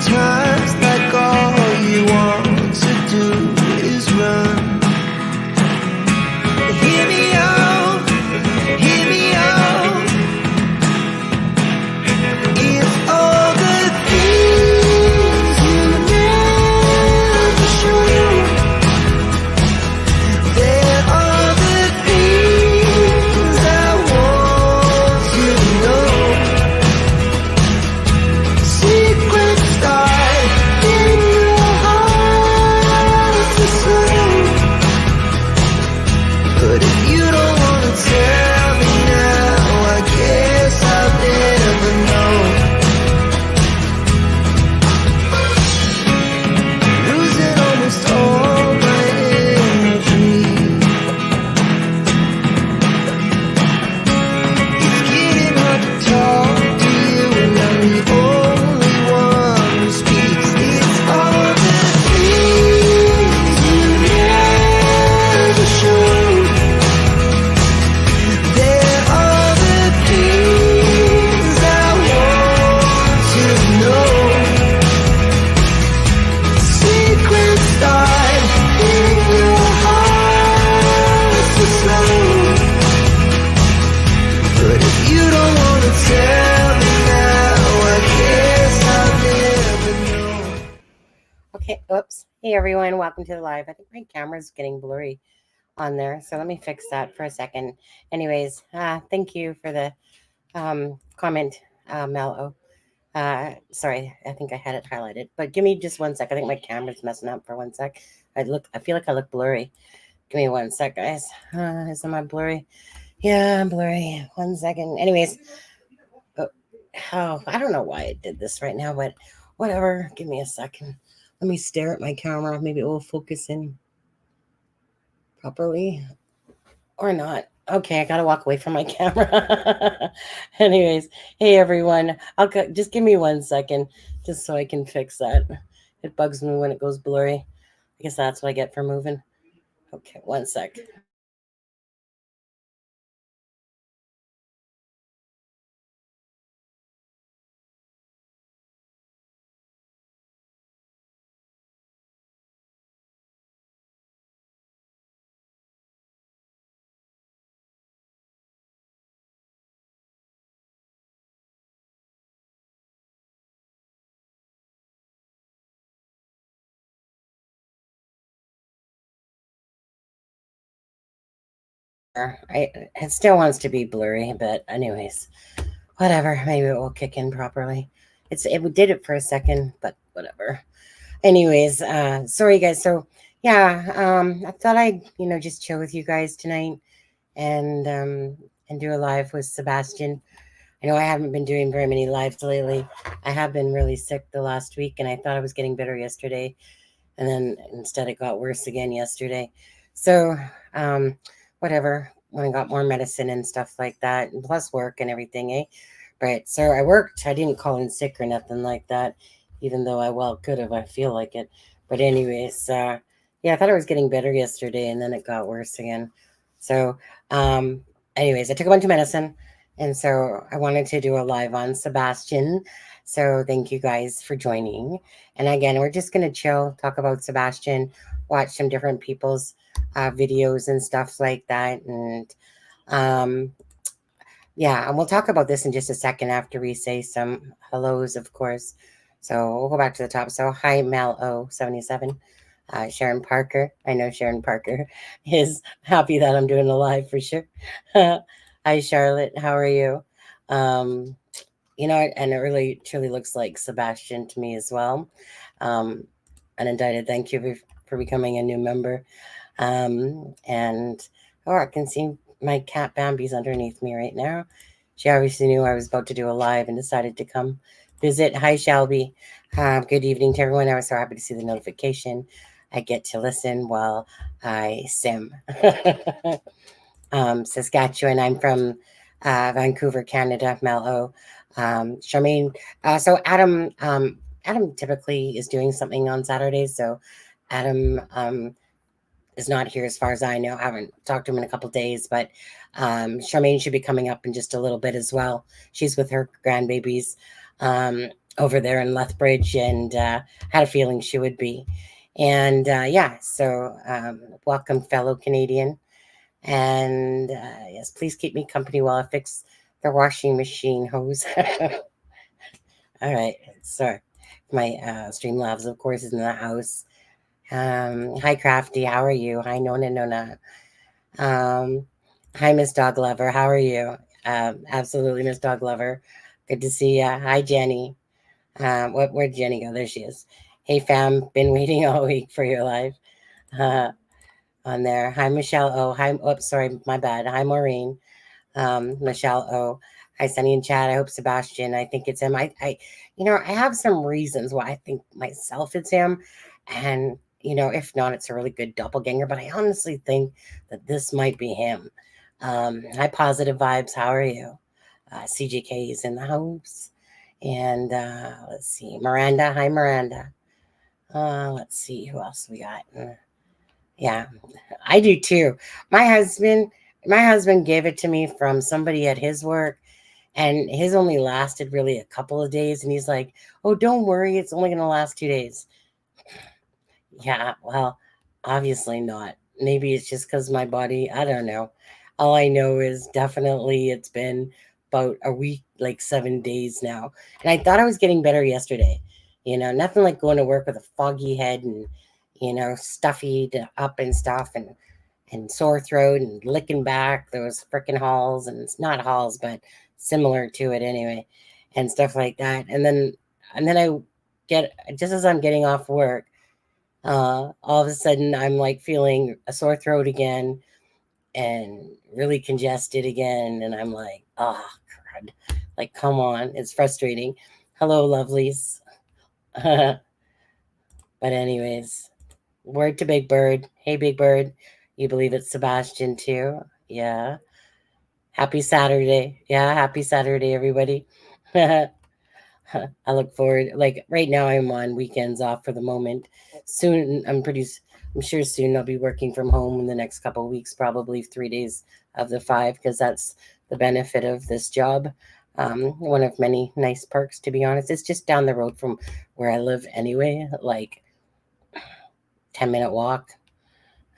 sometimes like all you want to do is run. Hear me out, hear me out. It's all the things you never show. There are the things I want you to know. Secrets start in your heart to slow. But if you don't want to tell me now, I guess I'll never know. Losing almost all my energy. It's getting hard to talk to you, and I'm the only one who speaks. It's all the things you never show. There are the things I want to know. Secrets start in your heart to slow. But if you don't want to tell me now, I guess I'll never know. Okay, oops. Hey everyone, welcome to the live. I think my camera's getting blurry on there, so let me fix that for a second. Anyways, thank you for the comment, Mello. Sorry, I think I had it highlighted, but give me just 1 sec. I think my camera's messing up for 1 sec. I feel like I look blurry. Give me 1 sec, guys. Is my blurry? Yeah, I'm blurry. 1 second. Anyways, I don't know why I did this right now, but whatever. Give me a second. Let me stare at my camera. Maybe it will focus in properly or not. Okay, I gotta walk away from my camera. Anyways, hey everyone. Just give me 1 second, just so I can fix that. It bugs me when it goes blurry. I guess that's what I get for moving. Okay, 1 sec. It still wants to be blurry, but anyways, whatever. Maybe it will kick in properly. It did it for a second, but whatever. Anyways, sorry guys. So yeah, I thought I'd just chill with you guys tonight and do a live with Sebastian. I know I haven't been doing very many lives lately. I have been really sick the last week, and I thought I was getting better yesterday, and then instead it got worse again yesterday. So whatever. When I got more medicine and stuff like that, and plus work and everything, eh? Right. So I worked. I didn't call in sick or nothing like that, even though I could have. I feel like it. But anyways, yeah, I thought I was getting better yesterday, and then it got worse again. So, anyways, I took a bunch of medicine, and so I wanted to do a live on Sebastian. So thank you guys for joining. And again, we're just gonna chill, talk about Sebastian, watch some different people's videos and stuff like that, and yeah, and we'll talk about this in just a second after we say some hellos, of course. So we'll go back to the top. So hi, Mel077. Sharon Parker. I know Sharon Parker is happy that I'm doing a live for sure. Hi, Charlotte. How are you? And it really truly looks like Sebastian to me as well. Unindicted, thank you for becoming a new member. And I can see my cat Bambi's underneath me right now. She obviously knew I was about to do a live and decided to come visit. Hi, Shelby. Good evening to everyone. I was so happy to see the notification. I get to listen while I sim. Saskatchewan. I'm from Vancouver, Canada. Mel-O. Charmaine. So Adam typically is doing something on Saturdays. So Adam is not here as far as I know. I haven't talked to him in a couple of days, but Charmaine should be coming up in just a little bit as well. She's with her grandbabies. over there in Lethbridge, and had a feeling she would be. And yeah, so welcome, fellow Canadian. And yes, please keep me company while I fix the washing machine hose. All right, sorry. My Streamlabs, of course, is in the house. Hi, Crafty. How are you? Hi, Nona Nona. Um, Hi, Miss Dog Lover. How are you? Absolutely, Miss Dog Lover. Good to see ya. Hi, Jenny. Where'd Jenny go? There she is. Hey, fam. Been waiting all week for your live. Uh, on there. Hi, Michelle. Oh, hi. Oops, sorry, my bad. Hi, Maureen. Michelle. Oh, hi, Sunny and Chad. I hope Sebastian. I think it's him. I have some reasons why I think myself it's him, and if not, it's a really good doppelganger. But I honestly think that this might be him. Hi, positive vibes. How are you? CJK is in the house, and let's see, Miranda. Hi, Miranda. Let's see who else we got. Yeah, I do too. My husband, my husband gave it to me from somebody at his work, and his only lasted really a couple of days. And he's like, "Oh, don't worry, it's only going to last 2 days." Yeah, well, obviously not. Maybe it's just because my body, I don't know. All I know is definitely it's been about a week, like 7 days now. And I thought I was getting better yesterday. Nothing like going to work with a foggy head and, stuffy up and stuff and sore throat and licking back those freaking halls. And it's not halls, but similar to it anyway, and stuff like that. And then I get, just as I'm getting off work, all of a sudden I'm like feeling a sore throat again and really congested again. And I'm like, oh, crud. Like, come on. It's frustrating. Hello, lovelies. But, anyways, word to Big Bird. Hey, Big Bird. You believe it's Sebastian too? Yeah. Happy Saturday. Yeah. Happy Saturday, everybody. I look forward. Like right now, I'm on weekends off for the moment. Soon, I'm sure soon I'll be working from home in the next couple of weeks, probably 3 days of the five, because that's the benefit of this job. One of many nice perks, to be honest. It's just down the road from where I live anyway, like 10-minute walk.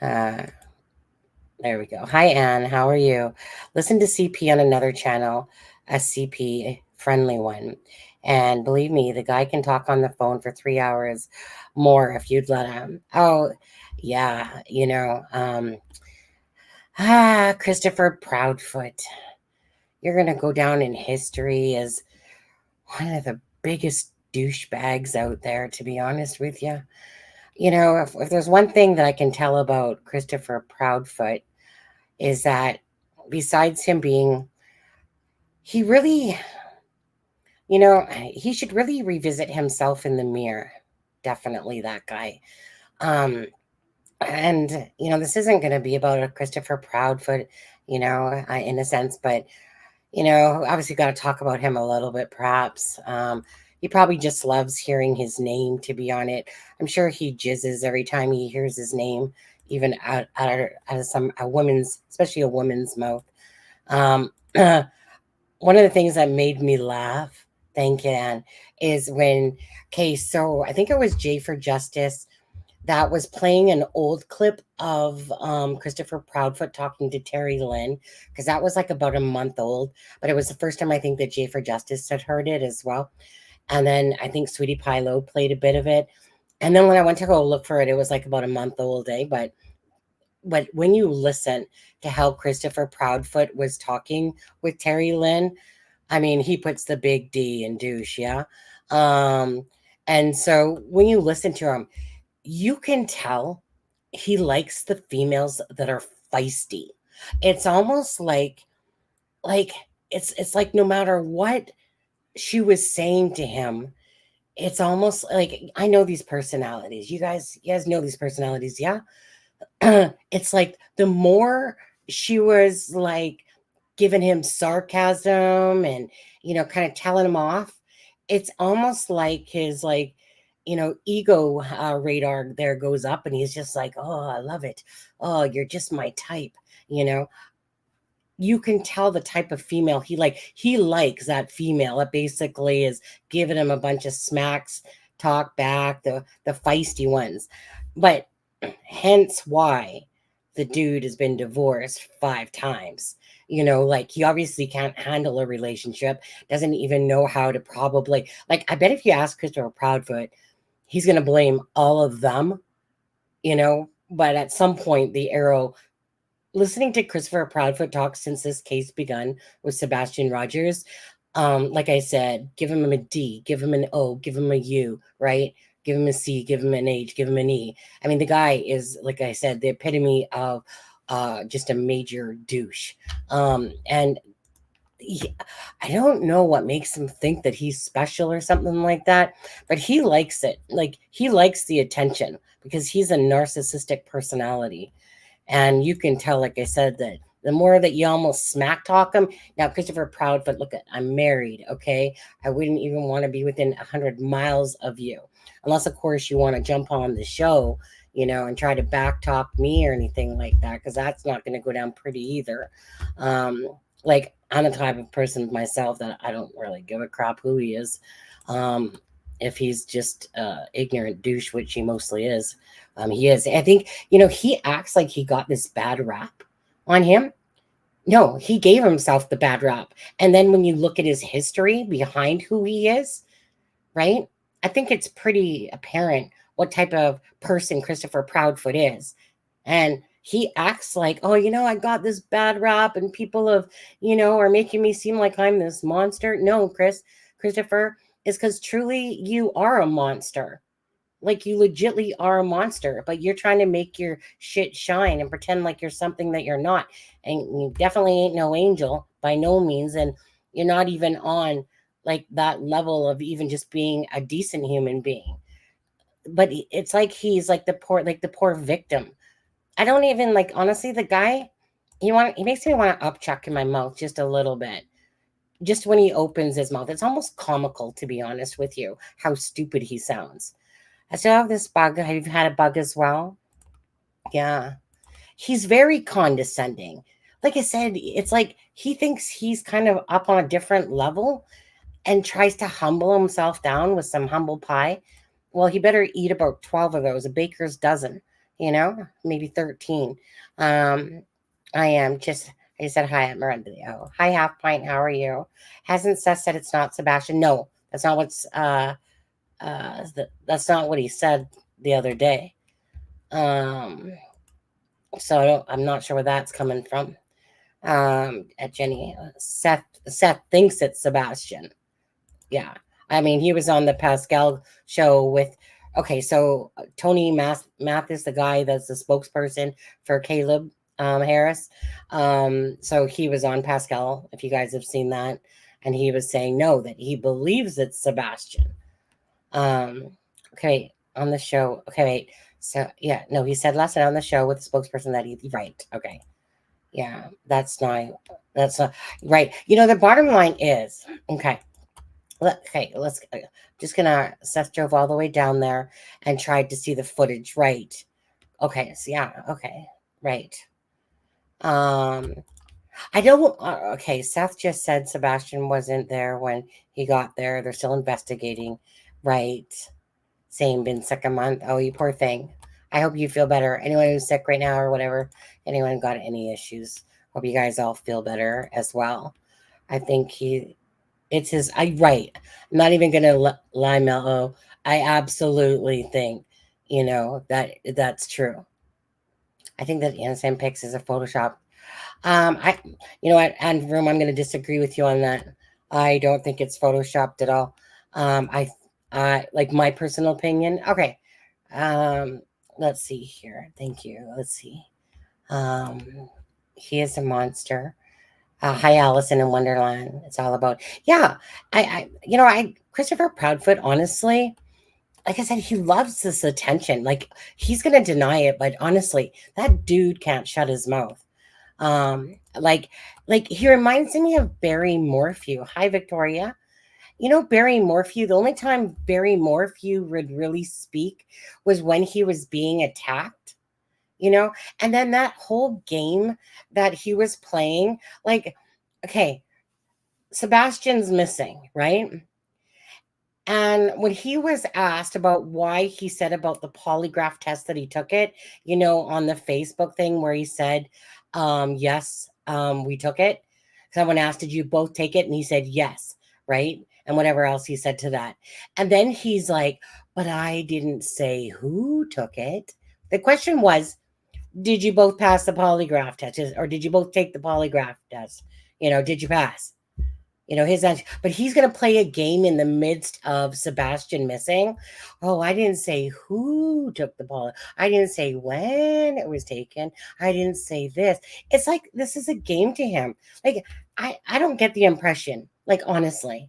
Uh, there we go. Hi, Anne. How are you? Listen to CP on another channel, a CP friendly one. And believe me, the guy can talk on the phone for 3 hours more if you'd let him. Oh, yeah. Christopher Proudfoot. You're going to go down in history as one of the biggest douchebags out there, to be honest with you. If there's one thing that I can tell about Christopher Proudfoot, is that besides him being, he really, he should really revisit himself in the mirror. Definitely that guy. Um, and, this isn't going to be about a Christopher Proudfoot, in a sense, but, obviously got to talk about him a little bit, perhaps. He probably just loves hearing his name, to be on it. I'm sure he jizzes every time he hears his name, even out of a woman's, especially a woman's mouth. Um, one of the things that made me laugh, thank you, Anne, is when, okay, so I think it was Jay for Justice that was playing an old clip of Christopher Proudfoot talking to Terry Lynn, because that was like about a month old, but it was the first time I think that Jay for Justice had heard it as well. And then I think Sweetie Pie Low played a bit of it. And then when I went to go look for it, it was like about a month old, eh? But when you listen to how Christopher Proudfoot was talking with Terry Lynn, I mean, he puts the big D in douche, yeah. Um, and so when you listen to him, you can tell he likes the females that are feisty. It's almost like it's like no matter what she was saying to him, it's almost like I know these personalities. You guys know these personalities, yeah? It's like the more she was like giving him sarcasm and kind of telling him off, it's almost like his ego radar there goes up, and he's just like, oh, I love it. Oh, you're just my type, you know you can tell the type of female he likes that female that basically is giving him a bunch of smacks, talk back, the feisty ones. But hence why the dude has been divorced 5 times. Like he obviously can't handle a relationship, doesn't even know how to probably, like, I bet if you ask Christopher Proudfoot, he's going to blame all of them, but at some point the arrow, listening to Christopher Proudfoot talk since this case begun with Sebastian Rogers, like I said, give him a D, give him an O, give him a U, right? Give him a C, give him an H, give him an E. I mean, the guy is, like I said, the epitome of just a major douche. And I don't know what makes him think that he's special or something like that, but he likes it. Like, he likes the attention because he's a narcissistic personality. And you can tell, like I said, that the more that you almost smack talk him. Now, Christopher Proudfoot, look, I'm married, okay? I wouldn't even want to be within 100 miles of you. Unless, of course, you want to jump on the show, and try to back talk me or anything like that, because that's not going to go down pretty either. Like, I'm the type of person myself that I don't really give a crap who he is. If he's just ignorant douche, which he mostly is. He is. I think, he acts like he got this bad rap on him. No, he gave himself the bad rap. And then when you look at his history behind who he is, right? I think it's pretty apparent what type of person Christopher Proudfoot is. And he acts like, oh, I got this bad rap and people have, are making me seem like I'm this monster. No, Christopher, is because truly you are a monster. Like, you legitly are a monster, but you're trying to make your shit shine and pretend like you're something that you're not. And you definitely ain't no angel by no means. And you're not even on like that level of even just being a decent human being. But it's like he's like the poor victim. I don't even, like, honestly, the guy, he makes me want to upchuck in my mouth just a little bit. Just when he opens his mouth, it's almost comical, to be honest with you, how stupid he sounds. I still have this bug. Have you had a bug as well? Yeah. He's very condescending. Like I said, it's like he thinks he's kind of up on a different level and tries to humble himself down with some humble pie. Well, he better eat about 12 of those, a baker's dozen, maybe 13. I am just, I said, hi, I'm Miranda. Oh, hi, Half Pint. How are you? Hasn't Seth said it's not Sebastian? No, that's not that's not what he said the other day. So I'm not sure where that's coming from. At Jenny, Seth thinks it's Sebastian. Yeah, I mean, he was on the Pascal show with. Okay, so Tony Mathis, the guy that's the spokesperson for Caleb Harris. So he was on Pascal, if you guys have seen that, and he was saying no, that he believes it's Sebastian. Okay, on the show. Okay, wait. So yeah, no, he said last night on the show with the spokesperson that he right. Okay. Yeah, that's not right. The bottom line is, okay. Let's just gonna Seth drove all the way down there and tried to see the footage, right? Okay, so yeah, okay, right. I don't okay, Seth just said Sebastian wasn't there when he got there. They're still investigating, right? Same, been sick a month. Oh, you poor thing. I hope you feel better. Anyone who's sick right now or whatever, anyone got any issues, hope you guys all feel better as well. I think it's his, right. I'm not even gonna lie, Mello. I absolutely think, that's true. I think that Innocent Pics is a Photoshop. I, and Room, I'm going to disagree with you on that. I don't think it's photoshopped at all. I like my personal opinion. Okay. Let's see here. Thank you. Let's see. He is a monster. Hi, Allison in Wonderland. It's all about, yeah. Christopher Proudfoot, honestly, like I said, he loves this attention. Like, he's going to deny it, but honestly, that dude can't shut his mouth. Like he reminds me of Barry Morphew. Hi, Victoria. Barry Morphew, the only time Barry Morphew would really speak was when he was being attacked. you know? And then that whole game that he was playing, like, okay, Sebastian's missing, right? And when he was asked about why he said about the polygraph test that he took it, on the Facebook thing where he said, yes, we took it. Someone asked, did you both take it? And he said, yes, right? And whatever else he said to that. And then he's like, but I didn't say who took it. The question was, did you both pass the polygraph test? Or did you both take the polygraph test? Did you pass? His answer, but he's going to play a game in the midst of Sebastian missing. Oh, I didn't say who took the ball. I didn't say when it was taken. I didn't say this. It's like this is a game to him. Like I don't get the impression. Like honestly,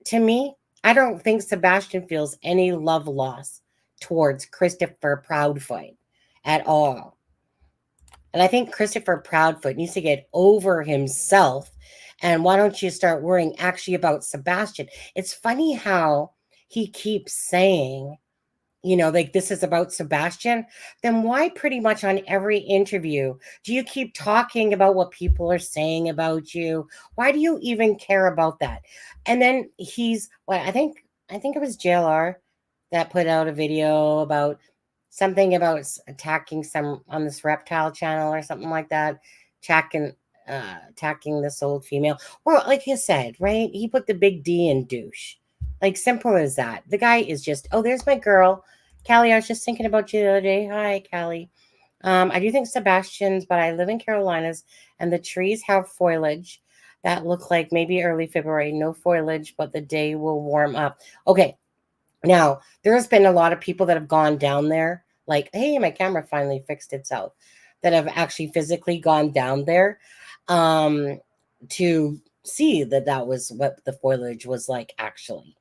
to me, I don't think Sebastian feels any love loss towards Christopher Proudfoot at all. And I think Christopher Proudfoot needs to get over himself. And why don't you start worrying actually about Sebastian? It's funny how he keeps saying, like this is about Sebastian. Then why pretty much on every interview do you keep talking about what people are saying about you? Why do you even care about that? And then I think it was JLR that put out a video about something about attacking some on this reptile channel or something like that, attacking this old female. Well, like you said, right? He put the big D in douche. Like simple as that. The guy is just, oh, there's my girl. Callie, I was just thinking about you the other day. Hi, Callie. I do think Sebastian's, but I live in Carolinas and the trees have foliage that look like maybe early February. No foliage, but the day will warm up. Okay. Now, there's been a lot of people that have gone down there, like, hey, my camera finally fixed itself, that have actually physically gone down there to see that was what the foliage was like actually.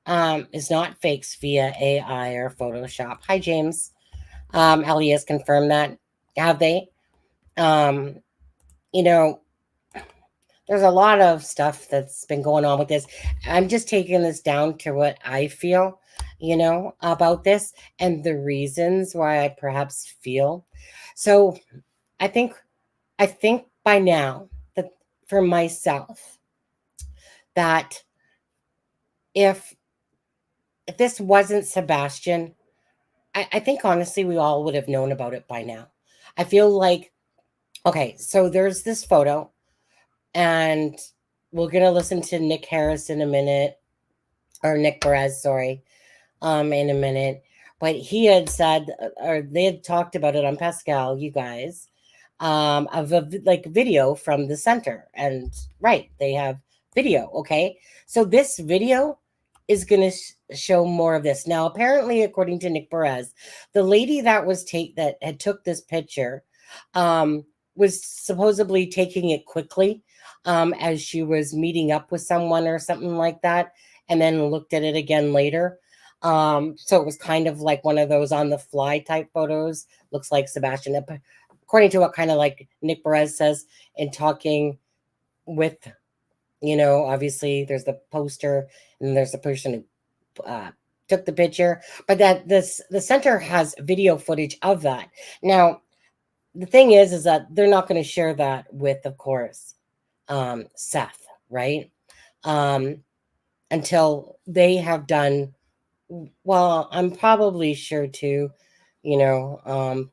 It's not fakes via AI or Photoshop. Hi, James. Ellie has confirmed that. Have they? Um, you know, there's a lot of stuff that's been going on with this. I'm just taking this down to what I feel, about this and the reasons why I perhaps feel. So I think I think by now that for myself that if if this wasn't Sebastian, I think honestly we all would have known about it by now. I feel like okay, so there's this photo and we're gonna listen to Nick Harris in a minute, or Nick Perez, sorry, in a minute. But he had said, or they had talked about it on Pascal, you guys, of a like video from the center, and right, they have video. Okay, so this video is gonna show more of this. Now, apparently, according to Nick Perez, the lady that had took this picture, um, was supposedly taking it quickly as she was meeting up with someone or something like that, and then looked at it again later. So it was kind of like one of those on the fly type photos. Looks like Sebastian, according to what kind of like Nick Perez says in talking with, obviously there's the poster and there's the person who took the picture, but that the center has video footage of that. Now, the thing is that they're not going to share that with, of course, Seth, right? Um, until they have done well. I'm probably sure too, you know, um,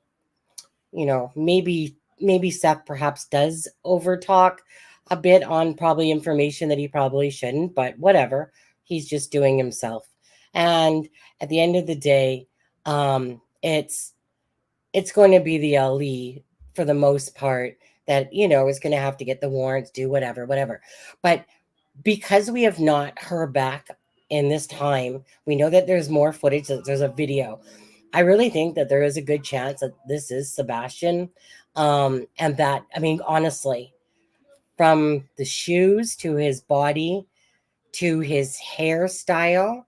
maybe Seth perhaps does overtalk a bit on probably information that he probably shouldn't, but whatever. He's just doing himself. And at the end of the day, it's going to be the Ali for the most part that is going to have to get the warrants, do whatever. But because we have not heard back in this time, we know that there's more footage, that there's a video. I really think that there is a good chance that this is Sebastian. And that, I mean, honestly, from the shoes to his body to his hairstyle,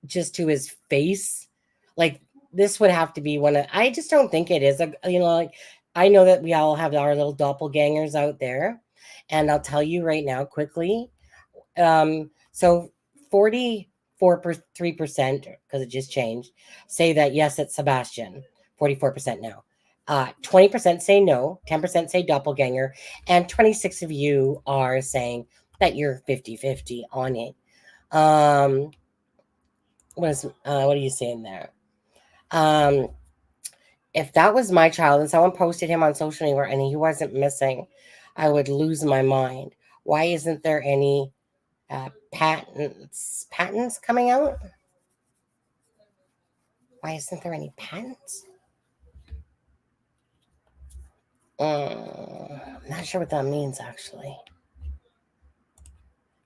just to his face, like this would have to be one of, I just don't think it is like, I know that we all have our little doppelgangers out there. And I'll tell you right now quickly. So 44 3%, because it just changed, say that yes, it's Sebastian. 44% no. 20% say no, 10% say doppelganger, and 26 of you are saying that you're 50-50 on it. What are you saying there? Um, if that was my child and someone posted him on social media and he wasn't missing, I would lose my mind. Why isn't there any patents coming out? Why isn't there any patents? I'm not sure what that means actually.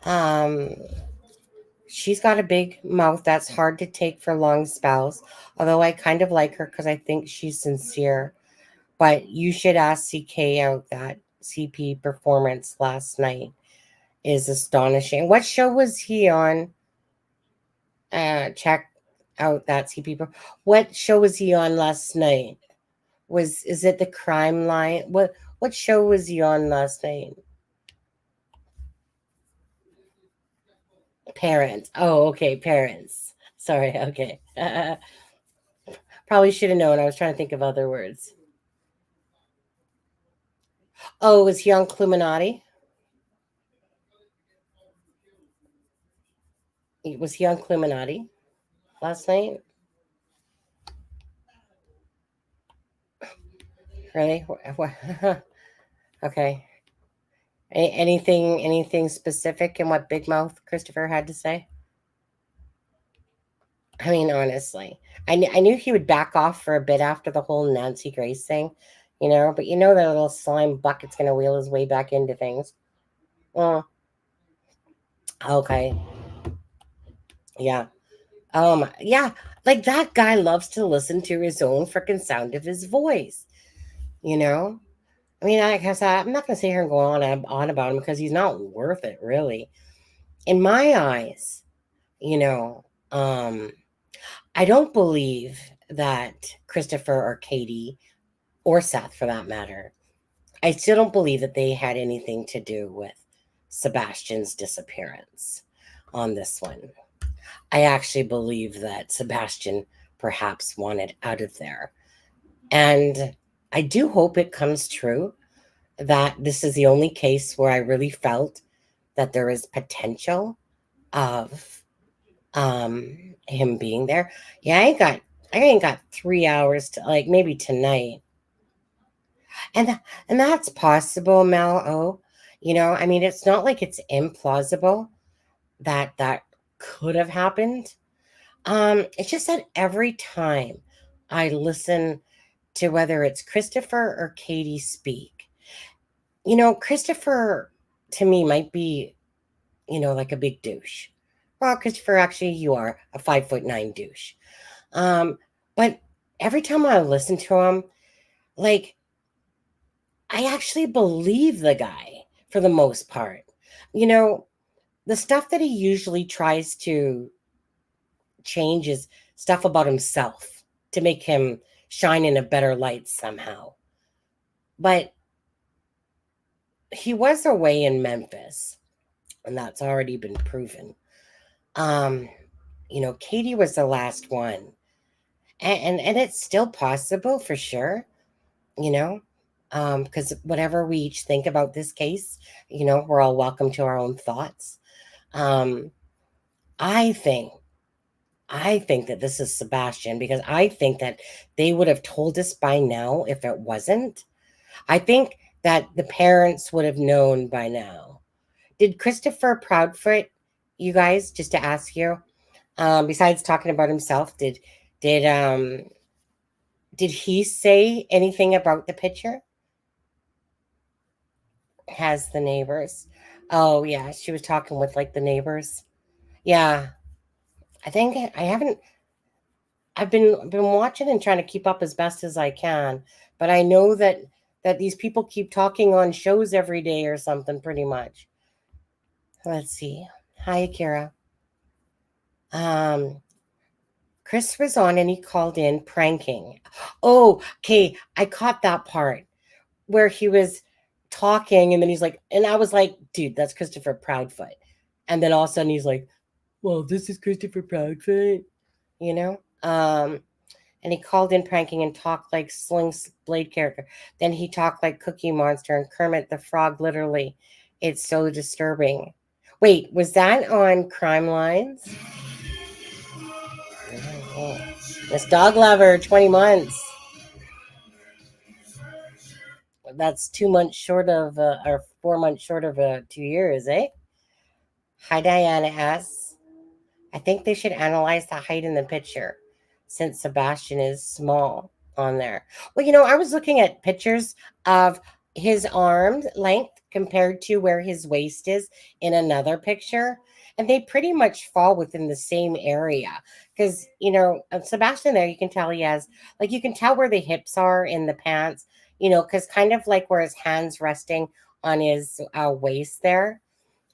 Um, she's got a big mouth that's hard to take for long spells. Although I kind of like her because I think she's sincere. But you should ask CK out. That CP performance last night is astonishing. What show was he on? Check out that CP. What show was he on last night? Is it the Crime Line? What show was he on last night? Parents. Oh, okay, Parents. Sorry. Okay. Probably should have known. I was trying to think of other words. Oh, was he on Cluminati? Was he on Cluminati last night? Really? Okay. Anything specific in what Big Mouth Christopher had to say? I mean, honestly, I knew he would back off for a bit after the whole Nancy Grace thing, but that little slime bucket's going to wheel his way back into things. Oh, okay. Yeah. Yeah. Like that guy loves to listen to his own freaking sound of his voice, you know? I mean, I guess I'm not going to sit here and go on about him because he's not worth it, really. In my eyes, you know, um, I don't believe that Christopher or Katie or Seth, for that matter, I still don't believe that they had anything to do with Sebastian's disappearance on this one. I actually believe that Sebastian perhaps wanted out of there. And I do hope it comes true that this is the only case where I really felt that there is potential of him being there. Yeah, I ain't got 3 hours to, like, maybe tonight. And that's possible, Mel. Oh, I mean, it's not like it's implausible that that could have happened. It's just that every time I listen to whether it's Christopher or Katie speak, Christopher to me might be, like a big douche. Well, Christopher, actually, you are a 5'9" douche. Um, but every time I listen to him, like, I actually believe the guy for the most part. You know, the stuff that he usually tries to change is stuff about himself to make him shine in a better light somehow. But he was away in Memphis, and that's already been proven. Um, Katie was the last one. And it's still possible for sure, you know, because whatever we each think about this case, we're all welcome to our own thoughts. Um, I think I think that this is Sebastian because I think that they would have told us by now if it wasn't. I think that the parents would have known by now. Did Christopher Proudfoot, you guys, just to ask you, besides talking about himself, did um did he say anything about the picture? Has the neighbors? Oh yeah, she was talking with like the neighbors. Yeah, I think I haven't. I've been watching and trying to keep up as best as I can, but I know that these people keep talking on shows every day or something, pretty much. Let's see. Hi, Akira. Um, Chris was on and he called in pranking. Oh, okay. I caught that part where he was talking and then he's like, and I was like, dude, that's Christopher Proudfoot. And then all of a sudden he's like, well, this is Christopher Proudfoot, you know? And he called in pranking and talked like Slink's Blade character. Then he talked like Cookie Monster and Kermit the Frog, literally. It's so disturbing. Wait, was that on Crime Lines? Oh, Miss Dog Lover, 20 months. That's 2 months short of, or 4 months short of 2 years, eh? Hi, Diana S. I think they should analyze the height in the picture since Sebastian is small on there. Well, I was looking at pictures of his arm length compared to where his waist is in another picture, and they pretty much fall within the same area. Because, Sebastian there, you can tell he has, like, you can tell where the hips are in the pants, because kind of like where his hands resting on his waist there.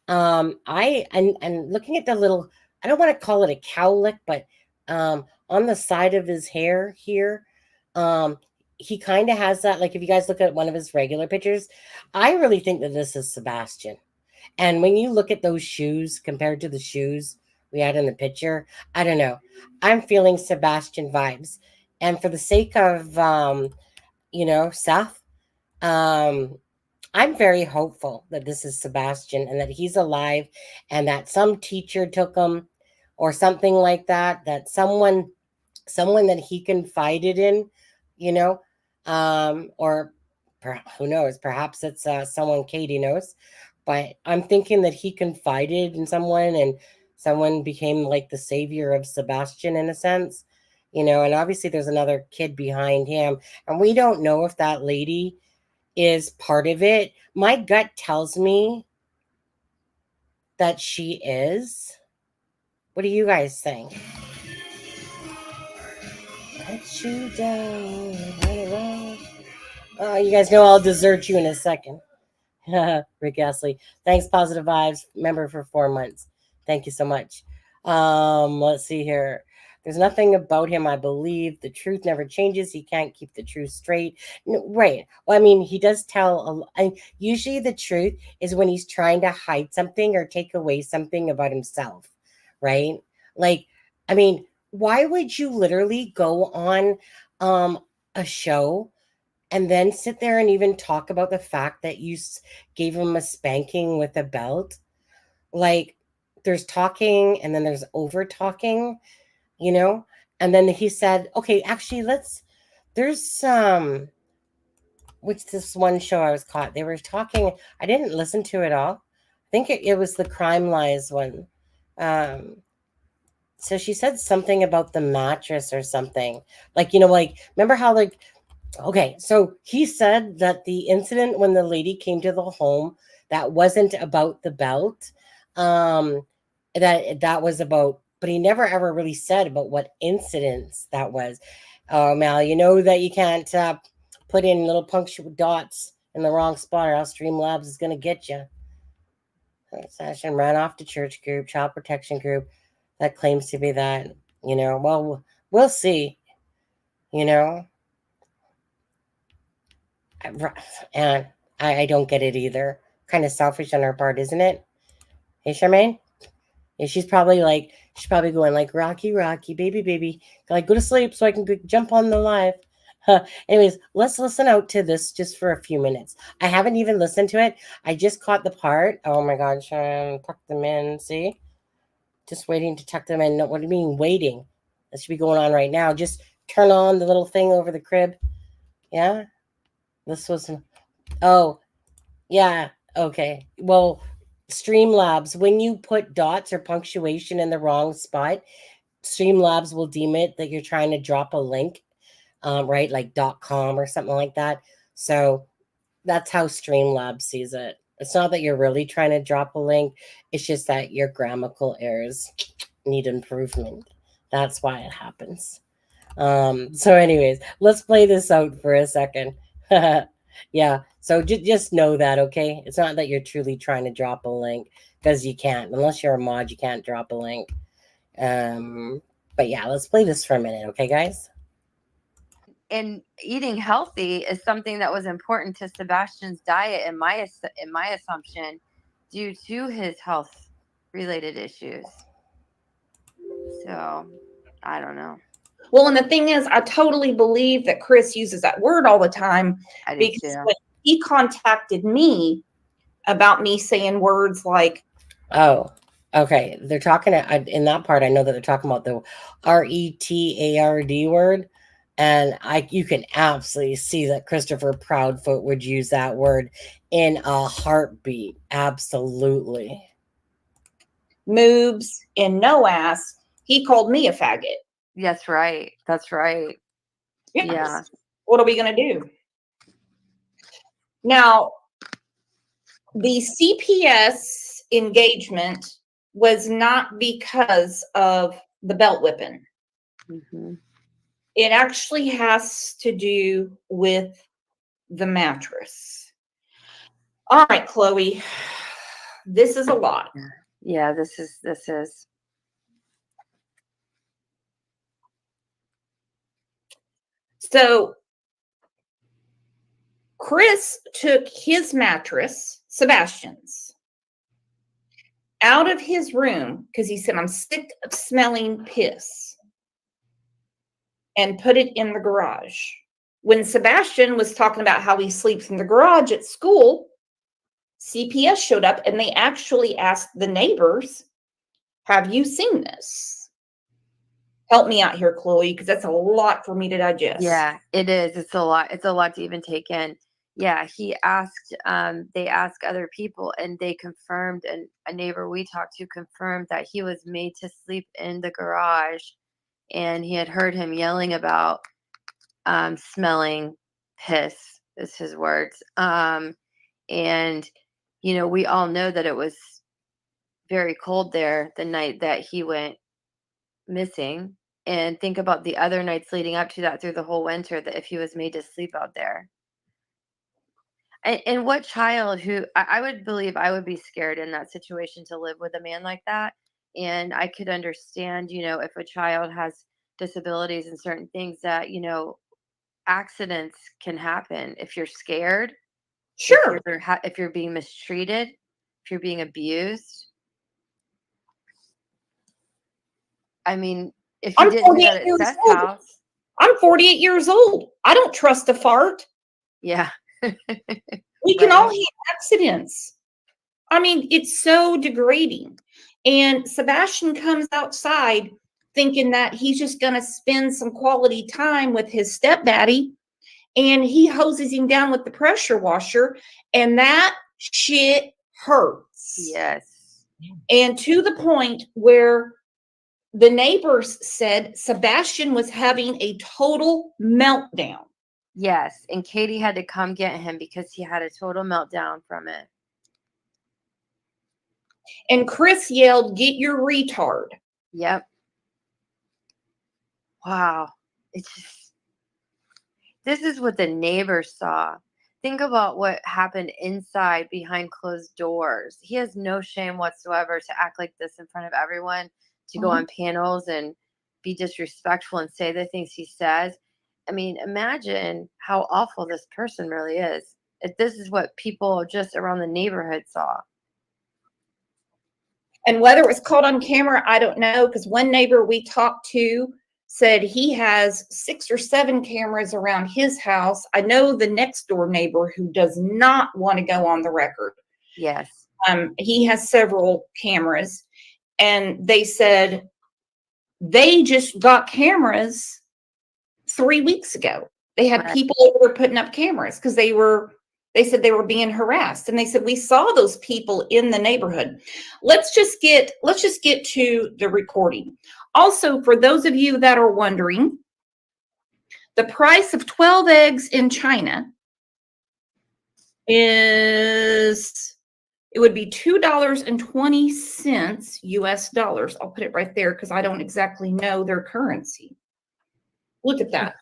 I and looking at the little, I don't want to call it a cowlick, but on the side of his hair here, um, he kind of has that. Like if you guys look at one of his regular pictures, I really think that this is Sebastian. And when you look at those shoes compared to the shoes we had in the picture, I don't know. I'm feeling Sebastian vibes. And for the sake of Seth, um, I'm very hopeful that this is Sebastian and that he's alive and that some teacher took him or something like that, that someone that he confided in, you know, or who knows, perhaps it's someone Katie knows, but I'm thinking that he confided in someone and someone became like the savior of Sebastian in a sense, and obviously there's another kid behind him, and we don't know if that lady is part of it. My gut tells me that she is. What do you guys think? Let you down. Oh, you guys know I'll desert you in a second. Rick Astley. Thanks, Positive Vibes. Member for 4 months. Thank you so much. Let's see here. There's nothing about him, I believe. The truth never changes. He can't keep the truth straight. Right. Well, I mean, he does tell. Usually, the truth is when he's trying to hide something or take away something about himself, right? Like, I mean, why would you literally go on um, a show and then sit there and even talk about the fact that you gave him a spanking with a belt? Like, there's talking and then there's over talking, you know? And then he said, okay, actually, there's some, which this one show I was caught, they were talking, I didn't listen to it all. I think it was the Crime Lies one. Um, so she said something about the mattress or something. Like, like, remember how, like, okay, so he said that the incident when the lady came to the home, that wasn't about the belt. Um, that was about, but he never ever really said about what incidents that was. Oh, Mal, you know that you can't put in little punctual dots in the wrong spot, or else Streamlabs is going to get you. Session ran off to church group, child protection group that claims to be that. Well, we'll see. You know, and I don't get it either. Kind of selfish on her part, isn't it? Hey, Charmaine? Yeah, she's probably going like, Rocky, Rocky, baby, baby. Like, go to sleep so I can jump on the live. Anyways, let's listen out to this just for a few minutes. I haven't even listened to it. I just caught the part. Oh my God, tuck them in. See? Just waiting to tuck them in. No, what do you mean waiting? That should be going on right now. Just turn on the little thing over the crib. Yeah? This was, oh, yeah. Okay. Well, Streamlabs, when you put dots or punctuation in the wrong spot, Streamlabs will deem it that you're trying to drop a link, right? Like .com or something like that. So that's how Streamlabs sees it. It's not that you're really trying to drop a link. It's just that your grammatical errors need improvement. That's why it happens. So anyways, let's play this out for a second. Yeah, so just know that, okay? It's not that you're truly trying to drop a link, because you can't. Unless you're a mod, you can't drop a link. Um, but yeah, let's play this for a minute, okay, guys? And eating healthy is something that was important to Sebastian's diet, in my assumption, due to his health related issues. So I don't know. Well, and the thing is, I totally believe that Chris uses that word all the time I do because too. when he contacted me about me saying words like, Oh, okay. They're talking in that part. I know that they're talking about the retard word, and you can absolutely see that Christopher Proudfoot would use that word in a heartbeat. Absolutely. moobs and no ass, he called me a faggot. That's right. That's right. Yes. Yeah. What are we going to do? Now, the CPS engagement was not because of the belt whipping. Mm-hmm. It actually has to do with the mattress. All right, Chloe, this is a lot. Yeah, this is. So Chris took his mattress, Sebastian's, out of his room because he said, I'm sick of smelling piss, and put it in the garage. When Sebastian was talking about how he sleeps in the garage at school, CPS showed up and they actually asked the neighbors, have you seen this? Help me out here, Chloe, because that's a lot for me to digest. Yeah, it is. It's a lot. It's a lot to even take in. Yeah, he asked, they asked other people and they confirmed, and a neighbor we talked to confirmed that he was made to sleep in the garage, and he had heard him yelling about smelling piss, is his words. And, we all know that it was very cold there the night that he went missing. And think about the other nights leading up to that through the whole winter, that if he was made to sleep out there. And what child I would believe I would be scared in that situation to live with a man like that. And I could understand, if a child has disabilities and certain things that, accidents can happen if you're scared, Sure. if you're being mistreated, if you're being abused. I mean, if you I'm didn't do 48 that at years Seth's old. house. I'm 48 years old. I don't trust a fart. Yeah. We can all have accidents. I mean, it's so degrading. And Sebastian comes outside thinking that he's just going to spend some quality time with his stepdaddy, and he hoses him down with the pressure washer, and that shit hurts. Yes. And to the point where the neighbors said Sebastian was having a total meltdown. Yes. And Katie had to come get him because he had a total meltdown from it. And Chris yelled, "Get your retard." Yep. Wow. This is what the neighbors saw. Think about what happened inside behind closed doors. He has no shame whatsoever to act like this in front of everyone, to go on panels and be disrespectful and say the things he says. I mean, imagine how awful this person really is. If this is what people just around the neighborhood saw. And whether it was caught on camera, I don't know, because one neighbor we talked to said he has 6 or 7 cameras around his house. I know the next door neighbor who does not want to go on the record. Yes. He has several cameras, and they said they just got cameras 3 weeks ago. They had people over there putting up cameras because they said they were being harassed, and they said we saw those people in the neighborhood. Let's just get to the recording. Also, for those of you that are wondering, the price of 12 eggs in China it would be $2.20 US dollars. I'll put it right there because I don't exactly know their currency. Look at that.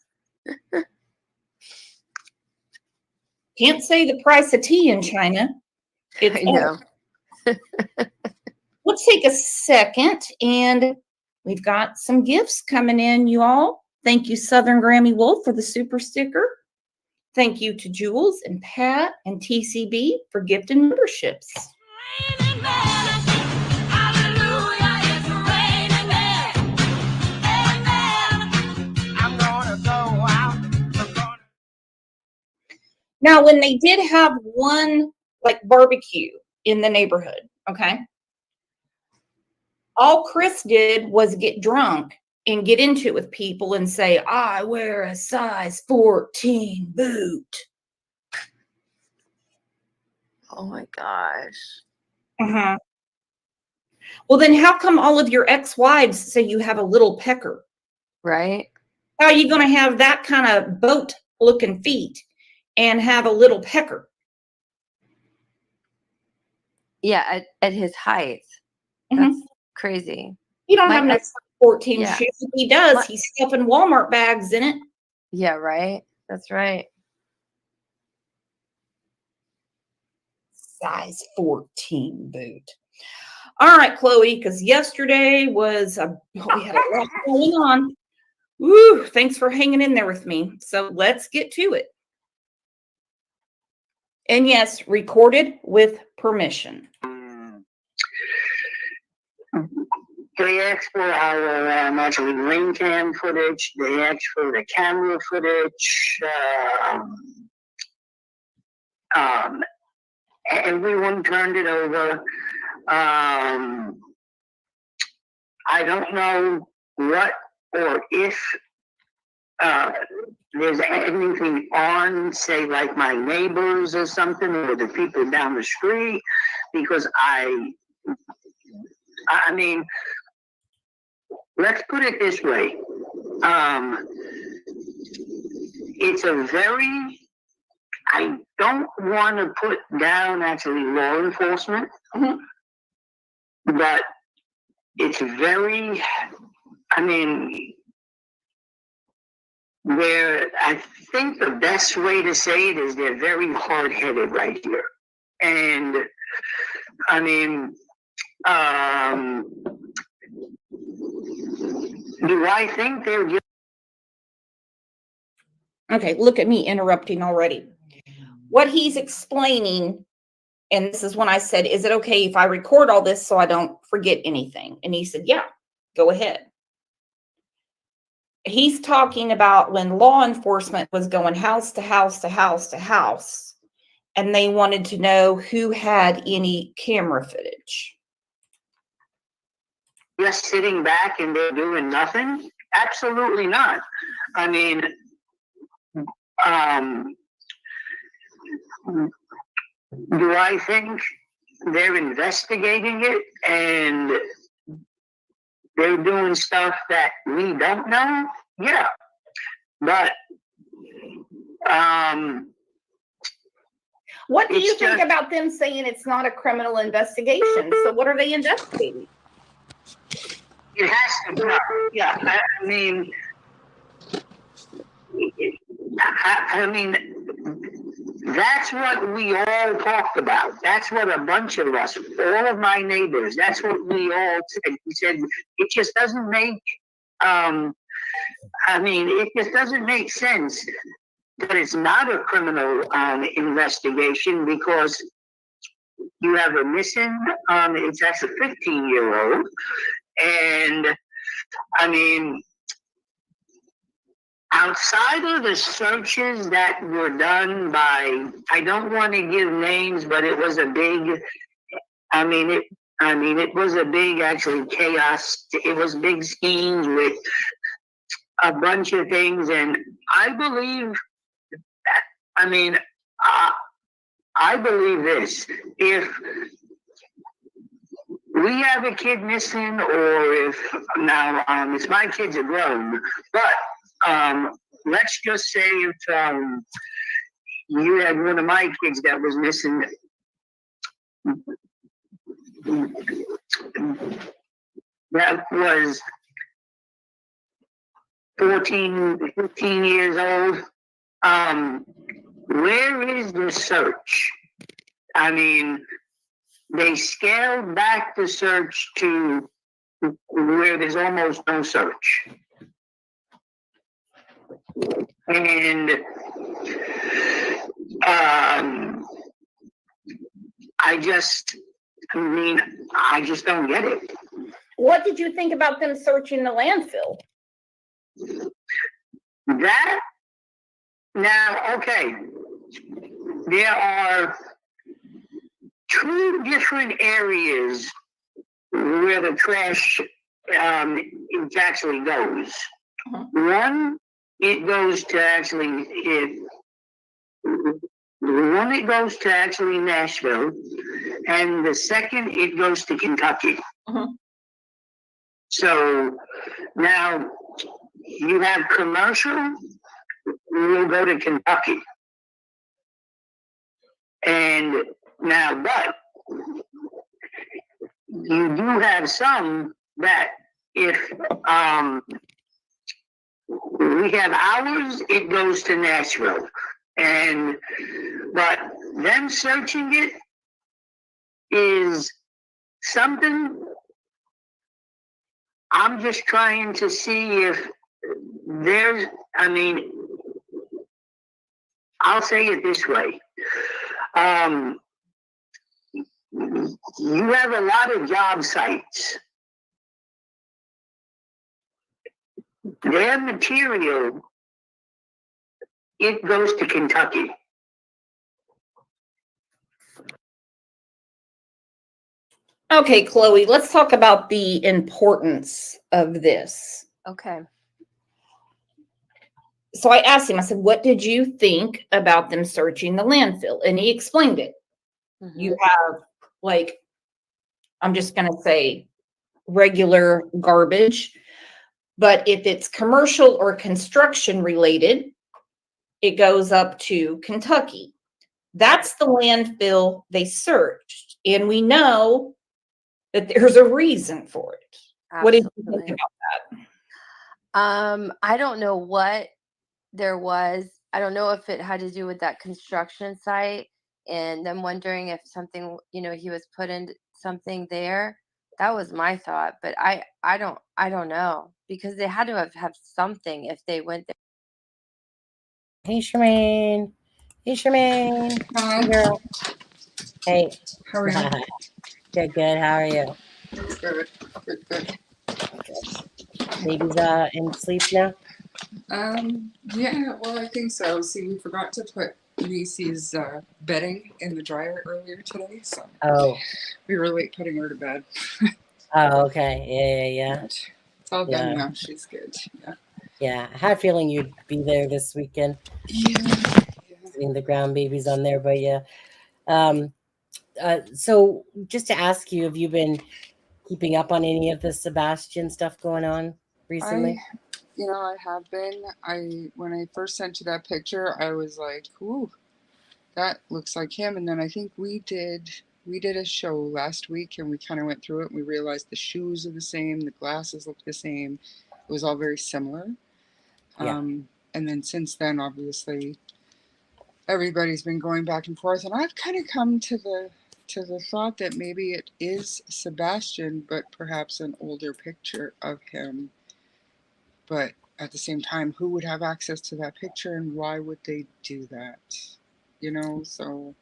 Can't say the price of tea in China. It's I know. Let's take a second, and we've got some gifts coming in, you all. Thank you, Southern Grammy Wolf, for the super sticker. Thank you to Jules and Pat and TCB for gifting memberships. Now, when they did have one like barbecue in the neighborhood, okay, all Chris did was get drunk and get into it with people and say, I wear a size 14 boot. Oh my gosh. Uh-huh. Well, then how come all of your ex-wives say you have a little pecker? Right? How are you going to have that kind of boat-looking feet and have a little pecker? Yeah, at his height. Mhm. That's crazy. You don't My have no ex- 14 yeah. shoes. If he does, My- he's stuffing Walmart bags in it. Yeah, right? That's right. Size 14 boot. All right, Chloe, because yesterday was we had a lot going on. Woo, thanks for hanging in there with me. So let's get to it. And yes, recorded with permission. They asked for our actually ring cam footage. They asked for the camera footage. Everyone turned it over. I don't know what or if there's anything on, say, like my neighbors or something, or the people down the street, because I mean, let's put it this way. It's a very, I don't want to put down actually law enforcement, but it's very, I mean, I think the best way to say it is they're very hard-headed right here. And, I mean, do I think they're just... Okay, look at me interrupting already. What he's explaining, and this is when I said, is it okay if I record all this so I don't forget anything? And he said, yeah, go ahead. He's talking about when law enforcement was going house to house to house to house, and they wanted to know who had any camera footage. just sitting back and they're doing nothing? Absolutely not. I mean, do I think they're investigating it and they're doing stuff that we don't know? Yeah. But What do you It's think just- about them saying it's not a criminal investigation? So what are they investigating? it has to be. Yeah, I mean, that's what we all talked about. That's what a bunch of us, all of my neighbors, that's what we all said. We said it just doesn't make, it just doesn't make sense that it's not a criminal investigation because you have a missing, it's actually a 15-year-old. And I mean, outside of the searches that were done by, I don't want to give names, but it was a big, it was a big actually chaos. It was big schemes with a bunch of things. And I believe that, I believe this, if we have a kid missing, or if now it's my kids are grown, but let's just say if you had one of my kids that was missing, that was 14, 15 years old, where is the search? I mean, they scaled back the search to where there's almost no search. And I just don't get it. What did you think about them searching the landfill? That, now, okay, there are two different areas where the trash it actually goes. One, it goes to actually Nashville, and the second it goes to Kentucky. So now you have commercial, will go to Kentucky. And now, but you do have some that if we have ours, it goes to Nashville. But them searching it is something I'm just trying to see if there's, I mean, I'll say it this way. You have a lot of job sites. Their material, it goes to Kentucky. Okay, Chloe, let's talk about the importance of this. Okay. So I asked him, I said, what did you think about them searching the landfill? And he explained it. Mhm. You have, like, I'm just going to say regular garbage, but if it's commercial or construction related, it goes up to Kentucky. That's the landfill they searched. And we know that there's a reason for it. What did you think Absolutely. about that? I don't know what there was. I don't know if it had to do with that construction site and them wondering if something, he was put in something there. That was my thought, but I don't know, because they had to have something if they went there. Hey, Charmaine. Hey, Charmaine. Hi. Hey, girl. Hey. How are you? Good, good. How are you? Good. Good. Baby's in sleep now? Yeah, well, I think so. See, we forgot to put Macy's bedding in the dryer earlier today, so Oh. we were late putting her to bed. Oh, okay. Yeah. But it's all done now. She's good. Yeah. Yeah. I had a feeling you'd be there this weekend. Yeah. Seeing the ground babies on there, but yeah. So just to ask you, have you been keeping up on any of the Sebastian stuff going on recently? I have been. When I first sent you that picture, I was like, "Ooh, that looks like him." And then I think we did a show last week, and we kind of went through it, and we realized the shoes are the same, the glasses look the same. It was all very similar. Yeah. And then since then, obviously, everybody's been going back and forth, and I've kind of come to the thought that maybe it is Sebastian, but perhaps an older picture of him. But at the same time, who would have access to that picture, and why would they do that? So.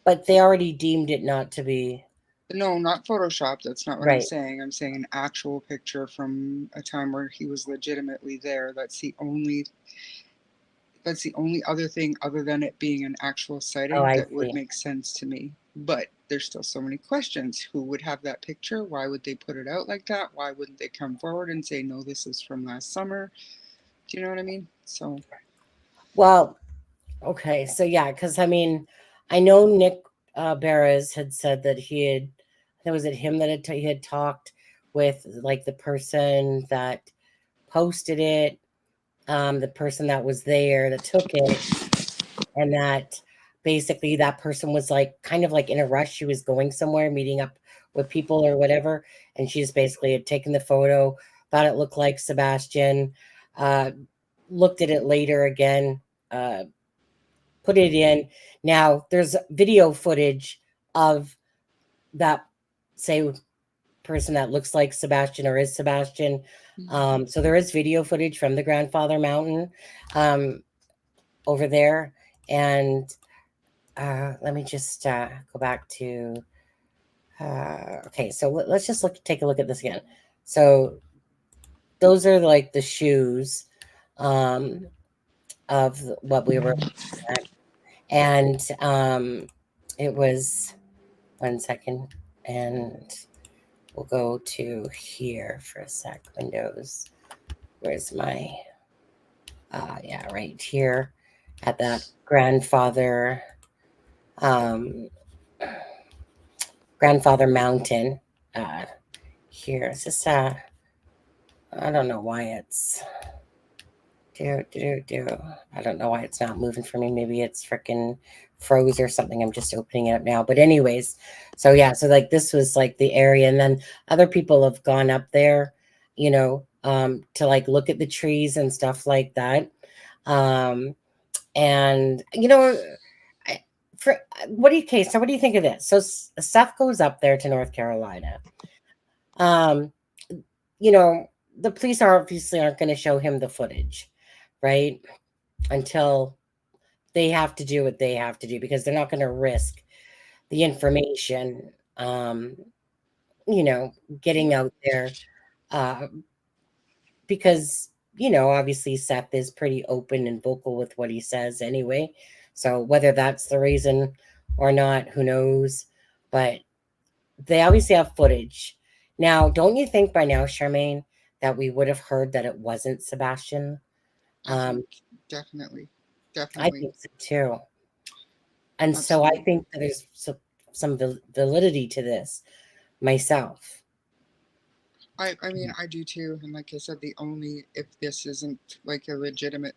But they already deemed it not to be. No, not Photoshop. That's not what I'm Right. saying. I'm saying an actual picture from a time where he was legitimately there. That's the only other thing, other than it being an actual sighting, Oh, I that would see. make sense to me. But there's still so many questions. Who would have that picture? Why would they put it out like that? Why wouldn't they come forward and say, no, this is from last summer? Do you know what I mean? So. Well, okay. So yeah, because I mean, I know Nick Barras had said that was it him that he had talked with, like, the person that posted it, the person that was there that took it, and that basically that person was like kind of like in a rush. She was going somewhere, meeting up with people or whatever, and she just basically had taken the photo, thought it looked like Sebastian, looked at it later again, put it in. Now there's video footage of that, say, person that looks like Sebastian or is Sebastian. So there is video footage from the Grandfather Mountain over there. And let me just go back to, okay, so let's just take a look at this again. So those are like the shoes of what we were at. And it was 1 second, and we'll go to here for a sec. Windows. Where's my yeah, right here at that grandfather grandfather mountain. Here. It's just I don't know why it's do. I don't know why it's not moving for me. Maybe it's freaking froze or something. I'm just opening it up now. But anyways, so yeah, so like this was like the area, and then other people have gone up there, to like look at the trees and stuff like that. And I, for what do you okay? So what do you think of this? So Seth goes up there to North Carolina. Um, you know, the police obviously aren't going to show him the footage, right? Until they have to do what they have to do because they're not going to risk the information, um, you know, getting out there uh, because, obviously Seth is pretty open and vocal with what he says anyway. So whether that's the reason or not, who knows? But they obviously have footage. Now, don't you think by now, Charmaine, that we would have heard that it wasn't Sebastian? I think Um, definitely, I definitely, think so too. And so I absolutely. think that there's some validity to this myself. I mean, I do too. And like I said, if this isn't like a legitimate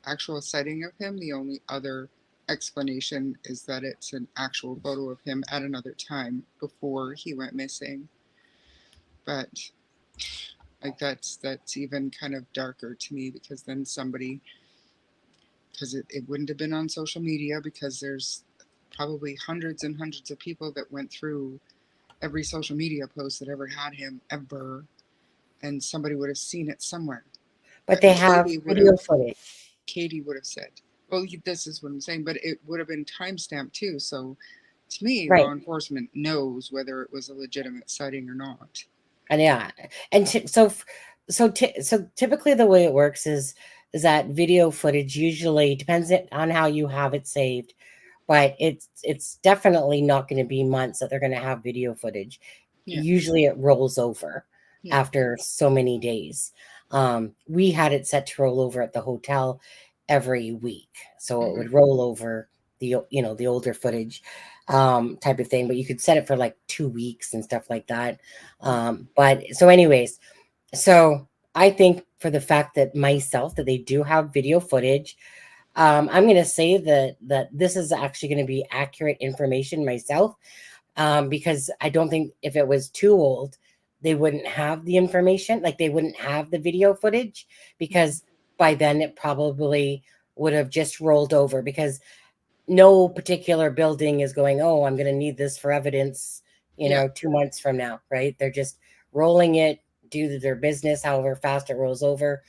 actual sighting of him, the only other explanation is that it's an actual photo of him at another time before he went missing. But like that's even kind of darker to me because then because it wouldn't have been on social media because there's probably hundreds and hundreds of people that went through every social media post that ever had him ever, and somebody would have seen it somewhere. But they have Katie would video have footage. said, well, this is what I'm saying, but it would have been timestamped too. So to me, Right. law enforcement knows whether it was a legitimate sighting or not. And yeah. And so typically the way it works is that video footage usually depends on how you have it saved, but it's definitely not going to be months that they're going to have video footage. Yeah. Usually it rolls over Yeah. after so many days. We had it set to roll over at the hotel every week, so it would roll over the older footage type of thing. But you could set it for like 2 weeks and stuff like that. But so, anyways, so I think for the fact that they do have video footage. I'm going to say that this is actually going to be accurate information myself, because I don't think if it was too old, they wouldn't have the information. Like they wouldn't have the video footage because by then it probably would have just rolled over because no particular building is going, oh, I'm going to need this for evidence, Yeah. 2 months from now, right? They're just rolling it, do their business, however fast it rolls over.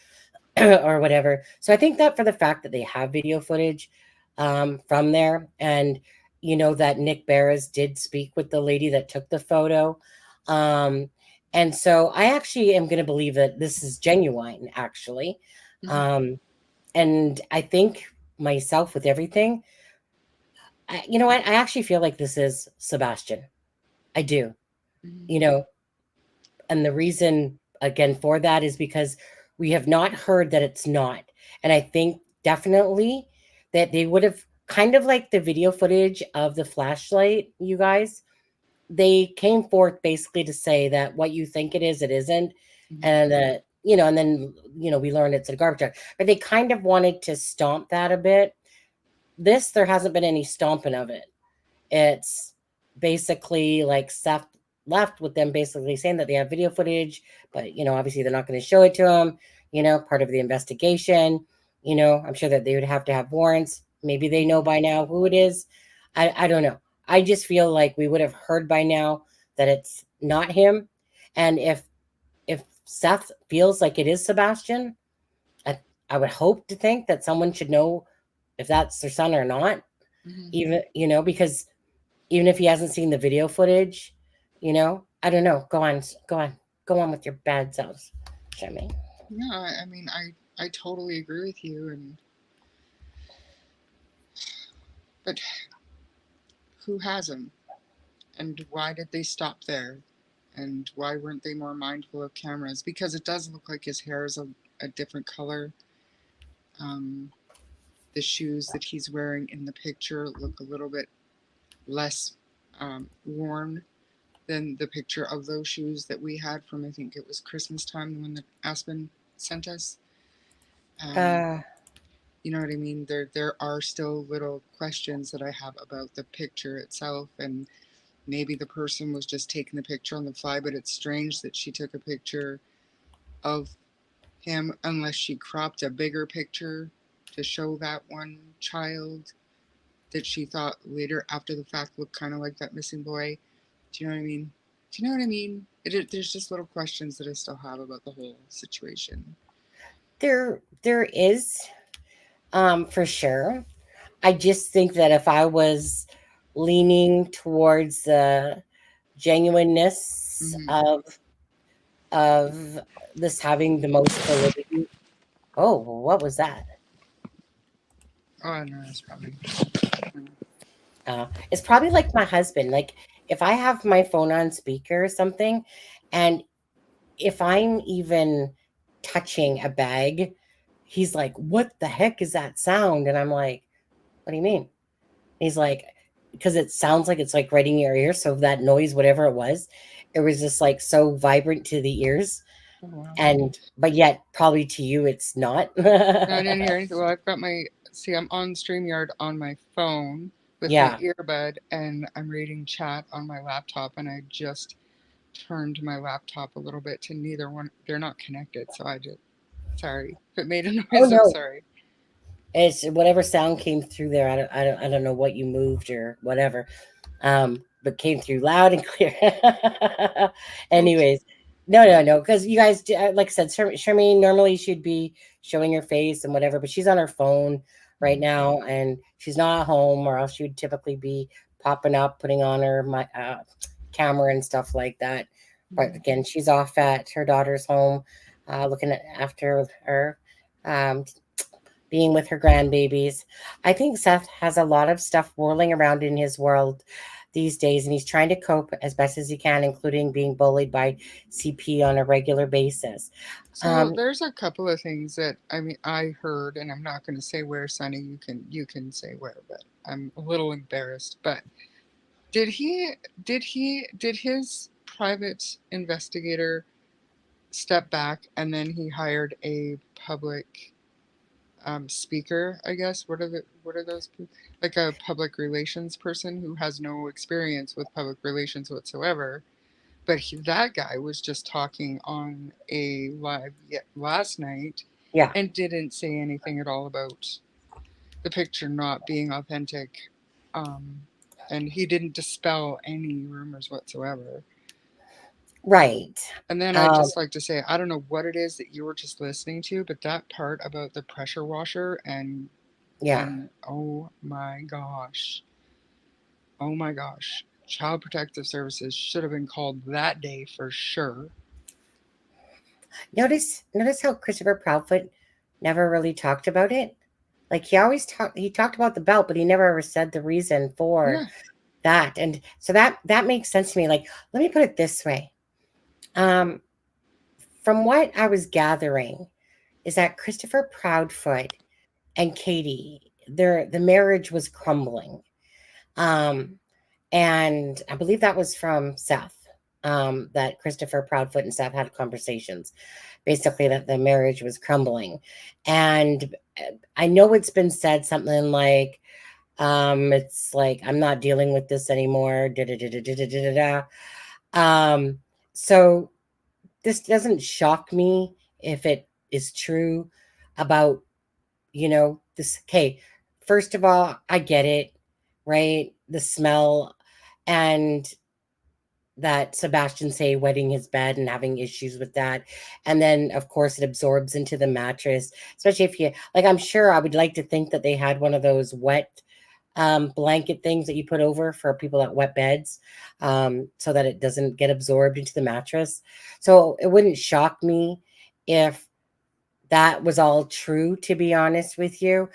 Or whatever. So I think that for the fact that they have video footage from there, and that Nick Barras did speak with the lady that took the photo, and so I actually am going to believe that this is genuine, actually, and I think myself with everything. You know what? I actually feel like this is Sebastian. I do. You know, and the reason again for that is because we have not heard that it's not. And I think definitely that they would have kind of like the video footage of the flashlight, you guys. They came forth basically to say that what you think it isn't. And that, and then, we learned it's a garbage truck. But they kind of wanted to stomp that a bit. There hasn't been any stomping of it. It's basically like Seth left with them basically saying that they have video footage, but obviously they're not going to show it to him, part of the investigation. I'm sure that they would have to have warrants. Maybe they know by now who it is. I don't know. I just feel like we would have heard by now that it's not him. And if Seth feels like it is Sebastian, I would hope to think that someone should know if that's their son or not. Even, because even if he hasn't seen the video footage, I don't know. Go on with your bad selves, Charmaine. Yeah, I mean, I totally agree with you, and But who has him? And why did they stop there? And why weren't they more mindful of cameras? Because it does look like his hair is a different color. The shoes that he's wearing in the picture look a little bit less worn than the picture of those shoes that we had from, I think it was Christmas time, the one that Aspen sent us. Uh, You know what I mean? There are still little questions that I have about the picture itself, and maybe the person was just taking the picture on the fly, but it's strange that she took a picture of him unless she cropped a bigger picture to show that one child that she thought later after the fact looked kind of like that missing boy. Do you know what I mean? Do you know what I mean? There's just little questions that I still have about the whole situation. there is, for sure. I just think that if I was leaning towards the genuineness Mm-hmm. of this having the most validity. Oh, what was that? Oh, no, that's probably. It's probably like my husband. Like if I have my phone on speaker or something, and if I'm even touching a bag, he's like, "What the heck is that sound?" And I'm like, "What do you mean?" He's like, "Because it sounds like it's like right in your ear." So that noise, whatever it was just like so vibrant to the ears, Oh, wow. and but yet probably to you it's not. No, I didn't hear anything. Well, I've got I'm on StreamYard on my phone with my Yeah. earbud, and I'm reading chat on my laptop, and I just turned my laptop a little bit to neither one. They're not connected, so sorry. If it made a Oh noise, I'm no. sorry. It's whatever sound came through there. I don't know what you moved or whatever. But came through loud and clear. Oops. Anyways, no, because you guys, like I said, Charmaine normally she'd be showing her face and whatever, but she's on her phone right now, and she's not at home, or else she would typically be popping up, putting on her camera and stuff like that. But again, she's off at her daughter's home, looking after her, um, being with her grandbabies. I think Seth has a lot of stuff whirling around in his world these days, and he's trying to cope as best as he can, including being bullied by CP on a regular basis. So there's a couple of things that I heard, and I'm not going to say where, Sonny. You can say where, but I'm a little embarrassed. But did his private investigator step back, and then he hired a public speaker, I guess? What are those people? Like a public relations person who has no experience with public relations whatsoever. But that guy was just talking on a live last night Yeah, and didn't say anything at all about the picture not being authentic. And he didn't dispel any rumors whatsoever. right. And then I'd just like to say, I don't know what it is that you were just listening to, but that part about the pressure washer and Yeah. oh my gosh. Oh my gosh. Child Protective Services should have been called that day for sure. Notice how Christopher Proudfoot never really talked about it. Like he talked about the belt, but he never ever said the reason for Yeah. that. And so that makes sense to me. Like, let me put it this way. From what I was gathering, is that Christopher Proudfoot and Katie, the marriage was crumbling. Um, and I believe that was from Seth. That Christopher Proudfoot and Seth had conversations, basically that the marriage was crumbling. And I know it's been said something like, it's like, I'm not dealing with this anymore. Da, da, da, da, da, da, da, da. So this doesn't shock me if it is true about, this. Okay, first of all, I get it, right? The smell, and that Sebastian say wetting his bed and having issues with that. And then of course it absorbs into the mattress, especially if you like, I'm sure I would like to think that they had one of those wet blanket things that you put over for people that wet beds, so that it doesn't get absorbed into the mattress. So it wouldn't shock me if that was all true, to be honest with you.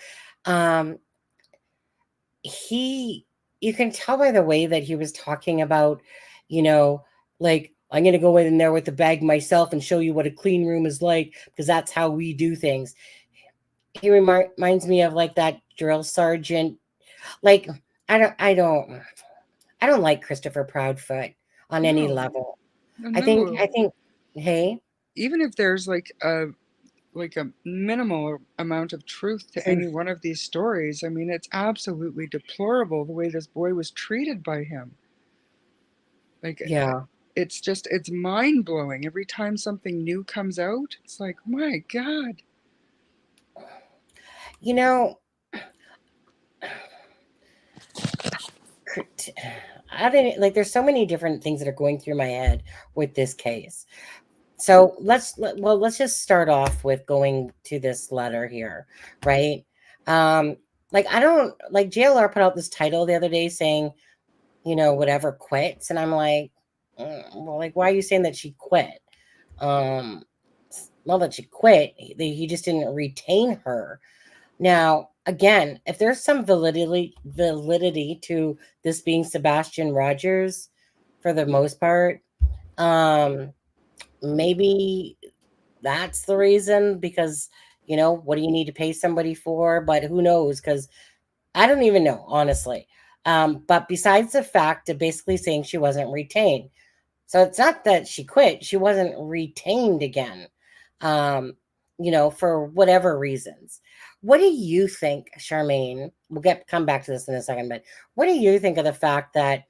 you can tell by the way that he was talking about, you know, like, I'm going to go in there with the bag myself and show you what a clean room is like, because that's how we do things. He reminds me of like that drill sergeant. Like, I don't like Christopher Proudfoot on any No, level. no. I think, hey, Even if there's like a minimal amount of truth to any truth. one of these stories, I mean, it's absolutely deplorable the way this boy was treated by him. Like, Yeah. it's mind blowing. Every time something new comes out, it's like, my God. You know, I didn't like, there's so many different things that are going through my head with this case. So let's just start off with going to this letter here, right? Um, like, I don't like, JLR put out this title the other day saying, whatever quits, and I'm like, well, like, why are you saying that she quit? Um, not that she quit. He just didn't retain her. Now, again, if there's some validity to this being Sebastian Rogers, for the most part, um, maybe that's the reason, because what do you need to pay somebody for? But who knows? Because I don't even know, honestly. But besides the fact of basically saying she wasn't retained, so it's not that she quit; she wasn't retained again. Um, for whatever reasons. What do you think, Charmaine? We'll come back to this in a second, but what do you think of the fact that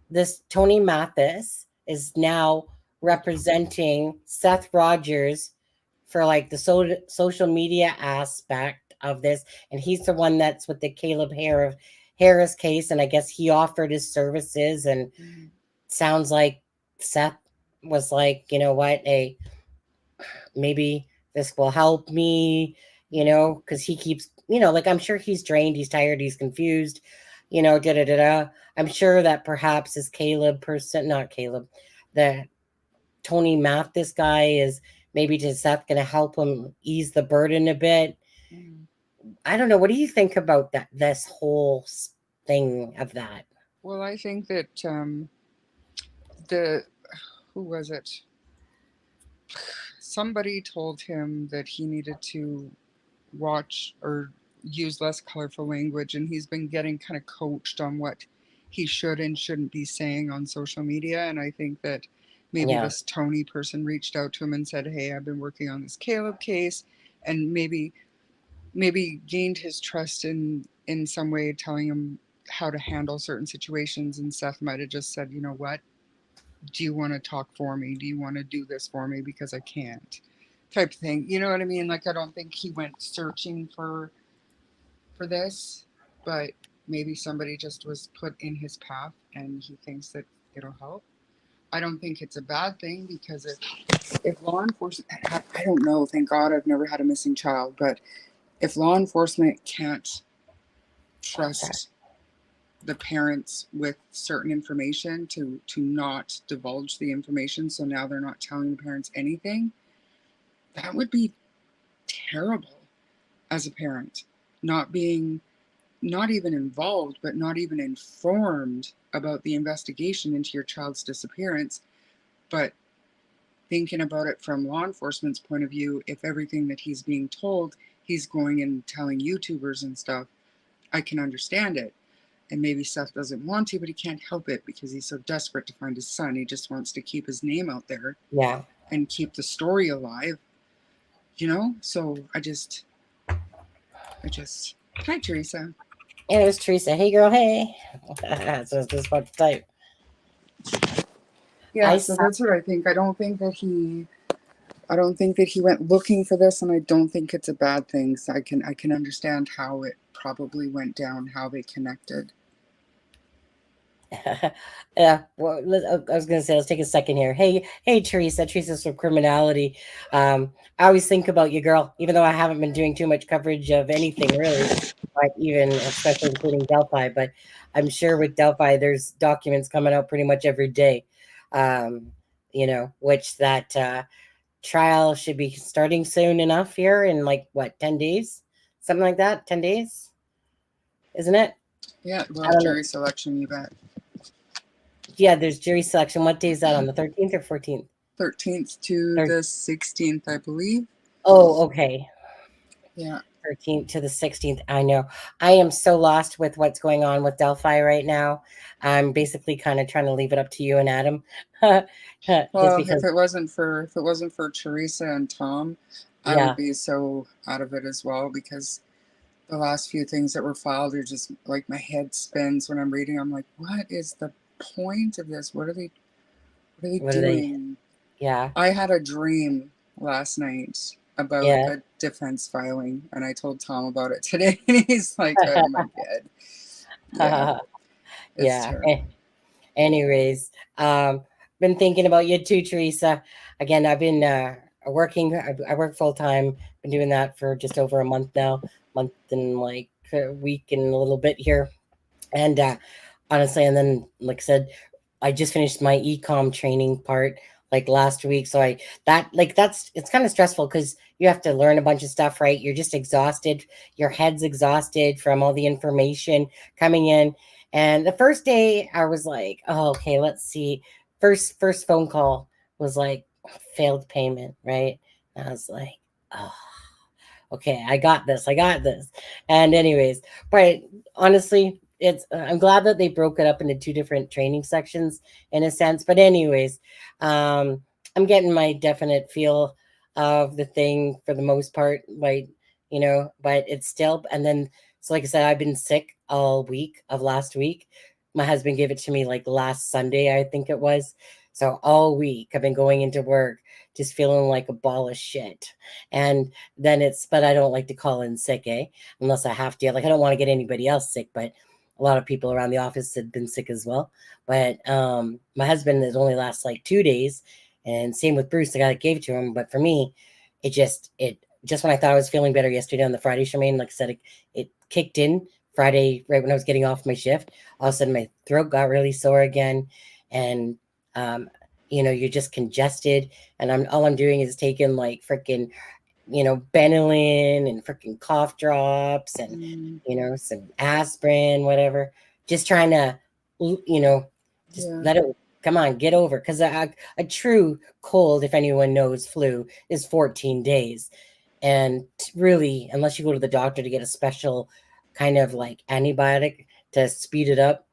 this Tony Mathis is now representing Seth Rogers for like the social media aspect of this, and he's the one that's with the Harris case, and I guess he offered his services, and sounds like Seth was like, you know what, hey, maybe this will help me, because he keeps, like, I'm sure he's drained, he's tired, he's confused, da da da da. I'm sure that perhaps this not Caleb, the Tony Mathis guy is maybe just Seth going to help him ease the burden a bit. I don't know. What do you think about that? This whole thing of that? Well, I think that the who was it? Somebody told him that he needed to watch or use less colorful language, and he's been getting kind of coached on what he should and shouldn't be saying on social media. And I think that maybe Yeah. this Tony person reached out to him and said, hey, I've been working on this Caleb case, and maybe gained his trust in some way, telling him how to handle certain situations. And Seth might have just said, you know what, do you want to talk for me? Do you want to do this for me? Because I can't, type of thing. You know what I mean? Like, I don't think he went searching for this, but maybe somebody just was put in his path and he thinks that it'll help. I don't think it's a bad thing, because if law enforcement, I don't know, thank God I've never had a missing child, but if law enforcement can't trust the parents with certain information to not divulge the information, so now they're not telling the parents anything, that would be terrible as a parent. Not even involved, but not even informed about the investigation into your child's disappearance, but thinking about it from law enforcement's point of view, if everything that he's being told, he's going and telling YouTubers and stuff, I can understand it. And maybe Seth doesn't want to, but he can't help it because he's so desperate to find his son. He just wants to keep his name out there. Yeah. And keep the story alive. So I just, hi, Teresa. And it was Teresa. Hey, girl. Hey. So I was just about to type. Yeah, so that's what I think. I don't think that he went looking for this, and I don't think it's a bad thing. So I can understand how it probably went down, how they connected. Yeah, well, I was gonna say, let's take a second here. Hey, Teresa's from Criminality. I always think about you, girl, even though I haven't been doing too much coverage of anything really, but even especially including Delphi. But I'm sure with Delphi, there's documents coming out pretty much every day. Which that trial should be starting soon enough here in like what, 10 days, something like that. 10 days, isn't it? Yeah, I well, don't know. jury selection, you bet. Yeah, there's jury selection. What day is that on? The 13th or 14th? 13th to Thir- the 16th, I believe. Oh, okay. Yeah. 13th to the 16th. I know. I am so lost with what's going on with Delphi right now. I'm basically kind of trying to leave it up to you and Adam. Just Well, because, if it wasn't for Teresa and Tom, I would yeah, be so out of it as well, because the last few things that were filed are just like my head spins when I'm reading. I'm like, what is the point of this? What are they what are they? doing? Yeah, I had a dream last night about yeah. a defense filing, and I told Tom about it today, and he's like, oh my God. Yeah, it's Yeah. terrible. Anyways, been thinking about you too, Teresa. Again, I've been working. I work full time. Been doing that for just over a month now. Month and like a week and a little bit here. And honestly, and then like I said, I just finished my ecom training part like last week. So that's it's kind of stressful because you have to learn a bunch of stuff, right? You're just exhausted. Your head's exhausted from all the information coming in. And the first day I was like, oh, okay, let's see. First phone call was like failed payment, right? And I was like, oh, okay, I got this. And anyways, but honestly, it's I'm glad that they broke it up into two different training sections in a sense. But anyways, um, I'm getting my definite feel of the thing for the most part, like but it's still. And then, so like I said, I've been sick all week of last week. My husband gave it to me like last Sunday, I think it was. So all week I've been going into work just feeling like a ball of shit. And then but I don't like to call in sick, unless I have to. Like, I don't want to get anybody else sick, but a lot of people around the office had been sick as well. But my husband, it only lasts like 2 days. And same with Bruce, the guy that gave it to him. But for me, it just when I thought I was feeling better yesterday on the Friday, Charmaine, like I said, it kicked in Friday right when I was getting off my shift. All of a sudden my throat got really sore again. And um, you're just congested. And all I'm doing is taking like freaking Benylin and freaking cough drops and, Mm, some aspirin, whatever. Just trying to, you know, just yeah. let it come on, get over. Because a true cold, if anyone knows flu, is 14 days. And really, unless you go to the doctor to get a special kind of like antibiotic to speed it up,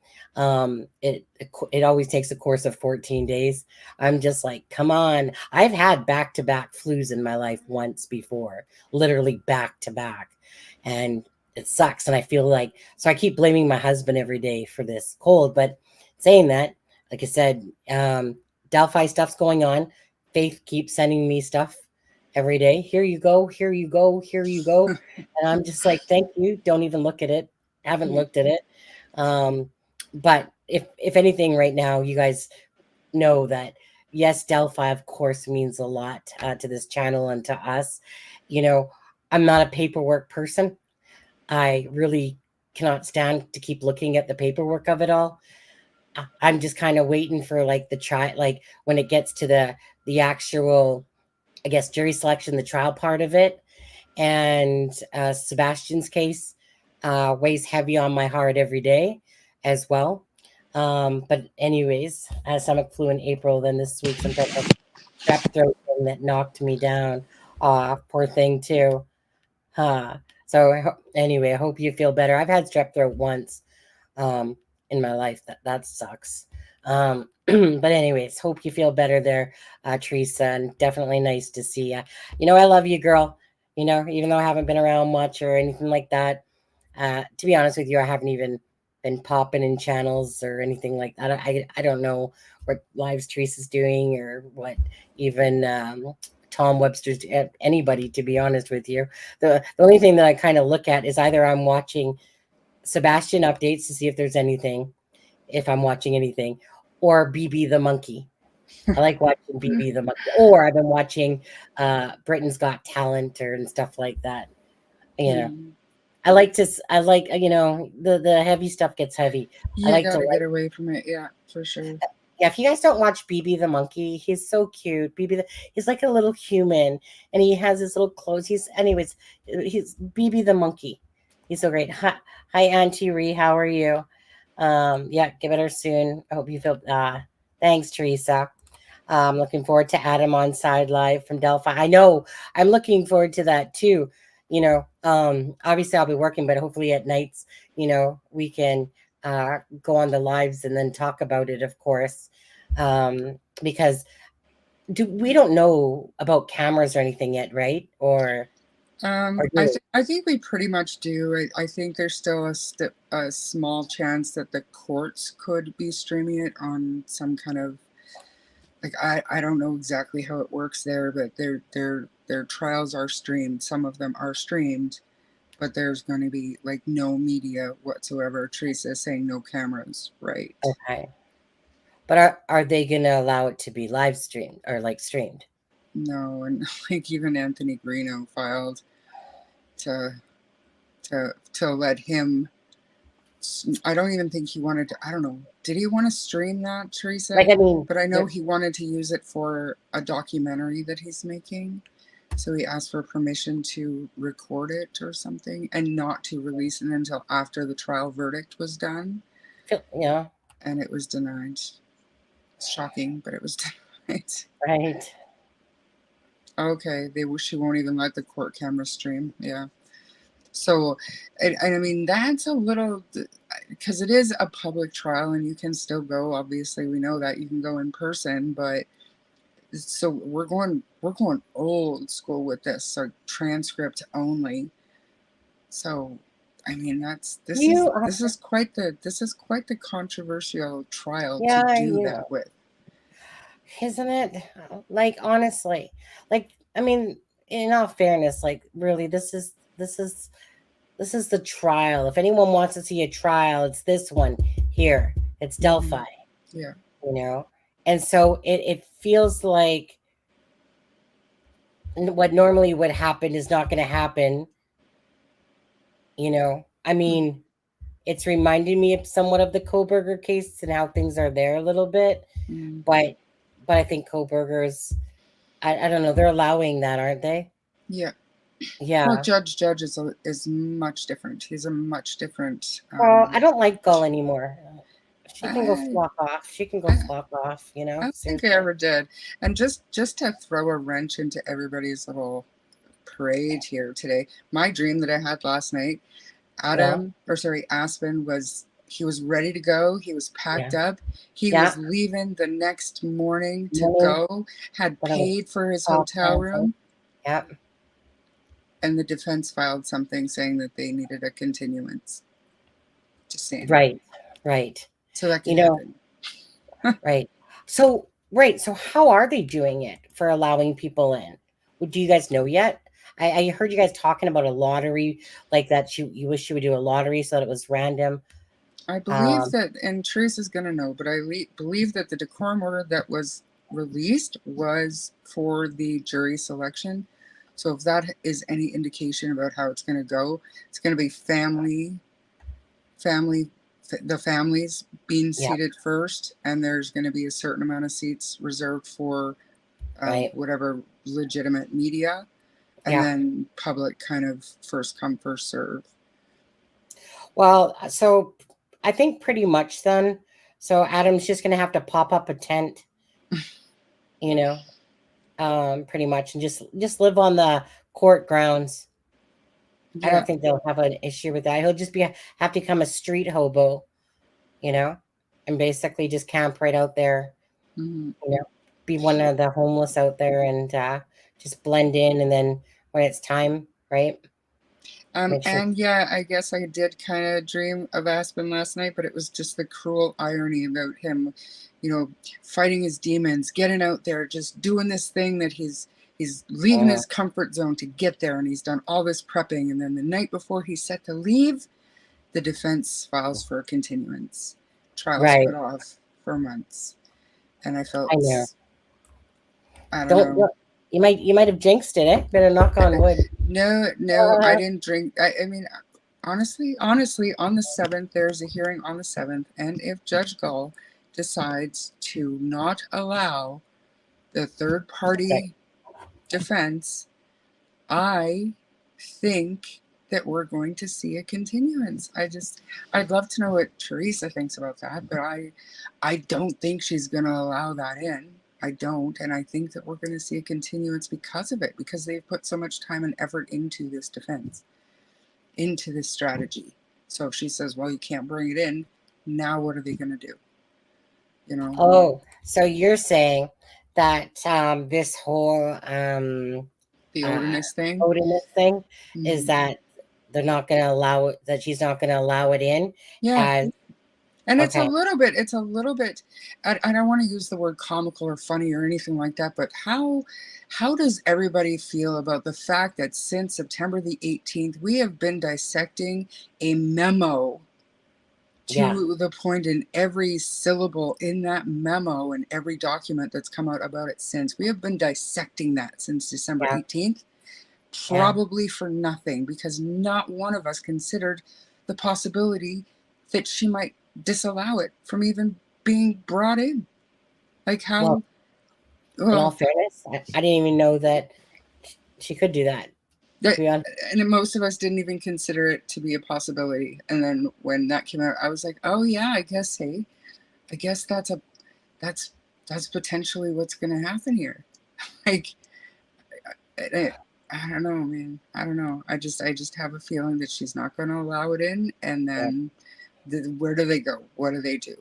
it always takes a course of 14 days. I'm just like, come on. I've had back-to-back flus in my life once before, literally back to back. And it sucks. And I feel like, so I keep blaming my husband every day for this cold. But saying that, like I said, Delphi stuff's going on. Faith keeps sending me stuff every day. Here you go, here you go, here you go. And I'm just like, thank you. Don't even look at it. Haven't Yeah. looked at it. But if anything right now, you guys know that yes, Delphi of course means a lot to this channel and to us. You know, I'm not a paperwork person. I really cannot stand to keep looking at the paperwork of it all. I'm just kind of waiting for like like when it gets to the actual, I guess, jury selection, the trial part of it. And Sebastian's case weighs heavy on my heart every day as well. But anyways, I had stomach flu in April. Then this week, some type of strep throat thing that knocked me down. Poor thing too. So anyway, I hope you feel better. I've had strep throat once in my life. That sucks. But anyways, hope you feel better there, Teresa, and definitely nice to see you. I love you, girl. Even though I haven't been around much or anything like that. To be honest with you, I haven't even been popping in channels or anything like that. I don't know what lives Teresa's doing or what even Tom Webster's, anybody, to be honest with you. The only thing that I kind of look at is either I'm watching Sebastian updates to see if there's anything, if I'm watching anything, or BB the monkey. I like watching BB the monkey, or I've been watching Britain's Got Talent and stuff like that. You know, Mm. I like the heavy stuff gets heavy. I You like to gotta like get away from it. Yeah, for sure. Yeah, if you guys don't watch BB the monkey, he's so cute. He's like a little human, and he has his little clothes. He's BB the monkey. He's so great. Hi, Auntie Ree. How are you? Yeah, get better soon. I hope you feel. Thanks, Teresa. Looking forward to Adam on Side Live from Delphi. I know. I'm looking forward to that too. Obviously I'll be working, but hopefully at nights, we can go on the lives and then talk about it, of course. Because we don't know about cameras or anything yet, right? Or do we? I think we pretty much do. I think there's still a small chance that the courts could be streaming it on some kind of, like, I don't know exactly how it works there, but their trials are streamed. Some of them are streamed, but there's going to be like no media whatsoever. Teresa is saying no cameras, right? Okay. But are they going to allow it to be live streamed or like streamed? No, and like even Anthony Greeno filed to let him. I don't even think he wanted to. I don't know. Did he want to stream that, Teresa? Like, I mean, But I know he wanted to use it for a documentary that he's making. So he asked for permission to record it or something and not to release it until after the trial verdict was done. yeah. And it was denied. It's shocking, but it was denied. Right. Okay, she won't even let the court camera stream. Yeah. So, and I mean, that's a little, because it is a public trial and you can still go. Obviously, we know that you can go in person, but so we're going old school with this, so transcript only. So, I mean, this is quite the controversial trial to do that with, isn't it? Like, honestly, like, I mean, in all fairness, like, really, this is the trial. If anyone wants to see a trial, it's this one here. It's Delphi. Yeah. And so it feels like what normally would happen is not going to happen. I mean, it's reminding me of somewhat of the Koberger case and how things are there a little bit. But I think Koberger's, I don't know, they're allowing that, aren't they? Yeah. Yeah. Well, Judge is much different. He's a much different. Well, I don't like Gull anymore. She can go flock off. She can go flock off. I don't think I ever did. And just to throw a wrench into everybody's little parade here today, my dream that I had last night, Aspen was ready to go. He was packed up. He was leaving the next morning to go, had paid for his hotel room. Yep. And the defense filed something saying that they needed a continuance. Just saying. Right. So that can happen. Right. So how are they doing it for allowing people in? Do you guys know yet? I heard you guys talking about a lottery, like that you wish you would do a lottery so that it was random. I believe that, and Teresa's going to know, but I believe that the decorum order that was released was for the jury selection. So if that is any indication about how it's going to go, it's going to be the families being seated first, and there's going to be a certain amount of seats reserved for whatever legitimate media, and then public kind of first come, first serve. Well, so I think pretty much then. So Adam's just going to have to pop up a tent, pretty much, and just live on the court grounds. Yeah. I don't think they'll have an issue with that. He'll just have to become a street hobo, and basically just camp right out there, be one of the homeless out there and just blend in. And then when it's time, right? And yeah, I guess I did kind of dream of Aspen last night, but it was just the cruel irony about him, fighting his demons, getting out there, just doing this thing that he's leaving his comfort zone to get there, and he's done all this prepping, and then the night before he's set to leave, the defense files for a continuance. Trials put off for months, and I felt I don't know. You might have jinxed it, eh? Better knock on wood. No, I didn't drink. I mean, honestly, on the 7th, there's a hearing on the 7th, and if Judge Gull decides to not allow the third-party defense, I think that we're going to see a continuance. I'd love to know what Teresa thinks about that, but I don't think she's going to allow that in. I don't, and I think that we're going to see a continuance because of it, because they've put so much time and effort into this defense, into this strategy. So if she says, well, you can't bring it in, now what are they going to do? You know? Oh, so you're saying that this whole The odorous thing. odiness thing is Mhm. that they're not going to allow it, that she's not going to allow it in Yeah. as And okay. it's a little bit, I don't want to use the word comical or funny or anything like that, but how does everybody feel about the fact that since September the 18th, we have been dissecting a memo to the point in every syllable in that memo and every document that's come out about it since. We have been dissecting that since December 18th, probably for nothing, because not one of us considered the possibility that she might disallow it from even being brought in. Like how, in all fairness, I didn't even know that she could do that. and most of us didn't even consider it to be a possibility. And then when that came out, I was like, oh yeah, I guess, hey, I guess that's potentially what's going to happen here. Like, I don't know, man. I don't know. I just have a feeling that she's not going to allow it in. And then where do they go? What do they do?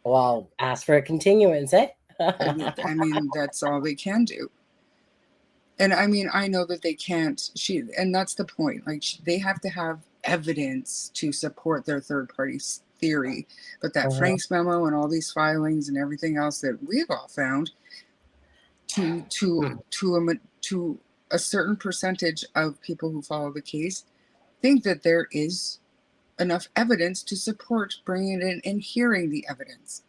Well, ask for a continuance, eh? I mean, that's all they can do. And I mean, I know that they can't, and that's the point. Like, they have to have evidence to support their third party theory. But that Frank's memo and all these filings and everything else that we've all found, to a certain percentage of people who follow the case, think that there is enough evidence to support bringing it in and hearing the evidence,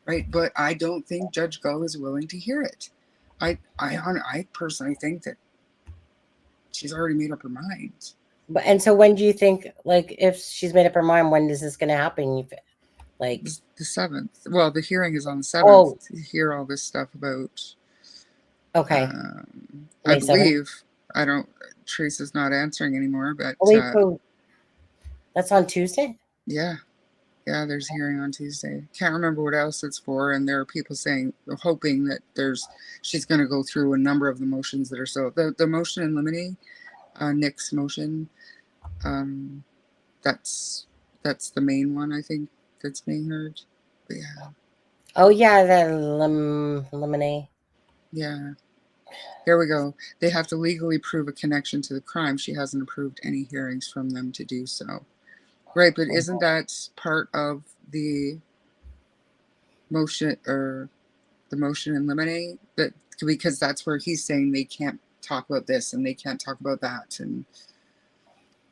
right? But I don't think Judge Gull is willing to hear it. I personally think that she's already made up her mind. But and so when do you think, like, if she's made up her mind, when is this going to happen? Like the 7th. Well, the hearing is on the 7th to hear all this stuff about. Okay. I believe. I don't. Teresa's not answering anymore, but. So that's on Tuesday? Yeah. Yeah, there's a hearing on Tuesday. Can't remember what else it's for, and there are people hoping that she's going to go through a number of the motions that are the motion in limine, Nick's motion. That's the main one, I think, that's being heard. But yeah. Oh yeah, the limine. Yeah. Here we go. They have to legally prove a connection to the crime. She hasn't approved any hearings from them to do so. Right, but isn't that part of the motion, or the motion in limine? That, because that's where he's saying they can't talk about this and they can't talk about that, and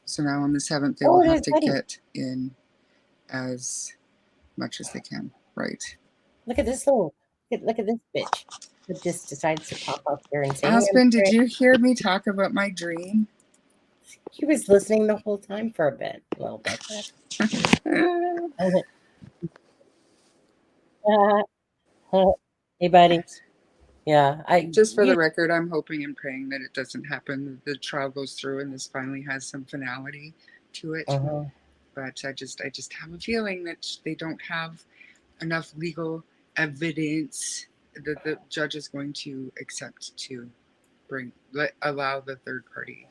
so now on the 7th they will have to get in as much as they can. Right. Look at this look at this bitch that just decides to pop up here and say, Aspen, did you hear me talk about my dream? He was listening the whole time for a little bit. Hey, buddy. Yeah, just for the record, I'm hoping and praying that it doesn't happen. The trial goes through and this finally has some finality to it. But I just have a feeling that they don't have enough legal evidence that the judge is going to accept to allow the third party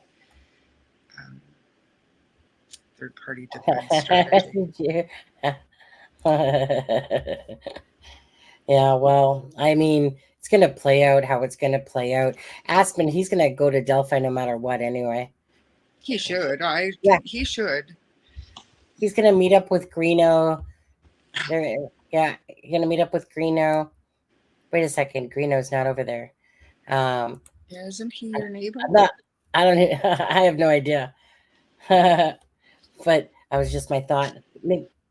defense strategy. Yeah, well, I mean, it's going to play out how it's going to play out. Aspen, he's going to go to Delphi no matter what anyway. He should. He should. He's going to meet up with Greeno. You're going to meet up with Greeno. Wait a second. Greeno's not over there. Isn't he your neighbor? I have no idea. But I was just my thought.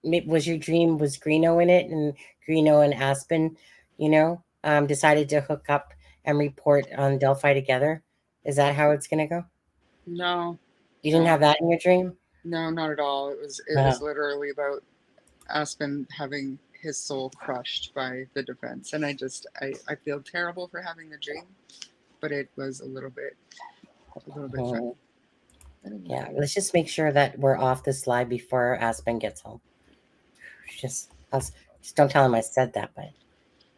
Was your dream, was Greeno in it, and Greeno and Aspen, decided to hook up and report on Delphi together? Is that how it's gonna go? No. You didn't have that in your dream? No, not at all. It was literally about Aspen having his soul crushed by the defense, and I feel terrible for having the dream, but it was a little bit funny. Yeah, let's just make sure that we're off this live before Aspen gets home. Just don't tell him I said that, but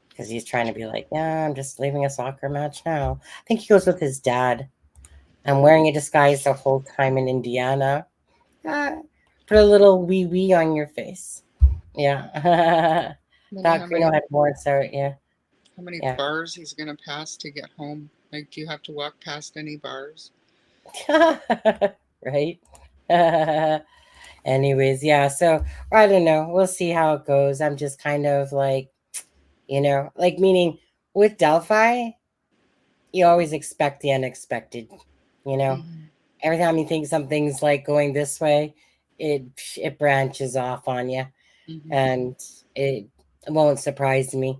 because he's trying to be like, yeah, I'm just leaving a soccer match now. I think he goes with his dad. I'm wearing a disguise the whole time in Indiana. Put a little wee wee on your face. Yeah. Doc Reno had more, so yeah. How many Yeah. bars he's gonna pass to get home? Like, do you have to walk past any bars? Right. Anyways, yeah. So I don't know. We'll see how it goes. I'm just kind of like, like meaning with Delphi, you always expect the unexpected. Every time you think something's like going this way, it branches off on you, and it won't surprise me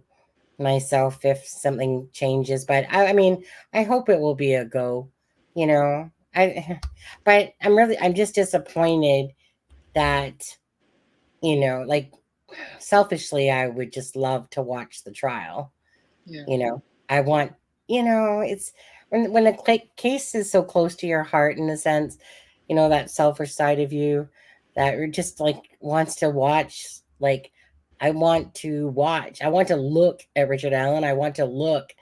myself if something changes. But I mean, I hope it will be a go. But I'm just disappointed that like selfishly, I would just love to watch the trial. Yeah. I want, it's when a case is so close to your heart in a sense, that selfish side of you that just like wants to watch, like, I want to look at Richard Allen. I want to look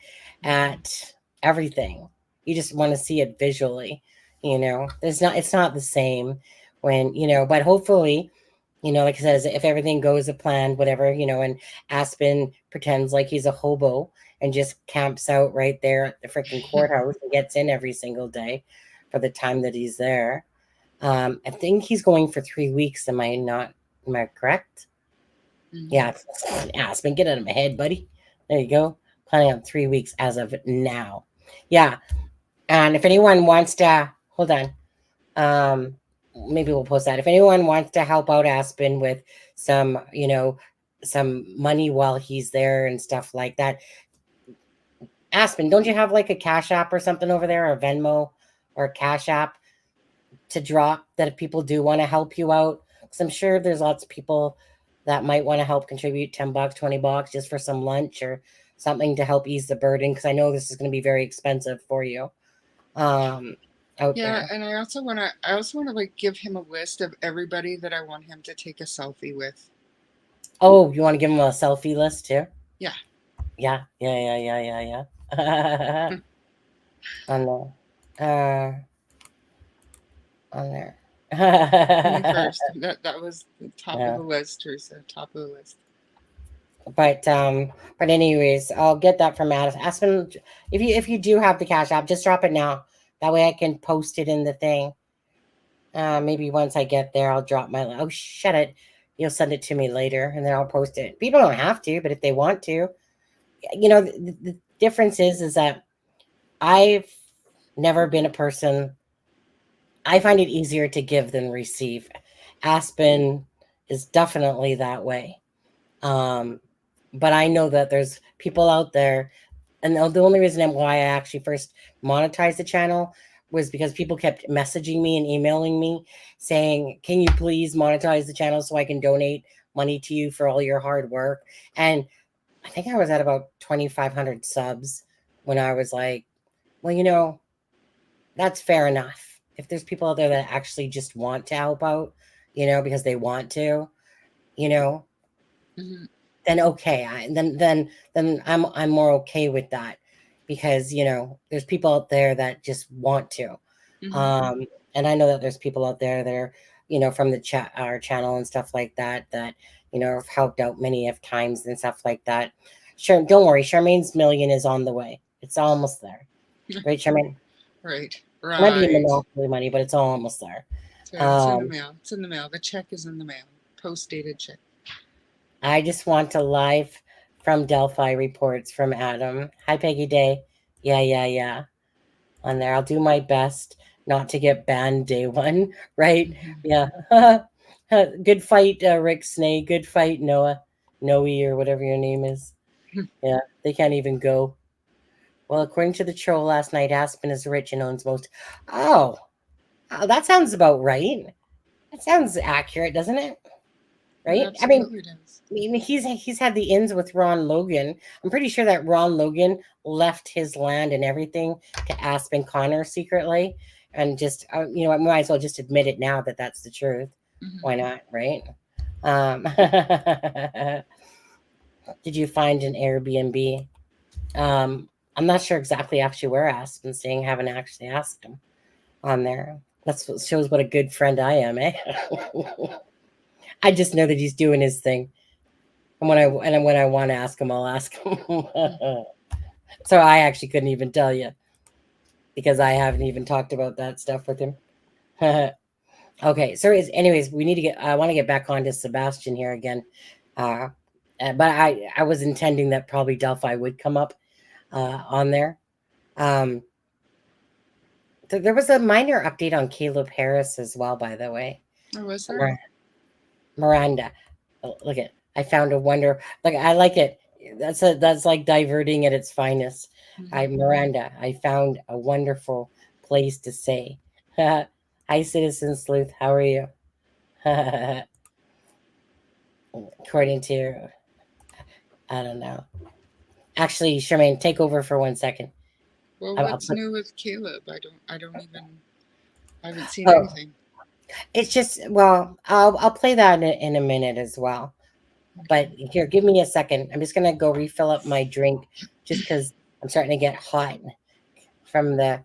at everything. You just want to see it visually, it's not the same when, but hopefully, like I says, if everything goes to plan, whatever, and Aspen pretends like he's a hobo and just camps out right there at the freaking courthouse and gets in every single day for the time that he's there. I think he's going for 3 weeks. Am I correct? Yeah. Aspen, get out of my head, buddy. There you go. Planning on 3 weeks as of now. Yeah. And if anyone wants to, hold on. Maybe we'll post that. If anyone wants to help out Aspen with some, some money while he's there and stuff like that. Aspen, don't you have like a Cash App or something over there, or a Venmo or a Cash App to drop that if people do want to help you out? Because I'm sure there's lots of people that might want to help contribute $10, $20 just for some lunch or something to help ease the burden. Because I know this is going to be very expensive for you. Out there. And I also want to like give him a list of everybody that I want him to take a selfie with. Oh, you want to give him a selfie list too? Yeah. Yeah. On there. On there. Me first. That was the top of the list, Teresa. Top of the list. But anyways, I'll get that from Aspen. If you do have the Cash App, just drop it now. That way I can post it in the thing. Maybe once I get there, I'll drop my. Oh, shut it! You'll send it to me later, and then I'll post it. People don't have to, but if they want to, the difference is that I've never been a person. I find it easier to give than receive. Aspen is definitely that way. But I know that there's people out there, and the only reason why I actually first monetized the channel was because people kept messaging me and emailing me saying, can you please monetize the channel so I can donate money to you for all your hard work? And I think I was at about 2,500 subs when I was like, well, that's fair enough. If there's people out there that actually just want to help out, because they want to, then okay. Then I'm more okay with that, because there's people out there that just want to, and I know that there's people out there that are from the our channel and stuff like that have helped out many of times and stuff like that. Sure, don't worry, Charmaine's million is on the way. It's almost there, right, Charmaine? Right. It might be monopoly money, but it's almost there. So it's in the mail. It's in the mail. The check is in the mail. Post-dated check. I just want a live from Delphi reports from Adam. Hi, Peggy Day. Yeah. On there. I'll do my best not to get banned day one, right? Yeah. Good fight, Rick Snay. Good fight, Noah. Noe, or whatever your name is. Yeah, they can't even go. Well, according to the troll last night, Aspen is rich and owns most. Oh, that sounds about right. That sounds accurate, doesn't it? Right? I mean, he's had the ins with Ron Logan. I'm pretty sure that Ron Logan left his land and everything to Aspen Connor secretly, and just I might as well just admit it now that that's the truth. Mhm. Why not, right? Um, did you find an Airbnb? I'm not sure exactly actually where Aspen's staying. Haven't actually asked him on there. That's what shows what a good friend I am, eh? I just know that he's doing his thing, and when I want to ask him, I'll ask him. So I actually couldn't even tell you because I haven't even talked about that stuff with him. Okay, so anyways, we need to get. I want to get back on to Sebastian here again, uh, but I was intending that probably Delphi would come up on there. Um, there was a minor update on Caleb Harris as well, by the way. Or was there? Miranda, oh, look at. I found a wonder. Like I like it. That's like diverting at its finest. Mhm. Miranda, I found a wonderful place to say. Hi, Citizen Sleuth. How are you? According to, I don't know. Actually, Charmaine, take over for 1 second. Well, I'll what's put, new with Caleb? I haven't seen oh, anything. it's just well, I'll play that in a minute as well. But Okay. here, give me a second. I'm just gonna go refill up my drink, just because I'm starting to get hot from the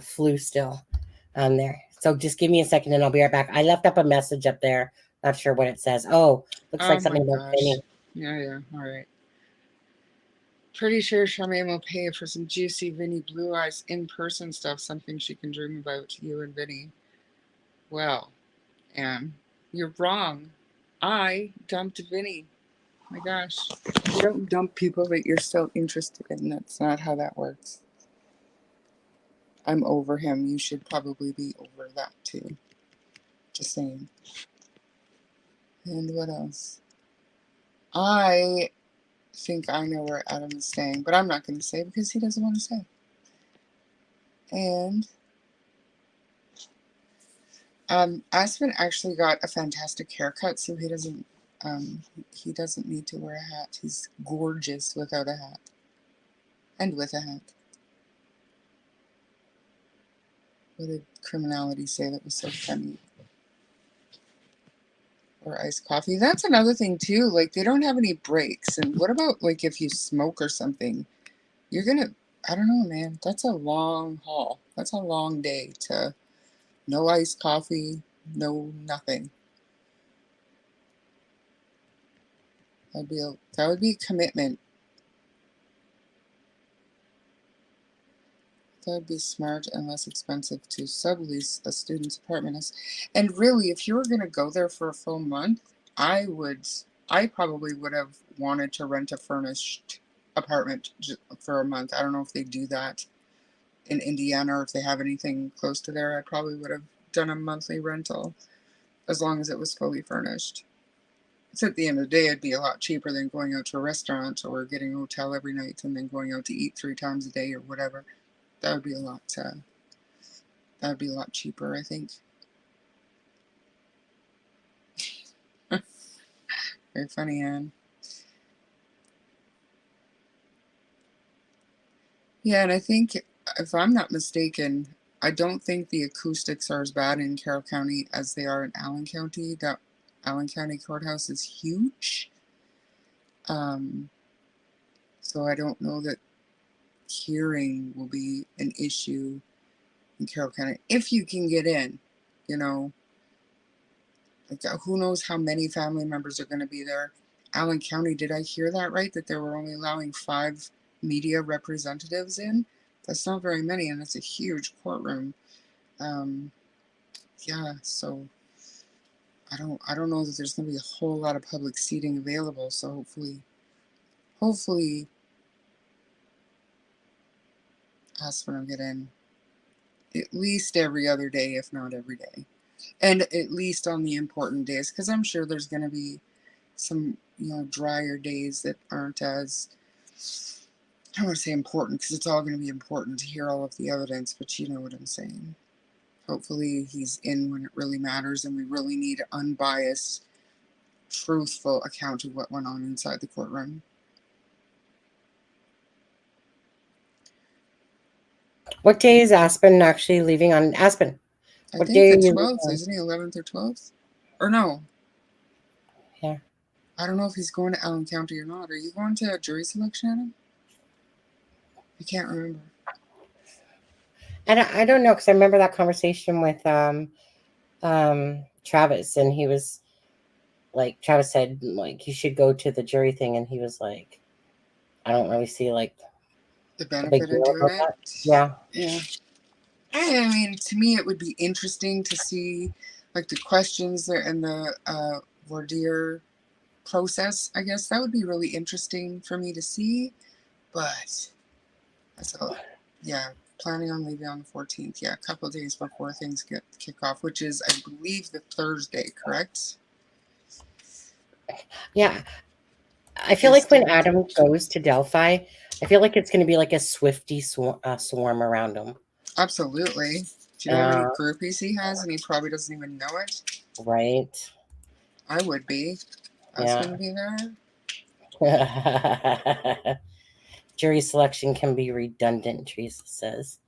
flu still on there. So just give me a second, and I'll be right back. I left up a message up there. Not sure what it says. Oh, looks Oh like my something about gosh. Vinny. Yeah. All right. Pretty sure Charmaine will pay for some juicy Vinny Blue Eyes in-person stuff, something she can dream about, you and Vinny. Well, Anne, you're wrong. I dumped Vinny. My gosh. You don't dump people that you're still interested in. That's not how that works. I'm over him. You should probably be over that too. Just saying. And what else? I think I know where Adam is staying, but I'm not going to say because he doesn't want to say. And Aspen actually got a fantastic haircut, so he doesn't need to wear a hat. He's gorgeous without a hat, and with a hat. What did criminality say that was so funny? Or iced coffee. That's another thing too. Like they don't have any breaks. And what about like if you smoke or something? You're gonna. I don't know, man. That's a long haul. That's a long day to no iced coffee, no nothing. That would be a commitment. That would be smart and less expensive to sublease a student's apartment. And really, if you were going to go there for a full month, I probably would have wanted to rent a furnished apartment for a month. I don't know if they do that in Indiana or if they have anything close to there. I probably would have done a monthly rental as long as it was fully furnished. So at the end of the day, it'd be a lot cheaper than going out to a restaurant or getting a hotel every night and then going out to eat 3 times a day or whatever. That would be a lot. That would be a lot cheaper, I think. Very funny, Anne. Yeah, and I think, if I'm not mistaken, I don't think the acoustics are as bad in Carroll County as they are in Allen County. That Allen County courthouse is huge. So I don't know that hearing will be an issue in Carroll County. If you can get in, you know. Like, who knows how many family members are going to be there. Allen County, did I hear that right? That they were only allowing 5 media representatives in? That's not very many, and it's a huge courtroom. Yeah, so I don't know that there's going to be a whole lot of public seating available. So hopefully, Aspen will get in at least every other day, if not every day, and at least on the important days, because I'm sure there's going to be some drier days that aren't as, I don't want to say important because it's all going to be important to hear all of the evidence, but you know what I'm saying. Hopefully he's in when it really matters and we really need an unbiased, truthful account of what went on inside the courtroom. What day is Aspen actually leaving on Aspen? I What think day the are you 12th, leaving? isn't he? 11th or 12th? Or no? Yeah. I don't know if he's going to Allen County or not. Are you going to jury selection, Adam? I can't remember. And I don't know, because I remember that conversation with Travis, and he was like, Travis said like you should go to the jury thing, and he was like, I don't really see like The a big benefit in deal doing about it? that. Yeah. Yeah. I mean, to me, it would be interesting to see like the questions there and the voir dire process. I guess that would be really interesting for me to see. But so, yeah, planning on leaving on the 14th. Yeah, a couple of days before things kick off, which is, I believe, the Thursday, correct? Yeah. I feel Is like when the Adam goes to Delphi, I feel like it's going to be like a Swifty swarm around him. Absolutely. Do you know how many groupies he has, and he probably doesn't even know it? Right. I would be. I was going to be there. Jury selection can be redundant, Teresa says.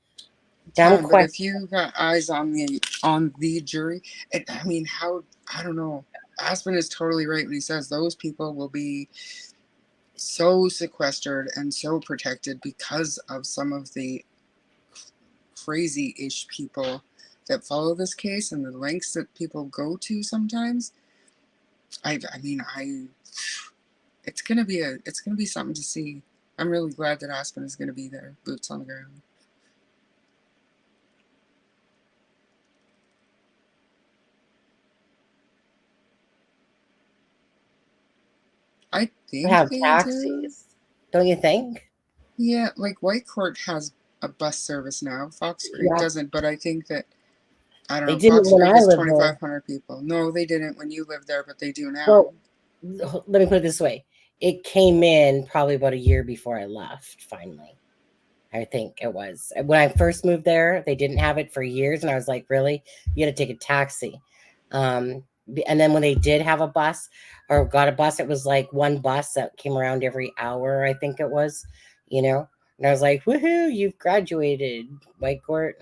Tom, but if you got eyes on the jury, I mean, I don't know. Aspen is totally right when he says those people will be so sequestered and so protected because of some of the crazy-ish people that follow this case and the lengths that people go to sometimes. It's gonna be something to see. I'm really glad that Aspen is gonna be there, boots on the ground. I think have they taxis, don't you think? Yeah, like White Court has a bus service now. Fox Creek doesn't, but I think that I don't They know. didn't Fox when Creek I is lived there. 2,500 people. No, they didn't when you lived there, but they do now. Well, let me put it this way: it came in probably about a year before I left. Finally, I think it was when I first moved there. They didn't have it for years, and I was like, "Really? You got to take a taxi." And then when they did have a bus or got a bus, it was like one bus that came around every hour. I think it was, and I was like, "Woohoo! You've graduated, White Court,"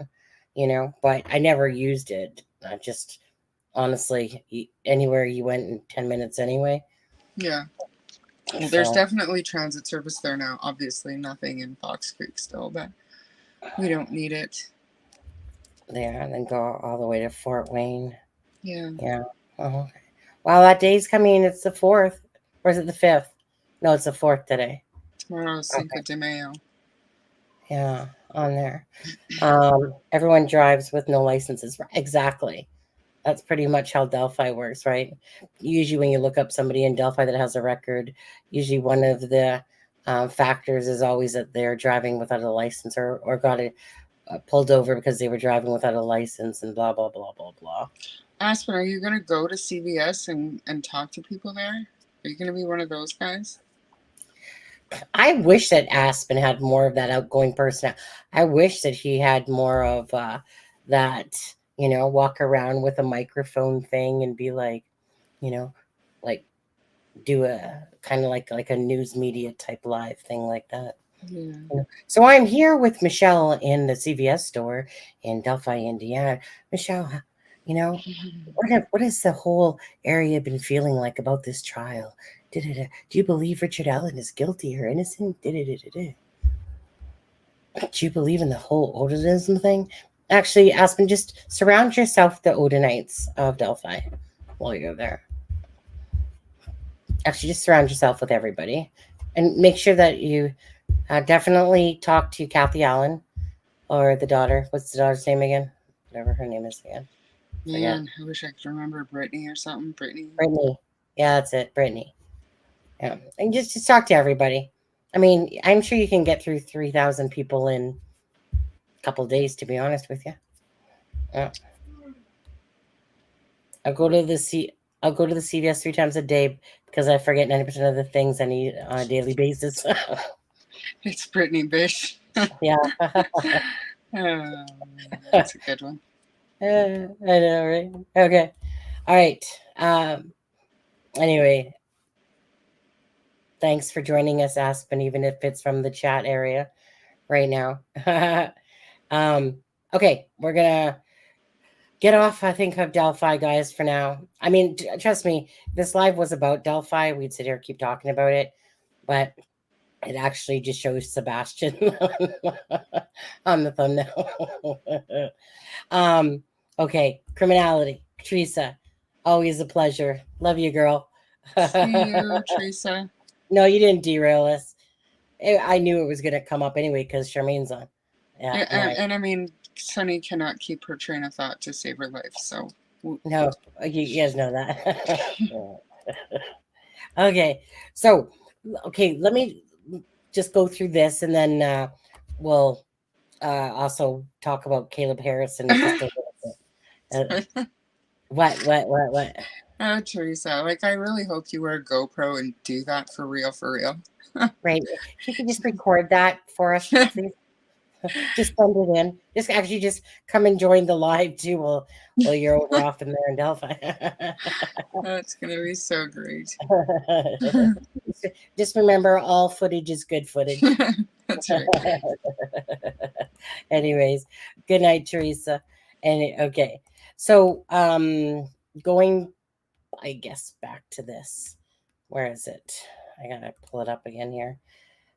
But I never used it. I just honestly, anywhere you went in 10 minutes anyway. Yeah. Well, there's definitely transit service there now. Obviously, nothing in Fox Creek still, but we don't need it. There, and then go all the way to Fort Wayne. Yeah. Yeah. Well, that day's coming. It's the 4th. Or is it the 5th? No, it's the 4th today. Tomorrow's Cinco de Mayo. Yeah, on there. Everyone drives with no licenses. Exactly. That's pretty much how Delphi works, right? Usually when you look up somebody in Delphi that has a record, usually one of the factors is always that they're driving without a license or got it pulled over because they were driving without a license and blah, blah, blah, blah, blah. Aspen, are you going to go to CVS and talk to people there? Are you going to be one of those guys? I wish that Aspen had more of that outgoing person. I wish that he had more of that, walk around with a microphone thing and be like, like do a kind of like a news media type live thing like that. Yeah. So I'm here with Michelle in the CVS store in Delphi, Indiana. Michelle, what has the whole area been feeling like about this trial? Do you believe Richard Allen is guilty or innocent? Do you believe in the whole Odinism thing? Actually, Aspen, just surround yourself with the Odinites of Delphi while you're there. Actually, just surround yourself with everybody. And make sure that you definitely talk to Kathy Allen or the daughter. What's the daughter's name again? Whatever her name is again. Man, I wish I could remember Brittany or something. Brittany. Yeah, that's it. Brittany. Yeah. And just talk to everybody. I mean, I'm sure you can get through 3,000 people in a couple of days, to be honest with you. Yeah. I'll go to the CVS 3 times a day because I forget 90% of the things I need on a daily basis. It's Brittany Bish. Yeah. That's a good one. I know, right? Okay. All right. Anyway, thanks for joining us, Aspen, even if it's from the chat area right now. Okay, we're gonna get off, I think, of Delphi, guys, for now. I mean, trust me, this live was about Delphi. We'd sit here keep talking about it, but it actually just shows Sebastian on the thumbnail. Okay, criminality. Teresa, always a pleasure. Love you, girl. See you, Teresa. No, you didn't derail us. I knew it was going to come up anyway because Charmaine's on. Yeah, And I mean, Sunny cannot keep her train of thought to save her life. So no, you guys know that. Okay, so let me just go through this, and then we'll also talk about Caleb Harrison just a little bit. What? Oh, Teresa, like, I really hope you wear a GoPro and do that for real, for real. Right. If you could just record that for us, please. Just send it in. Just come and join the live too while you're over off in there in Delphi. That's gonna be so great. Just remember, all footage is good footage. That's right. Anyways, good night, Teresa. And okay, so going, I guess, back to this. Where is it? I gotta pull it up again here.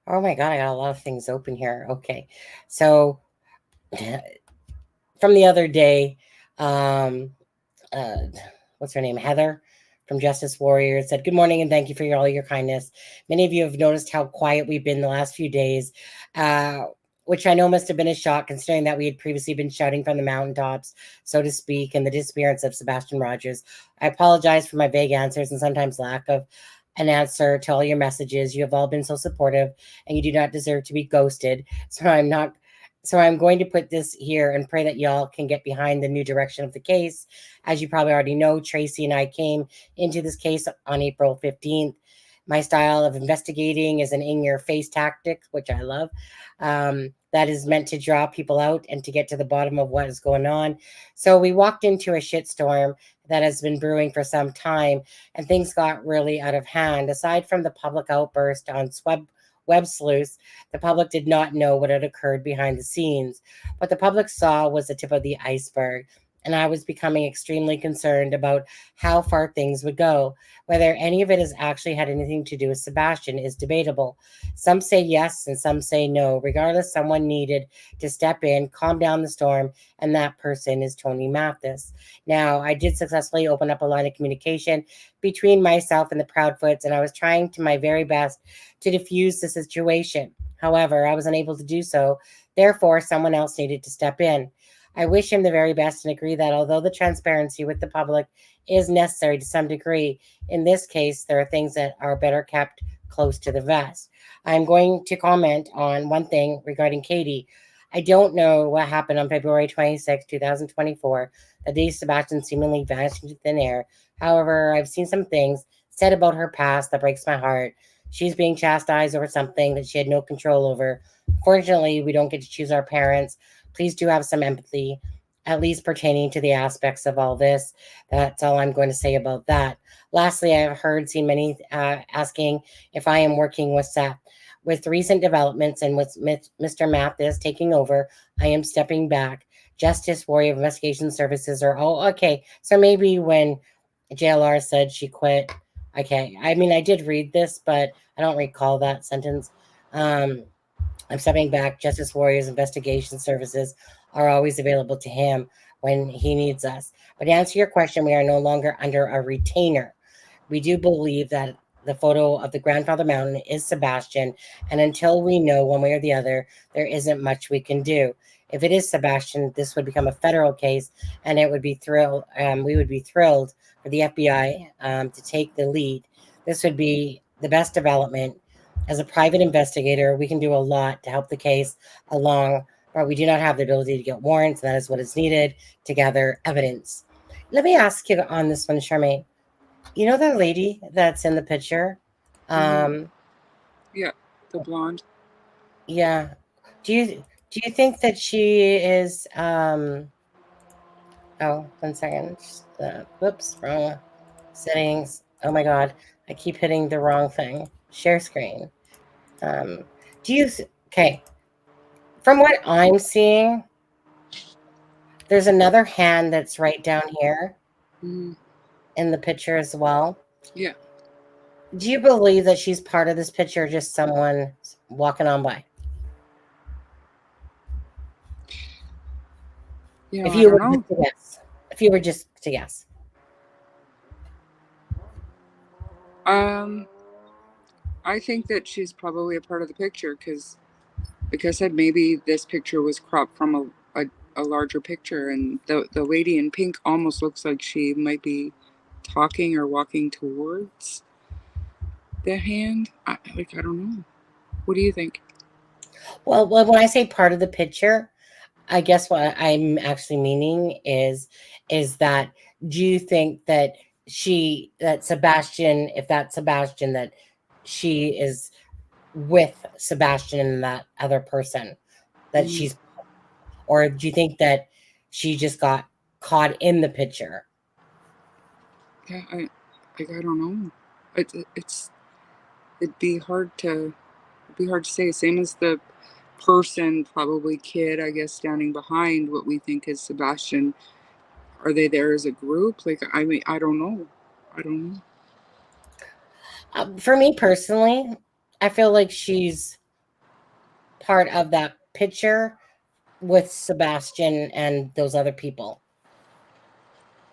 Oh my god, I got a lot of things open here. Okay, so from the other day, uh, what's her name? Heather from Justice Warrior said, "Good morning and thank you for all your kindness. Many of you have noticed how quiet we've been the last few days, which I know must have been a shock considering that we had previously been shouting from the mountaintops, so to speak, and the disappearance of Sebastian Rogers. I apologize for my vague answers and sometimes lack of an answer to all your messages. You have all been so supportive and you do not deserve to be ghosted. So I'm going to put this here and pray that y'all can get behind the new direction of the case. As you probably already know, Tracy and I came into this case on April 15th. My style of investigating is an in-your-face tactic, which I love. That is meant to draw people out and to get to the bottom of what is going on. So we walked into a shitstorm that has been brewing for some time, and things got really out of hand. Aside from the public outburst on web sleuths, the public did not know what had occurred behind the scenes. What the public saw was the tip of the iceberg, and I was becoming extremely concerned about how far things would go. Whether any of it has actually had anything to do with Sebastian is debatable. Some say yes and some say no. Regardless, someone needed to step in, calm down the storm, and that person is Tony Mathis. Now, I did successfully open up a line of communication between myself and the Proudfoots, and I was trying to my very best to diffuse the situation. However, I was unable to do so. Therefore, someone else needed to step in. I wish him the very best and agree that although the transparency with the public is necessary to some degree, in this case, there are things that are better kept close to the vest. I'm going to comment on one thing regarding Katie. I don't know what happened on February 26, 2024, the day Sebastian seemingly vanished into thin air. However, I've seen some things said about her past that breaks my heart. She's being chastised over something that she had no control over. Fortunately, we don't get to choose our parents. Please do have some empathy, at least pertaining to the aspects of all this. That's all I'm going to say about that. Lastly, I have seen many asking if I am working with Seth. With recent developments and with Mr. Mathis taking over, I am stepping back. Justice Warrior Investigation Services are, okay. So maybe when JLR said she quit, okay. I mean, I did read this, but I don't recall that sentence. I'm stepping back. Justice Warriors Investigation Services are always available to him when he needs us. But to answer your question, we are no longer under a retainer. We do believe that the photo of the grandfather mountain is Sebastian, and until we know one way or the other, there isn't much we can do. If it is Sebastian, this would become a federal case, and it would be we would be thrilled for the FBI to take the lead. This would be the best development. As a private investigator, we can do a lot to help the case along, but we do not have the ability to get warrants, and that is what is needed to gather evidence. Let me ask you on this one, Charmaine. You know the lady that's in the picture? Yeah, the blonde. Yeah. Do you think that she is oh, 1 second. Whoops, wrong settings. Oh my god. I keep hitting the wrong thing. Share screen. Do you okay? From what I'm seeing, There's another hand that's right down here Mhm. in the picture as well. Yeah. Do you believe that she's part of this picture, or just someone walking on by? If I you don't were know. just to guess. If you were just to guess. Um, I think that she's probably a part of the picture because, like I said, maybe this picture was cropped from a larger picture, and the lady in pink almost looks like she might be talking or walking towards the hand. I don't know. What do you think? Well, when I say part of the picture, I guess what I'm actually meaning is that, do you think that Sebastian, if that's Sebastian, that she is with Sebastian and that other person, that Mhm. she's, or do you think that she just got caught in the picture? Yeah, I don't know. It's it'd be hard to say. Same as the person, probably kid, I guess, standing behind what we think is Sebastian. Are they there as a group? Like, I mean, I don't know. I don't know. For me personally, I feel like she's part of that picture with Sebastian and those other people.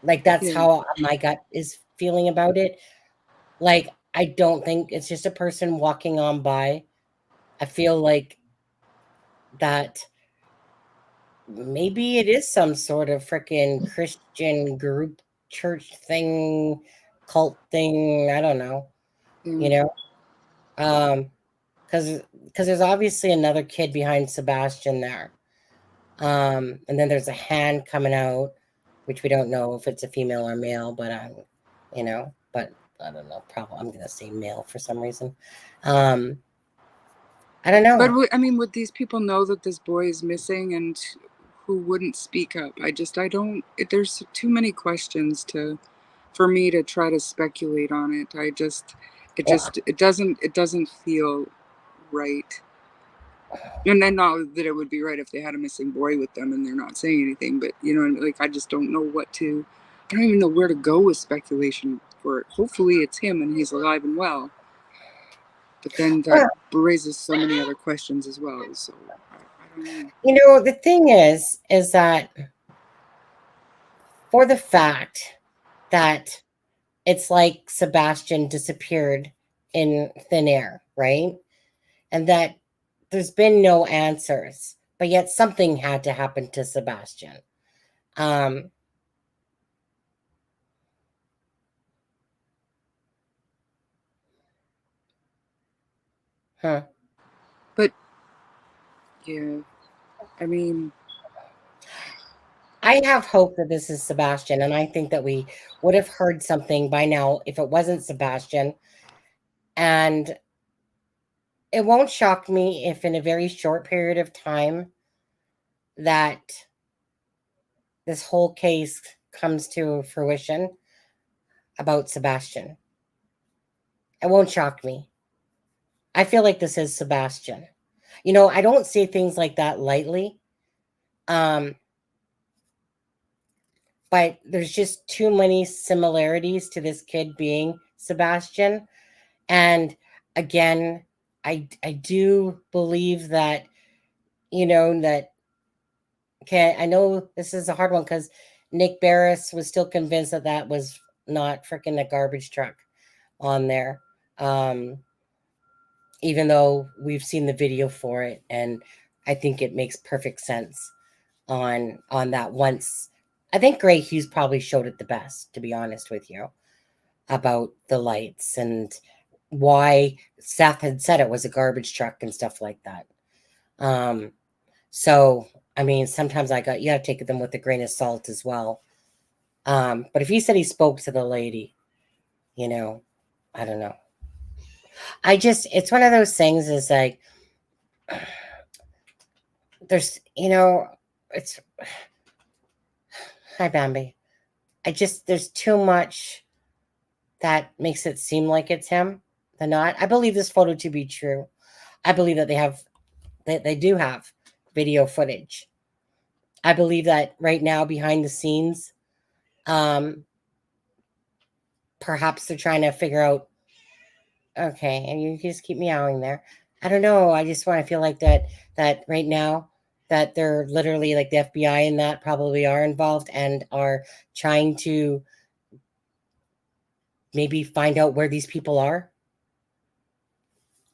Like, that's Yeah, how my gut is feeling about it. Like, I don't think it's just a person walking on by. I feel like that maybe it is some sort of freaking Christian group, church thing, cult thing. I don't know, yeah. you know? Because there's obviously another kid behind Sebastian there. And then there's a hand coming out, which we don't know if it's a female or male, but but I don't know. Probably I'm gonna say male for some reason. Um, I don't But know. I mean, would these people know that this boy is missing and who wouldn't speak up? I don't. There's too many questions for me to try to speculate on it. Yeah. It doesn't feel right. And then not that it would be right if they had a missing boy with them and they're not saying anything, but like I just don't know I don't even know where to go with speculation for it. Hopefully it's him and he's alive and well. But then that Well, raises so many other questions as well. So I don't know. the thing is that for the fact that it's like Sebastian disappeared in thin air, right? And that there's been no answers, but yet something had to happen to Sebastian. Um, huh. But yeah, I mean, I have hope that this is Sebastian, and I think that we would have heard something by now if it wasn't Sebastian. And it won't shock me if, in a very short period of time, that this whole case comes to fruition about Sebastian. It won't shock me. I feel like this is Sebastian. I don't say things like that lightly. Um, but there's just too many similarities to this kid being Sebastian. And again, I do believe that, that, okay, I know this is a hard one because Nick Barris was still convinced that that was not freaking a garbage truck on there. Um, Even though we've seen the video for it, and I think it makes perfect sense on that. Once I think Gray Hughes probably showed it the best, to be honest with you, about the lights and why Seth had said it was a garbage truck and stuff like that. So I mean, sometimes you gotta take them with a grain of salt as well. But if he said he spoke to the lady, you know, I don't know. It's one of those things, is like, there's, it's, hi Bambi. There's too much that makes it seem like it's him than not. I believe this photo to be true. I believe that they do have video footage I believe that right now behind the scenes, um, perhaps they're trying to figure out, okay, and you just keep meowing there. I don't know. I just want to feel like that right now that they're literally like the FBI and that probably are involved and are trying to maybe find out where these people are.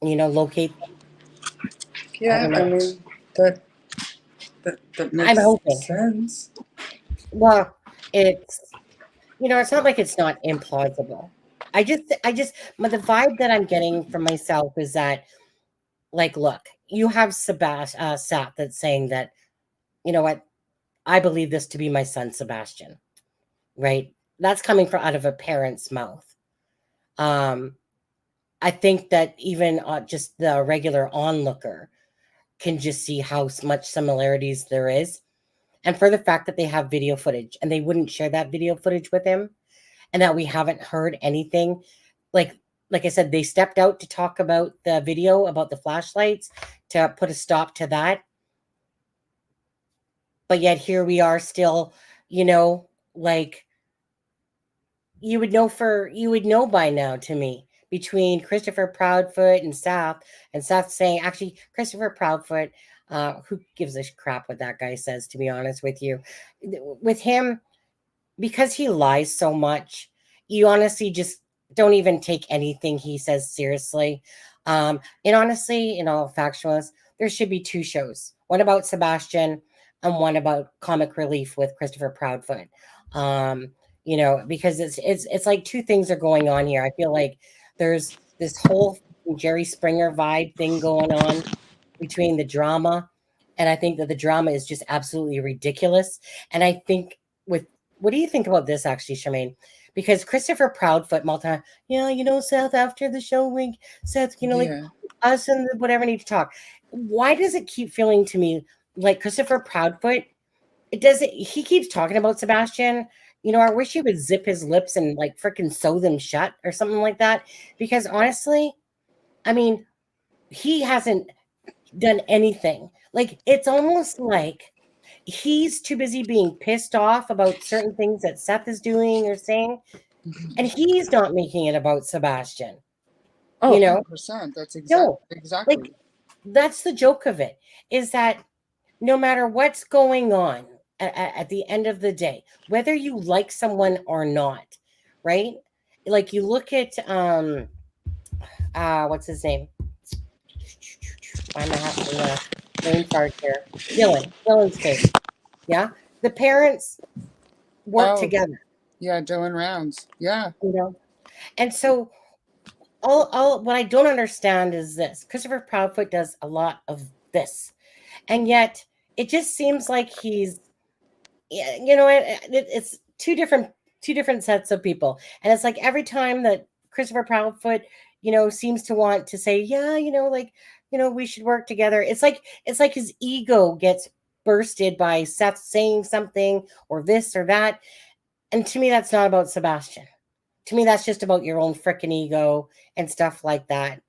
Locate them. Yeah, don't I know. mean that I'm makes hoping. sense. Well, it's not like it's not implausible. But the vibe that I'm getting from myself is that, like, look, you have Sat that's saying that, you know what, I believe this to be my son Sebastian, right? That's coming from out of a parent's mouth. I think that even just the regular onlooker can just see how much similarities there is, and for the fact that they have video footage and they wouldn't share that video footage with him, and that we haven't heard anything, like like I said, they stepped out to talk about the video about the flashlights to put a stop to that, but yet here we are still, like, you would know by now, to me, between Christopher Proudfoot and Seth saying, actually, Christopher Proudfoot, who gives a crap what that guy says, to be honest with you, with him, because he lies so much, you honestly just don't even take anything he says seriously. And honestly, in all factualness, there should be two shows, one about Sebastian and one about comic relief with Christopher Proudfoot. Because it's like two things are going on here. I feel like there's this whole Jerry Springer vibe thing going on between the drama, and I think that the drama is just absolutely ridiculous. And I think with what do you think about this, actually, Charmaine? Because Christopher Proudfoot, Seth, after the show, Seth, like Yeah. us and whatever need to talk. Why does it keep feeling to me like Christopher Proudfoot? He keeps talking about Sebastian. I wish he would zip his lips and like freaking sew them shut or something like that. Because honestly, I mean, he hasn't done anything. Like, it's almost like he's too busy being pissed off about certain things that Seth is doing or saying, and he's not making it about Sebastian. Oh, You know, 100%. That's no, exactly. like, that's the joke of it, is that no matter what's going on at the end of the day, whether you like someone or not, right? Like, you look at what's his name? I'm having a brain fart here. Dylan's case. Yeah, the parents work Oh, together. yeah, Dylan Rounds. Yeah. And so all what I don't understand is this: Christopher Proudfoot does a lot of this, and yet it just seems like he's, it's two different sets of people, and it's like every time that Christopher Proudfoot, seems to want to say, yeah, we should work together. It's like his ego gets bursted by Seth saying something or this or that, and to me, that's not about Sebastian. To me, that's just about your own freaking ego and stuff like that.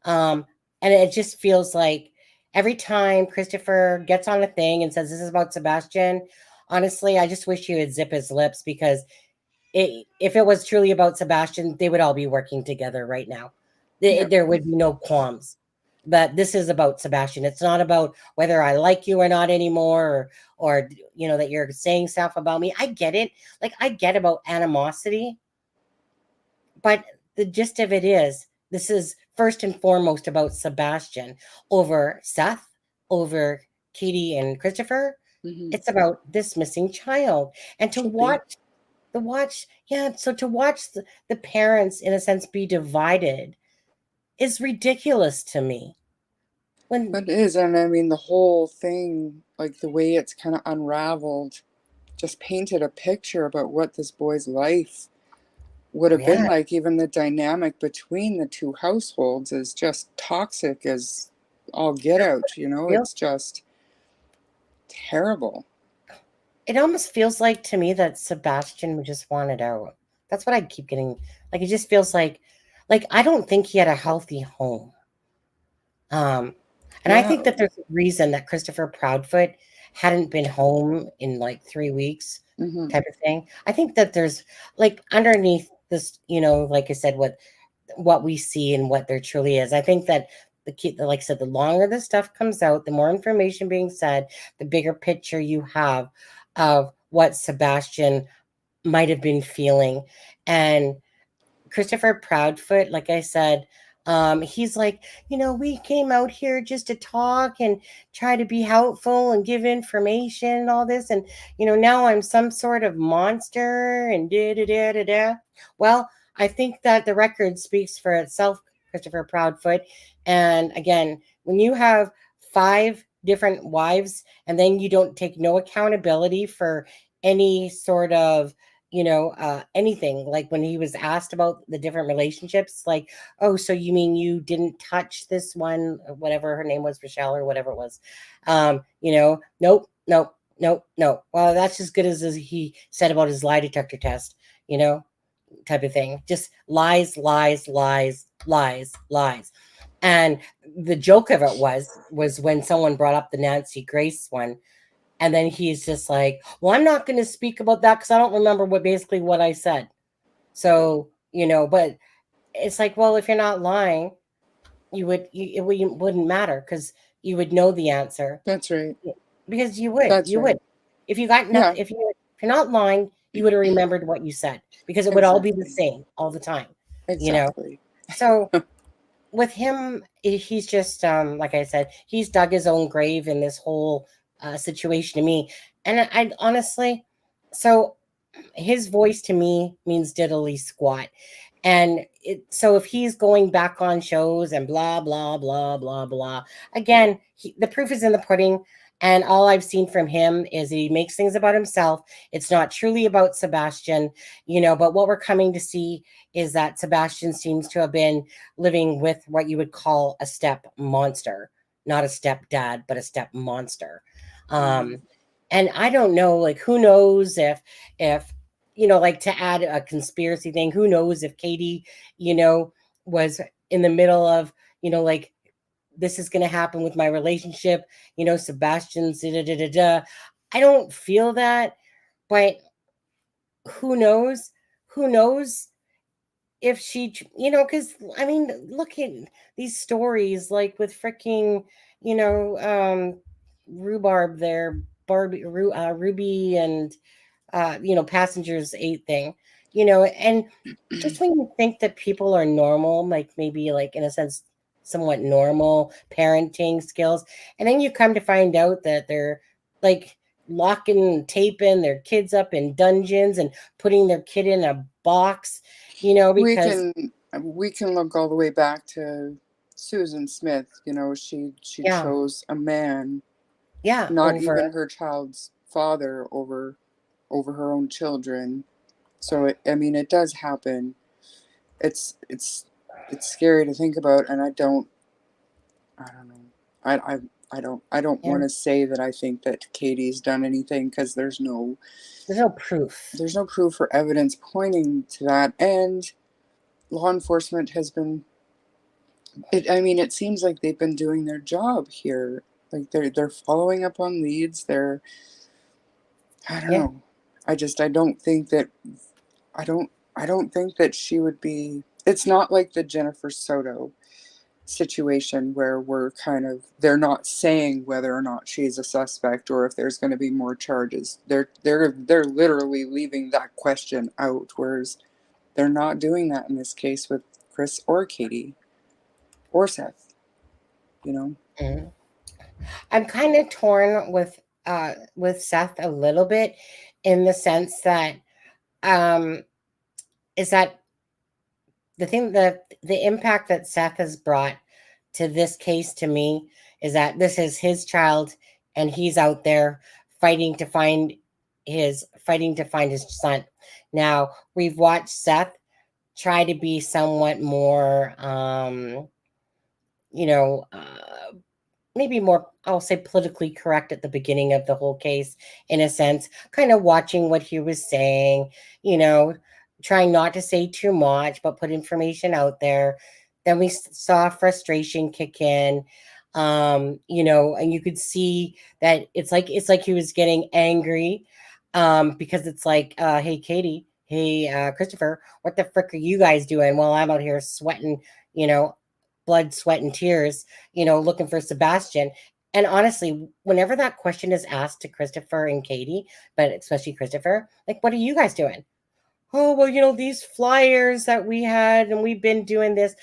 Um, and it just feels like every time Christopher gets on a thing and says this is about Sebastian, honestly, I just wish he would zip his lips, because if it was truly about Sebastian, they would all be working together right now. Yep. There would be no qualms. But this is about Sebastian. It's not about whether I like you or not anymore, or that you're saying stuff about me. I get it. Like, I get about animosity, but the gist of it is, this is first and foremost about Sebastian over Seth, over Katie and Christopher. Hmm. It's about this missing child. And to Should be. so to watch the parents, in a sense, be divided is ridiculous to me. It is, and I mean the whole thing, like the way it's kind of unraveled, just painted a picture about what this boy's life would have been Yeah, like. Even the dynamic between the two households is just toxic as all get out. It's just terrible. it almost feels like to me that Sebastian just wanted out. That's what I keep getting. Like, it just feels like I don't think he had a healthy home. And I Yeah. think that there's a reason that Christopher Proudfoot hadn't been home in like 3 weeks, Hmm. type of thing. I think that there's like underneath this, like I said, what we see and what there truly is. I think that like I said, the longer the stuff comes out, the more information being said, the bigger picture you have of what Sebastian might have been feeling. And Christopher Proudfoot, like I said, he's like, we came out here just to talk and try to be helpful and give information and all this. And, now I'm some sort of monster and da da da da da. Well, I think that the record speaks for itself, Christopher Proudfoot. And again, when you have 5 different wives and then you don't take no accountability for any sort of anything, like when he was asked about the different relationships, like, oh, so you mean you didn't touch this one, whatever her name was, Rochelle or whatever it was. Nope, nope, nope, no. Well, that's as good as he said about his lie detector test, type of thing. Just lies, lies, lies, lies, lies. And the joke of it was when someone brought up the Nancy Grace one, and then he's just like, well, I'm not going to speak about that because I don't remember what I said. So, but it's like, well, if you're not lying, it wouldn't matter because you would know the answer. That's right. Because you would. That's right. If you got Yeah, nothing, if you're not lying, you would have remembered what you said because it would all be the exactly. same all the time. Exactly. So with him, he's just like I said, he's dug his own grave in this whole situation to me. And I honestly, so his voice to me means diddly squat. And so if he's going back on shows and blah blah blah blah blah, again, the proof is in the pudding. And all I've seen from him is he makes things about himself. It's not truly about Sebastian, but what we're coming to see is that Sebastian seems to have been living with what you would call a step monster, not a stepdad, but a step monster. Um, and I don't know, like, who knows if like, to add a conspiracy thing, who knows if Katie, was in the middle of, like, this is going to happen with my relationship, Sebastian's da, da, da, da, da. I don't feel that, but who knows? Who knows if she, because I mean, look at these stories, like with freaking, rhubarb there, Ruby and passengers 8 thing, and just when you think that people are normal, like maybe like in a sense, somewhat normal parenting skills, and then you come to find out that they're like locking and taping their kids up in dungeons and putting their kid in a box, we because can look all the way back to Susan Smith. She yeah, chose a man, yeah, not over, even her child's father, over her own children. So I mean, it does happen. It's scary to think about, and I don't know. I don't yeah, want to say that I think that Katie's done anything, because there's no proof. there's no proof or evidence pointing to that, and law enforcement has been. I mean, it seems like they've been doing their job here. Like they're following up on leads. I don't Yeah, know. I don't think that I don't think that she would be. It's not like the Jennifer Soto situation where they're not saying whether or not she's a suspect or if there's going to be more charges. They're literally leaving that question out, whereas they're not doing that in this case with Chris or Katie or Seth. mhm. I'm kind of torn with Seth a little bit, in the sense that um is that the thing that the impact that Seth has brought to this case to me is that this is his child, and he's out there fighting to find his son. Now, we've watched Seth try to be somewhat more you know uh, maybe more, I'll say, politically correct at the beginning of the whole case, in a sense, kind of watching what he was saying, you know, trying not to say too much, but put information out there. Then we saw frustration kick in. And you could see that it's like he was getting angry, because it's like, hey Katie, hey Christopher, what the frick are you guys doing while I'm out here sweating, you know, blood, sweat, and tears, looking for Sebastian. And honestly, whenever that question is asked to Christopher and Katie, but especially Christopher, like, what are you guys doing? Oh, well, these flyers that we had, and we've been doing this.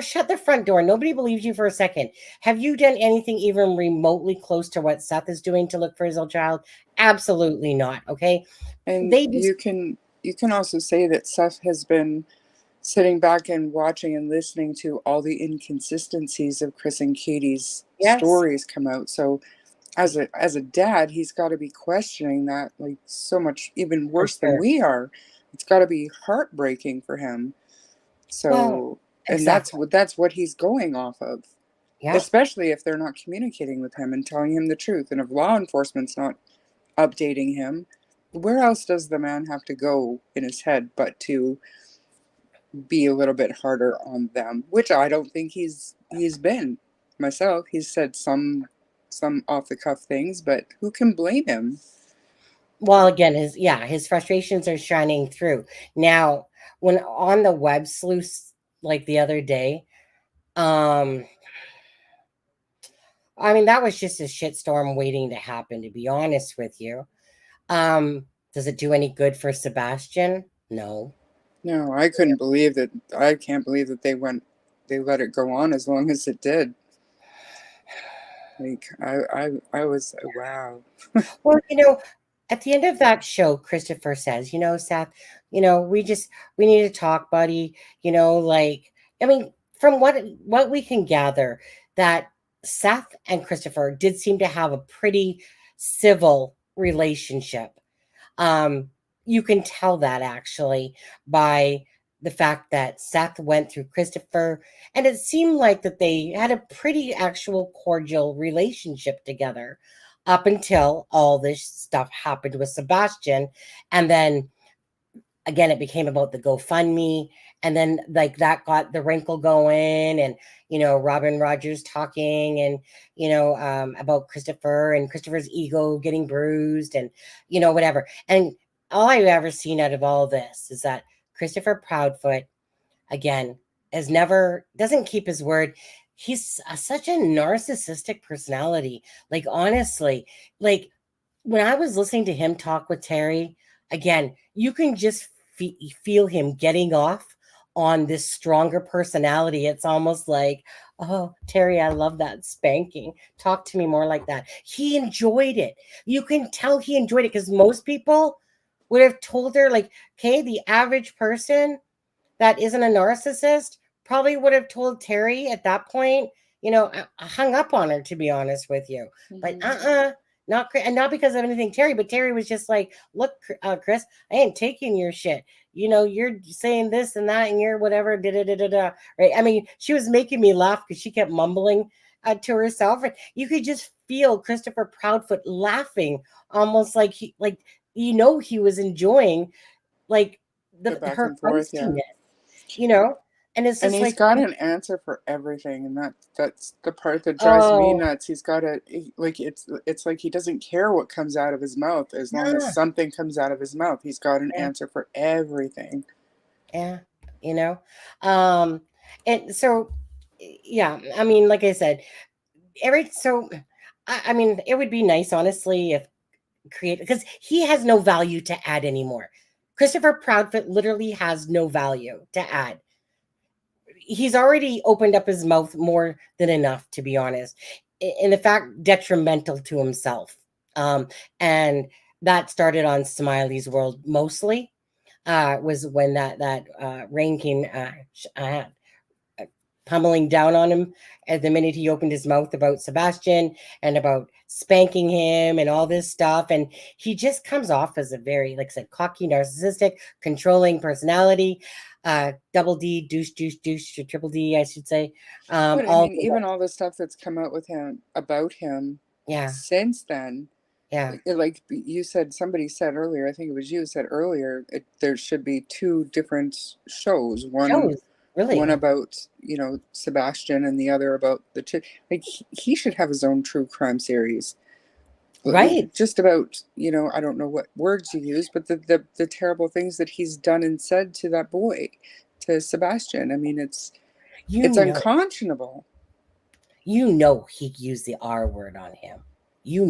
Shut the front door. Nobody believes you for a second. Have you done anything even remotely close to what Seth is doing to look for his old child? Absolutely not. Okay. And They just, you can also say that Seth has been sitting back and watching and listening to all the inconsistencies of Chris and Katie's yes, stories come out. So as a dad, he's got to be questioning that, like, so much even for worse than sure. we are. It's got to be heartbreaking for him. Well, So, and exactly. that's what he's going off of, Yeah. especially if they're not communicating with him and telling him the truth, and if law enforcement's not updating him, where else does the man have to go in his head but to be a little bit harder on them, which I don't think he's been. Myself, he's said some off the cuff things, but who can blame him? Well, again, his frustrations are shining through. Now, when on the web sleuth, like the other day, um, I mean, that was just a shitstorm waiting to happen, to be honest with you. Does it do any good for Sebastian? No. No, I couldn't believe that. I can't believe that they let it go on as long as it did. Like I was, wow. Well, at the end of that show, Christopher says, Seth, we need to talk, buddy. Like, I mean, from what we can gather, that Seth and Christopher did seem to have a pretty civil relationship. Um, you can tell that actually by the fact that Seth went through Christopher, and it seemed like that they had a pretty actual cordial relationship together up until all this stuff happened with Sebastian. And then again, it became about the GoFundMe, and then like that got the wrinkle going, and Robin Rogers talking, and about Christopher and Christopher's ego getting bruised, and whatever. And all I've ever seen out of all this is that Christopher Proudfoot, again, doesn't keep his word. He's such a narcissistic personality. Like, honestly, like when I was listening to him talk with Terry, again, you can just feel him getting off on this stronger personality. It's almost like, oh, Terry, I love that spanking. Talk to me more like that. He enjoyed it. You can tell he enjoyed it, because most people would have told her, like, okay, the average person that isn't a narcissist probably would have told Terry at that point, I hung up on her, to be honest with you. But not because of anything Terry, but Terry was just like, look, Chris, I ain't taking your shit. You're saying this and that, and you're whatever, da da da da da. Right? I mean, she was making me laugh because she kept mumbling to herself, and you could just feel Christopher Proudfoot laughing, almost like he was enjoying, like, The back her and forth, yeah. feistiness, you know? And it's And just he's like, got an answer for everything, and that's the part that drives me oh, nuts. He's got like, it's like he doesn't care what comes out of his mouth as long as yeah, something comes out of his mouth. He's got an yeah, answer for everything. yeah, you know? Um, and so, yeah, I mean, like I said, I mean, it would be nice, honestly, if because he has no value to add anymore. Christopher Proudfoot literally has no value to add. He's already opened up his mouth more than enough, to be honest. In the fact, detrimental to himself. And that started on Smiley's World mostly. Was when that rain came pummeling down on him at the minute he opened his mouth about Sebastian and about spanking him and all this stuff. And he just comes off as a very, like I said, cocky, narcissistic, controlling personality. Double D, douche, douche, douche, or triple D, I should say. But I All mean, even all the stuff that's come out with him about him yeah, since then, yeah. like you said, somebody said earlier, I think it was you said earlier, there should be two different shows. One Shows. Really? One about, Sebastian, and the other about the chick. Like, he should have his own true crime series. Right. Just about, I don't know what words you use, but the terrible things that he's done and said to that boy, to Sebastian. I mean, it's You know, unconscionable. he used the R word on him. You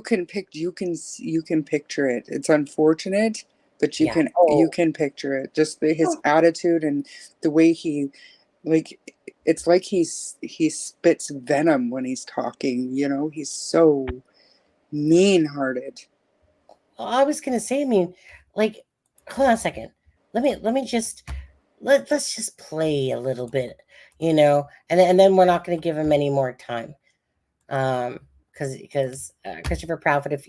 can picture it. It's unfortunate, but you Yeah. can Oh. you can picture it. Just his attitude and the way he, like, it's like he spits venom when he's talking. He's so mean-hearted. I was gonna say, I mean, like, hold on a second. Let me just let's just play a little bit, and then we're not gonna give him any more time. Because Christopher Proudfoot, if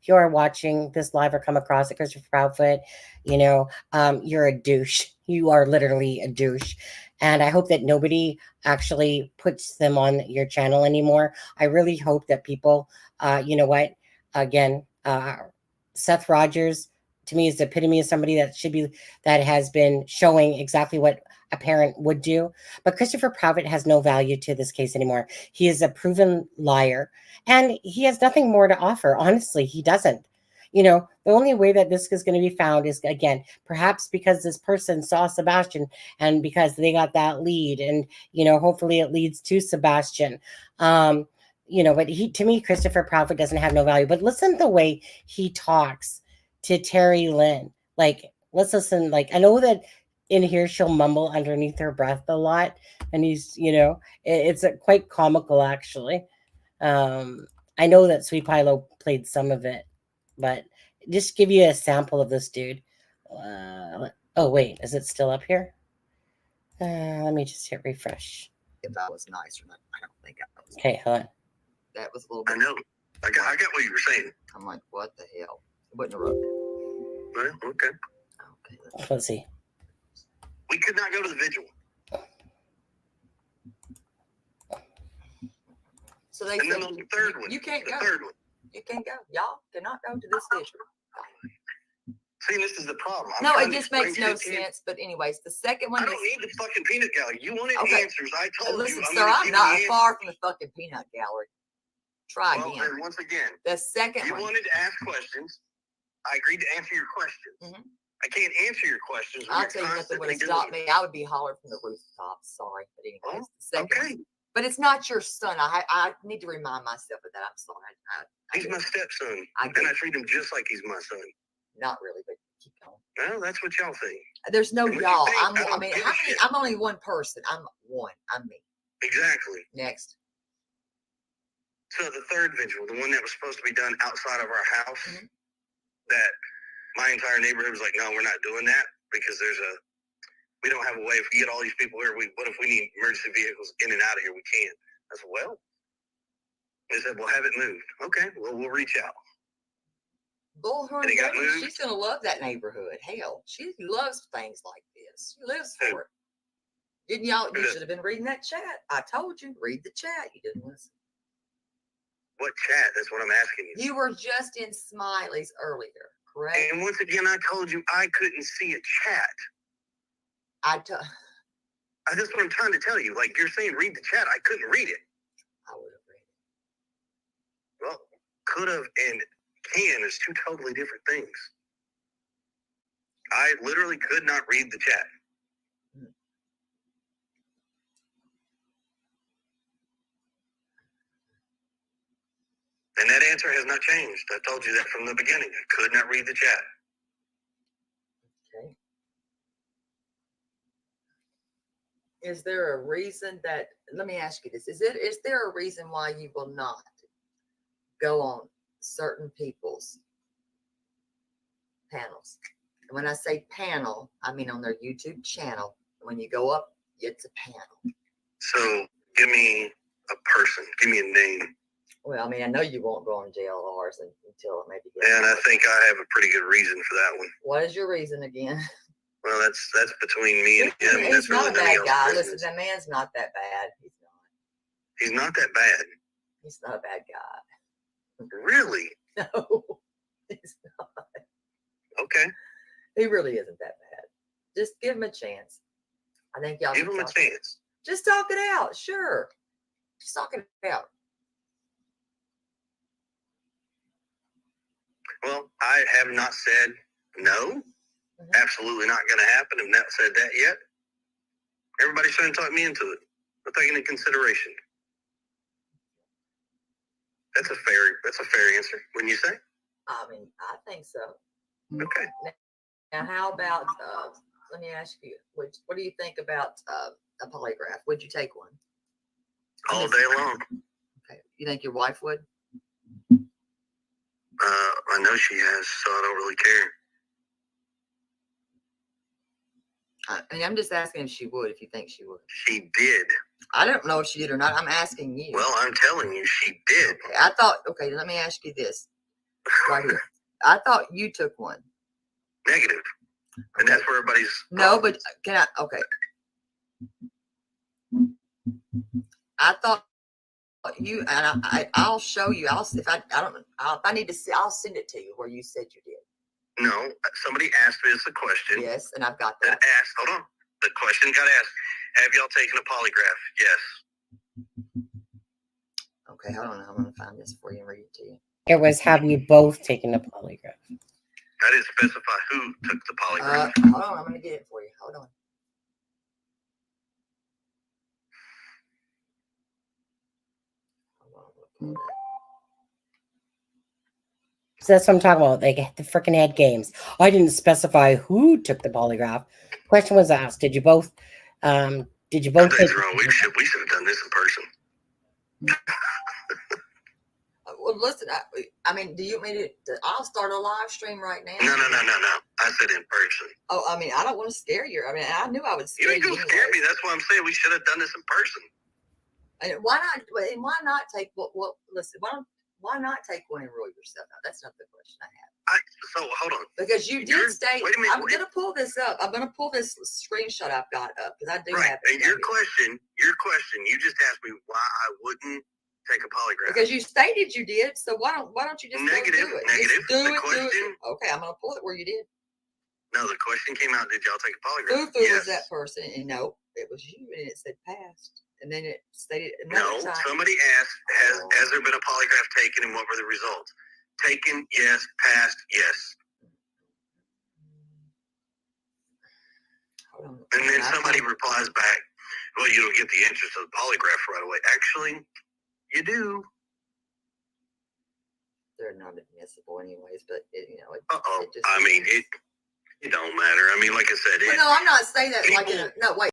you are watching this live or come across it, Christopher Proudfoot, you're a douche. You are literally a douche, and I hope that nobody actually puts them on your channel anymore. I really hope that people, you know what, again, Seth Rogers to me is the epitome of somebody that has been showing exactly what a parent would do. But Christopher Proudfoot has no value to this case anymore. He is a proven liar, and he has nothing more to offer. Honestly, he doesn't. The only way that this is going to be found is, again, perhaps because this person saw Sebastian and because they got that lead, and, hopefully it leads to Sebastian. But to me, Christopher Proudfoot doesn't have no value. But listen to the way he talks to Terry Lynn. Like, let's listen. Like, I know that in here she'll mumble underneath her breath a lot, and it's quite comical, actually. I know that Sweet Pilo played some of it, but just give you a sample of this dude. Oh wait, is it still up here? Let me just hit refresh. If I was nice or not, I don't think I was. Okay, hold on. That was a little I bit. know. I got what you were saying. I'm like, what the hell? I wouldn't have wrote that. Well, okay. Okay. Let's see. We could not go to the vigil. So they And said, then on the third one. you can't the go. third one. You can't go. Y'all cannot go to this vigil. See, this is the problem. I'm No, trying it to just makes explain no shit to you. sense. But anyways, the second one I don't is. need the fucking peanut gallery. You wanted Okay. answers. I told Listen, you. sir, I'm give not you far from the fucking peanut gallery. Try Well, again. then once again, The second you one. wanted to ask questions. I agreed to answer your questions. Mhm. I can't answer your questions. when I'll you're tell you nothing would constantly have stopped doing me. I would be hollering from the rooftops. Sorry, but anyways, Oh, the second Okay. one. But it's not your son. I need to remind myself of that. I'm sorry. He's my stepson. I And get I it. treat him just like he's my son. Not really, but keep going. Well, that's what y'all think. There's no And what you y'all. think, I I don't mean, give a how many? shit. I'm only one person. I'm one. I'm me. Exactly. Next. So the third vigil, the one that was supposed to be done outside of our house, Mhm. that my entire neighborhood was like, no, we're not doing that because we don't have a way. If we get all these people here, what if we need emergency vehicles in and out of here? We can't. I said, well, they said, well, have it moved. Okay, well, we'll reach out. Bullhorn And it got Baby, moved? she's gonna love that neighborhood. Hell, she loves things like this. She lives Who? for it. Didn't y'all? Who You does? should have been reading that chat. I told you, read the chat. You didn't listen. What chat? That's what I'm asking you. You were just in Smiley's earlier, correct? And once again, I told you I couldn't see a chat. That's what I'm trying to tell you. Like, you're saying read the chat. I couldn't read it. I would have read it. Well, could have and can is two totally different things. I literally could not read the chat. And that answer has not changed. I told you that from the beginning. I could not read the chat. Okay. Is there a reason that? Let me ask you this: Is there a reason why you will not go on certain people's panels? And when I say panel, I mean on their YouTube channel. When you go up, it's a panel. So give me a person. Give me a name. Well, I mean, I know you won't go on JLRs until it maybe gets. And I think I have a pretty good reason for that one. What is your reason again? Well, that's between me and him. He's That's not really a none of bad guy. y'all's Listen, business. that man's not that bad. He's not. He's not that bad. He's not a bad guy. Really? No, he's not. Okay. He really isn't that bad. Just give him a chance. I think y'all Give should them a talk. chance. Just talk it out. Sure. Just talk it out. Well, I have not said no. Absolutely not going to happen. I've not said that yet. Everybody's trying to talk me into it. I'll take it into consideration. That's a fair answer. Wouldn't you say? I mean, I think so. Okay. Now, how about, let me ask you, what do you think about a polygraph? Would you take one? All day long. Okay. You think your wife would? I know she has, so I don't really care. I mean, I'm just asking if she would, if you think she would. She did. I don't know if she did or not. I'm asking you. Well, I'm telling you, she did. Okay, I thought, okay, let me ask you this right here. I thought you took one. Negative. And that's where everybody's. No, but can I, okay. I thought you, and I'll show you. If I need to see, I'll send it to you where you said you did. No, somebody asked me this a question. Yes, and I've got That that. asked, hold on. The question got asked, have y'all taken a polygraph? Yes. Okay, hold on. I'm going to find this for you and read it to you. It was, have you both taken a polygraph? I didn't specify who took the polygraph. Hold on. I'm going to get it for you. Hold on. Hold on. I'm gonna pull it up. So that's what I'm talking about. They get the freaking head games. I didn't specify who took the polygraph. Question was asked. Did you both take Something's wrong. We should have done this in person. Well, listen, I mean, do you mean it? I'll start a live stream right now. No. I said in person. Oh, I mean, I don't want to scare you. I mean, I knew I would You scare ain't you. gonna scare me. That's why I'm saying we should have done this in person. And why not? And why not take what? Listen, why not take one and rule yourself out? That's not the question I have. So hold on. Because you did state. Wait a minute. I'm going to pull this up. I'm going to pull this screenshot I've got up because I do Right. have it. And your question, you just asked me why I wouldn't take a polygraph. Because you stated you did. So why don't you just Negative. go do it? Negative. Just do The it. question. Do it. Okay, I'm going to pull it where you did. No, the question came out. Did y'all take a polygraph? Who was that person? And no, it was you, and it said passed. And then it stated another No. time. Somebody asked, has there been a polygraph taken, and what were the results? Taken, yes. Passed, yes. Hold on. And then somebody replies back, well, you don't get the answers to the polygraph right away. Actually, you do. They're not admissible anyways, but it just. I mean, it don't matter. I mean, like I said, Well, no, I'm not saying that like no, wait.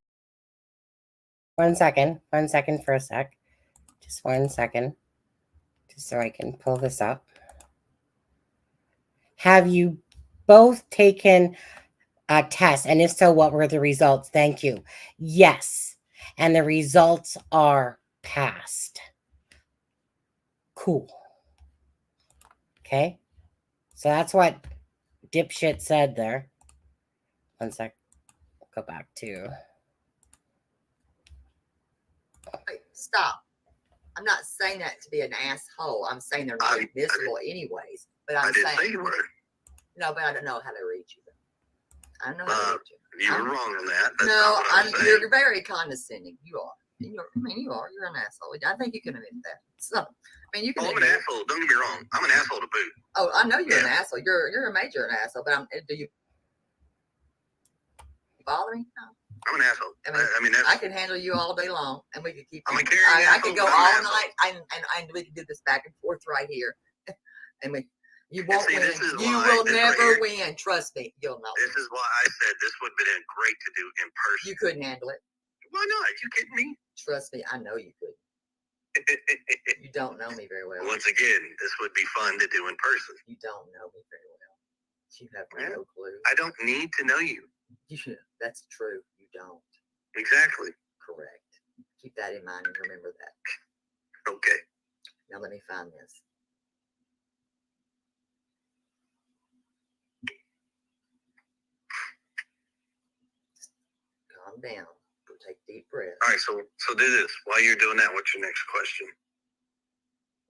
1 second. 1 second for a sec. Just 1 second. Just so I can pull this up. Have you both taken a test? And if so, what were the results? Thank you. Yes. And the results are passed. Cool. Okay. So that's what dipshit said there. 1 sec. Go back to. Wait, stop. I'm not saying that to be an asshole. I'm saying they're not admissible anyways. But I I'm didn't saying say you were. no, but I don't know how to read you. I know how to read you. You were wrong on that. That's No, not what I'm saying. you're very condescending. You are. You are. You're an asshole. I think you can admit that. So, I mean, you can. I'm an asshole. Don't get me wrong. I'm an asshole to boot. Oh, I know you're an asshole. You're a major an asshole. But do you bother me? No. I'm an asshole. I mean, that's, I can handle you all day long, and we could keep. I'm a caring I could go asshole, all I'm an night, and we could do this back and forth right here, and you won't see, win. this is You why will this right never here- win. Trust me, you'll not. This is why I said this would have been great to do in person. You couldn't handle it. Why not? You kidding me? Trust me, I know you could. You don't know me very well. Once again, this would be fun to do in person. You don't know me very well. You have no clue. I don't need to know you. That's true. You don't. Exactly. Correct. Keep that in mind and remember that. Okay. Now let me find this. Calm down. Take deep breaths. All right. So do this. While you're doing that, what's your next question?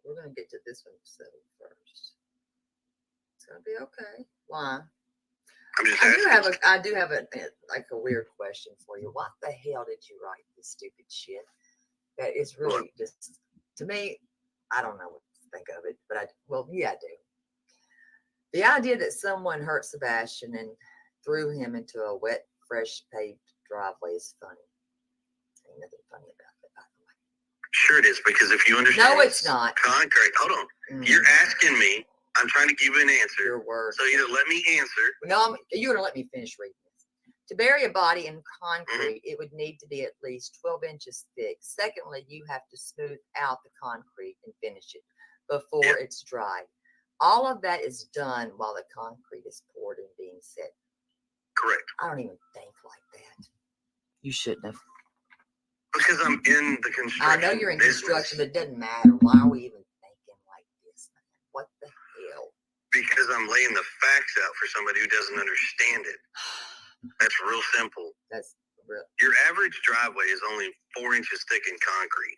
We're going to get to this one settled first. It's going to be okay. Why? I'm just I do have a weird question for you. What the hell did you write this stupid shit? That is really just, to me, I don't know what to think of it, but I do. The idea that someone hurt Sebastian and threw him into a wet, fresh paved driveway is funny. Ain't nothing funny about that, by the way. Sure it is, because if you understand. No, it's not. Concrete. Hold on. You're asking me. I'm trying to give you an answer. Your word. So either let me answer. No, you're going to let me finish reading this. To bury a body in concrete, it would need to be at least 12 inches thick. Secondly, you have to smooth out the concrete and finish it before it's dry. All of that is done while the concrete is poured and being set. Correct. I don't even think like that. You shouldn't have. Because I'm in the construction. I know you're in business. construction, but it doesn't matter. Why are we even thinking like this? What the hell? Because I'm laying the facts out for somebody who doesn't understand it. That's real simple. That's real. Your average driveway is only 4 inches thick in concrete.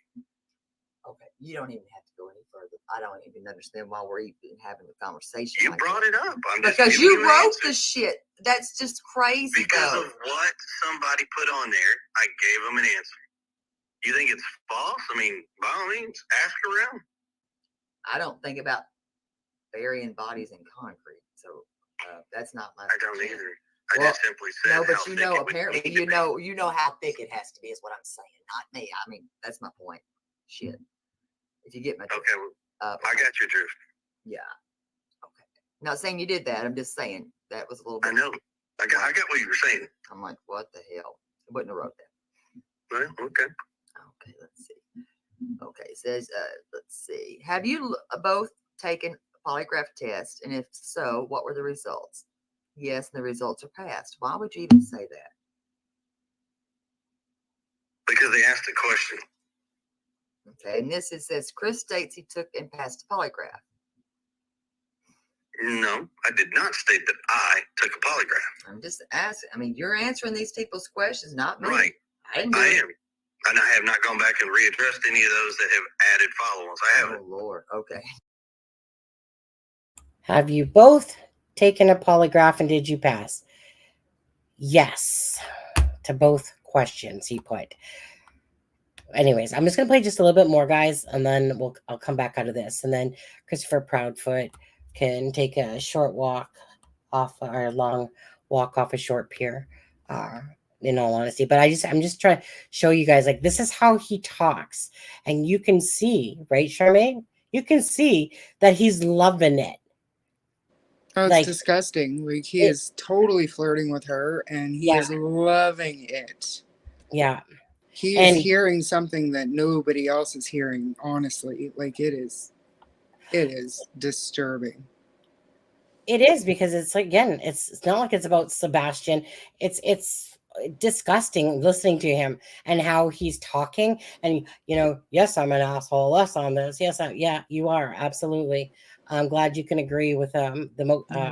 Okay, you don't even have to go any further. I don't even understand why we're even having the conversation. You brought it up. I'm just because giving you an wrote answer. the shit. That's just crazy. Because though. of what somebody put on there, I gave them an answer. You think it's false? I mean, by all means, ask around. I don't think about burying bodies in concrete, so that's not my. I don't either. I Well, just simply said. No, but how you thick know, it would apparently, need to be. you know how thick it has to be. Is what I'm saying, not me. I mean, that's my point. Shit. If you get my drift. Okay, well, I got your drift. Yeah. Okay. Not saying you did that. I'm just saying that was a little bit. I know. I got what you were saying. I'm like, what the hell? I wouldn't have wrote that. Well, okay. Okay, let's see. Okay, it says, let's see. Have you both taken a polygraph test? And if so, what were the results? Yes, and the results are passed. Why would you even say that? Because they asked a question. Okay, and this it says Chris states he took and passed a polygraph. No, I did not state that I took a polygraph. I'm just asking. I mean, you're answering these people's questions, not me. Right. I didn't do I it. am. And I have not gone back and readdressed any of those that have added follow-ons. I haven't. Oh, Lord. Okay. Have you both taken a polygraph and did you pass? Yes, to both questions, he put. Anyways, I'm just going to play just a little bit more, guys, and then I'll come back out of this. And then Christopher Proudfoot can take a short walk off, or a long walk off a short pier, in all honesty. But I'm just trying to show you guys, like, this is how he talks. And you can see, right, Charmaine? You can see that he's loving it. Oh, it's Like, disgusting. Like, he is totally flirting with her, and he is loving it. Yeah. He is hearing something that nobody else is hearing, honestly. Like, it is disturbing. It is, because it's, again, it's not like it's about Sebastian. It's disgusting listening to him and how he's talking. And, yes, I'm an asshole. Yes, I'm this. Yes, yeah, you are. Absolutely. I'm glad you can agree with the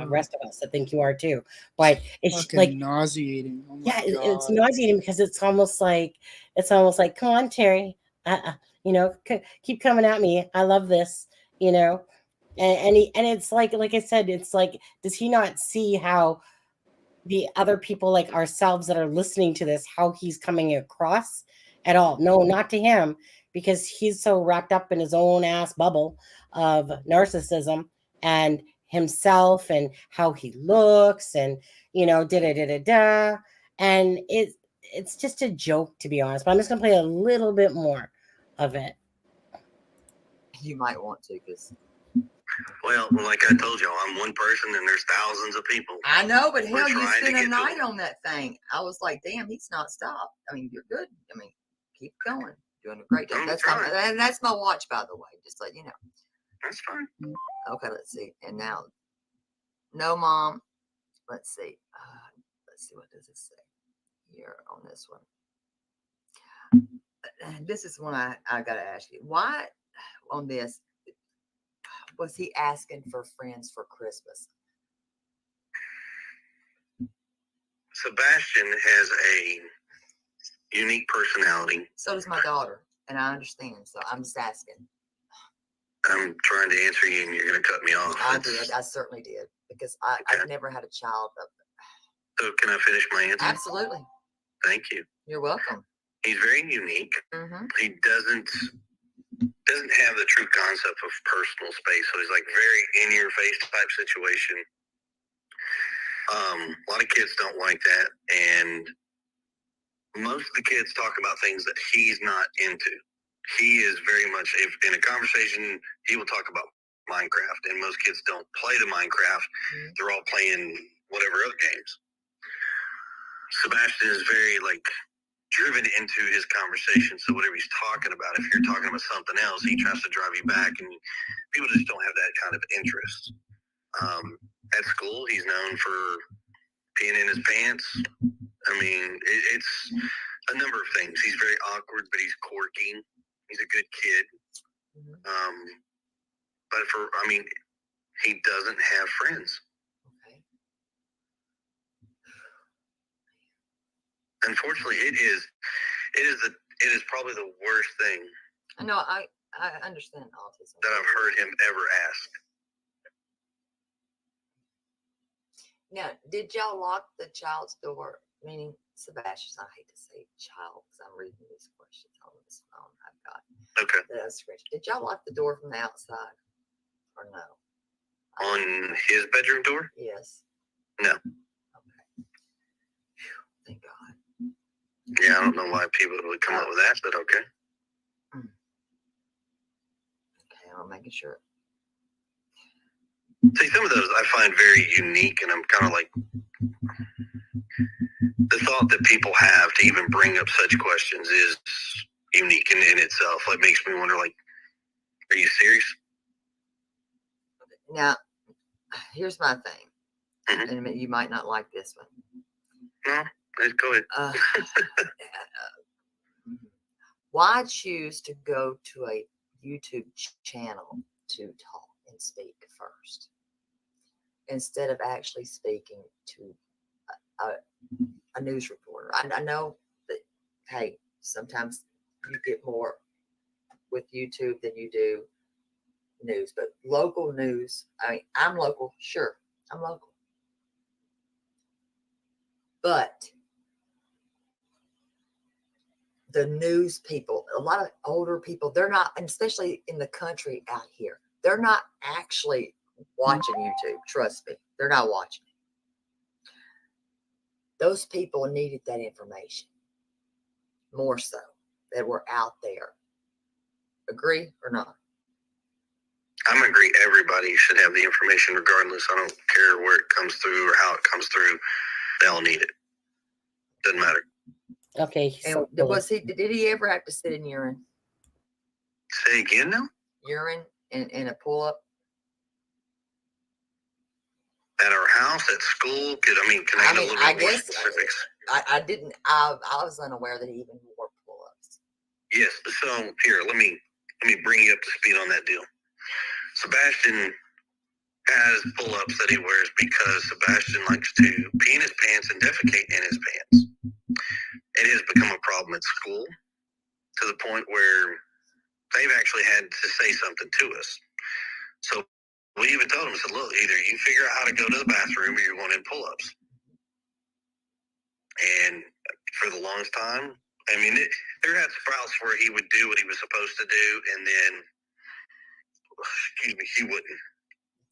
rest of us. I think you are too. But it's fucking like nauseating. Oh my yeah, it's God. nauseating, because it's almost like, come on, Terry, keep coming at me. I love this, and it's like I said, it's like, does he not see how the other people like ourselves that are listening to this, how he's coming across at all? No, not to him, because he's so wrapped up in his own ass bubble of narcissism and himself and how he looks and and it's just a joke, to be honest. But I'm just gonna play a little bit more of it. You might want to, because. Well, like I told y'all, I'm one person and there's thousands of people. I know, but hell, you trying to spent a get to night them. on that thing. I was like, damn, he's not stopped. I mean, you're good. I mean, keep going. Doing a great job. I'm That's trying. that's my watch, by the way. Just let you know. That's fine. Okay, let's see. And now, no, Mom. Let's see. What does it say here on this one? This is one I got to ask you. Why on this was he asking for friends for Christmas? Sebastian has a unique personality. So does my daughter, and I understand. So I'm just asking. I'm trying to answer you and you're going to cut me off. I did. I certainly did, because I've never had a child. So can I finish my answer? Absolutely. Thank you. You're welcome. He's very unique. Mm-hmm. He doesn't have the true concept of personal space. So he's like very in your face type situation. A lot of kids don't like that, and most of the kids talk about things that he's not into. He is very much, if in a conversation, he will talk about Minecraft, and most kids don't play the Minecraft. They're all playing whatever other games. Sebastian is very like driven into his conversation. So whatever he's talking about, if you're talking about something else, he tries to drive you back, and people just don't have that kind of interest. At school, he's known for peeing in his pants. I mean, it's a number of things. He's very awkward, but he's quirky. He's a good kid. But he doesn't have friends. Okay. Unfortunately, it is probably the worst thing I know. I understand autism. that I've heard him ever ask. Now, did y'all lock the child's door? Meaning, Sebastian, I hate to say child because I'm reading these questions on this phone I've got. Okay. Did y'all lock the door from the outside or no? On his bedroom door? Yes. No. Okay. Whew, thank God. Yeah, I don't know why people would come up with that, but okay. Okay, I'm making sure. See, some of those I find very unique, and I'm kind of like, the thought that people have to even bring up such questions is unique in itself. It makes me wonder, like, are you serious? Now, here's my thing. Mm-hmm. And you might not like this one. No, go ahead. Why choose to go to a YouTube channel to talk and speak first instead of actually speaking to a news reporter? I know that, hey, sometimes you get more with YouTube than you do news, but local news, I mean, I'm local, sure, I'm local. But the news people, a lot of older people, they're not, and especially in the country out here, they're not actually watching YouTube. Trust me, they're not watching it. Those people needed that information more so that were out there. Agree or not? I'm agree. Everybody should have the information regardless. I don't care where it comes through or how it comes through. They all need it. Doesn't matter. Okay. And did he ever have to sit in urine? Say again now? Urine in a pull-up? At our house, at school? Can I get a little bit more specifics? I was unaware that he even wore pull-ups. Yes. So here, let me bring you up to speed on that deal. Sebastian has pull-ups that he wears because Sebastian likes to pee in his pants and defecate in his pants. It has become a problem at school to the point where they've actually had to say something to us. So we even told him, I said, look, either you figure out how to go to the bathroom or you're going in pull-ups. And for the longest time, there had sprouts where he would do what he was supposed to do, and then, he wouldn't.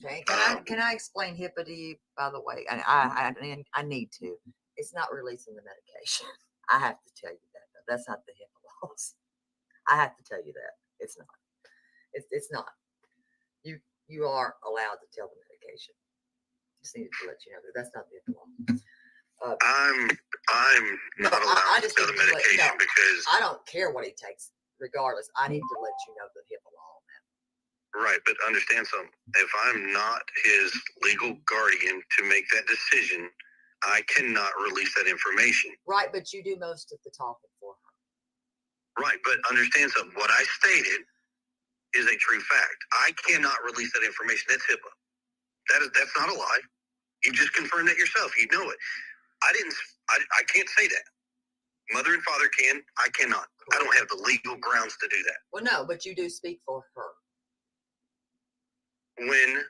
Okay. Can I explain HIPAA to you, by the way? And I need to. It's not releasing the medication. I have to tell you that. That's not the HIPAA laws. I have to tell you that. It's not. It's not. You are allowed to tell the medication. Just needed to let you know that that's not the HIPAA law. I'm not allowed to tell the medication because I don't care what he takes. Regardless, I need to let you know the HIPAA law on that. Right, but understand something. If I'm not his legal guardian to make that decision, I cannot release that information. Right, but you do most of the talking for her. Right, but understand something. What I stated is a true fact. I cannot release that information. That's HIPAA. That's not a lie. You just confirmed that yourself. You know it. I can't say that. Mother and father can. I cannot. I don't have the legal grounds to do that. Well, no, but you do speak for her. When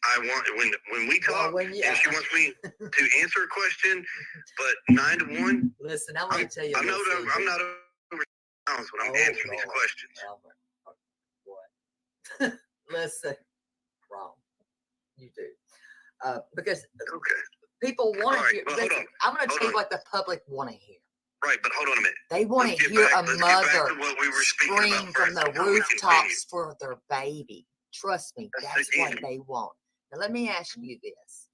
I want when we talk, when you- and she wants me to answer a question, but 9 to 1. Listen, I'm going to tell you. I'm a little not secret. over when I'm Oh, answering these Lord. questions. Oh, what? Listen, wrong. You do. Because Okay. people want to All right, hear. well, hold Listen, on. I'm going to Hold tell you on. what the public want to hear. Right, but hold on a minute. They want Let's to get hear back- a let's get back mother to what we were speaking scream about from first the before we continue. rooftops for their baby. Trust me, That's that's the what end. they want. Now, let me ask you this.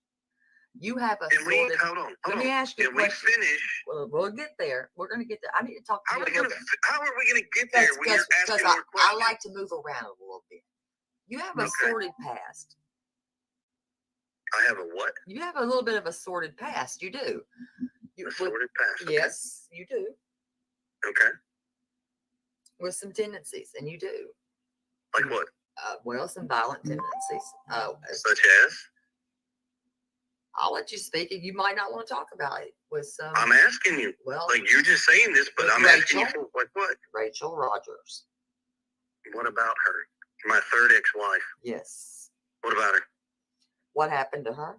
You have a Can we, sorted. hold on. Let me ask you a Can we question. finish? Well, we'll get there. We're going to get there. I need to talk to How you are a we little gonna? bit. How are we gonna get there when you're Because asking more I questions? like to move around a little bit. You have a Okay. sordid past. I have a what? You have a little bit of a sordid past. You do. You, A with- sordid past. Okay. Yes, you do. Okay. With some tendencies, and you do. Like what? Well, some violent tendencies. Such as? I'll let you speak, and you might not want to talk about it. With some, I'm asking you. well, Like you're just saying this, but With I'm asking you Rachel? for like what? Rachel Rogers. What about her? My third ex-wife. Yes. What about her? What happened to her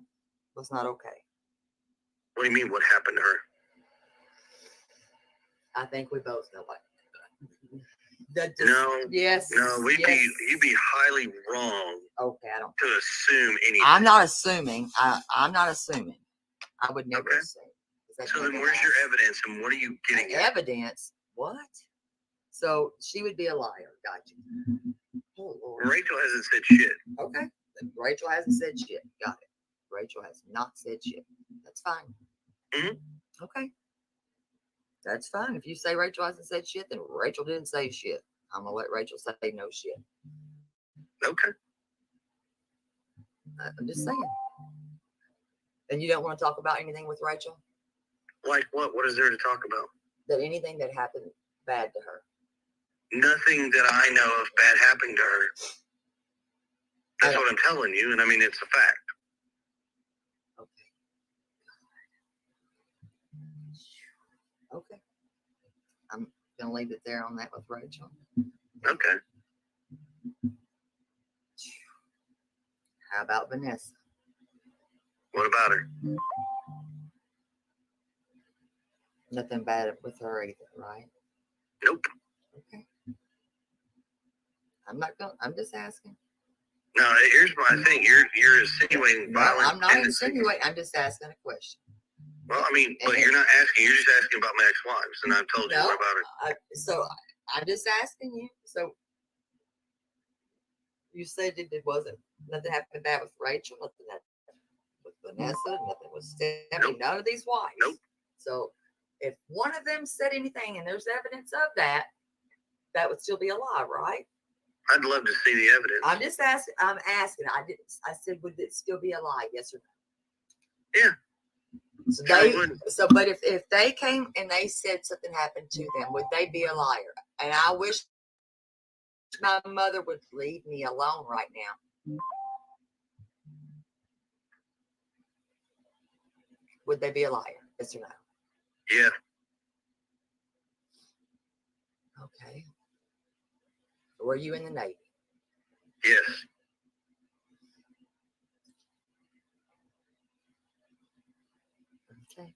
was not okay. What do you mean? What happened to her? I think we both know what. That No. Yes. No, yes. you'd be highly wrong Okay, I don't. to assume anything. I'm not assuming. I'm not assuming. I would never Okay. assume. 'Cause that So then, never where's your happens. evidence, and what are you getting at? Evidence? What? So she would be a liar. Got you. Oh, Lord. Rachel hasn't said shit. Okay. Rachel hasn't said shit. Got it. Rachel has not said shit. That's fine. Mhm. Okay. That's fine. If you say Rachel hasn't said shit, then Rachel didn't say shit. I'm gonna let Rachel say no shit. Okay. I'm just saying. And you don't want to talk about anything with Rachel? Like what? What is there to talk about? That anything that happened bad to her? Nothing that I know of bad happening to her. That's I- what I'm telling you, and I mean it's a fact. Okay. Okay. I'm gonna leave it there on that with Rachel. Okay. How about Vanessa? What about her? Nothing bad with her either, right? Nope. Okay. I'm just asking. No, here's my thing. You're insinuating No, violent I'm not tendencies. insinuating. I'm just asking a question. Well, I mean, but And- you're not asking. You're just asking about my ex-wives, and I've told you No. what about her. So I'm just asking you. So you said it wasn't nothing happened bad with Rachel, nothing happened with Vanessa, nothing with Stephanie, Nope. none of these wives. Nope. So if one of them said anything and there's evidence of that, that would still be a lie, right? I'd love to see the evidence. I'm just asking. I'm asking. I said, would it still be a lie? Yes or no? Yeah. So Sure they. would. So, but if they came and they said something happened to them, would they be a liar? And I wish my mother would leave me alone right now. Would they be a liar? Yes or no? Yeah. Okay. Were you in the Navy? Yes. Okay.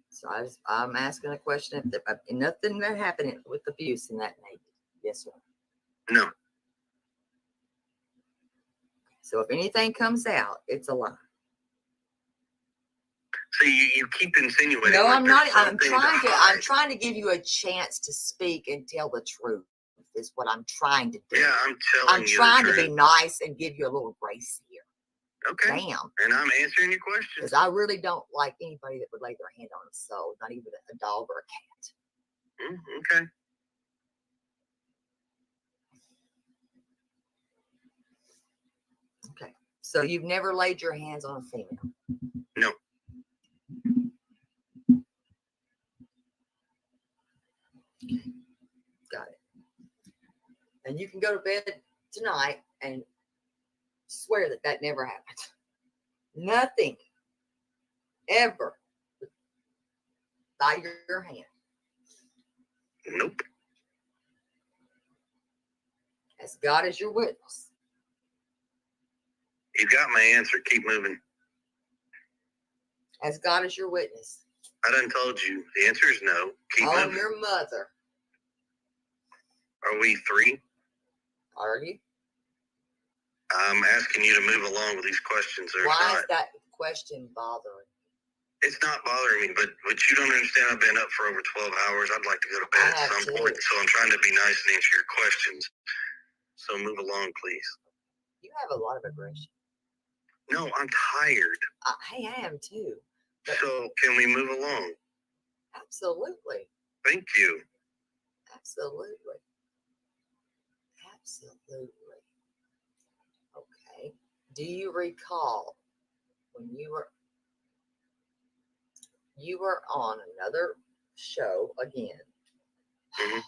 So I'm asking a question. If nothing that happened with abuse in that Navy? Yes or no? No. So if anything comes out, it's a lie. So you keep insinuating. No, like I'm there's not. I'm something trying to. hide. I'm trying to give you a chance to speak and tell the truth. Is what I'm trying to do. Yeah, I'm telling I'm you. trying the to be truth. nice and give you a little grace here. Okay. Damn. And I'm answering your Because questions. I really don't like anybody that would lay their hand on a soul, not even a dog or a cat. Okay. Okay. So you've never laid your hands on a female? No. Got it. And you can go to bed tonight and swear that that never happened. Nothing ever by your hand. Nope. As God is your witness. You got my answer. Keep moving. As God is your witness. I done told you. The answer is no. Keep On moving. your mother. Are we 3? Are you? I'm asking you to move along with these questions. Why is that question bothering? It's not bothering me, but you don't understand. I've been up for over 12 hours. I'd like to go to bed at some point, so I'm trying to be nice and answer your questions. So move along, please. You have a lot of aggression. No, I'm tired. Hey, I am too. So can we move along? Absolutely. Thank you. Absolutely. Absolutely. Okay. Do you recall when you were on another show again? Mm-hmm.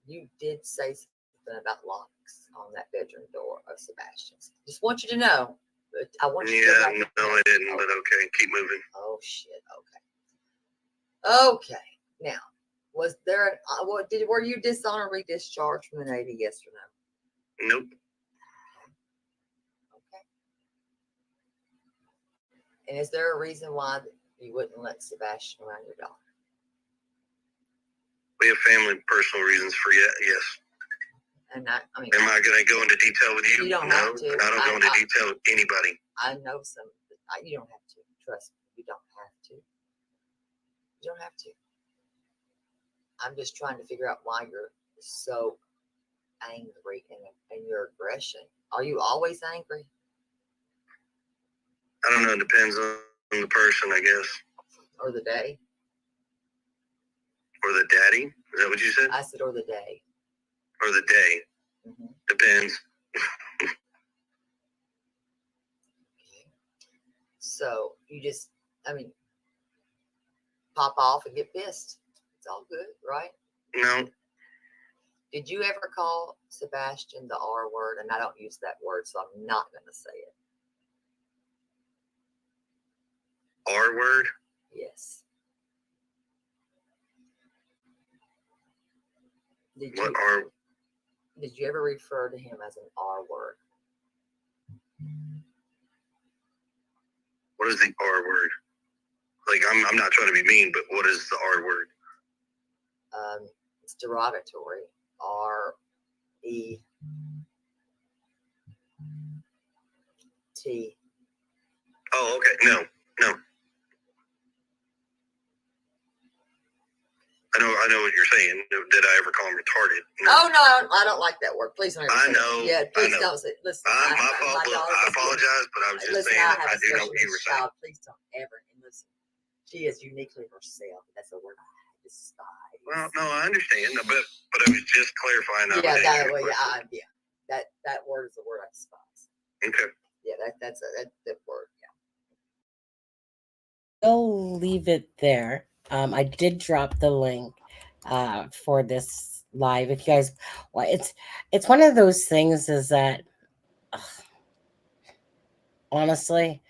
You did say something about locks on that bedroom door of Sebastian's. Just want you to know. But I want you to go back. No, I didn't, but okay, keep moving. Oh shit. Okay. Okay. Now, was there were you dishonorably discharged from the Navy? Yes or no? Nope. Okay. And is there a reason why you wouldn't let Sebastian around your daughter? We have family personal reasons for yes. And I mean, am I going to go into detail with you? You don't no, have to. And I don't go into detail with anybody. I know some. You don't have to. Trust me. You don't have to. You don't have to. I'm just trying to figure out why you're so angry and your aggression. Are you always angry? I don't know. It depends on the person, I guess. Or the day? Or the daddy? Is that what you said? I said, or the day. Or the day. Mm-hmm. Depends. So you just, pop off and get pissed. It's all good, right? No. Did you ever call Sebastian the R word? And I don't use that word, so I'm not going to say it. R word? Yes. Did you ever refer to him as an R word? What is the R word? Like, I'm not trying to be mean, but what is the R word? It's derogatory. R-E-T. Oh, okay. No. I know what you're saying. Did I ever call him retarded? No. Oh no, I don't like that word. Please don't ever say I know. That. Yeah, please I know. don't say. Listen, my fault. I apologize, but I was just saying that I do know what you were saying. Please don't ever. And listen, she is uniquely herself. That's a word I despise. Well, no, I understand, but I was just clarifying. That word is a word I despise. Okay. Yeah, that's that word. Yeah. I'll leave it there. I did drop the link for this live. If you guys, well, it's one of those things. Is that honestly,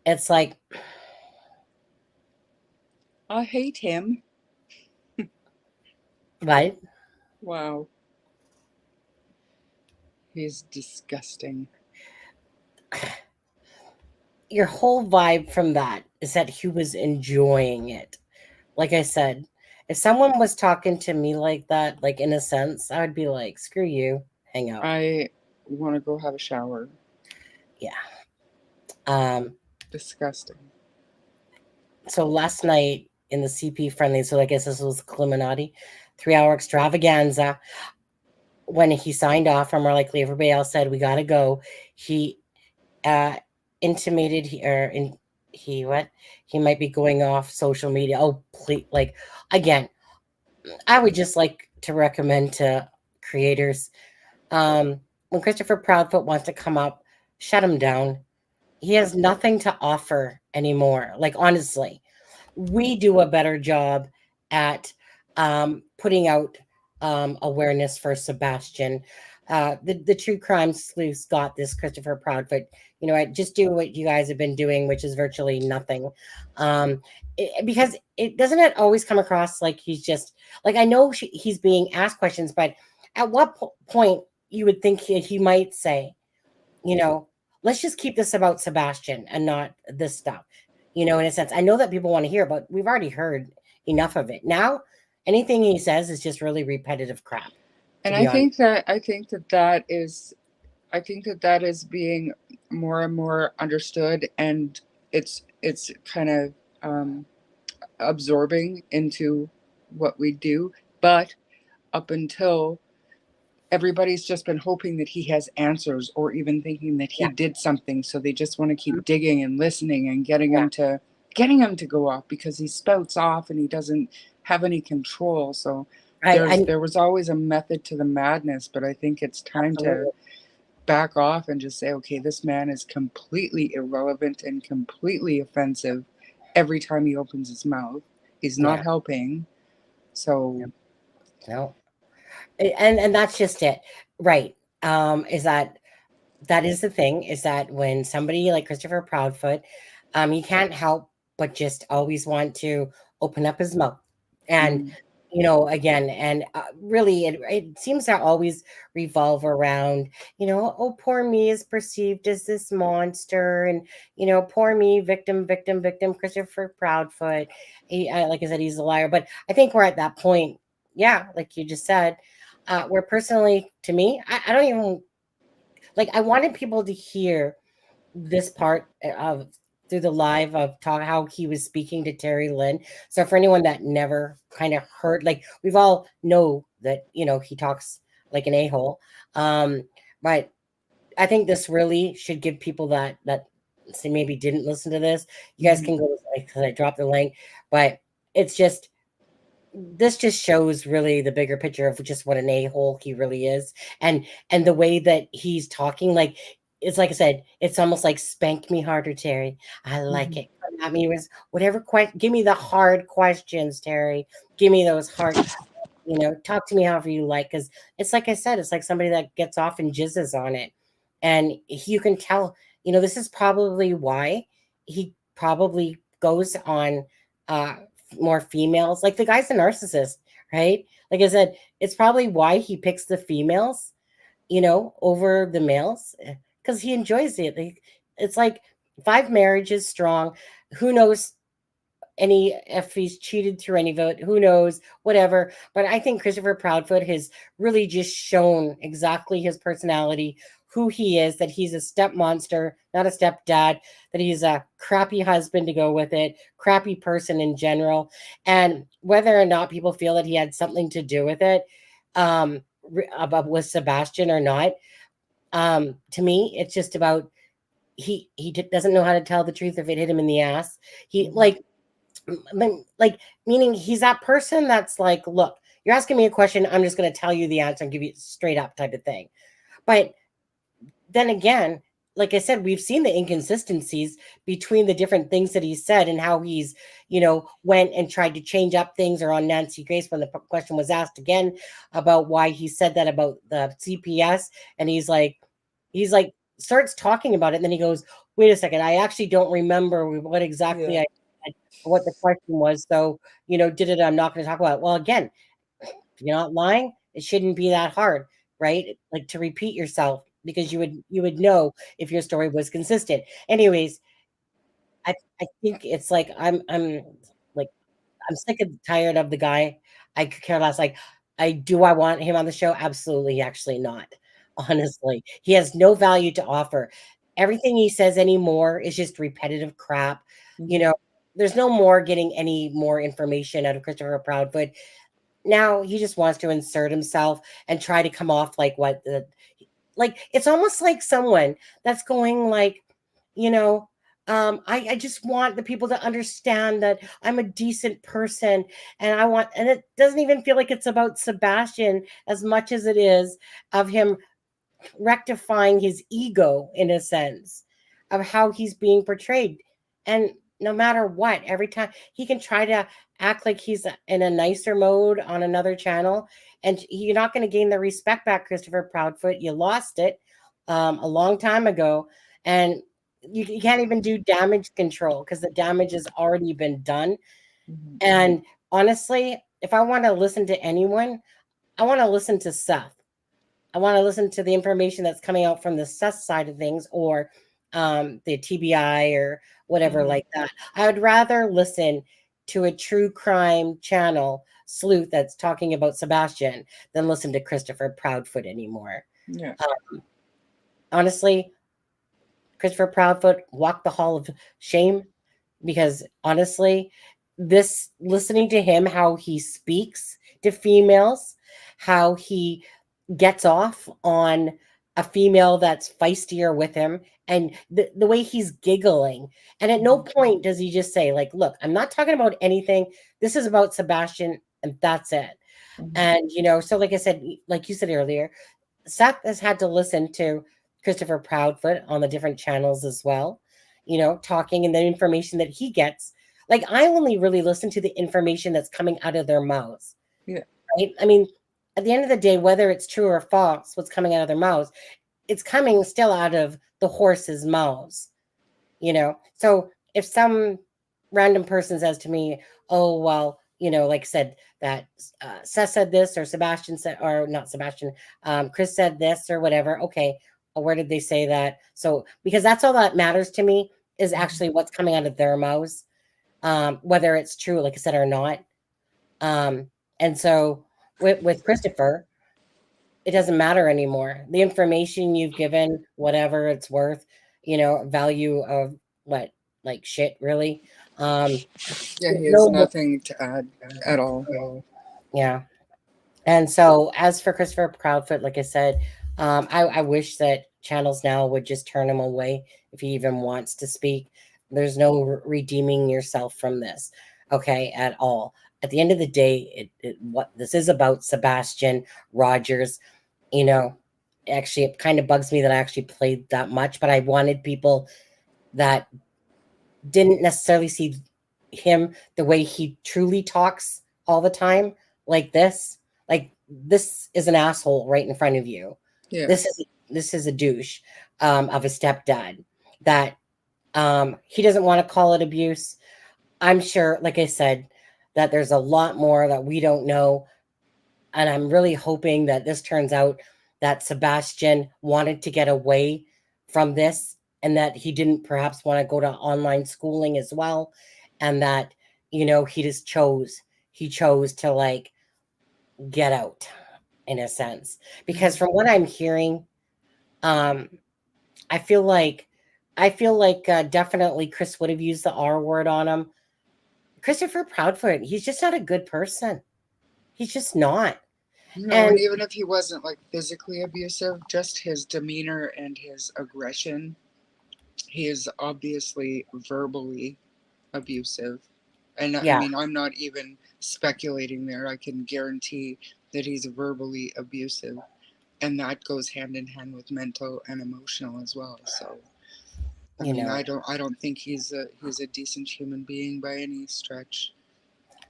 it's like I hate him. right. Wow. He's disgusting. Your whole vibe from that is that he was enjoying it. Like I said, if someone was talking to me like that, like in a sense, I would be like, screw you, hang out. I want to go have a shower. Yeah. Disgusting. So last night in the CP friendly, so I guess this was Illuminati 3-hour extravaganza. When he signed off, or more likely everybody else said, we got to go. He intimated he might be going off social media. Oh, please, like, again, I would just like to recommend to creators, when Christopher Proudfoot wants to come up, shut him down. He has nothing to offer anymore. Like, honestly, we do a better job at putting out awareness for Sebastian. The true crime sleuths got this, Christopher Proudfoot. You know, just do what you guys have been doing, which is virtually nothing. Because it doesn't it always come across like he's just like, I know he's being asked questions, but at what point you would think he might say, you know, let's just keep this about Sebastian and not this stuff. In a sense, I know that people want to hear, but we've already heard enough of it. Now, anything he says is just really repetitive crap. And be honest. I think that is being more and more understood, and it's kind of absorbing into what we do. But up until, everybody's just been hoping that he has answers, or even thinking that he Yeah. did something, so they just want to keep digging and listening and getting Yeah. him to go off, because he spouts off and he doesn't have any control. So there was always a method to the madness, but I think it's time to back off and just say, okay, this man is completely irrelevant and completely offensive every time he opens his mouth. He's not helping. So No. And that's just it. Right. Is that is the thing, is that when somebody like Christopher Proudfoot, you can't help but just always want to open up his mouth. And again, and really, it seems to always revolve around, oh, poor me is perceived as this monster, and poor me, victim, victim, victim. Christopher Proudfoot, like I said, he's a liar. But I think we're at that point, like you just said, where personally, to me, I don't even like. I wanted people to hear this part of through the live of talk how he was speaking to Terry Lynn. So for anyone that never kind of heard, like, we've all know that he talks like an a-hole, but I think this really should give people that say maybe didn't listen to this. You guys can go, because I dropped the link, but it's just, this just shows really the bigger picture of just what an a-hole he really is, and the way that he's talking. Like, it's like I said, it's almost like, spank me harder, Terry. I like it. Come at me with whatever give me the hard questions, Terry. Give me those hard, talk to me however you like. Because it's like I said, it's like somebody that gets off and jizzes on it. And you can tell, this is probably why he probably goes on more females. Like, the guy's a narcissist, right? Like I said, it's probably why he picks the females, over the males, because he enjoys it. It's like 5 marriages strong. Who knows if he's cheated through any vote? Who knows? Whatever. But I think Christopher Proudfoot has really just shown exactly his personality, who he is, that he's a step monster, not a stepdad, that he's a crappy husband to go with it, crappy person in general. And whether or not people feel that he had something to do with it, about with Sebastian or not, to me, it's just about, he doesn't know how to tell the truth if it hit him in the ass. He like meaning he's that person that's like, look, you're asking me a question, I'm just going to tell you the answer and give you straight up type of thing. But then again, like I said, we've seen the inconsistencies between the different things that he said, and how he's, went and tried to change up things, or on Nancy Grace, when the question was asked again about why he said that about the CPS. And he's like, starts talking about it. And then he goes, wait a second, I actually don't remember what exactly I said, what the question was. So, did it, I'm not going to talk about it. Well, again, if you're not lying, it shouldn't be that hard, right? Like, to repeat yourself, because you would know if your story was consistent. Anyways, I think it's like, I'm sick and tired of the guy. I could care less. Like, I want him on the show? Absolutely, actually not. Honestly, he has no value to offer. Everything he says anymore is just repetitive crap. There's no more getting any more information out of Christopher Proudfoot. Now he just wants to insert himself and try to come off like it's almost like someone that's going like, I just want the people to understand that I'm a decent person, and it doesn't even feel like it's about Sebastian as much as it is of him rectifying his ego, in a sense, of how he's being portrayed. And no matter what, every time he can try to act like he's in a nicer mode on another channel, and you're not going to gain the respect back, Christopher Proudfoot. You lost it a long time ago, and you can't even do damage control, because the damage has already been done. And honestly, if I want to listen to anyone, I want to listen to Seth. I want to listen to the information that's coming out from the Seth side of things, or the TBI or whatever Mhm. like that. I would rather listen to a true crime channel sleuth that's talking about Sebastian than listen to Christopher Proudfoot anymore. Yeah. Honestly, Christopher Proudfoot walked the hall of shame because honestly, this listening to him, how he speaks to females, how he gets off on a female that's feistier with him, and the way he's giggling. And at no Mhm. point does he just say, like, look, I'm not talking about anything. This is about Sebastian, and that's it. Mhm. And, so like I said, like you said earlier, Seth has had to listen to Christopher Proudfoot on the different channels as well, talking and the information that he gets. Like, I only really listen to the information that's coming out of their mouths, Yeah. right? I mean, at the end of the day, whether it's true or false, what's coming out of their mouths, it's coming still out of the horse's mouths, So if some random person says to me, oh, well, like I said, that Seth said this, or Sebastian said, or not Sebastian, Chris said this, or whatever. Okay, well, where did they say that? So, because that's all that matters to me is actually what's coming out of their mouths, whether it's true, like I said, or not. And so with Christopher, it doesn't matter anymore. The information you've given, whatever it's worth, value of what, like shit, really. Um, Yeah, he has no, nothing to add at all. yeah. And so, as for Christopher Proudfoot, like I said, I wish that channels now would just turn him away if he even wants to speak. There's no redeeming yourself from this, okay, at all. At the end of the day, what this is about Sebastian Rogers, you know, actually, it kind of bugs me that I actually played that much, but I wanted people that didn't necessarily see him the way he truly talks all the time, like this. Like, this is an asshole right in front of you. Yeah. This is a douche of a stepdad that he doesn't want to call it abuse. I'm sure, like I said, that there's a lot more that we don't know. And I'm really hoping that this turns out that Sebastian wanted to get away from this and that he didn't perhaps want to go to online schooling as well. And that, he chose to like get out in a sense. Because from what I'm hearing, um, I feel like, definitely Chris would have used the R word on him. Christopher Proudfoot, he's just not a good person. He's just not. No, And and even if he wasn't like physically abusive, just his demeanor and his aggression, he is obviously verbally abusive. And I yeah, mean, I'm not even speculating there. I can guarantee that he's verbally abusive. And that goes hand in hand with mental and emotional as well. So I you mean, know, I don't think he's a decent human being by any stretch.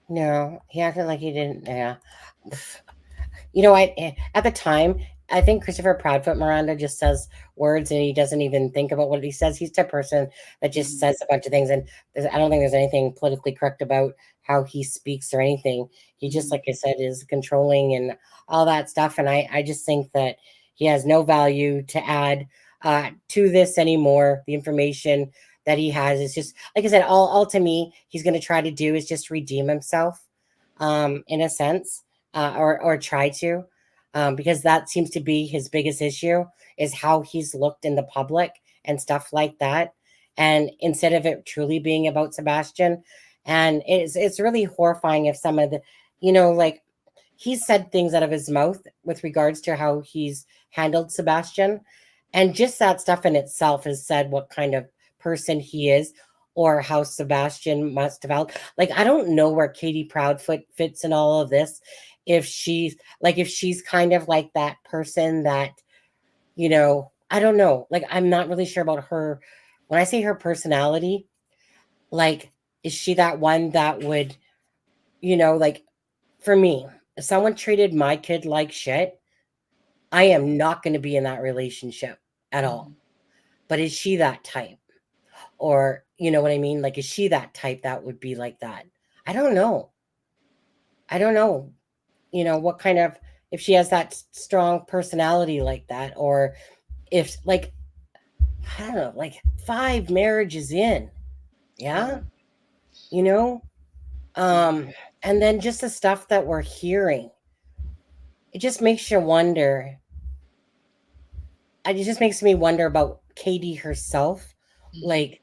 no, he acted like he didn't. Yeah. At the time, I think Christopher Proudfoot Miranda just says words and he doesn't even think about what he says. He's the type of person that just Mhm. says a bunch of things, and I don't think there's anything politically correct about how he speaks or anything. He just, Mhm. like I said, is controlling and all that stuff. And I just think that he has no value to add to this anymore. The information that he has is just, like I said, all to me, he's going to try to do is just redeem himself, in a sense, or try to, because that seems to be his biggest issue is how he's looked in the public and stuff like that. And instead of it truly being about Sebastian, and it's really horrifying if some of the, like he's said things out of his mouth with regards to how he's handled Sebastian, and just that stuff in itself has said what kind of person he is or how Sebastian must have felt. Like, I don't know where Katie Proudfoot fits in all of this. If she's kind of like that person that, I don't know. Like, I'm not really sure about her. When I say her personality, like, is she that one that would, like, for me, if someone treated my kid like shit, I am not going to be in that relationship at all. Mhm. But is she that type? Or, you know what I mean? Like, is she that type that would be like that? I don't know. I don't know, what kind of, if she has that strong personality like that, or if, like, I don't know, like 5 marriages in. Yeah. You know? And then just the stuff that we're hearing, it just makes you wonder. It just makes me wonder about Katie herself. Like,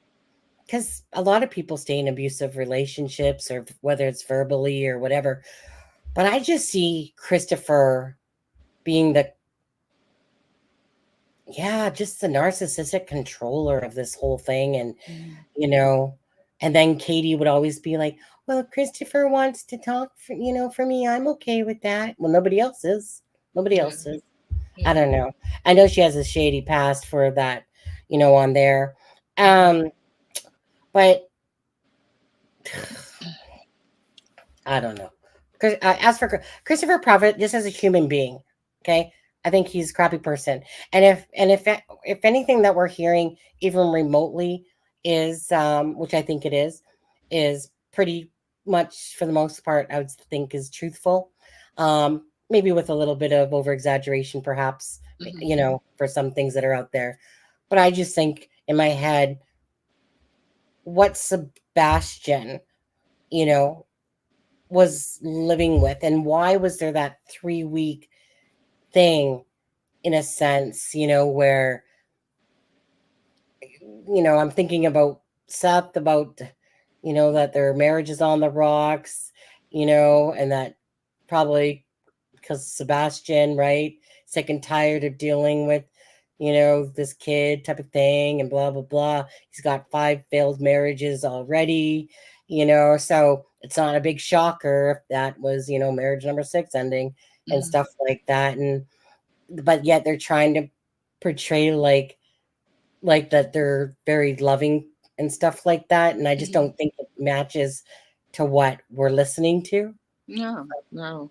because a lot of people stay in abusive relationships, or whether it's verbally or whatever. But I just see Christopher being just the narcissistic controller of this whole thing. And, you know, and then Katie would always be like, well, Christopher wants to talk for me. I'm okay with that. Well, nobody else is. Nobody else is. I don't know. I know she has a shady past for that, on there. But I don't know. As for Christopher Prophet, just as a human being, okay, I think he's a crappy person. And if anything that we're hearing, even remotely, is which I think it is pretty much for the most part, I would think is truthful. Maybe with a little bit of over exaggeration, perhaps, for some things that are out there. But I just think in my head, what Sebastian, you know, was living with, and why was there that 3 week thing, in a sense, where I'm thinking about Seth, about that their marriage is on the rocks, and that probably because Sebastian, right, sick and tired of dealing with this kid type of thing, and blah blah blah. He's got 5 failed marriages already, so it's not a big shocker if that was marriage number 6 ending and stuff like that. And but yet they're trying to portray like that they're very loving and stuff like that, and I just don't think it matches to what we're listening to. No, no.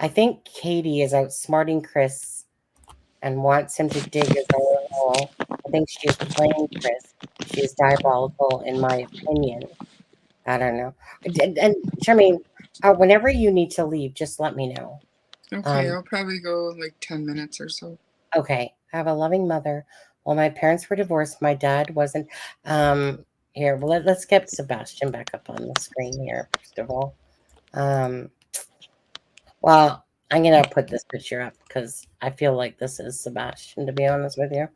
I think Katie is outsmarting Chris and wants him to dig his own hole. I think she is playing Chris. She is diabolical, in my opinion. I don't know. And Charmaine, whenever you need to leave, just let me know. Okay, I'll probably go like 10 minutes or so. Okay. I have a loving mother. Well, my parents were divorced. My dad wasn't. Here, well, let's get Sebastian back up on the screen here, first of all. Well, I'm going to put this picture up because I feel like this is Sebastian, to be honest with you.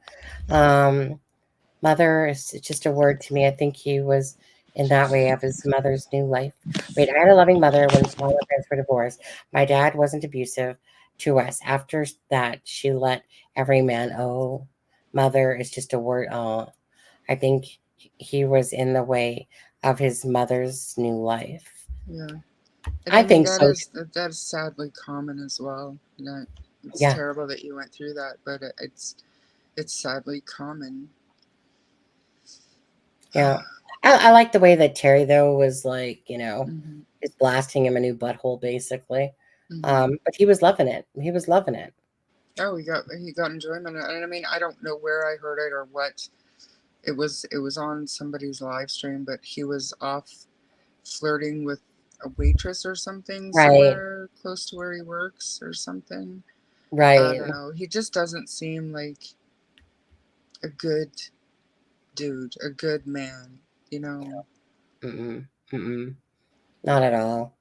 Mother is just a word to me. I think he was in that way of his mother's new life. Wait, I had a loving mother when my parents were divorced. My dad wasn't abusive to us. After that, she let every man, oh, mother is just a word. Oh, I think he was in the way of his mother's new life. Yeah. And I think that so. Is sadly common as well. It's Yeah. terrible that you went through that, but it's sadly common. Yeah. I like the way that Terry, though, was like, is blasting him a new butthole, basically. But he was loving it. He was loving it. Oh, he got enjoyment. And I mean, I don't know where I heard it or what. It was on somebody's live stream, but he was off flirting with a waitress or something, Right. somewhere close to where he works or something. I Right. don't know. He just doesn't seem like a good dude, a good man, Not at all.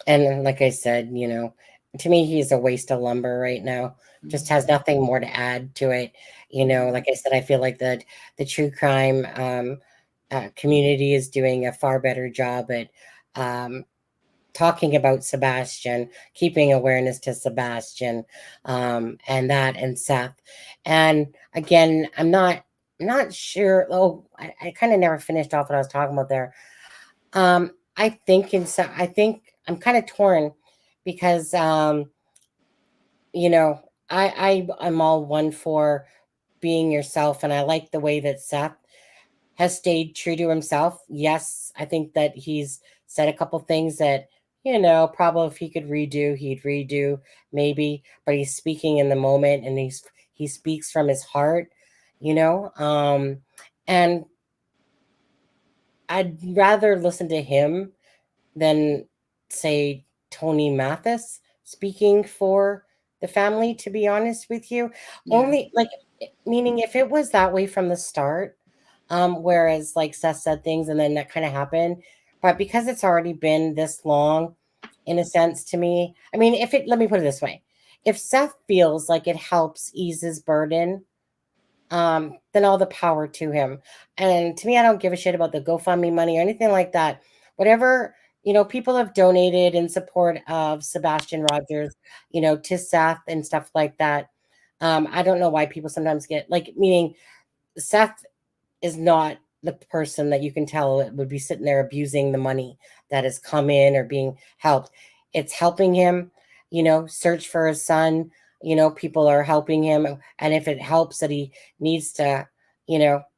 And like I said, to me, he's a waste of lumber right now. Just has nothing more to add to it. Like I said, I feel like the true crime community is doing a far better job at talking about Sebastian, keeping awareness to Sebastian, and Seth. And again, I'm not sure. Oh, I kind of never finished off what I was talking about there. I think I'm kind of torn because I'm all one for being yourself, and I like the way that Seth has stayed true to himself. Yes, I think that he's said a couple things that probably if he could redo, he'd redo maybe, but he's speaking in the moment, and he speaks from his heart, and I'd rather listen to him than say Tony Mathis speaking for the family, to be honest with you. Yeah. Only like Meaning, if it was that way from the start, whereas like Seth said things and then that kind of happened, but because it's already been this long, in a sense, to me, I mean, if it, let me put it this way, if Seth feels like it helps ease his burden, then all the power to him. And to me, I don't give a shit about the GoFundMe money or anything like that. Whatever, people have donated in support of Sebastian Rogers, to Seth and stuff like that. I don't know why people sometimes get like, meaning Seth is not the person that you can tell it would be sitting there abusing the money that has come in or being helped. It's helping him, search for his son. People are helping him. And if it helps that he needs to,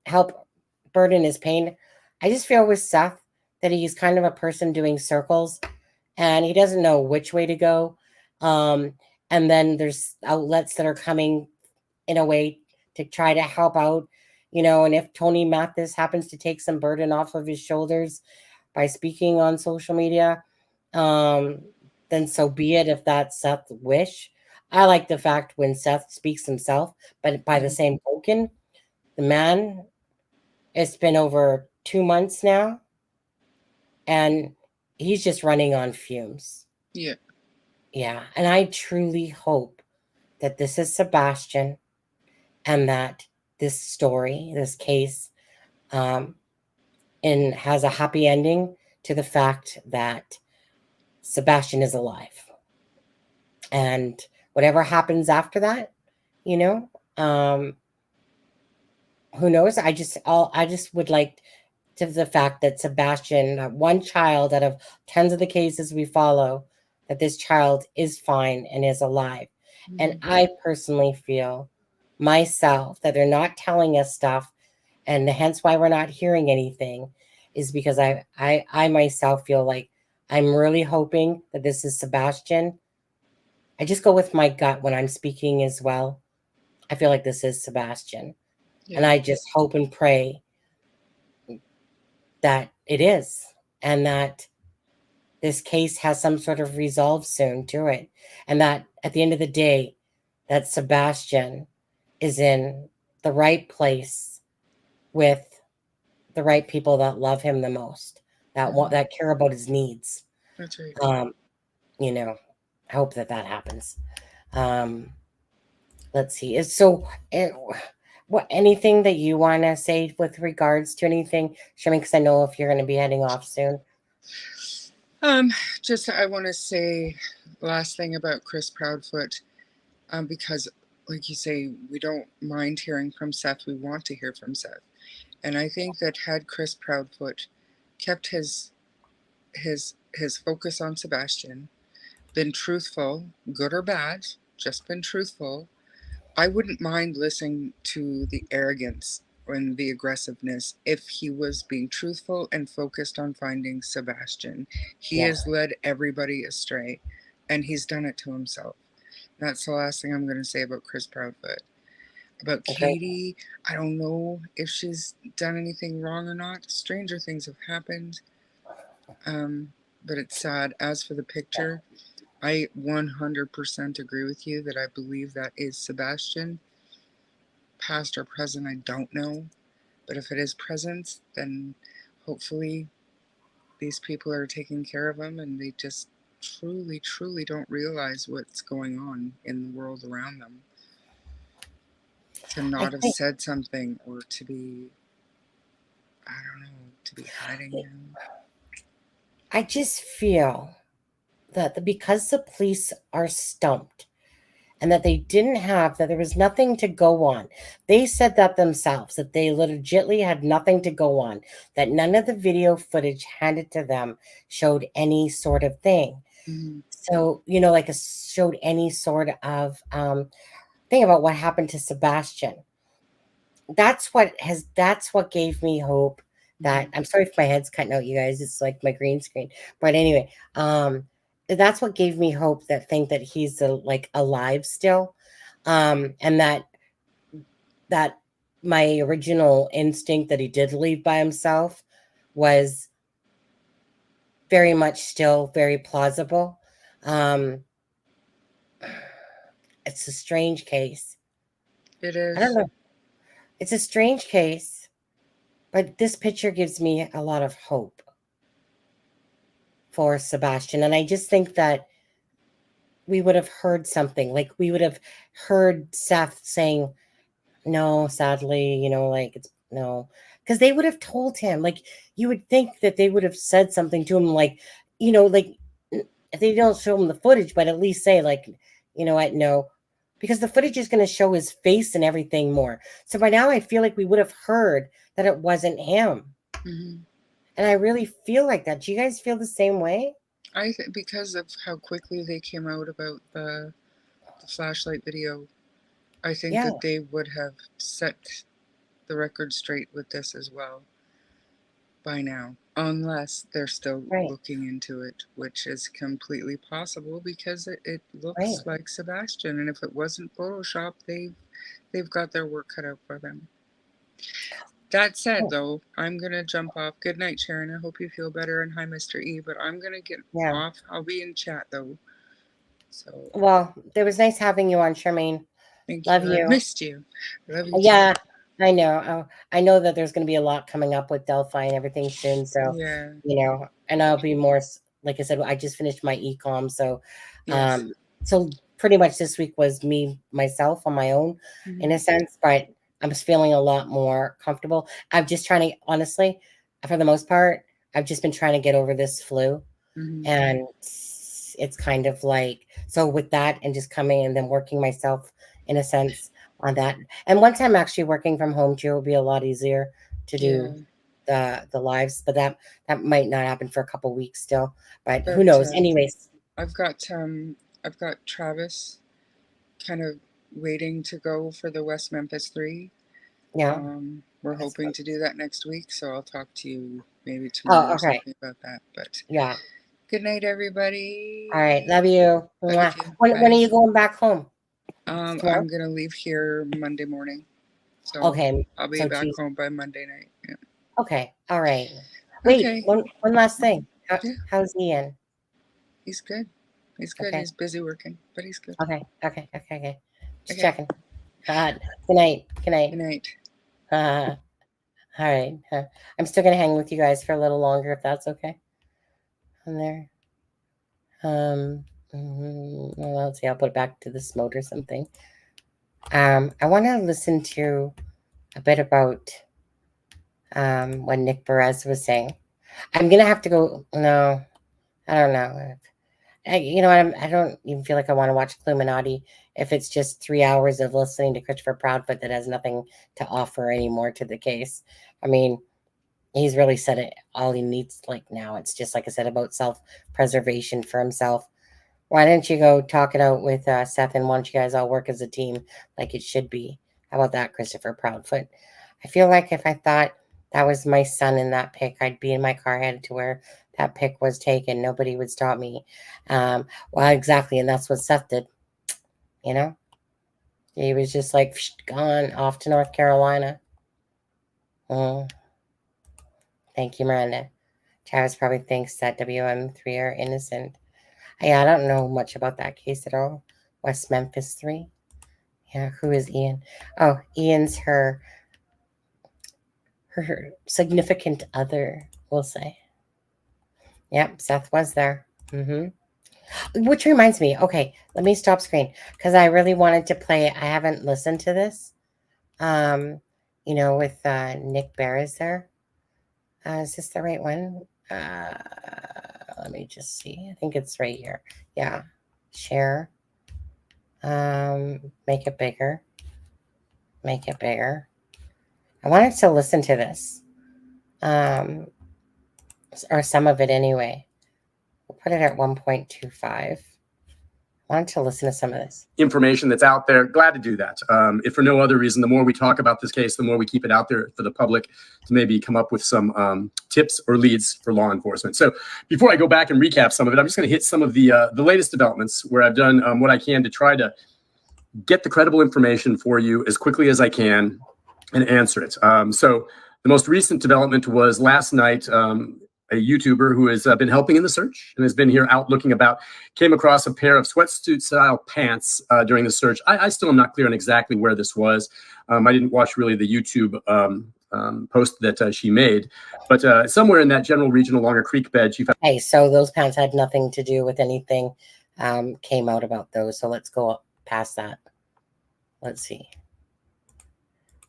help burden his pain, I just feel with Seth that he's kind of a person doing circles and he doesn't know which way to go. Um, and then there's outlets that are coming in a way to try to help out, and if Tony Mathis happens to take some burden off of his shoulders by speaking on social media, um, then so be it if that's Seth's wish. I like the fact when Seth speaks himself, but by the same token, the man, it's been over 2 months now, and he's just running on fumes. Yeah. Yeah, and I truly hope that this is Sebastian and that this story, this case, um, and has a happy ending to the fact that Sebastian is alive. And whatever happens after that, you know, um, who knows? I just would like to the fact that Sebastian, one child out of tens of the cases we follow, that this child is fine and is alive. And I personally feel myself that they're not telling us stuff, and hence why we're not hearing anything, is because I myself feel like I'm really hoping that this is Sebastian. I just go with my gut when I'm speaking as well. I feel like this is Sebastian. And Yeah. I just hope and pray that it is, and that this case has some sort of resolve soon to it. And that at the end of the day, that Sebastian is in the right place with the right people that love him the most, that want, that care about his needs. That's right. You know, I hope that that happens. Um, let's see. What anything that you want to say with regards to anything, Charmaine? Because I know if you're going to be heading off soon. Just I want to say last thing about Chris Proudfoot, because like you say, we don't mind hearing from Seth. We want to hear from Seth, and I think that had Chris Proudfoot kept his focus on Sebastian, been truthful, good or bad, just been truthful, I wouldn't mind listening to the arrogance and the aggressiveness if he was being truthful and focused on finding Sebastian. He has led everybody astray, and he's done it to himself. That's the last thing I'm going to say about Chris Proudfoot. About Katie, I don't know if she's done anything wrong or not. Stranger things have happened, but it's sad. As for the picture, I 100% agree with you that I believe that is Sebastian. Past or present, I don't know. But if it is present, then hopefully these people are taking care of him and they just truly, truly don't realize what's going on in the world around them. To not have said something, or to be, I don't know, to be hiding him. I just feel that because the police are stumped and that they didn't have, that there was nothing to go on. They said that themselves, that they legitimately had nothing to go on, that none of the video footage handed to them showed any sort of thing. So, like showed any sort of thing about what happened to Sebastian. That's what gave me hope that, I'm sorry if my head's cutting out, you guys, it's like my green screen. But anyway, that's what gave me hope, that think that he's like alive still. And that my original instinct that he did leave by himself was very much still very plausible. It's a strange case. It I don't is. know. It's a strange case, but this picture gives me a lot of hope for Sebastian. And I just think that we would have heard something. Like we would have heard Seth saying, no, sadly, like it's no. Because they would have told him, like, you would think that they would have said something to him, like, like if they don't show him the footage, but at least say, like, what, no. Because the footage is going to show his face and everything more. So by now I feel like we would have heard that it wasn't him. Hmm. And I really feel like that. Do you guys feel the same way? I think because of how quickly they came out about the flashlight video, I think Yeah. that they would have set the record straight with this as well by now, unless they're still Right. looking into it, which is completely possible because it looks Right. like Sebastian, and if it wasn't Photoshop, they've got their work cut out for them. That said, Oh. though, I'm gonna jump off. Good night, Sharon. I hope you feel better, and hi, Mr. E. But I'm gonna get Yeah. off. I'll be in chat though. So Well, it was nice having you on, Charmaine. thank Love you. I you. missed you. Love you too. Yeah, I know. I know that there's going to be a lot coming up with Delphi and everything soon. So, Yeah. and I'll be more, like I said, I just finished my ecom. So, Yes. so pretty much this week was myself on my own in a sense, but I was feeling a lot more comfortable. I'm just trying to, honestly, for the most part, I've just been trying to get over this flu. Mhm. And it's kind of like, so with that and just coming and then working myself in a sense on that. And once I'm actually working from home too, it'll be a lot easier to do the lives, but that might not happen for a couple weeks still, but who knows? Anyways, I've got Travis kind of waiting to go for the West Memphis 3. yeah. We're hoping to do that next week, so I'll talk to you maybe Oh, tomorrow or okay. something about that. But Yeah. good night, everybody. All right. Love you. Love you too. When Bye. are you going back home? I'm Tomorrow? gonna leave here Monday morning, so Okay. I'll be So back Tuesday. home by Monday night. Yeah. Okay. All right. Wait, Okay. one last thing. Yeah. How's Ian? He's good. He's good. Okay. He's busy working, but he's good. Okay. Just Okay. checking. Good night. Good night. Good night. All right. I'm still gonna hang with you guys for a little longer if that's okay. On there. Well, let's see. I'll put it back to this mode or something. I want to listen to a bit about what Nick Perez was saying. I'm gonna have to go. No, I don't know. I don't even feel like I want to watch Illuminati if it's just 3 hours of listening to Christopher Proudfoot that has nothing to offer anymore to the case. I mean, he's really said it all he needs. Like now, it's just like I said about self-preservation for himself. Why don't you go talk it out with Seth, and why don't you guys all work as a team like it should be? How about that, Christopher Proudfoot? I feel like if I thought that was my son in that pic, I'd be in my car headed to where that pic was taken. Nobody would stop me. Well, exactly, and that's what Seth did. He was just like gone off to North Carolina. Thank you, Miranda. Travis probably thinks that WM3 are innocent. Yeah, I don't know much about that case at all. West Memphis 3. Yeah, who is Ian? Oh, Ian's her significant other, we'll say. Yep, Seth was there. Which reminds me, okay, let me stop screen because I really wanted to play. I haven't listened to this. With Nick Barris there. Is this the right one? Let me just see. I think it's right here. Yeah. Share. Make it bigger. I wanted to listen to this. Or some of it anyway. We'll put it at 1.25. I wanted to listen to some of this. Information that's out there. Glad to do that. If for no other reason, the more we talk about this case, the more we keep it out there for the public to maybe come up with some tips or leads for law enforcement. So before I go back and recap some of it, I'm just going to hit some of the latest developments where I've done what I can to try to get the credible information for you as quickly as I can and answer it. So the most recent development was last night. a YouTuber who has been helping in the search and has been here out looking about, came across a pair of sweatsuit-style pants during the search. I still am not clear on exactly where this was. I didn't watch really the YouTube post that she made, but somewhere in that general region along a creek bed, she found. Hey, so those pants had nothing to do with anything came out about those. So let's go past that. Let's see.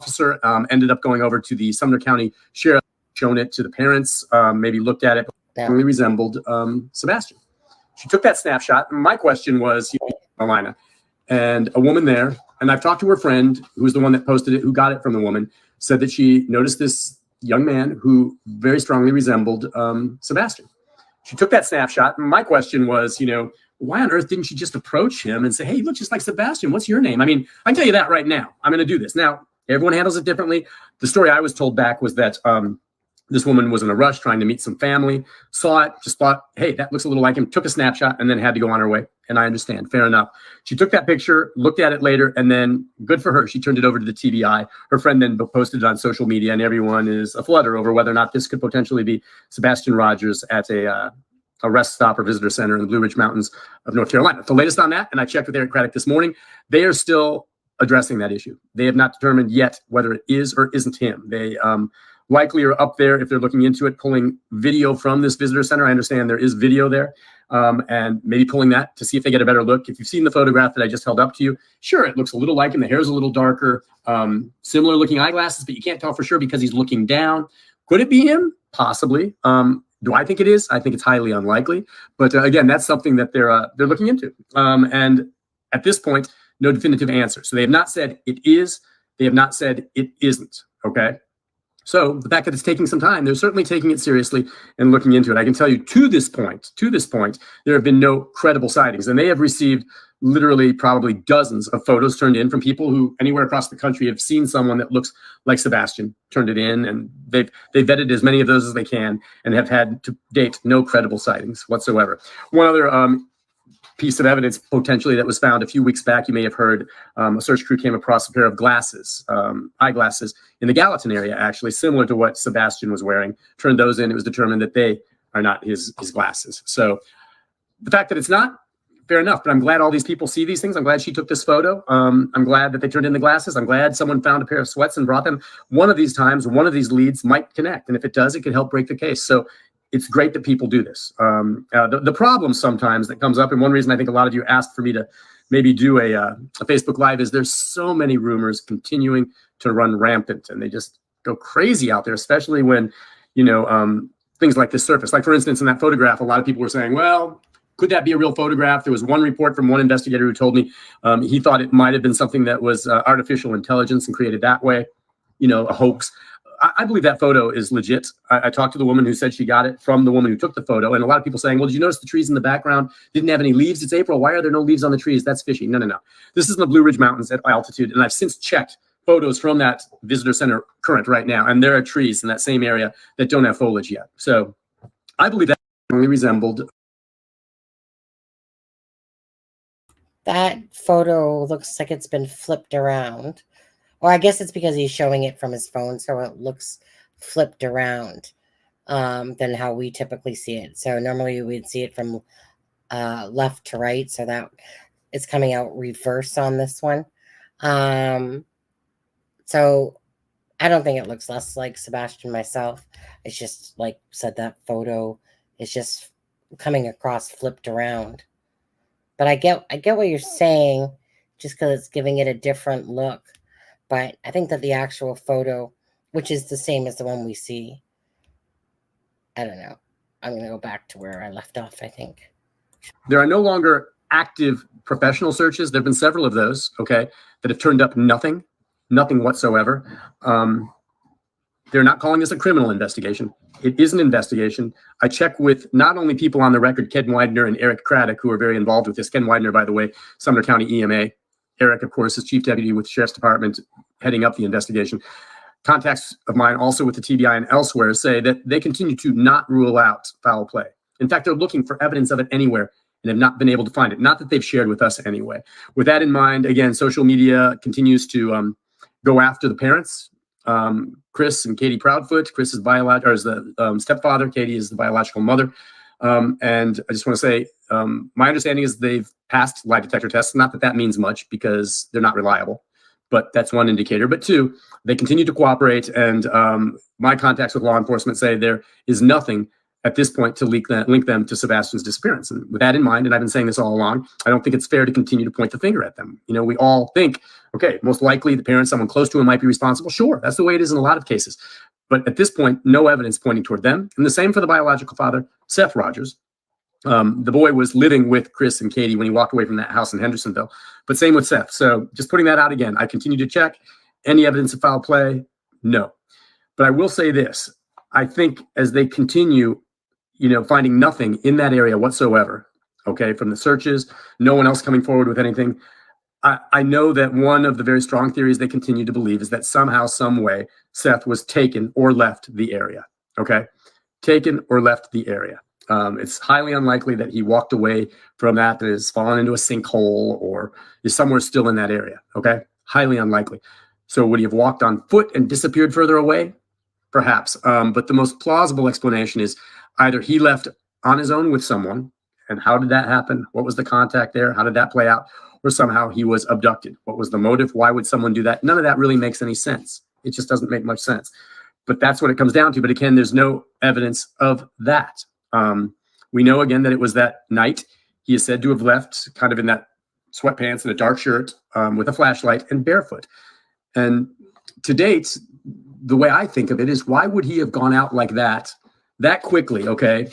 Officer ended up going over to the Sumner County Sheriff, shown it to the parents, maybe looked at it, really resembled Sebastian. She took that snapshot. My question was, Carolina, and a woman there, and I've talked to her friend, who was the one that posted it, who got it from the woman, said that she noticed this young man who very strongly resembled Sebastian. She took that snapshot. And my question was, why on earth didn't she just approach him and say, hey, you look just like Sebastian. What's your name? I mean, I can tell you that right now. I'm going to do this. Now, everyone handles it differently. The story I was told back was that this woman was in a rush trying to meet some family, saw it, just thought, hey, that looks a little like him, took a snapshot, and then had to go on her way. And I understand. Fair enough. She took that picture, looked at it later, and then good for her. She turned it over to the TBI. Her friend then posted it on social media, and everyone is aflutter over whether or not this could potentially be Sebastian Rogers at a rest stop or visitor center in the Blue Ridge Mountains of North Carolina. The latest on that, and I checked with Eric Craddock this morning, they are still addressing that issue. They have not determined yet whether it is or isn't him. They likely are up there, if they're looking into it, pulling video from this visitor center. I understand there is video there, and maybe pulling that to see if they get a better look. If you've seen the photograph that I just held up to you, sure, it looks a little like him. The hair is a little darker, similar looking eyeglasses, but you can't tell for sure because he's looking down. Could it be him? Possibly. Do I think it is? I think it's highly unlikely. But again, that's something that they're looking into. And at this point, no definitive answer. So they have not said it is. They have not said it isn't. Okay. So the fact that it's taking some time, they're certainly taking it seriously and looking into it. I can tell you to this point, there have been no credible sightings, and they have received literally probably dozens of photos turned in from people who anywhere across the country have seen someone that looks like Sebastian, turned it in, and they've vetted as many of those as they can and have had to date no credible sightings whatsoever. One other piece of evidence potentially that was found a few weeks back, you may have heard, a search crew came across a pair of glasses, eyeglasses in the Gallatin area, actually similar to what Sebastian was wearing. Turned those in. It was determined that they are not his glasses. So the fact that it's not, fair enough, but I'm glad all these people see these things. I'm glad she took this photo. I'm glad that they turned in the glasses. I'm glad someone found a pair of sweats and brought them. One of these times, one of these leads might connect, and if it does, it could help break the case. So it's great that people do this. The problem sometimes that comes up, and one reason I think a lot of you asked for me to maybe do a Facebook Live, is there's so many rumors continuing to run rampant, and they just go crazy out there, especially when, things like this surface. Like, for instance, in that photograph, a lot of people were saying, well, could that be a real photograph? There was one report from one investigator who told me he thought it might have been something that was artificial intelligence and created that way, a hoax. I believe that photo is legit. I talked to the woman who said she got it from the woman who took the photo, and a lot of people saying, well, did you notice the trees in the background didn't have any leaves? It's April. Why are there no leaves on the trees? That's fishy. No. This is in the Blue Ridge Mountains at altitude, and I've since checked photos from that visitor center current right now, and there are trees in that same area that don't have foliage yet. So I believe that only resembled. That photo looks like it's been flipped around. Or I guess it's because he's showing it from his phone, so it looks flipped around than how we typically see it. So normally we'd see it from left to right, so that it's coming out reverse on this one. So I don't think it looks less like Sebastian myself. It's just, like said, that photo is just coming across flipped around. But I get what you're saying, just because it's giving it a different look. But I think that the actual photo, which is the same as the one we see, I don't know. I'm going to go back to where I left off, I think. There are no longer active professional searches. There have been several of those, okay, that have turned up nothing whatsoever. They're not calling this a criminal investigation. It is an investigation. I check with not only people on the record, Ken Widener and Eric Craddock, who are very involved with this. Ken Widener, by the way, Sumner County EMA. Eric, of course, is chief deputy with the Sheriff's Department, heading up the investigation. Contacts of mine also with the TBI and elsewhere say that they continue to not rule out foul play. In fact, they're looking for evidence of it anywhere and have not been able to find it. Not that they've shared with us anyway. With that in mind, again, social media continues to go after the parents Chris and Katie Proudfoot. Chris is biological, or is the stepfather. Katie is the biological mother. And I just want to say, my understanding is they've passed lie detector tests. Not that that means much because they're not reliable, but that's one indicator. But two, they continue to cooperate. And my contacts with law enforcement say there is nothing at this point to link them to Sebastian's disappearance. And with that in mind, and I've been saying this all along, I don't think it's fair to continue to point the finger at them. You know, we all think, okay, most likely the parent, someone close to him, might be responsible. Sure, that's the way it is in a lot of cases. But at this point, no evidence pointing toward them. And the same for the biological father, Seth Rogers. The boy was living with Chris and Katie when he walked away from that house in Hendersonville. But same with Seth. So just putting that out again, I continue to check. Any evidence of foul play? No. But I will say this. I think as they continue, finding nothing in that area whatsoever, okay, from the searches, no one else coming forward with anything. I know that one of the very strong theories they continue to believe is that somehow, some way, Seth was taken or left the area, okay? Taken or left the area. It's highly unlikely that he walked away from that and has fallen into a sinkhole or is somewhere still in that area, okay? Highly unlikely. So would he have walked on foot and disappeared further away? Perhaps. But the most plausible explanation is either he left on his own with someone, and how did that happen? What was the contact there? How did that play out? Or somehow he was abducted. What was the motive? Why would someone do that? None of that really makes any sense. It just doesn't make much sense. But that's what it comes down to. But again, there's no evidence of that. We know, again, that it was that night. He is said to have left kind of in that sweatpants and a dark shirt with a flashlight and barefoot. And to date, the way I think of it is, why would he have gone out like that quickly, okay,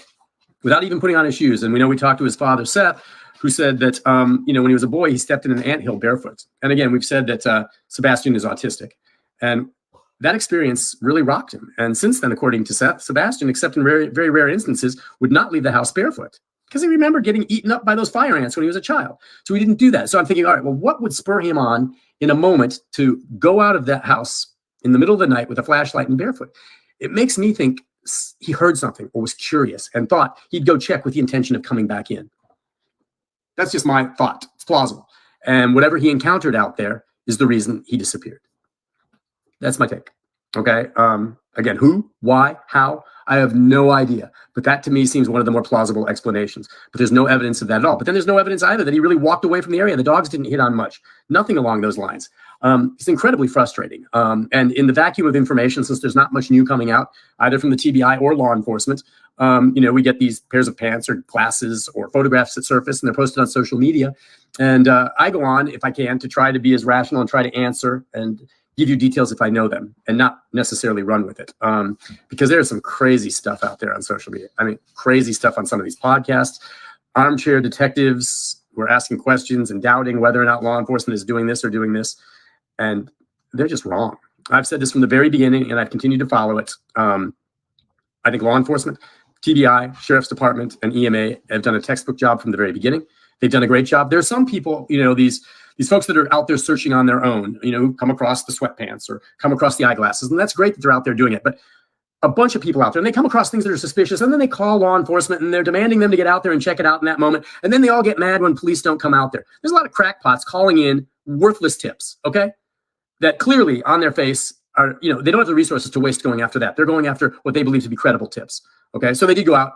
without even putting on his shoes? And we know we talked to his father, Seth, who said that, when he was a boy, he stepped in an anthill barefoot. And again, we've said that Sebastian is autistic. And that experience really rocked him. And since then, according to Seth, Sebastian, except in very, very rare instances, would not leave the house barefoot because he remembered getting eaten up by those fire ants when he was a child. So he didn't do that. So I'm thinking, all right, well, what would spur him on in a moment to go out of that house in the middle of the night with a flashlight and barefoot? It makes me think he heard something or was curious and thought he'd go check with the intention of coming back in. That's just my thought. It's plausible. And whatever he encountered out there is the reason he disappeared. That's my take. Okay. Again, who, why, how? I have no idea. But that to me seems one of the more plausible explanations. But there's no evidence of that at all. But then there's no evidence either that he really walked away from the area. The dogs didn't hit on much. Nothing along those lines. It's incredibly frustrating. And in the vacuum of information, since there's not much new coming out, either from the TBI or law enforcement, we get these pairs of pants or glasses or photographs that surface, and they're posted on social media. And I go on, if I can, to try to be as rational and try to answer and give you details if I know them, and not necessarily run with it. Because there's some crazy stuff out there on social media. I mean, crazy stuff on some of these podcasts. Armchair detectives who are asking questions and doubting whether or not law enforcement is doing this or doing this. And they're just wrong. I've said this from the very beginning, and I've continued to follow it. I think law enforcement, TBI, Sheriff's Department, and EMA have done a textbook job from the very beginning. They've done a great job. There are some people, these folks that are out there searching on their own, who come across the sweatpants or come across the eyeglasses. And that's great that they're out there doing it. But a bunch of people out there, and they come across things that are suspicious, and then they call law enforcement, and they're demanding them to get out there and check it out in that moment. And then they all get mad when police don't come out there. There's a lot of crackpots calling in worthless tips, okay, that clearly on their face are, they don't have the resources to waste going after that. They're going after what they believe to be credible tips, okay? So they did go out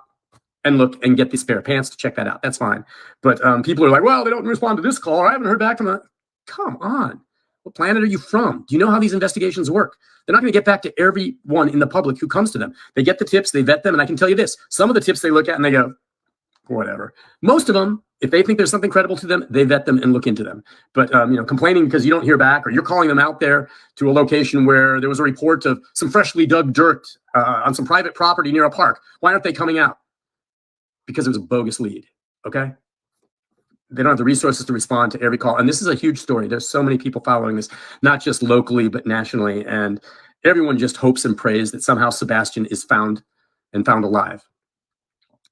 and look and get this pair of pants to check that out. That's fine. But people are like, well, they don't respond to this call. Or I haven't heard back from them. Come on. What planet are you from? Do you know how these investigations work? They're not going to get back to everyone in the public who comes to them. They get the tips, they vet them, and I can tell you this. Some of the tips they look at and they go, whatever. Most of them, if they think there's something credible to them, they vet them and look into them. But, complaining because you don't hear back, or you're calling them out there to a location where there was a report of some freshly dug dirt on some private property near a park. Why aren't they coming out? Because it was a bogus lead, okay? They don't have the resources to respond to every call. And this is a huge story. There's so many people following this, not just locally, but nationally. And everyone just hopes and prays that somehow Sebastian is found and found alive.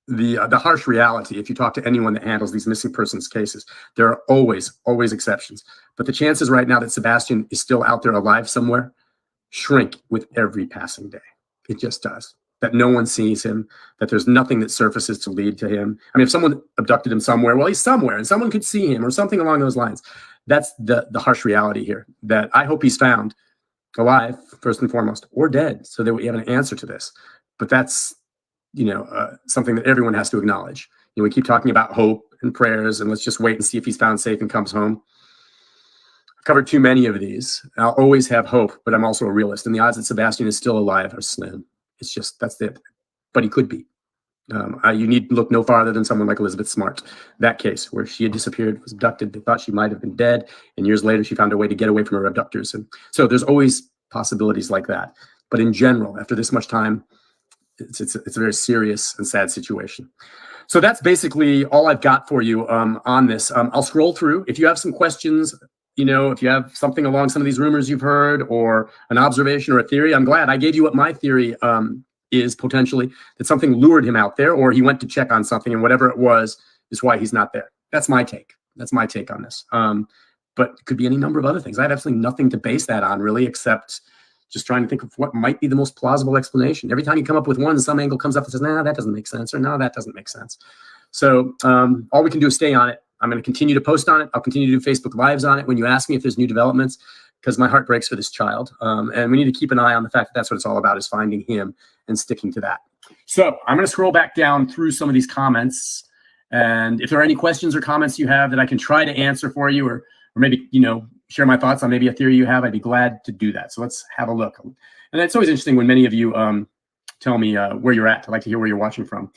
The harsh reality, if you talk to anyone that handles these missing persons cases, there are always exceptions. But the chances right now that Sebastian is still out there alive somewhere shrink with every passing day. It just does. That no one sees him, that there's nothing that surfaces to lead to him. I mean, if someone abducted him somewhere, well, he's somewhere and someone could see him or something along those lines. That's the harsh reality here, that I hope he's found. alive, first and foremost, or dead, so that we have an answer to this. But that's, something that everyone has to acknowledge. We keep talking about hope and prayers, and let's just wait and see if he's found safe and comes home. I've covered too many of these. I'll always have hope, but I'm also a realist, and the odds that Sebastian is still alive are slim. It's just, that's it. But he could be. You need to look no farther than someone like Elizabeth Smart. That case where she had disappeared, was abducted, they thought she might have been dead, and years later she found a way to get away from her abductors. And so there's always possibilities like that. But in general, after this much time, it's a very serious and sad situation. So that's basically all I've got for you on this. I'll scroll through. If you have some questions, if you have something along some of these rumors you've heard, or an observation or a theory, I'm glad I gave you what my theory is potentially, that something lured him out there, or he went to check on something, and whatever it was is why he's not there. That's my take. That's my take on this. But it could be any number of other things. I have absolutely nothing to base that on, really, except just trying to think of what might be the most plausible explanation. Every time you come up with one, some angle comes up and says, nah, that doesn't make sense, or no, that doesn't make sense. So all we can do is stay on it. I'm going to continue to post on it. I'll continue to do Facebook Lives on it when you ask me if there's new developments, because my heart breaks for this child. And we need to keep an eye on the fact that that's what it's all about, is finding him and sticking to that. So I'm going to scroll back down through some of these comments. And if there are any questions or comments you have that I can try to answer for you, or maybe, share my thoughts on maybe a theory you have, I'd be glad to do that. So let's have a look. And it's always interesting when many of you tell me where you're at. I'd like to hear where you're watching from.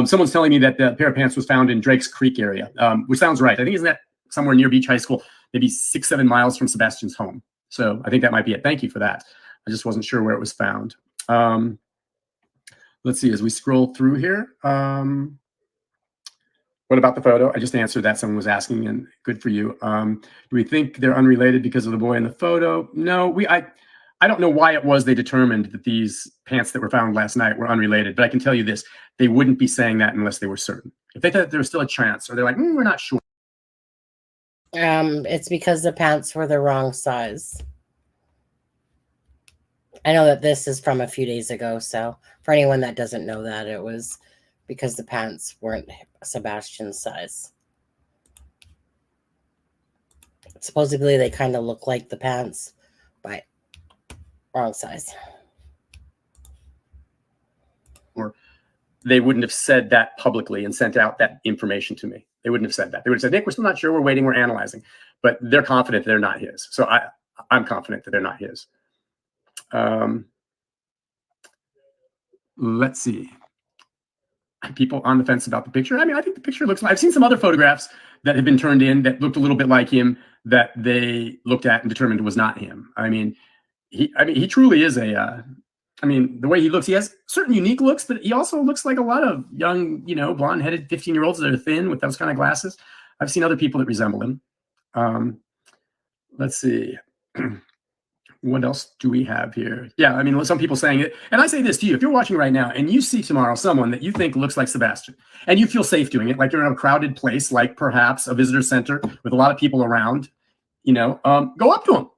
Someone's telling me that the pair of pants was found in Drake's Creek area, which sounds right. I think isn't that somewhere near Beach High School, maybe 6-7 miles from Sebastian's home. So I think that might be it. Thank you for that. I just wasn't sure where it was found. Let's see, as we scroll through here. What about the photo? I just answered that. Someone was asking, and good for you. Do we think they're unrelated because of the boy in the photo? No, I don't know why it was they determined that these pants that were found last night were unrelated, but I can tell you this, they wouldn't be saying that unless they were certain. If they thought there was still a chance, or they're like, we're not sure. It's because the pants were the wrong size. I know that this is from a few days ago, so for anyone that doesn't know that, it was because the pants weren't Sebastian's size. Supposedly they kind of look like the pants, but wrong size. Or they wouldn't have said that publicly and sent out that information to me. They wouldn't have said that. They would have said, Nick, we're still not sure. We're waiting. We're analyzing. But they're confident they're not his. So I'm confident that they're not his. Let's see. People on the fence about the picture. I mean, I think the picture looks like, I've seen some other photographs that have been turned in that looked a little bit like him, that they looked at and determined was not him. I mean, he truly is the way he looks, he has certain unique looks, but he also looks like a lot of young, blonde-headed 15-year-olds that are thin with those kind of glasses. I've seen other people that resemble him. Let's see. What else do we have here? Yeah, I mean, some people saying it. And I say this to you, if you're watching right now and you see tomorrow someone that you think looks like Sebastian, and you feel safe doing it, like you're in a crowded place, like perhaps a visitor center with a lot of people around, go up to him.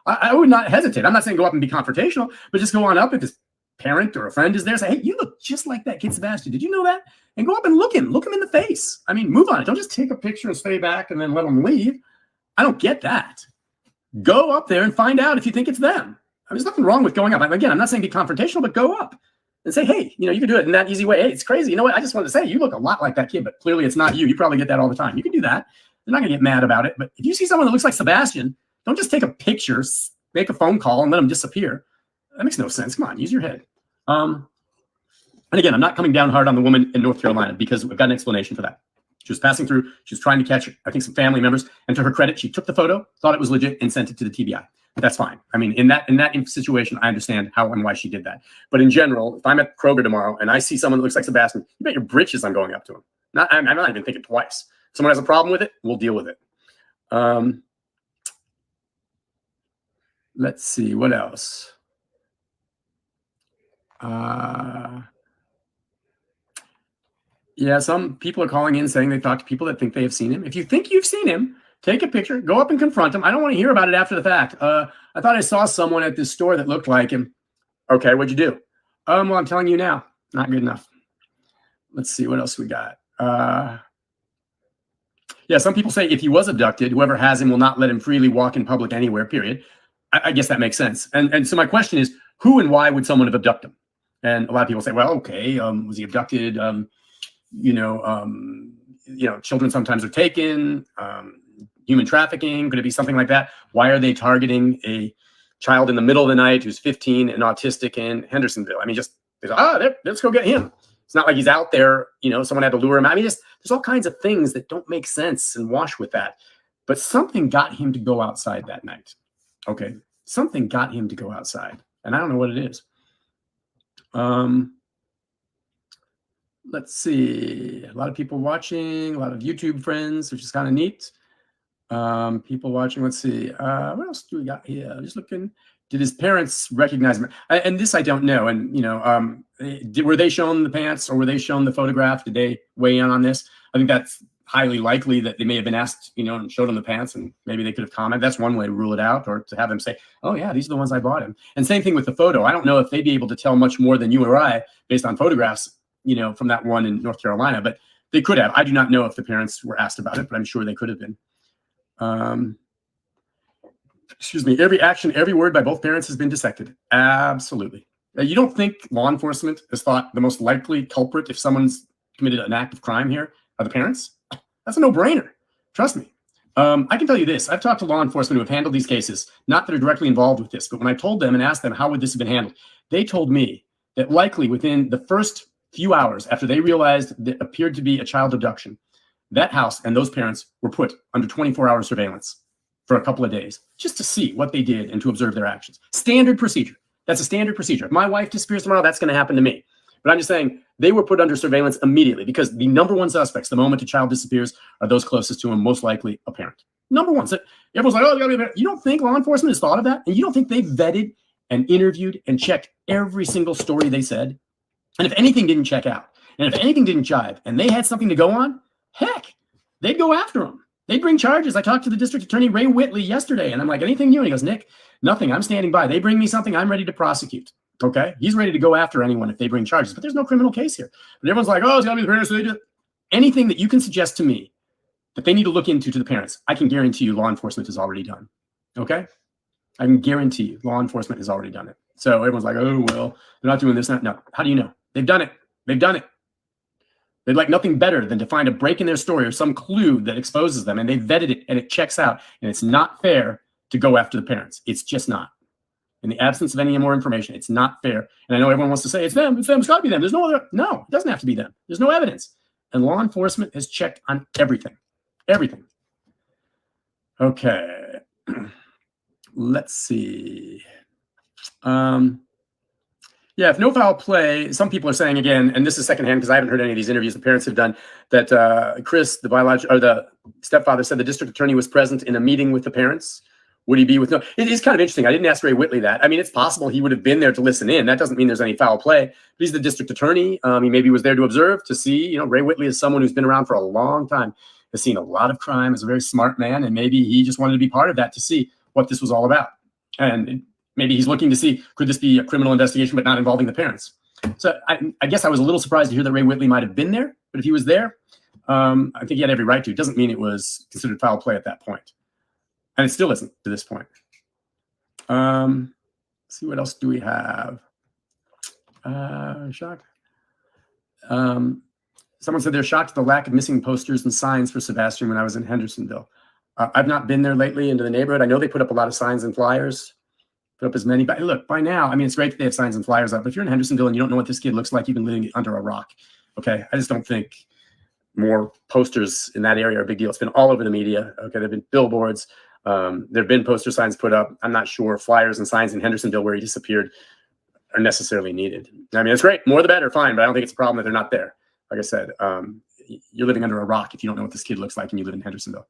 I would not hesitate. I'm not saying go up and be confrontational, but just go on up if his parent or a friend is there. Say, hey, you look just like that kid Sebastian. Did you know that? And go up and look him in the face. I mean, move on it. Don't just take a picture and stay back and then let them leave. I don't get that. Go up there and find out if you think it's them. I mean, there's nothing wrong with going up. Again, I'm not saying be confrontational, but go up and say, hey, you can do it in that easy way. Hey, it's crazy. You know what? I just wanted to say, you look a lot like that kid, but clearly it's not you. You probably get that all the time. You can do that. They're not going to get mad about it. But if you see someone that looks like Sebastian, don't just take a picture, make a phone call, and let them disappear. That makes no sense. Come on, use your head. And again, I'm not coming down hard on the woman in North Carolina, because we've got an explanation for that. She was passing through. She was trying to catch, I think, some family members. And to her credit, she took the photo, thought it was legit, and sent it to the TBI. That's fine. I mean, in that situation, I understand how and why she did that. But in general, if I'm at Kroger tomorrow and I see someone that looks like Sebastian, you bet your britches I'm going up to him. I'm not even thinking twice. If someone has a problem with it, we'll deal with it. Let's see. What else? Yeah, some people are calling in saying they talked to people that think they have seen him. If you think you've seen him, take a picture, go up and confront him. I don't want to hear about it after the fact. I thought I saw someone at this store that looked like him. Okay, what'd you do? Well, I'm telling you now, not good enough. Let's see, what else we got? Yeah, some people say if he was abducted, whoever has him will not let him freely walk in public anywhere, period. I guess that makes sense. And so my question is, who and why would someone have abducted him? And a lot of people say, well, okay, was he abducted? Children sometimes are taken. Human trafficking, could it be something like that? Why are they targeting a child in the middle of the night who's 15 and autistic in Hendersonville? I mean, just let's go get him. It's not like he's out there, someone had to lure him. I mean, there's all kinds of things that don't make sense and wash with that. But something got him to go outside that night. Okay, something got him to go outside, and I don't know what it is. Let's see. A lot of people watching, a lot of YouTube friends, which is kind of neat. People watching. Let's see. What else do we got here? Just looking. Did his parents recognize him? And this I don't know. And were they shown the pants or were they shown the photograph? Did they weigh in on this? I think that's highly likely that they may have been asked, and showed them the pants, and maybe they could have commented. That's one way to rule it out, or to have them say, "Oh yeah, these are the ones I bought him." And same thing with the photo. I don't know if they'd be able to tell much more than you or I based on photographs, from that one in North Carolina, but they could have. I do not know if the parents were asked about it, but I'm sure they could have been. Excuse me. Every action, every word by both parents has been dissected. Absolutely. You don't think law enforcement has thought the most likely culprit, if someone's committed an act of crime here, are the parents? That's a no-brainer. Trust me. I can tell you this. I've talked to law enforcement who have handled these cases, not that are directly involved with this, but when I told them and asked them how would this have been handled, they told me that likely within the first few hours after they realized that appeared to be a child abduction, that house and those parents were put under 24-hour surveillance for a couple of days just to see what they did and to observe their actions. Standard procedure. That's a standard procedure. If my wife disappears tomorrow, that's going to happen to me. But I'm just saying they were put under surveillance immediately because the number one suspects, the moment a child disappears, are those closest to him, most likely a parent. Number one. So everyone's like, oh, you gotta be a parent. You don't think law enforcement has thought of that? And you don't think they vetted and interviewed and checked every single story they said? And if anything didn't check out, and if anything didn't jive, and they had something to go on, heck, they'd go after them. They'd bring charges. I talked to the district attorney, Ray Whitley, yesterday, and I'm like, anything new? And he goes, Nick, nothing. I'm standing by. They bring me something, I'm ready to prosecute. Okay? He's ready to go after anyone if they bring charges. But there's no criminal case here. But everyone's like, oh, it's got to be the parents. So they do anything that you can suggest to me that they need to look into to the parents, I can guarantee you law enforcement has already done. Okay? I can guarantee you law enforcement has already done it. So everyone's like, oh, well, they're not doing this. No. How do you know? They've done it. They've done it. They'd like nothing better than to find a break in their story or some clue that exposes them, and they vetted it and it checks out. And it's not fair to go after the parents. It's just not. In the absence of any more information, it's not fair. And I know everyone wants to say, it's them, it's got to be them. There's no other. No, it doesn't have to be them. There's no evidence. And law enforcement has checked on everything. Everything. Okay. Let's see. Yeah, if no foul play, some people are saying again, and this is secondhand because I haven't heard any of these interviews the parents have done, that Chris, the stepfather, said the district attorney was present in a meeting with the parents. Would he be with no? It is kind of interesting. I didn't ask Ray Whitley that. I mean, it's possible he would have been there to listen in. That doesn't mean there's any foul play. But he's the district attorney. He maybe was there to observe, to see. Ray Whitley is someone who's been around for a long time, has seen a lot of crime, is a very smart man, and maybe he just wanted to be part of that to see what this was all about. And maybe he's looking to see, could this be a criminal investigation but not involving the parents? So I guess I was a little surprised to hear that Ray Whitley might have been there, but if he was there, I think he had every right to. It doesn't mean it was considered foul play at that point. And it still isn't to this point. Let's see, what else do we have? Shocked. Someone said they're shocked at the lack of missing posters and signs for Sebastian when I was in Hendersonville. I've not been there lately into the neighborhood. I know they put up a lot of signs and flyers. Put up as many, but look, by now, I mean, it's great that they have signs and flyers up, but if you're in Hendersonville and you don't know what this kid looks like, you've been living under a rock. Okay. I just don't think more posters in that area are a big deal. It's been all over the media. Okay. There have been billboards. There have been poster signs put up. I'm not sure flyers and signs in Hendersonville where he disappeared are necessarily needed. I mean, it's great. More the better. Fine. But I don't think it's a problem that they're not there. Like I said, you're living under a rock if you don't know what this kid looks like and you live in Hendersonville.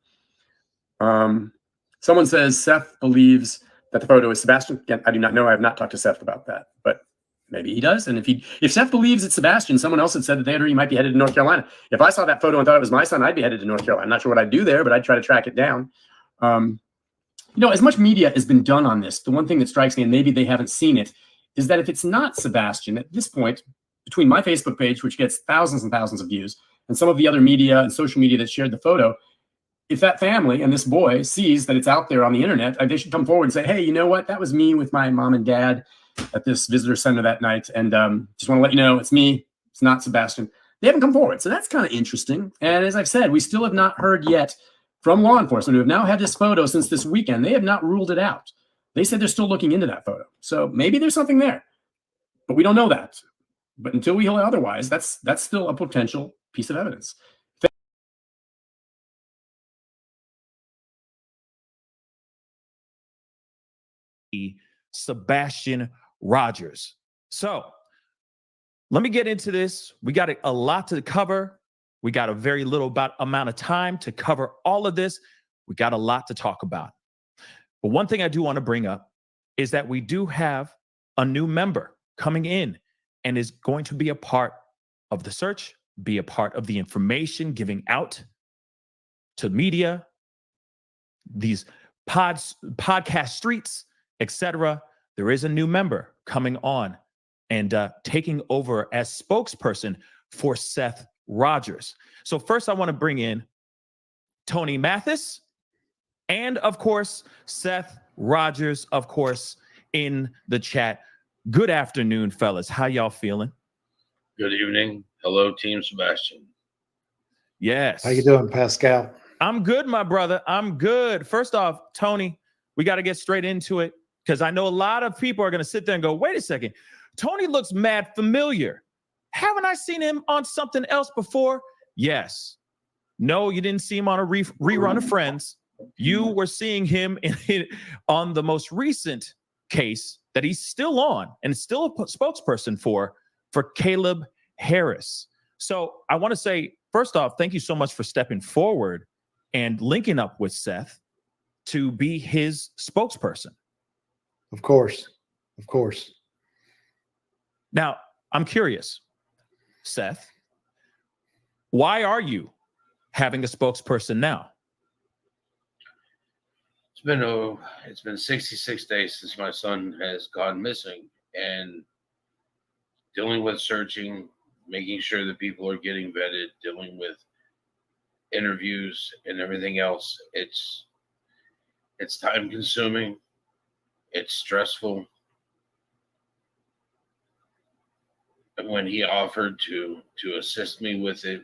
Someone says Seth believes that the photo is Sebastian. Again, I do not know. I have not talked to Seth about that, but maybe he does. And if Seth believes it's Sebastian, someone else had said that he might be headed to North Carolina. If I saw that photo and thought it was my son, I'd be headed to North Carolina. I'm not sure what I'd do there, but I'd try to track it down. As much media has been done on this, the one thing that strikes me, and maybe they haven't seen it, is that if it's not Sebastian, at this point, between my Facebook page, which gets thousands and thousands of views, and some of the other media and social media that shared the photo, if that family and this boy sees that it's out there on the internet, they should come forward and say, hey, you know what? That was me with my mom and dad at this visitor center that night. And just want to let you know, it's me. It's not Sebastian. They haven't come forward. So that's kind of interesting. And as I've said, we still have not heard yet from law enforcement who have now had this photo since this weekend. They have not ruled it out. They said they're still looking into that photo. So maybe there's something there, but we don't know that. But until we hear otherwise, that's still a potential piece of evidence. Sebastian Rogers. So let me get into this. We got a lot to cover. We got a very little amount of time to cover all of this. We got a lot to talk about. But one thing I do want to bring up is that we do have a new member coming in and is going to be a part of the search, be a part of the information giving out to media, these podcast streets, etc. There is a new member coming on and taking over as spokesperson for Seth Rogers. So first I want to bring in Tony Mathis and, of course, Seth Rogers, of course, in the chat. Good afternoon, fellas. How y'all feeling? Good evening. Hello, Team Sebastian. Yes. How you doing, Pascal? I'm good, my brother. I'm good. First off, Tony, we got to get straight into it because I know a lot of people are going to sit there and go, wait a second. Tony looks mad familiar. Haven't I seen him on something else before? Yes. No, you didn't see him on a rerun of Friends. You were seeing him on the most recent case that he's still on and still a spokesperson for Caleb Harris. So I want to say, first off, thank you so much for stepping forward and linking up with Seth to be his spokesperson. Of course. Of course. Now, I'm curious, Seth, why are you having a spokesperson now? It's been 66 days since my son has gone missing, and dealing with searching, making sure that people are getting vetted, dealing with interviews and everything else. It's time consuming. It's stressful. And when he offered to assist me with it,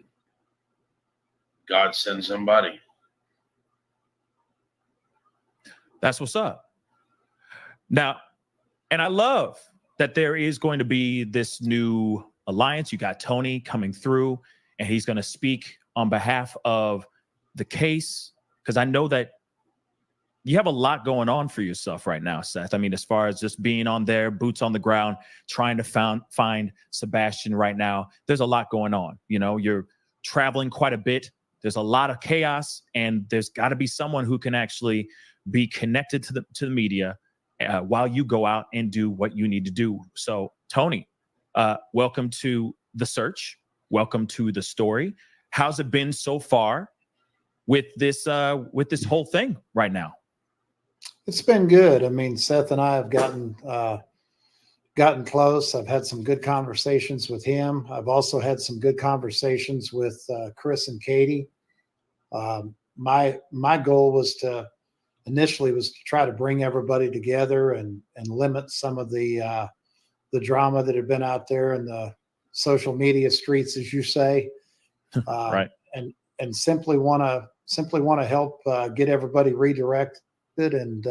God sent somebody. That's what's up. Now, and I love that there is going to be this new alliance. You got Tony coming through, and he's going to speak on behalf of the case, because I know that you have a lot going on for yourself right now, Seth. I mean, as far as just being on there, boots on the ground, trying to find Sebastian right now, there's a lot going on. You know, you're traveling quite a bit. There's a lot of chaos, and there's got to be someone who can actually be connected to the media while you go out and do what you need to do. So, Tony, welcome to the search. Welcome to the story. How's it been so far with this whole thing right now? It's been good. I mean, Seth and I have gotten close. I've had some good conversations with him. I've also had some good conversations with Chris and Katie. My goal was to try to bring everybody together and limit some of the drama that had been out there in the social media streets, as you say. Right. And simply want to help get everybody redirected and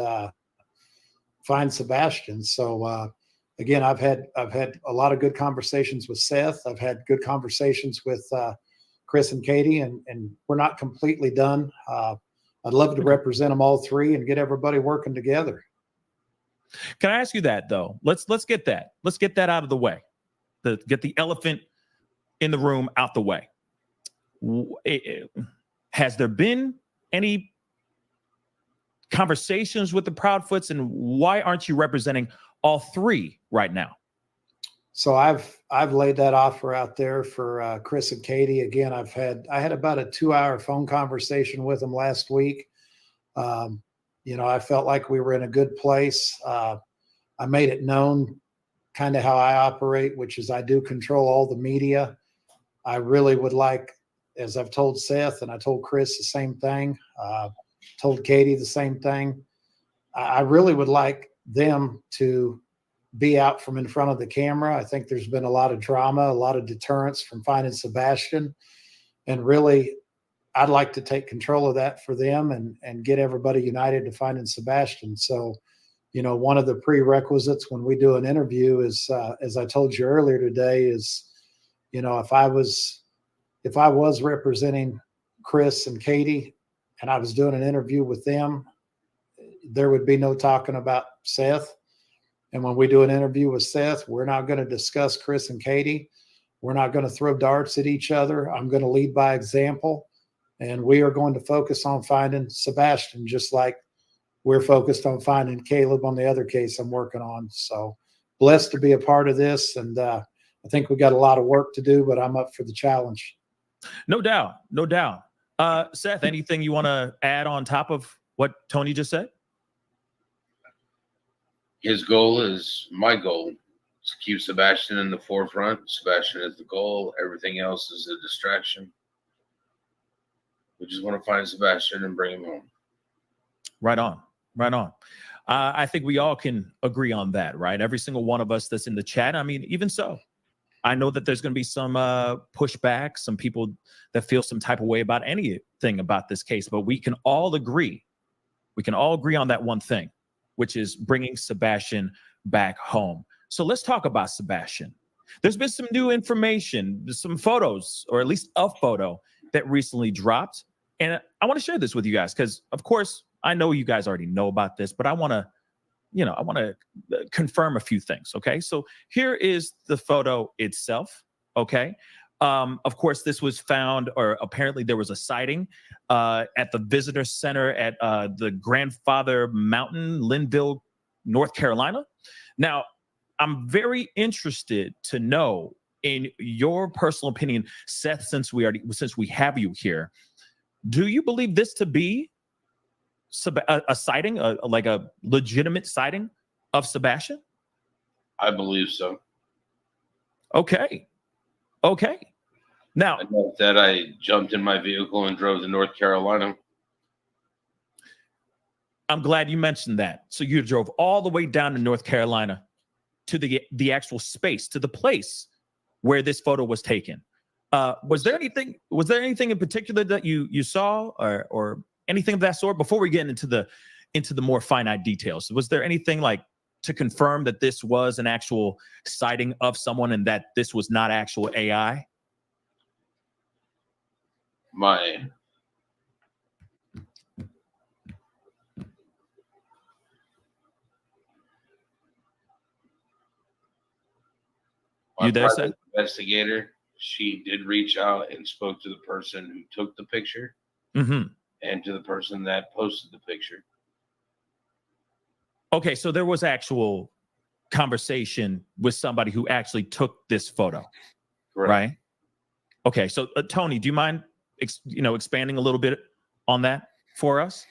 find Sebastian. So again, I've had a lot of good conversations with Seth. I've had good conversations with Chris and Katie, and we're not completely done. I'd love to represent them all three and get everybody working together. Can I ask you that though? Let's get that. Let's get that out of the way. Get the elephant in the room out the way. Has there been any conversations with the Proudfoots, and why aren't you representing all three right now? So I've laid that offer out there for Chris and Katie. Again, I had about a 2-hour phone conversation with them last week. I felt like we were in a good place. I made it known kind of how I operate, which is I do control all the media. I really would like as I've told Seth and I told Chris the same thing, told Katie the same thing. I really would like them to be out from in front of the camera. I think there's been a lot of drama, a lot of deterrence from finding Sebastian. And really, I'd like to take control of that for them and get everybody united to finding Sebastian. So, you know, one of the prerequisites when we do an interview is, as I told you earlier today, is, you know, if I was representing Chris and Katie and I was doing an interview with them, there would be no talking about Seth. And when we do an interview with Seth, we're not going to discuss Chris and Katie. We're not going to throw darts at each other. I'm going to lead by example. And we are going to focus on finding Sebastian, just like we're focused on finding Caleb on the other case I'm working on. So blessed to be a part of this. And I think we got a lot of work to do, but I'm up for the challenge. No doubt. No doubt. Seth, anything you want to add on top of what Tony just said? His goal is my goal. To keep Sebastian in the forefront. Sebastian is the goal. Everything else is a distraction. We just want to find Sebastian and bring him home. Right on. Right on. I think we all can agree on that, right? Every single one of us that's in the chat. I mean, even so, I know that there's going to be some pushback, some people that feel some type of way about anything about this case, but we can all agree. We can all agree on that one thing, which is bringing Sebastian back home. So let's talk about Sebastian. There's been some new information, some photos, or at least a photo that recently dropped. And I want to share this with you guys because, of course, I know you guys already know about this, but I want to confirm a few things. Okay. So here is the photo itself. Okay. Of course, this was found, or apparently there was a sighting at the visitor center at the Grandfather Mountain, Linville, North Carolina. Now, I'm very interested to know, in your personal opinion, Seth, since we have you here, do you believe this to be a sighting, like a legitimate sighting of Sebastian? I believe so. Okay. Okay. Now, I know that I jumped in my vehicle and drove to North Carolina. I'm glad you mentioned that. So you drove all the way down to North Carolina to the actual space, to the place where this photo was taken. Was there anything in particular that you saw or anything of that sort before we get into the more finite details? Was there anything like to confirm that this was an actual sighting of someone and that this was not actual AI? My you there, private Seth? investigator, she did reach out and spoke to the person who took the picture and to the person that posted the picture. Okay, so there was actual conversation with somebody who actually took this photo, Correct. right? Okay, so Tony, do you mind expanding a little bit on that for us?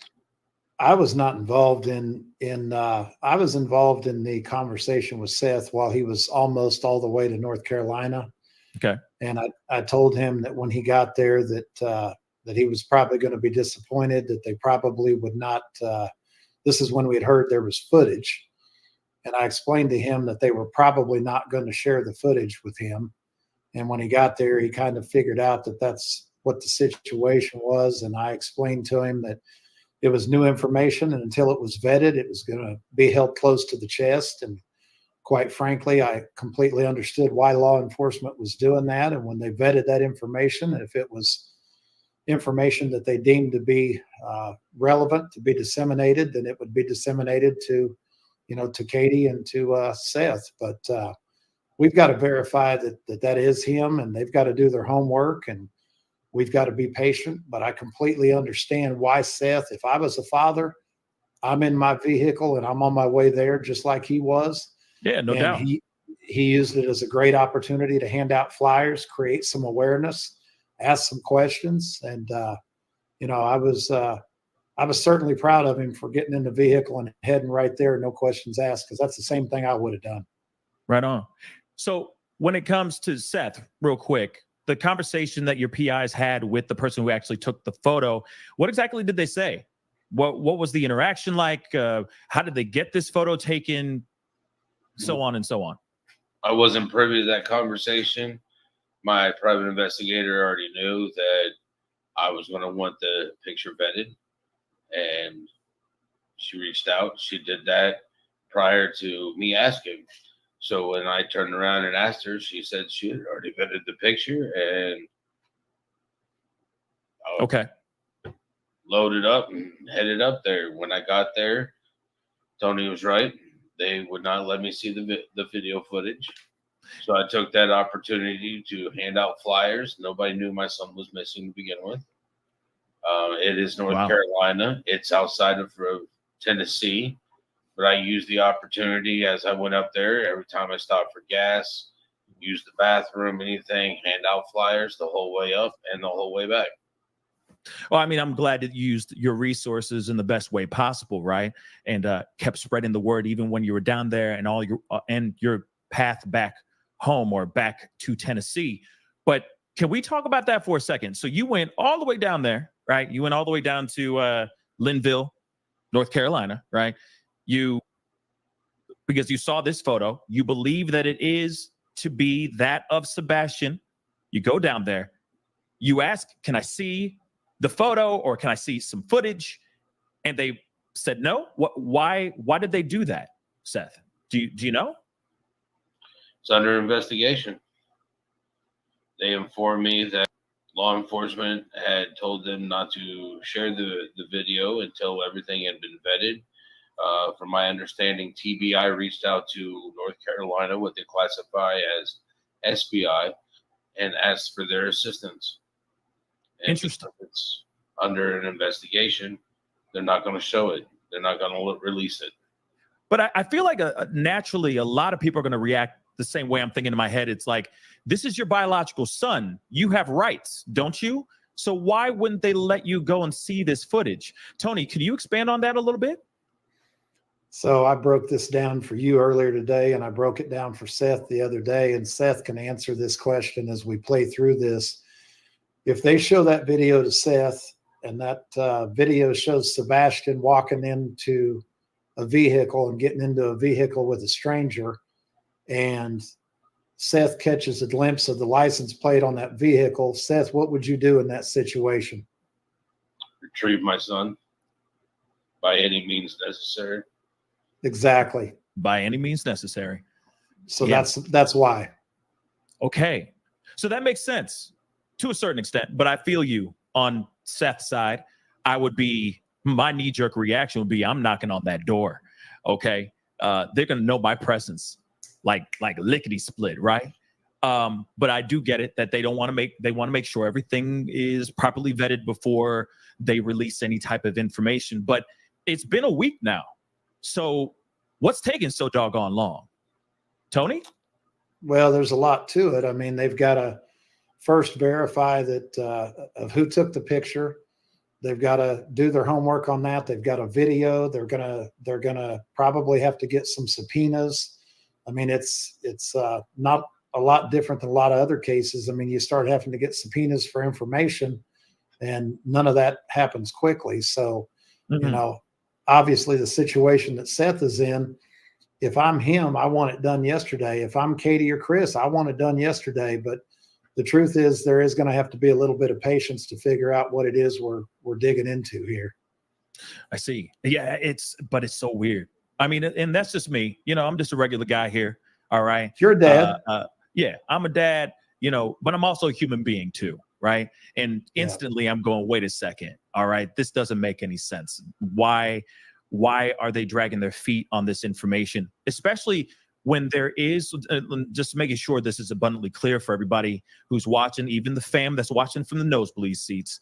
I was not involved I was involved in the conversation with Seth while he was almost all the way to North Carolina. Okay. And I told him that when he got there that he was probably going to be disappointed, that they probably would not, this is when we had heard there was footage. And I explained to him that they were probably not going to share the footage with him. And when he got there, he kind of figured out that that's what the situation was. And I explained to him that it was new information, and until it was vetted, it was going to be held close to the chest. And quite frankly, I completely understood why law enforcement was doing that. And when they vetted that information, if it was information that they deemed to be relevant to be disseminated, then it would be disseminated to Katie and to Seth. But we've got to verify that is him, and they've got to do their homework, and we've got to be patient. But I completely understand why Seth, if I was a father, I'm in my vehicle and I'm on my way there just like he was. Yeah, no doubt. He used it as a great opportunity to hand out flyers, create some awareness, ask some questions. And, I was certainly proud of him for getting in the vehicle and heading right there, no questions asked, because that's the same thing I would have done. Right on. So when it comes to Seth, real quick, the conversation that your PIs had with the person who actually took the photo, what exactly did they say? What was the interaction like? How did they get this photo taken? So on and so on. I wasn't privy to that conversation. My private investigator already knew that I was going to want the picture vetted, and she reached out. She did that prior to me asking. So when I turned around and asked her, she said she had already vetted the picture, and I Okay. loaded up and headed up there. When I got there, Tony was right. They would not let me see the video footage. So I took that opportunity to hand out flyers. Nobody knew my son was missing to begin with. It is North Wow. Carolina. It's outside of Tennessee. But I used the opportunity as I went up there. Every time I stopped for gas, use the bathroom, anything, hand out flyers the whole way up and the whole way back. Well, I mean, I'm glad that you used your resources in the best way possible, right? And kept spreading the word even when you were down there and all your path back home or back to Tennessee. But can we talk about that for a second? So you went all the way down there, right? You went all the way down to Linville, North Carolina, right? Because you saw this photo, you believe that it is to be that of Sebastian. You go down there, you ask, can I see the photo or can I see some footage? And they said no. Why did they do that, Seth? Do you know? It's under investigation. They informed me that law enforcement had told them not to share the video until everything had been vetted. From my understanding, TBI reached out to North Carolina, what they classify as SBI, and asked for their assistance. And Interesting. because it's under an investigation, they're not going to show it. They're not going to release it. But I feel like naturally a lot of people are going to react the same way I'm thinking in my head. It's like, this is your biological son. You have rights, don't you? So why wouldn't they let you go and see this footage? Tony, can you expand on that a little bit? So I broke this down for you earlier today, and I broke it down for Seth the other day, and Seth can answer this question as we play through this. If they show that video to Seth, and that video shows Sebastian walking into a vehicle and getting into a vehicle with a stranger, and Seth catches a glimpse of the license plate on that vehicle, Seth, what would you do in that situation? Retrieve my son by any means necessary. Exactly. By any means necessary. So Yeah. that's why. Okay. So that makes sense to a certain extent, but I feel you on Seth's side. My knee-jerk reaction would be, I'm knocking on that door. Okay. They're going to know my presence like lickety split, right? But I do get it that they want to make sure everything is properly vetted before they release any type of information. But it's been a week now. So what's taking so doggone long? Tony? Well, there's a lot to it. I mean, they've got to first verify that of who took the picture. They've got to do their homework on that. They've got a video. They're gonna probably have to get some subpoenas. I mean, it's not a lot different than a lot of other cases. I mean, you start having to get subpoenas for information, and none of that happens quickly. So, you know, obviously the situation that Seth is in, if I'm him, I want it done yesterday. If I'm Katie or Chris, I want it done yesterday. But the truth is there is going to have to be a little bit of patience to figure out what it is we're digging into here. I see. Yeah, but it's so weird. I mean, and that's just me. You know, I'm just a regular guy here. All right. You're a dad. Yeah, I'm a dad, you know, but I'm also a human being too. Right. And instantly I'm going, wait a second. All right. This doesn't make any sense. Why are they dragging their feet on this information, especially when there is, just making sure this is abundantly clear for everybody who's watching, even the fam that's watching from the nosebleed seats.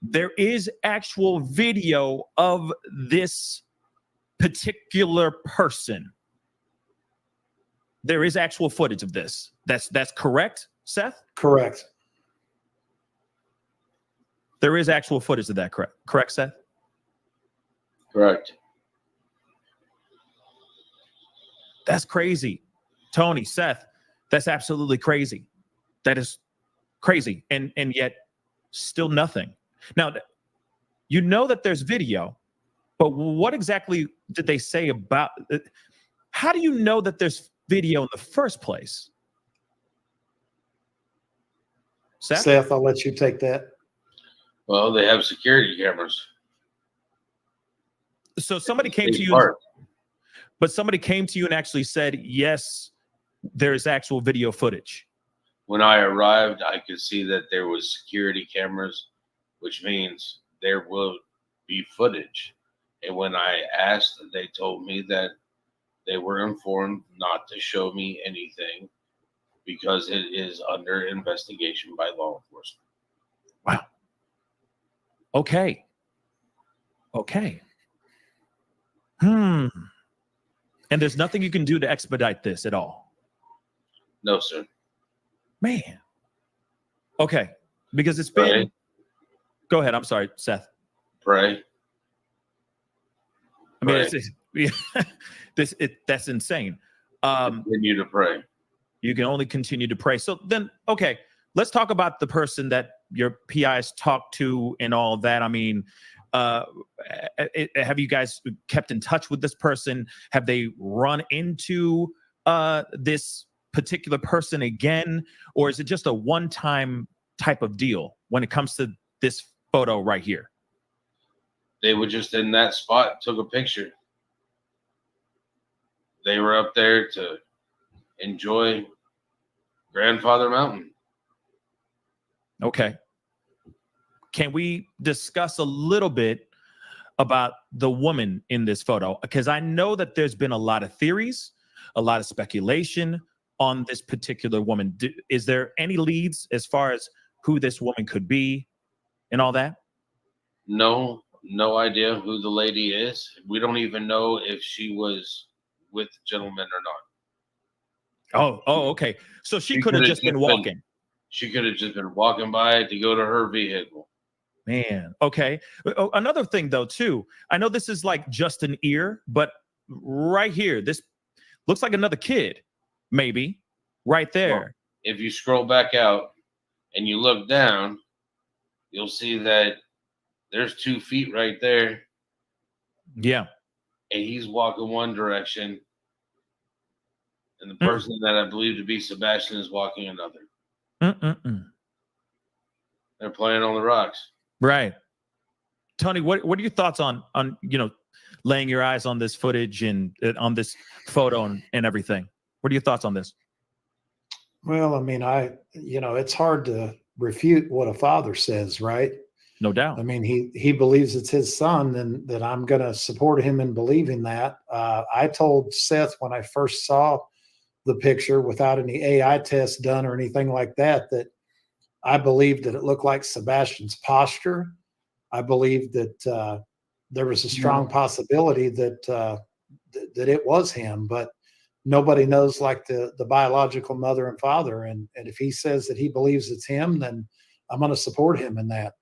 There is actual video of this particular person. There is actual footage of this. That's correct, Seth? Correct. There is actual footage of that, correct? Correct, Seth? Correct. That's crazy. Tony, Seth, that's absolutely crazy. That is Crazy. And yet still nothing. Now, you know that there's video, but what exactly did they say about it? How do you know that there's video in the first place? Seth, I'll let you take that. Well, they have security cameras. So somebody came Big to you, part. but somebody came to you and actually said, yes, there's actual video footage. When I arrived, I could see that there was security cameras, which means there will be footage. And when I asked, they told me that they were informed not to show me anything because it is under investigation by law enforcement. Wow. Okay. And there's nothing you can do to expedite this at all? No, sir. Man. Okay. Because it's been... Pray. Go ahead. I'm sorry, Seth. Pray. I mean, that's insane. Continue to pray. You can only continue to pray. So then, okay, let's talk about the person that your PIs talked to and all that. I mean, have you guys kept in touch with this person? Have they run into this particular person again? Or is it just a one-time type of deal when it comes to this photo right here? They were just in that spot, took a picture. They were up there to enjoy Grandfather Mountain. Okay. Can we discuss a little bit about the woman in this photo? Because I know that there's been a lot of theories, a lot of speculation on this particular woman. Is there any leads as far as who this woman could be and all that? No idea who the lady is. We don't even know if she was with gentlemen or not. Oh, okay. So she could have just been walking. She could have just been walking by to go to her vehicle. Man, okay. Another thing, though, too, I know this is like just an ear, but right here, this looks like another kid, maybe, right there. Well, if you scroll back out and you look down, you'll see that there's 2 feet right there. Yeah. And he's walking one direction. And the person that I believe to be Sebastian is walking another. They're playing on the rocks. Right. Tony, what are your thoughts on laying your eyes on this footage and on this photo and everything? What are your thoughts on this? Well, I mean, it's hard to refute what a father says, right? No doubt. I mean, he believes it's his son, and that I'm going to support him in believing that. I told Seth when I first saw the picture, without any AI tests done or anything like that, that I believed that it looked like Sebastian's posture. I believed that there was a strong possibility that it was him, but nobody knows like the biological mother and father. And if he says that he believes it's him, then I'm going to support him in that.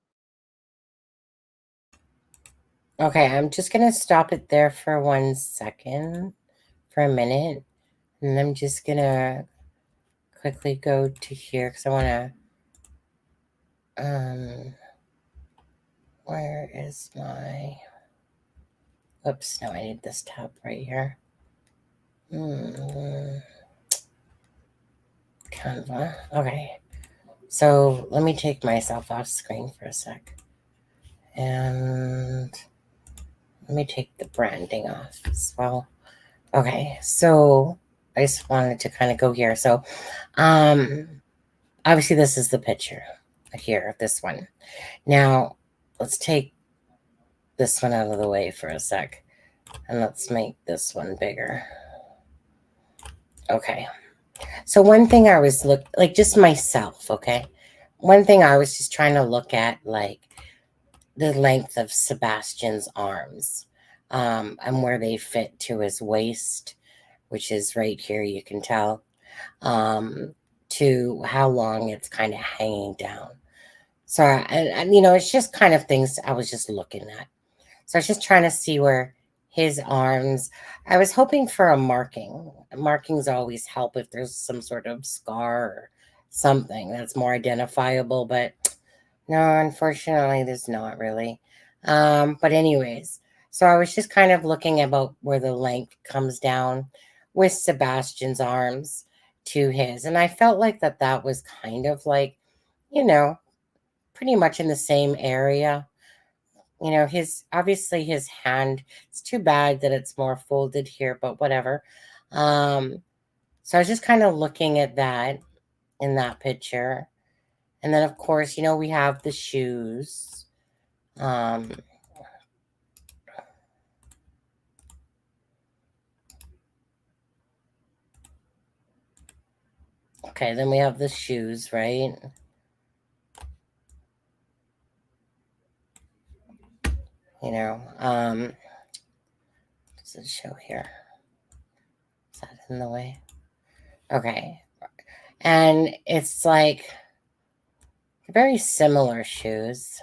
Okay, I'm just going to stop it there for 1 second, for a minute. And I'm just going to quickly go to here because I want to, where is my, oops, no, I need this tab right here. Canva, okay. So let me take myself off screen for a sec. And let me take the branding off as well. Okay, so I just wanted to kind of go here. So obviously this is the picture here, this one. Now let's take this one out of the way for a sec. And let's make this one bigger. Okay. So one thing I was like just myself, okay? One thing I was just trying to look at, like the length of Sebastian's arms and where they fit to his waist, which is right here, you can tell, to how long it's kind of hanging down. So, and it's just kind of things I was just looking at. So I was just trying to see where his arms, I was hoping for a marking. Markings always help if there's some sort of scar or something that's more identifiable, but no, unfortunately, there's not really. But anyways, so I was just kind of looking about where the length comes down with Sebastian's arms to his, and I felt like that was kind of like, you know, pretty much in the same area. You know, his obviously his hand. It's too bad that it's more folded here, but whatever. So I was just kind of looking at that in that picture. And then, of course, you know, we have the shoes. Okay, then we have the shoes, right? You know, does it show here? Is that in the way? Okay. And it's like very similar shoes.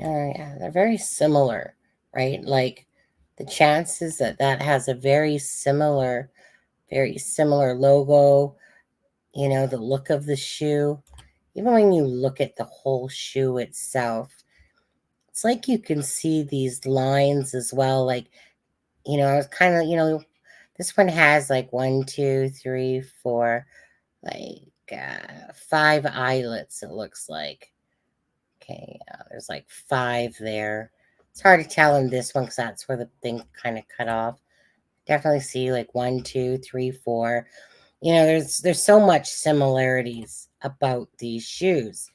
Yeah, they're very similar, right? Like the chances that has a very similar logo, you know, the look of the shoe, even when you look at the whole shoe itself, it's like you can see these lines as well. Like, you know, I was kind of, you know, this one has like 1, 2, 3, 4, like 5 eyelets, it looks like. Okay, there's like 5 there. It's hard to tell in this one because that's where the thing kind of cut off. Definitely see like 1, 2, 3, 4. You know, there's so much similarities about these shoes.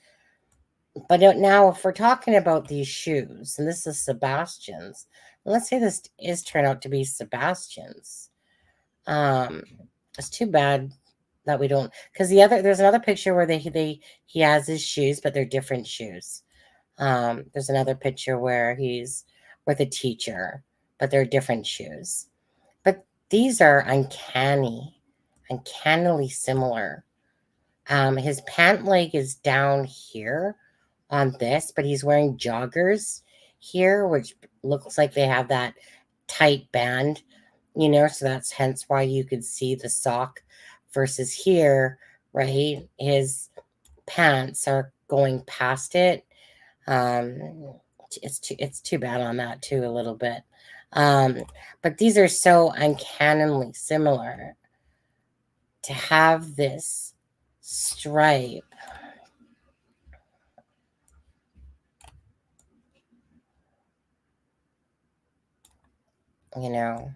But now, if we're talking about these shoes, and this is Sebastian's, let's say this is turn out to be Sebastian's. It's too bad that we don't, because there's another picture where he has his shoes, but they're different shoes. There's another picture where he's with a teacher, but they're different shoes. But these are uncannily similar. His pant leg is down here on this, but he's wearing joggers here, which looks like they have that tight band, you know, so that's hence why you could see the sock versus here, right? His pants are going past it. It's too bad on that too, a little bit. But these are so uncannily similar to have this stripe. You know,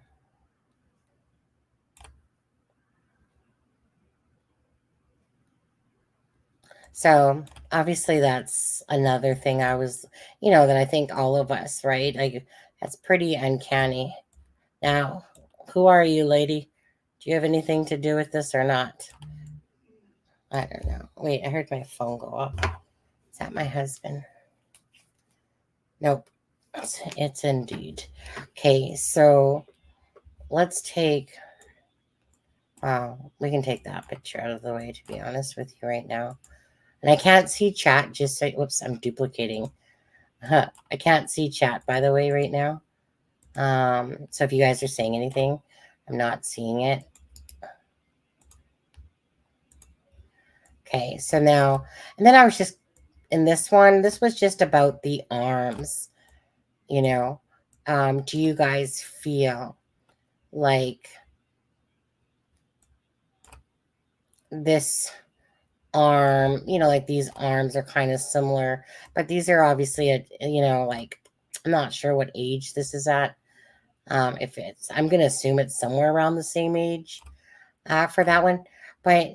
so obviously that's another thing I was, you know, that I think all of us, right? Like that's pretty uncanny. Now, who are you, lady? Do you have anything to do with this or not? I don't know. Wait, I heard my phone go off. Is that my husband? Nope. It's indeed. Okay, so let's take, we can take that picture out of the way, to be honest with you right now. And I can't see chat, just so, whoops, I'm duplicating. I can't see chat, by the way, right now. So if you guys are saying anything, I'm not seeing it. Okay, so now, and then I was just, in this one, this was just about the arms, you know. Do you guys feel like this arm, you know, like these arms are kind of similar, but these are obviously you know, like I'm not sure what age this is at. If it's, I'm gonna assume it's somewhere around the same age for that one. But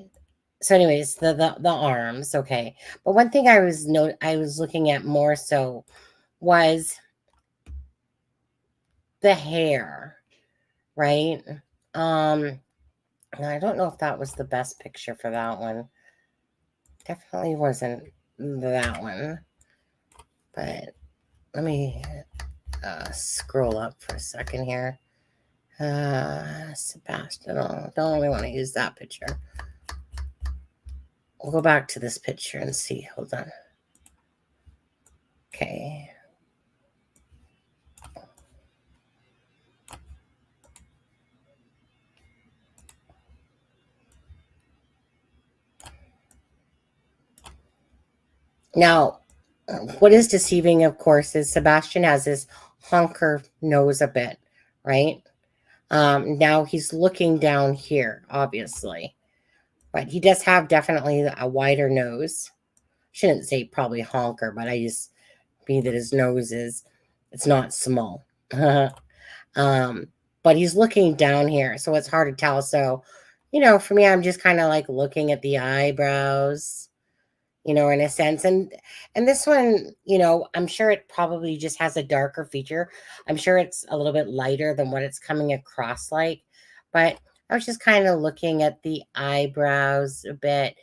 so anyways, the arms, okay. But one thing I was looking at more so was the hair, right? And I don't know if that was the best picture for that one. Definitely wasn't that one. But let me scroll up for a second here. Sebastian, don't really want to use that picture. We'll go back to this picture and see. Hold on. Okay. Now, what is deceiving, of course, is Sebastian has his honker nose a bit, right? Now he's looking down here, obviously, but he does have definitely a wider nose. Shouldn't say probably honker, but I just mean that his nose it's not small. But he's looking down here, so it's hard to tell. So, for me, I'm just kind of like looking at the eyebrows, in a sense. And this one, I'm sure it probably just has a darker feature. I'm sure it's a little bit lighter than what it's coming across like. But I was just kind of looking at the eyebrows a bit,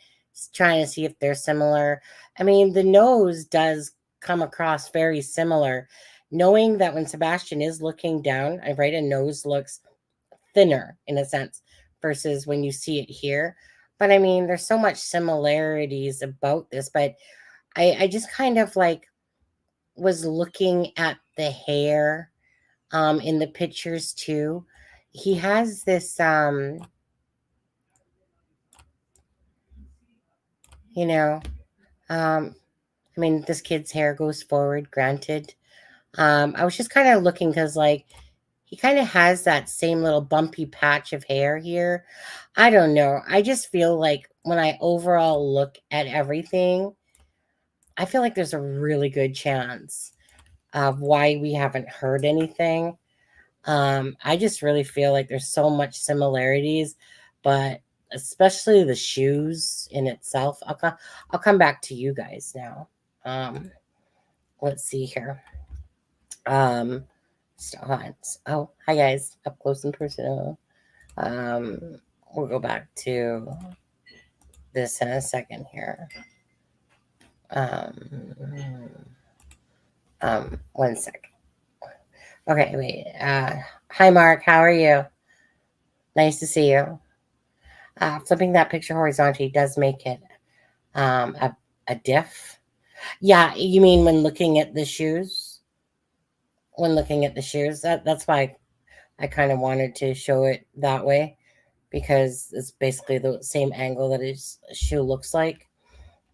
trying to see if they're similar. I mean, the nose does come across very similar, knowing that when Sebastian is looking down, right, a nose looks thinner in a sense versus when you see it here. But I mean, there's so much similarities about this, but I just kind of like was looking at the hair in the pictures too. He has this I mean, this kid's hair goes forward, granted. I was just kind of looking because like he kind of has that same little bumpy patch of hair here. I don't know. I just feel like when I overall look at everything, I feel like there's a really good chance of why we haven't heard anything. I just really feel like there's so much similarities, but especially the shoes in itself. I'll come back to you guys now. Let's see here. Oh, hi guys, up close and personal. We'll go back to this in a second here. One sec. Okay, wait. Hi Mark, how are you? Nice to see you. Flipping that picture horizontally does make it a diff. Yeah, you mean when looking at the shoes? When looking at the shoes, that's why I kind of wanted to show it that way, because it's basically the same angle that his shoe looks like.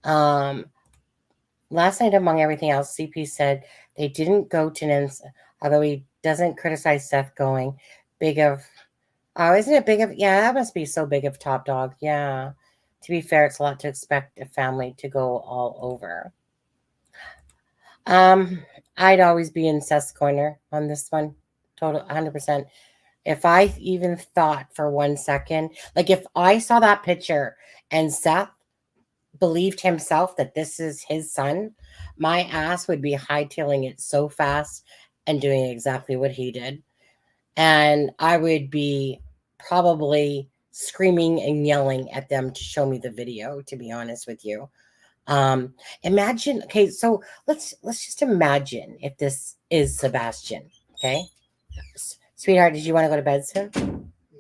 Last night, among everything else, CP said they didn't go to Nins, although he doesn't criticize Seth going. Big of, oh, isn't it big of? Yeah, that must be so big of Top Dog. Yeah. To be fair, it's a lot to expect a family to go all over. I'd always be in Seth's corner on this one. Total 100%. If I even thought for 1 second, like if I saw that picture and Seth believed himself that this is his son, my ass would be hightailing it so fast and doing exactly what he did. And I would be probably screaming and yelling at them to show me the video, to be honest with you. Imagine, okay, so let's just imagine if this is Sebastian, okay? Sweetheart, did you want to go to bed soon?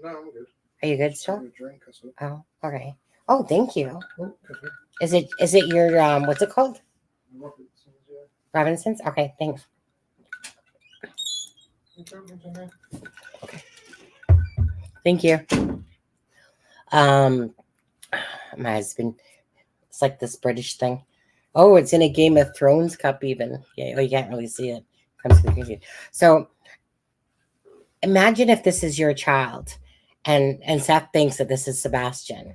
No, I'm good. Are you good still? Drink, Oh, okay. Oh, thank you. Is it your what's it called? Robinson's? Okay, thanks. Okay. Thank you. My husband, it's like this British thing. Oh, it's in a Game of Thrones cup even. Yeah, well, you can't really see it. So imagine if this is your child and Seth thinks that this is Sebastian.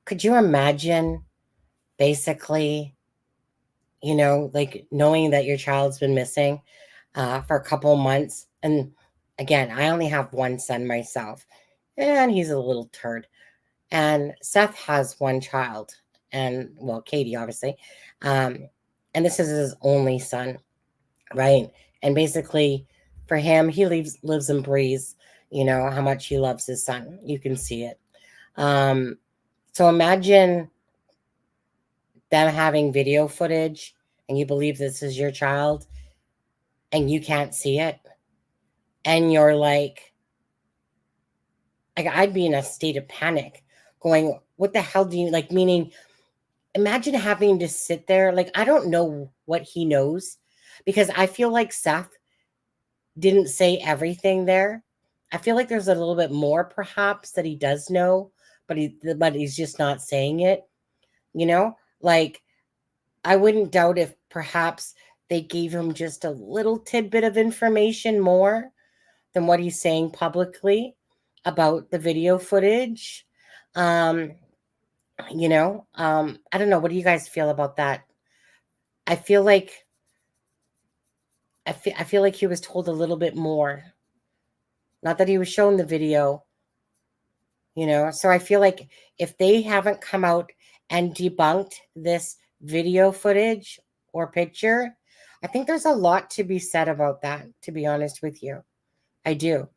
Could you imagine basically, like knowing that your child's been missing for a couple months? And again, I only have one son myself, and he's a little turd. And Seth has one child, and well, Katie, obviously. And this is his only son, right? And basically, for him, he lives and breathes, how much he loves his son. You can see it. So imagine them having video footage and you believe this is your child and you can't see it, and you're like I'd be in a state of panic going, what the hell do you like? Meaning, imagine having to sit there. Like, I don't know what he knows, because I feel like Seth didn't say everything there. I feel like there's a little bit more perhaps that he does know, but he's just not saying it. You know, like, I wouldn't doubt if perhaps they gave him just a little tidbit of information more than what he's saying publicly about the video footage. I don't know. What do you guys feel about that? I feel like I feel like he was told a little bit more. Not that he was shown the video, So I feel like if they haven't come out and debunked this video footage or picture, I think there's a lot to be said about that, to be honest with you. I do.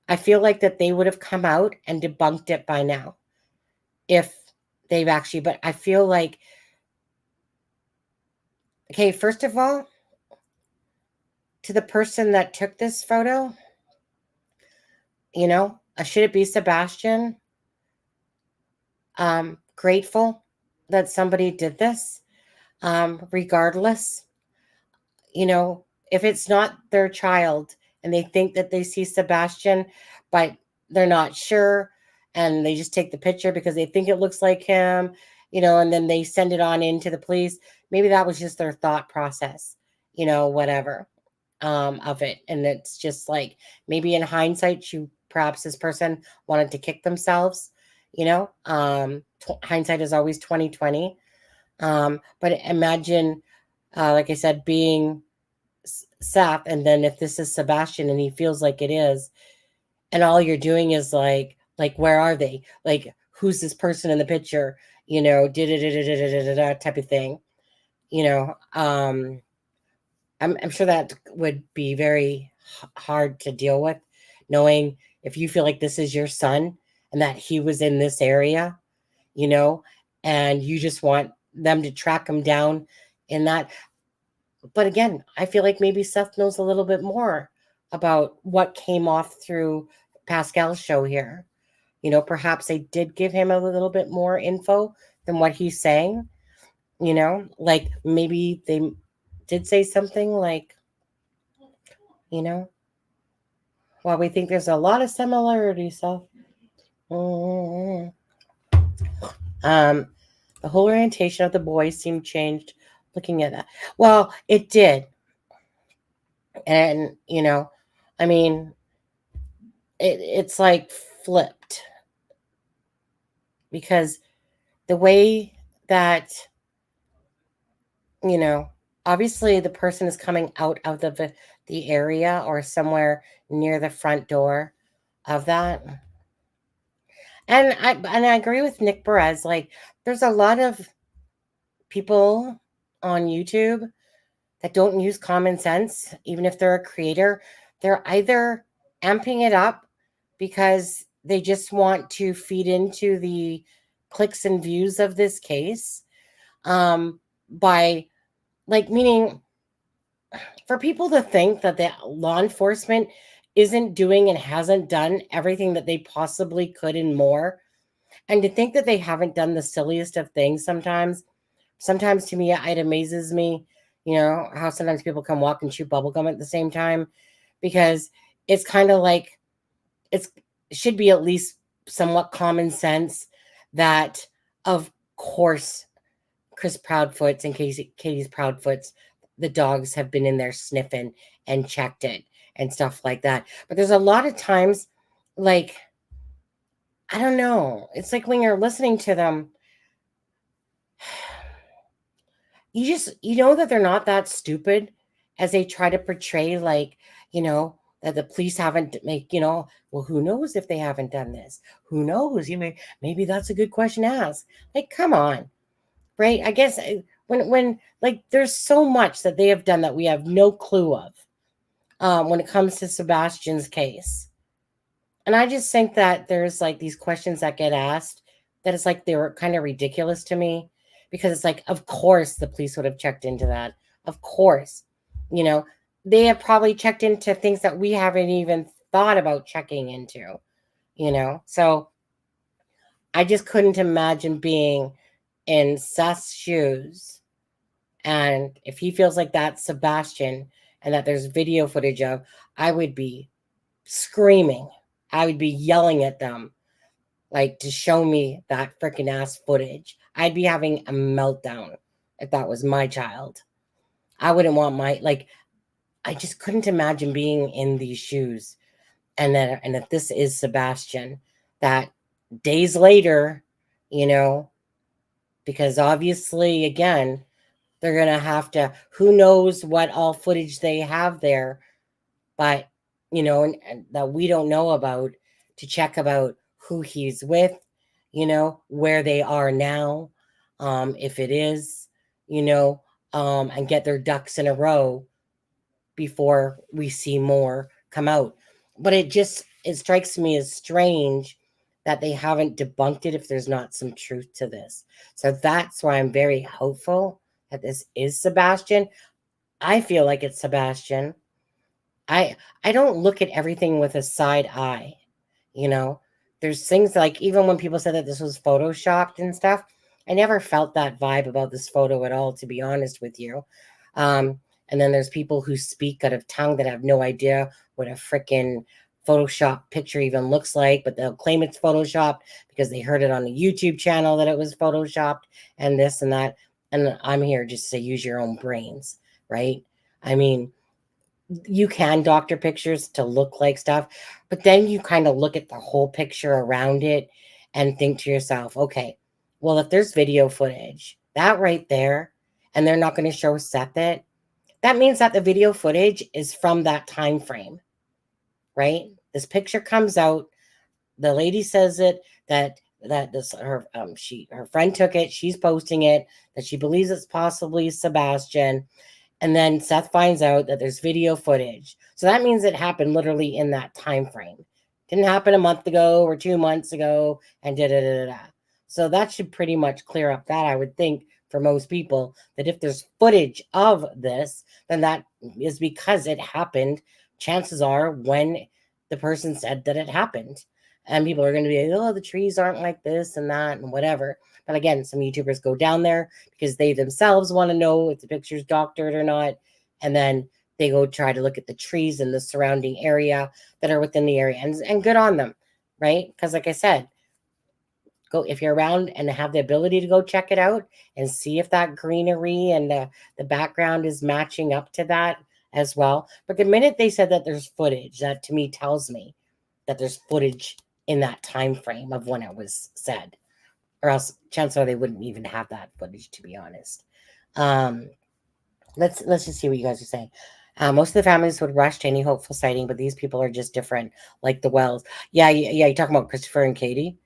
I feel like that they would have come out and debunked it by now if they've actually, but I feel like, okay, first of all, to the person that took this photo, should it be Sebastian? Grateful that somebody did this. Regardless, if it's not their child and they think that they see Sebastian, but they're not sure, and they just take the picture because they think it looks like him, and then they send it on into the police. Maybe that was just their thought process, whatever, of it. And it's just like, maybe in hindsight, perhaps this person wanted to kick themselves, hindsight is always 20/20. But imagine, like I said, being Seth, and then if this is Sebastian and he feels like it is, and all you're doing is like where are they? Like, who's this person in the picture? Type of thing. I'm sure that would be very hard to deal with, knowing if you feel like this is your son and that he was in this area, and you just want them to track him down in that. But again, I feel like maybe Seth knows a little bit more about what came off through Pascal's show here. Perhaps they did give him a little bit more info than what he's saying. Like, maybe they did say something like, well, we think there's a lot of similarities. So, the whole orientation of the boys seemed changed looking at that. Well, it did. And, I mean, it's like flipped, because the way that, obviously the person is coming out of the area or somewhere near the front door of that. And I agree with Nick Perez. Like, there's a lot of people on YouTube that don't use common sense, even if they're a creator. They're either amping it up because they just want to feed into the clicks and views of this case, by, like, meaning for people to think that the law enforcement isn't doing and hasn't done everything that they possibly could and more, and to think that they haven't done the silliest of things. Sometimes to me, it amazes me, how sometimes people can walk and chew bubblegum at the same time, because it's kind of like, it should be at least somewhat common sense that, of course, Chris Proudfoot's and Katie's Proudfoot's, the dogs have been in there sniffing and checked it and stuff like that. But there's a lot of times, like, I don't know. It's like when you're listening to them, you know that they're not that stupid as they try to portray, like, that the police haven't well, who knows if they haven't done this? Who knows? Maybe that's a good question to ask. Like, come on. Right? I guess when like, there's so much that they have done that we have no clue of, when it comes to Sebastian's case. And I just think that there's like these questions that get asked that it's like, they were kind of ridiculous to me, because it's like, of course the police would have checked into that. Of course, you know, they have probably checked into things that we haven't even thought about checking into, you know. So I just couldn't imagine being in Seth's shoes. And if he feels like that's Sebastian and that there's video footage of, I would be screaming. I would be yelling at them, like, to show me that freaking ass footage. I'd be having a meltdown if that was my child. I wouldn't want like, I just couldn't imagine being in these shoes. And if this is Sebastian, that days later, you know, because obviously, again, they're going to have to, who knows what all footage they have there, but, you know, and that we don't know about, to check about who he's with, you know, where they are now, if it is, you know, and get their ducks in a row before we see more come out. But it strikes me as strange that they haven't debunked it if there's not some truth to this. So that's why I'm very hopeful that this is Sebastian. I feel like it's Sebastian. I don't look at everything with a side eye, you know. There's things like, even when people said that this was photoshopped and stuff, I never felt that vibe about this photo at all, to be honest with you. And then there's people who speak out of tongue that have no idea what a freaking Photoshop picture even looks like, but they'll claim it's Photoshopped because they heard it on the YouTube channel that it was Photoshopped and this and that. And I'm here just to use your own brains, right? I mean, you can doctor pictures to look like stuff, but then you kind of look at the whole picture around it and think to yourself, okay, well, if there's video footage, that right there, and they're not going to show Seth it, that means that the video footage is from that time frame, right? This picture comes out, the lady says it, that her friend took it, she's posting it, that she believes it's possibly Sebastian. And then Seth finds out that there's video footage. So that means it happened literally in that time frame. Didn't happen a month ago or 2 months ago and da-da-da-da-da. So that should pretty much clear up that, I would think, for most people, that if there's footage of this, then that is because it happened, chances are, when the person said that it happened. And people are going to be like, oh, the trees aren't like this and that and whatever. But again, some YouTubers go down there because they themselves want to know if the picture's doctored or not. And then they go try to look at the trees in the surrounding area that are within the area. And good on them, right? Because like I said, go, if you're around and have the ability to go check it out and see if that greenery and the background is matching up to that as well. But the minute they said that there's footage, that to me tells me that there's footage in that time frame of when it was said, or else chances are they wouldn't even have that footage, to be honest. Let's just see what you guys are saying. Most of the families would rush to any hopeful sighting, but these people are just different, like the Wells. Yeah, you're talking about Christopher and Katie.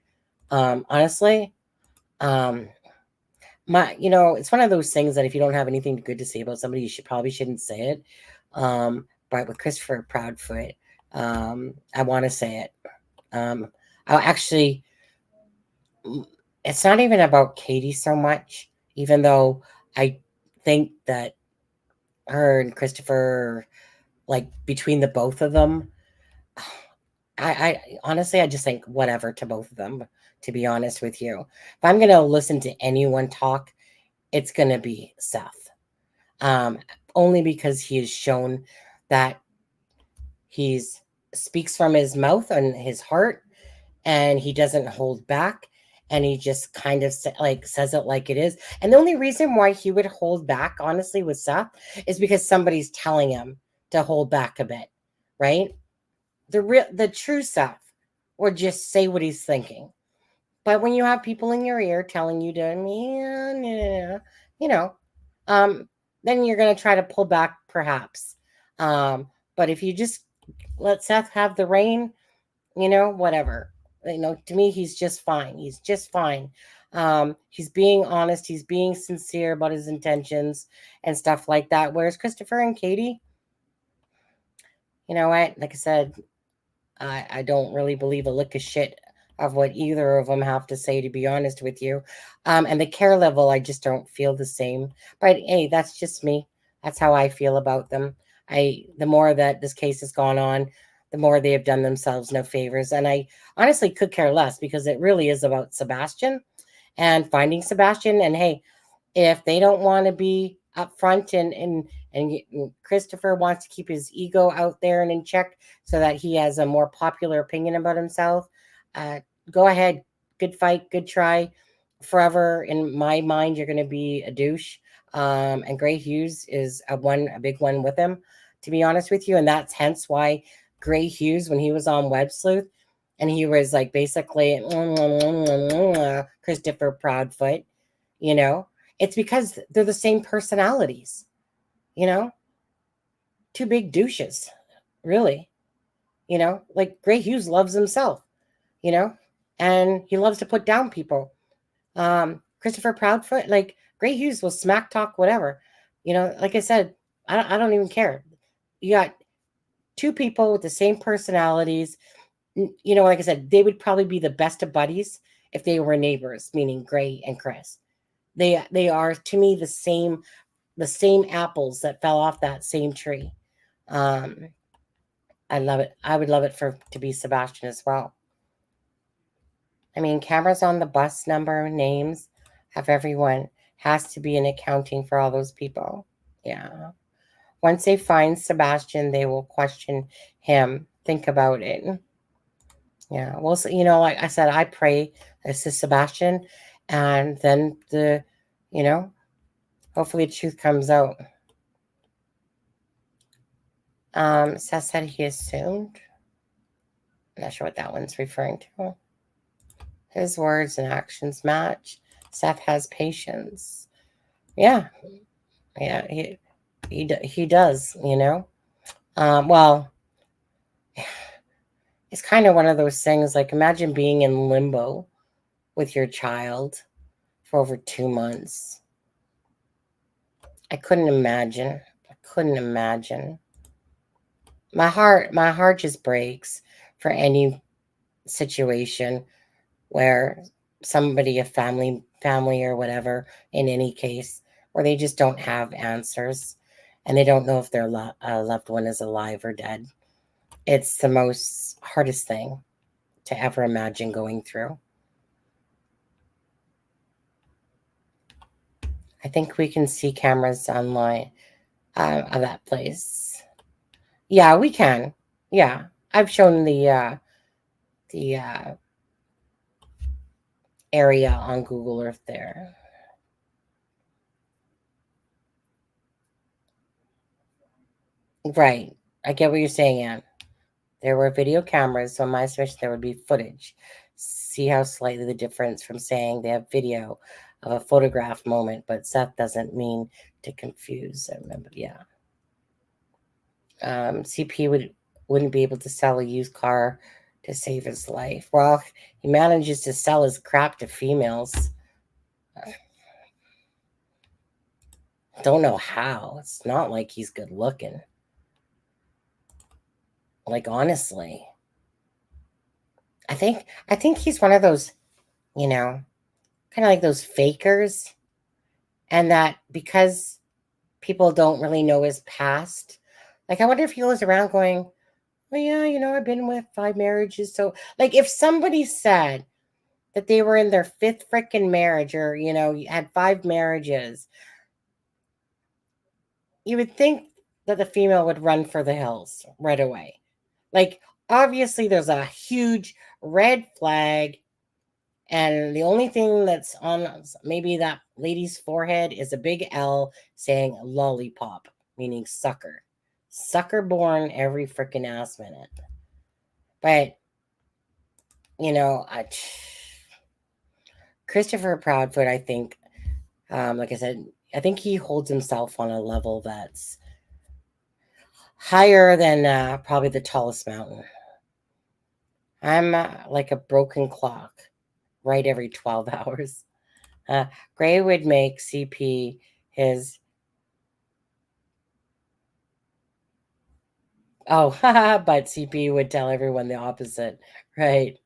Honestly, it's one of those things that if you don't have anything good to say about somebody, you probably shouldn't say it. But with Christopher Proudfoot, I want to say it. I'll actually, it's not even about Katie so much, even though I think that her and Christopher, like between the both of them, I honestly, I just think whatever to both of them, to be honest with you. If I'm going to listen to anyone talk, it's going to be Seth. Only because he has shown that he speaks from his mouth and his heart, and he doesn't hold back, and he just kind of says it like it is. And the only reason why he would hold back, honestly, with Seth is because somebody's telling him to hold back a bit, right? The true Seth would just say what he's thinking. But when you have people in your ear telling you to, then you're going to try to pull back, perhaps. But if you just let Seth have the reign, whatever. To me, he's just fine. He's just fine. He's being honest. He's being sincere about his intentions and stuff like that. Whereas Christopher and Katie, you know what? Like I said, I don't really believe a lick of shit of what either of them have to say, to be honest with you. And the care level, I just don't feel the same. But hey, that's just me. That's how I feel about them. The more that this case has gone on, the more they have done themselves no favors. And I honestly could care less, because it really is about Sebastian and finding Sebastian. And hey, if they don't want to be upfront and Christopher wants to keep his ego out there and in check so that he has a more popular opinion about himself, go ahead. Good fight, good try. Forever in my mind, you're going to be a douche. And Gray Hughes is a big one with him, to be honest with you. And that's hence why Gray Hughes, when he was on Web Sleuth, and he was like basically Christopher Proudfoot, you know, it's because they're the same personalities, you know, two big douches, really, you know, like Gray Hughes loves himself, you know, and he loves to put down people. Christopher Proudfoot, like Gray Hughes will smack talk, whatever, you know, like I said, I don't even care. You got two people with the same personalities. You know, like I said, they would probably be the best of buddies if they were neighbors, meaning Gray and Chris. They are, to me, the same apples that fell off that same tree. I love it. I would love it to be Sebastian as well. I mean, cameras on the bus, number, names of everyone has to be an accounting for all those people. Yeah. Once they find Sebastian, they will question him. Think about it. Yeah. Well, so, you know, like I said, I pray this is Sebastian, and then you know, hopefully the truth comes out. Seth said he assumed. I'm not sure what that one's referring to. His words and actions match. Seth has patience. Yeah. Yeah, he does, you know. Well, it's kind of one of those things, like imagine being in limbo with your child for over 2 months. I couldn't imagine. My heart just breaks for any situation where somebody, a family or whatever, in any case, where they just don't have answers and they don't know if their loved one is alive or dead. It's the most hardest thing to ever imagine going through. I think we can see cameras online of that place. Yeah, we can. Yeah, I've shown the area on Google Earth there. Right. I get what you're saying, Anne. There were video cameras, so in my estimation, there would be footage. See how slightly the difference from saying they have video of a photograph moment, but Seth doesn't mean to confuse. I remember, yeah. CP wouldn't be able to sell a used car to save his life. Well, he manages to sell his crap to females. Don't know how. It's not like he's good looking. Like, honestly. I think he's one of those, you know, kind of like those fakers. And that because people don't really know his past, like, I wonder if he goes around going, well, yeah, you know, I've been with 5 marriages. So, like, if somebody said that they were in their 5th freaking marriage, or, you know, had 5 marriages, you would think that the female would run for the hills right away. Like, obviously, there's a huge red flag, and the only thing that's on maybe that lady's forehead is a big L saying lollipop, meaning sucker. Sucker born every freaking ass minute. But, you know, Christopher Proudfoot, I think, like I said, I think he holds himself on a level that's higher than probably the tallest mountain. I'm like a broken clock, right every 12 hours. Gray would make CP his... Oh, but CP would tell everyone the opposite, right?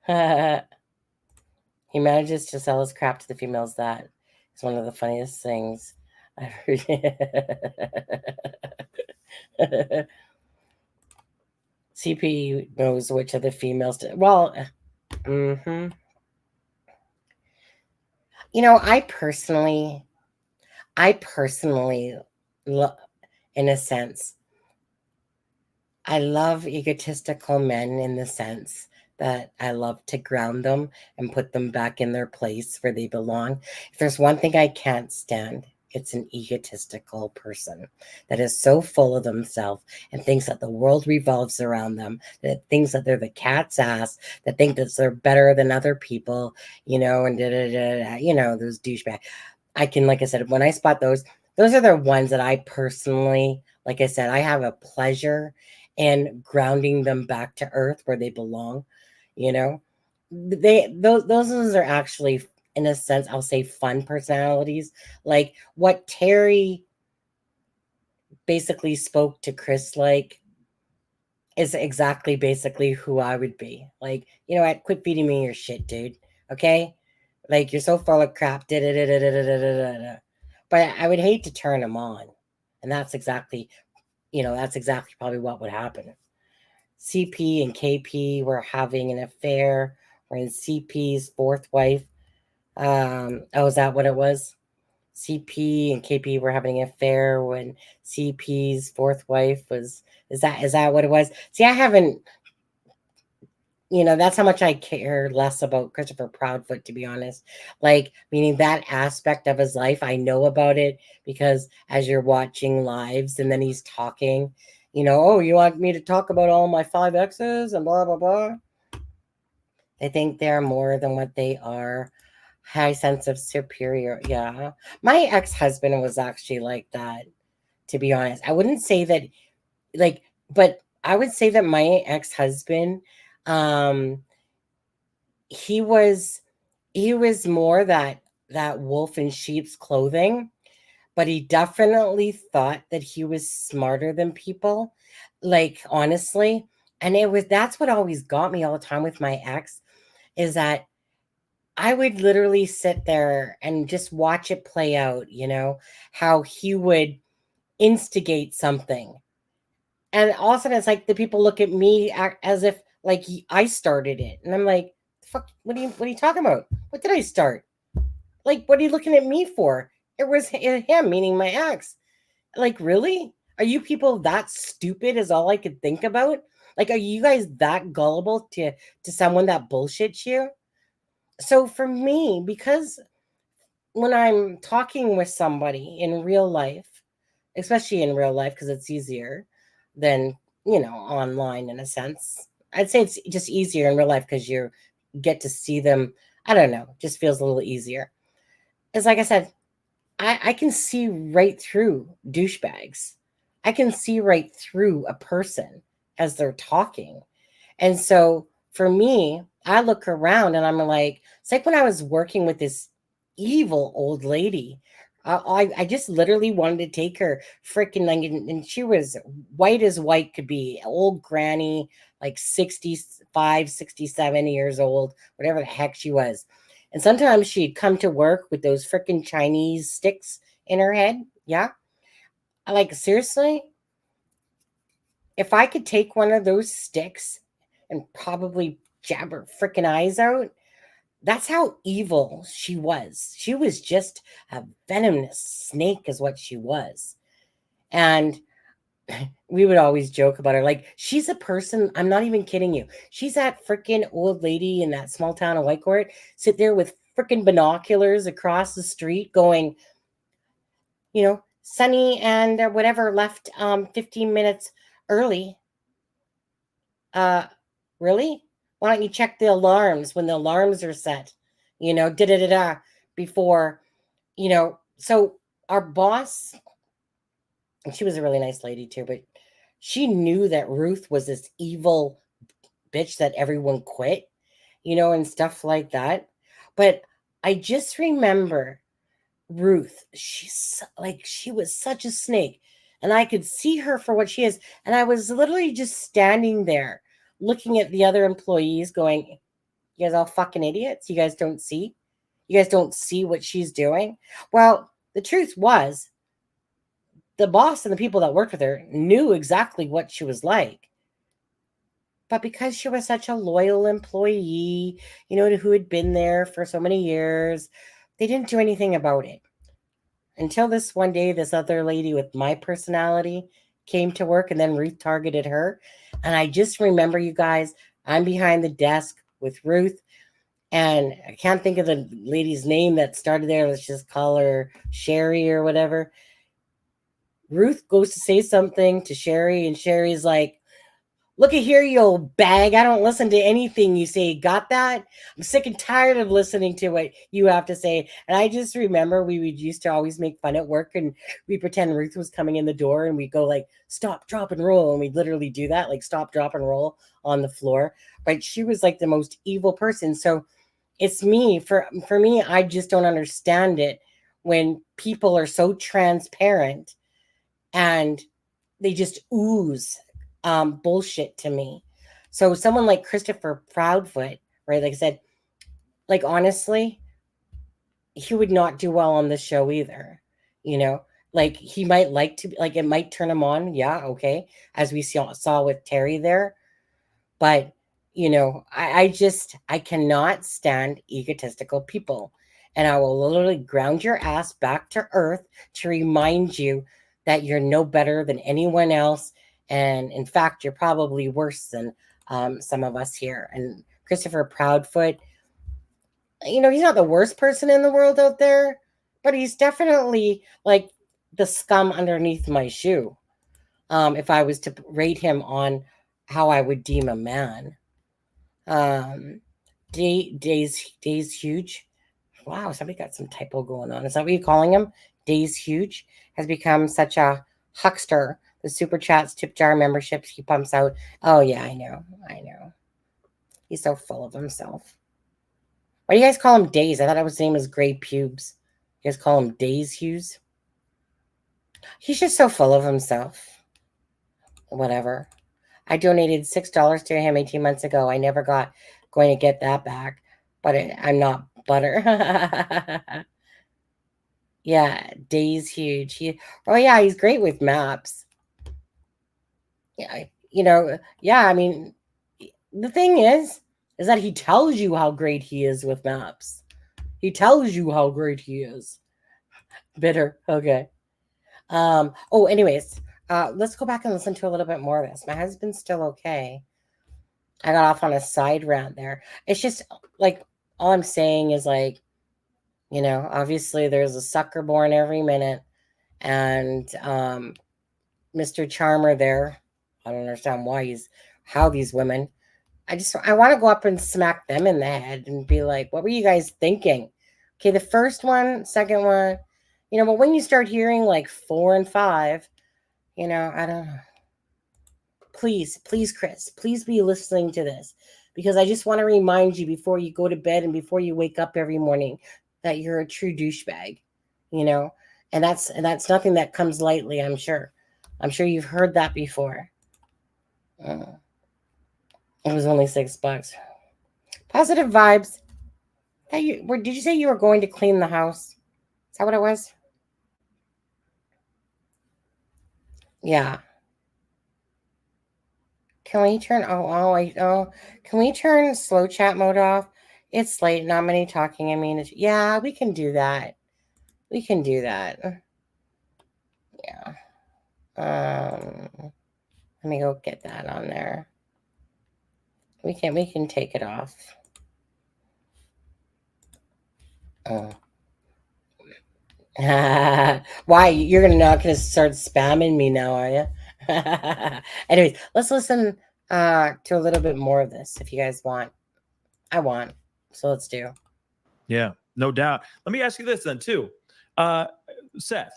He manages to sell his crap to the females. That is one of the funniest things. CP knows which of the females. Well, mhm. You know, I personally, in a sense, I love egotistical men in the sense that I love to ground them and put them back in their place where they belong. If there's one thing I can't stand, it's an egotistical person that is so full of themselves and thinks that the world revolves around them, that thinks that they're the cat's ass, that think that they're better than other people, you know, and you know, those douchebags. I can, like I said, when I spot those are the ones that I personally, like I said, I have a pleasure in grounding them back to earth where they belong. You know, those ones are actually, in a sense, I'll say fun personalities. Like what Terry basically spoke to Chris like is exactly basically who I would be. Like, you know what? Quit feeding me your shit, dude. Okay? Like you're so full of crap. But I would hate to turn him on. And that's exactly, you know, that's exactly probably what would happen. CP and KP were having an affair when CP's fourth wife. Oh, is that what it was? CP and KP were having an affair when CP's fourth wife was. Is that what it was? See, I haven't. You know, that's how much I care less about Christopher Proudfoot, to be honest. Like, meaning that aspect of his life, I know about it because as you're watching lives and then he's talking, you know, oh, you want me to talk about all my 5 exes and blah, blah, blah. They think they're more than what they are. High sense of superior. Yeah. My ex-husband was actually like that, to be honest. I wouldn't say that, like, but I would say that my ex-husband, um, he was more that wolf in sheep's clothing, but he definitely thought that he was smarter than people, like honestly. And that's what always got me all the time with my ex, is that I would literally sit there and just watch it play out, you know, how he would instigate something. And all of a sudden it's like the people look at me as if like I started it. And I'm like, fuck, what are you talking about? What did I start? Like, what are you looking at me for? It was him, meaning my ex. Like, really? Are you people that stupid is all I could think about? Like, are you guys that gullible to someone that bullshits you? So for me, because when I'm talking with somebody in real life, especially in real life, because it's easier than, you know, online in a sense. I'd say it's just easier in real life because you get to see them. I don't know, just feels a little easier. It's like I said, I can see right through douchebags. I can see right through a person as they're talking. And so for me, I look around and I'm like, it's like when I was working with this evil old lady. I just literally wanted to take her freaking like, and she was white as white could be, old granny, like 65, 67 years old, whatever the heck she was. And sometimes she'd come to work with those freaking Chinese sticks in her head. Yeah. I like, seriously, if I could take one of those sticks and probably jab her freaking eyes out, that's how evil she was. She was just a venomous snake, is what she was. And we would always joke about her. Like, she's a person, I'm not even kidding you. She's that freaking old lady in that small town of Whitecourt, sit there with freaking binoculars across the street going, you know, Sunny and whatever left 15 minutes early. Really? Why don't you check the alarms when the alarms are set? You know, before, you know. So our boss, and she was a really nice lady too, but she knew that Ruth was this evil bitch that everyone quit, you know, and stuff like that. But I just remember Ruth, she was such a snake, and I could see her for what she is. And I was literally just standing there looking at the other employees going, you guys all fucking idiots. You guys don't see what she's doing. Well, the truth was the boss and the people that worked with her knew exactly what she was like. But because she was such a loyal employee, who had been there for so many years, they didn't do anything about it. Until this one day, this other lady with my personality came to work, and then Ruth targeted her. And I just remember, you guys, I'm behind the desk with Ruth, and I can't think of the lady's name that started there. Let's just call her Sherry or whatever. Ruth goes to say something to Sherry, and Sherry's like, "Look at here, you old bag. I don't listen to anything you say. Got that? I'm sick and tired of listening to what you have to say." And I just remember we would used to always make fun at work, and we pretend Ruth was coming in the door, and we go like, "Stop, drop, and roll." And we'd literally do that, like stop, drop, and roll on the floor. But she was like the most evil person. So it's me. For me, I just don't understand it when people are so transparent and they just ooze bullshit to me. So someone like Christopher Proudfoot, right? Like I said, like honestly, he would not do well on this show either. Like he might like to, like it might turn him on. Yeah, okay, as we saw with Terry there. But I cannot stand egotistical people, and I will literally ground your ass back to earth to remind you that you're no better than anyone else. And in fact, you're probably worse than some of us here. And Christopher Proudfoot, he's not the worst person in the world out there, but he's definitely like the scum underneath my shoe. If I was to rate him on how I would deem a man. Days Huge. Wow, somebody got some typo going on. Is that what you're calling him? Days Huge has become such a huckster. The super chats, tip jar memberships he pumps out. Oh yeah, I know. He's so full of himself. Why do you guys call him Days? I thought his name was Gray Pubes. You guys call him Days Hughes? He's just so full of himself. Whatever. I donated $6 to him 18 months ago. I never going to get that back, but I'm not butter. Yeah, Days Huge. He's great with maps. Yeah, I mean, the thing is that he tells you how great he is with maps. He tells you how great he is. Bitter. Okay. Anyways, let's go back and listen to a little bit more of this. My husband's still okay. I got off on a side rant there. It's just like, all I'm saying is like, obviously there's a sucker born every minute. And Mr. Charmer there, I don't understand how these women, I want to go up and smack them in the head and be like, what were you guys thinking? Okay, the first one, second one, but when you start hearing like 4 and 5, I don't know. Please, Chris, please be listening to this, because I just want to remind you before you go to bed and before you wake up every morning that you're a true douchebag, and that's nothing that comes lightly. I'm sure you've heard that before. It was only $6. Positive vibes. Did you say you were going to clean the house? Is that what it was? Yeah. Can we turn can we turn slow chat mode off? It's late, not many talking. I mean, yeah, we can do that. We can do that. Yeah. Let me go get that on there. We can take it off. Oh. Why? You're not gonna start spamming me now, are you? Anyways, let's listen to a little bit more of this if you guys want. I want. So let's do. Yeah, no doubt. Let me ask you this then too. Seth,